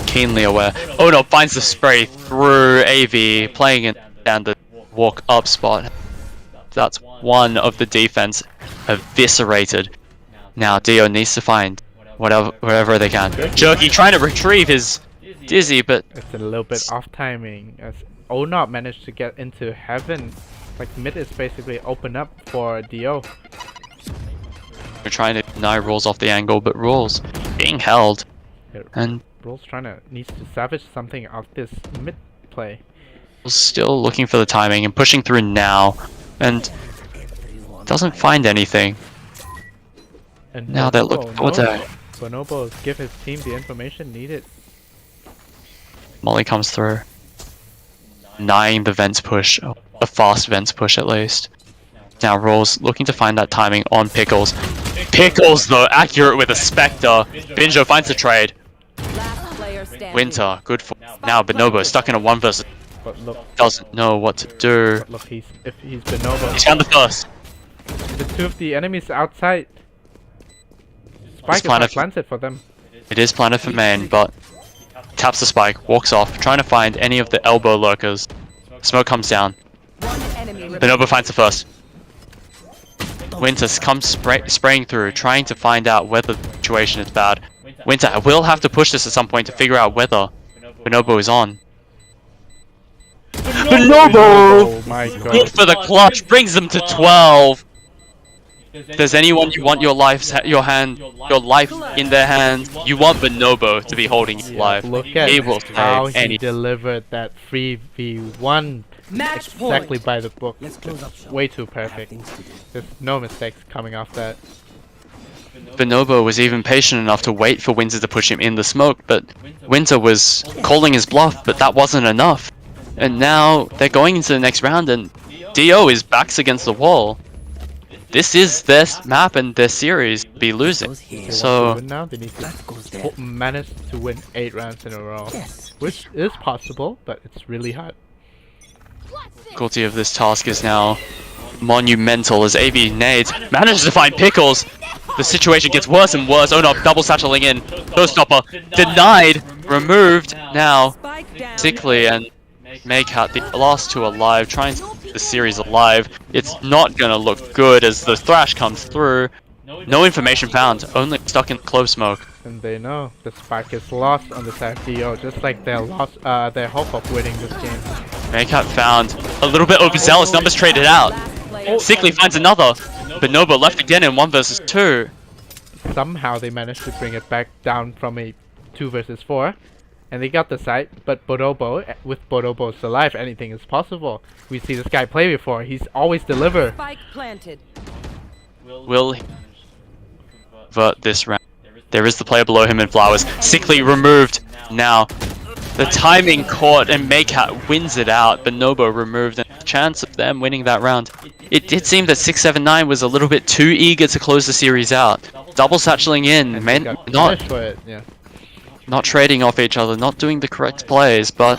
Speaker 4: keenly aware. Oh no, finds the spray through AV, playing it down the walk up spot. That's one of the defense eviscerated. Now Dio needs to find wherever they can. Jerky trying to retrieve his Dizzy, but
Speaker 1: it's a little bit off timing as Onop managed to get into heaven. Like mid is basically open up for Dio.
Speaker 4: we're trying to deny Rules off the angle, but Rules being held. And
Speaker 1: Rules needs to salvage something out this mid play.
Speaker 4: Still looking for the timing and pushing through now, and doesn't find anything.
Speaker 1: And
Speaker 4: Now they're looking for the
Speaker 1: Bonobo give his team the information needed.
Speaker 4: Molly comes through, denying the vents push, a fast vents push at least. Now Rules looking to find that timing on Pickles. Pickles though, accurate with a Spectre. Binjo finds the trade. Winter, good for now. Bonobo stuck in a 1 versus.
Speaker 1: But look,
Speaker 4: Doesn't know what to do.
Speaker 1: but look, if he's Bonobo,
Speaker 4: He's found the first.
Speaker 1: the two of the enemies outside. Spike is
Speaker 4: planted
Speaker 1: not planted for them.
Speaker 4: It is planted for main, but taps the spike, walks off, trying to find any of the elbow lurkers. Smoke comes down. Bonobo finds the first. Winter comes spraying through, trying to find out whether the situation is bad. Winter will have to push this at some point to figure out whether Bonobo is on. Bonobo!
Speaker 1: Oh my god.
Speaker 4: Good for the clutch, brings them to 12. If there's anyone you want your life in their hands, you want Bonobo to be holding your life.
Speaker 1: Look at
Speaker 4: He will
Speaker 1: how
Speaker 4: save
Speaker 1: he
Speaker 4: any.
Speaker 1: delivered that 3v1 exactly by the book. It's way too perfect. There's no mistakes coming off that.
Speaker 4: Bonobo was even patient enough to wait for Winter to push him in the smoke, but Winter was calling his bluff, but that wasn't enough. And now they're going into the next round, and Dio is backs against the wall. This is their map and their series be losing. So
Speaker 1: Now they need to manage to win 8 rounds in a row, which is possible, but it's really hard.
Speaker 4: difficulty of this task is now monumental as AV nades manages to find Pickles. The situation gets worse and worse. Oh no, double satcheling in. Showstopper denied, removed. Now Sickly and Maycat, the last two alive, trying to keep the series alive. It's not gonna look good as the thrash comes through. No information found, only stuck in close smoke.
Speaker 1: And they know the spark is lost on the side of DO, just like their hope of winning this game.
Speaker 4: Maycat found a little bit overzealous, numbers traded out. Sickly finds another. Bonobo left again in 1 versus 2.
Speaker 1: Somehow they managed to bring it back down from a 2 versus 4. And they got the site, but Bonobo, with Bonobo's alive, anything is possible. We see this guy play before, he's always deliver.
Speaker 5: Spike planted.
Speaker 4: Will he convert this round? There is the player below him in flowers. Sickly removed. Now, the timing caught and Maycat wins it out. Bonobo removed, and the chance of them winning that round. It did seem that 679 was a little bit too eager to close the series out. Double satcheling in,
Speaker 1: And
Speaker 4: meant
Speaker 1: they got
Speaker 4: not
Speaker 1: punished for it, yeah.
Speaker 4: not trading off each other, not doing the correct plays, but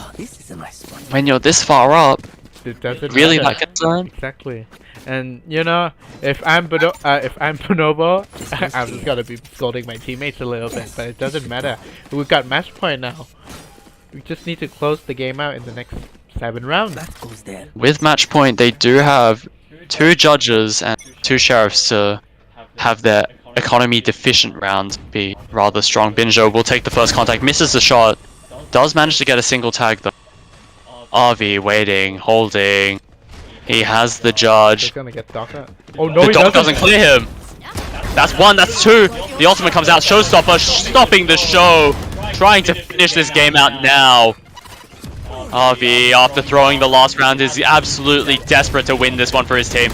Speaker 4: when you're this far up,
Speaker 1: It doesn't
Speaker 4: really
Speaker 1: matter.
Speaker 4: that concern?
Speaker 1: Exactly. And you know, if I'm Bonobo, I'm just gonna be scolding my teammates a little bit, but it doesn't matter. We've got match point now. We just need to close the game out in the next 7 rounds.
Speaker 4: With match point, they do have 2 judges and 2 sheriffs to have their economy deficient round be rather strong. Binjo will take the first contact, misses the shot, does manage to get a single tag though. RV waiting, holding. He has the
Speaker 1: He's
Speaker 4: judge.
Speaker 1: gonna get Docker. Oh no,
Speaker 4: The
Speaker 1: he
Speaker 4: dog
Speaker 1: doesn't.
Speaker 4: doesn't clear him. That's 1, that's 2. The ultimate comes out. Showstopper stopping the show. Trying to finish this game out now. RV, after throwing the last round, is absolutely desperate to win this one for his team.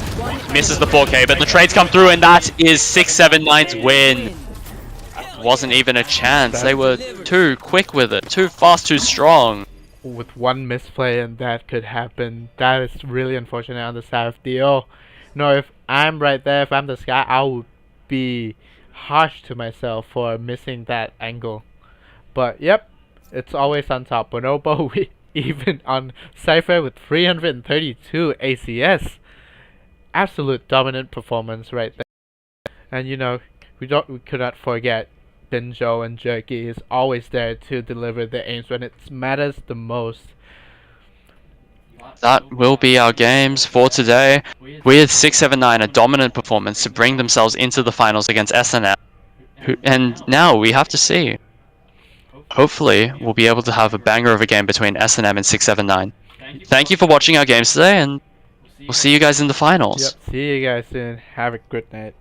Speaker 4: Misses the 4K, but the trades come through, and that is 679's win. Wasn't even a chance. They were too quick with it. Too fast, too strong.
Speaker 1: With one misplay and that could happen. That is really unfortunate on the side of DO. No, if I'm right there, if I'm the Sky, I would be harsh to myself for missing that angle. But yep, it's always on top. Bonobo even on Cypher with 332 ACS. Absolute dominant performance right there. And you know, we could not forget Binjo and Jerky is always there to deliver the aims when it matters the most.
Speaker 4: That will be our games for today. With 679 a dominant performance to bring themselves into the finals against SNM. And now we have to see. Hopefully, we'll be able to have a banger of a game between SNM and 679. Thank you for watching our games today, and we'll see you guys in the finals.
Speaker 1: Yep, see you guys soon. Have a good night.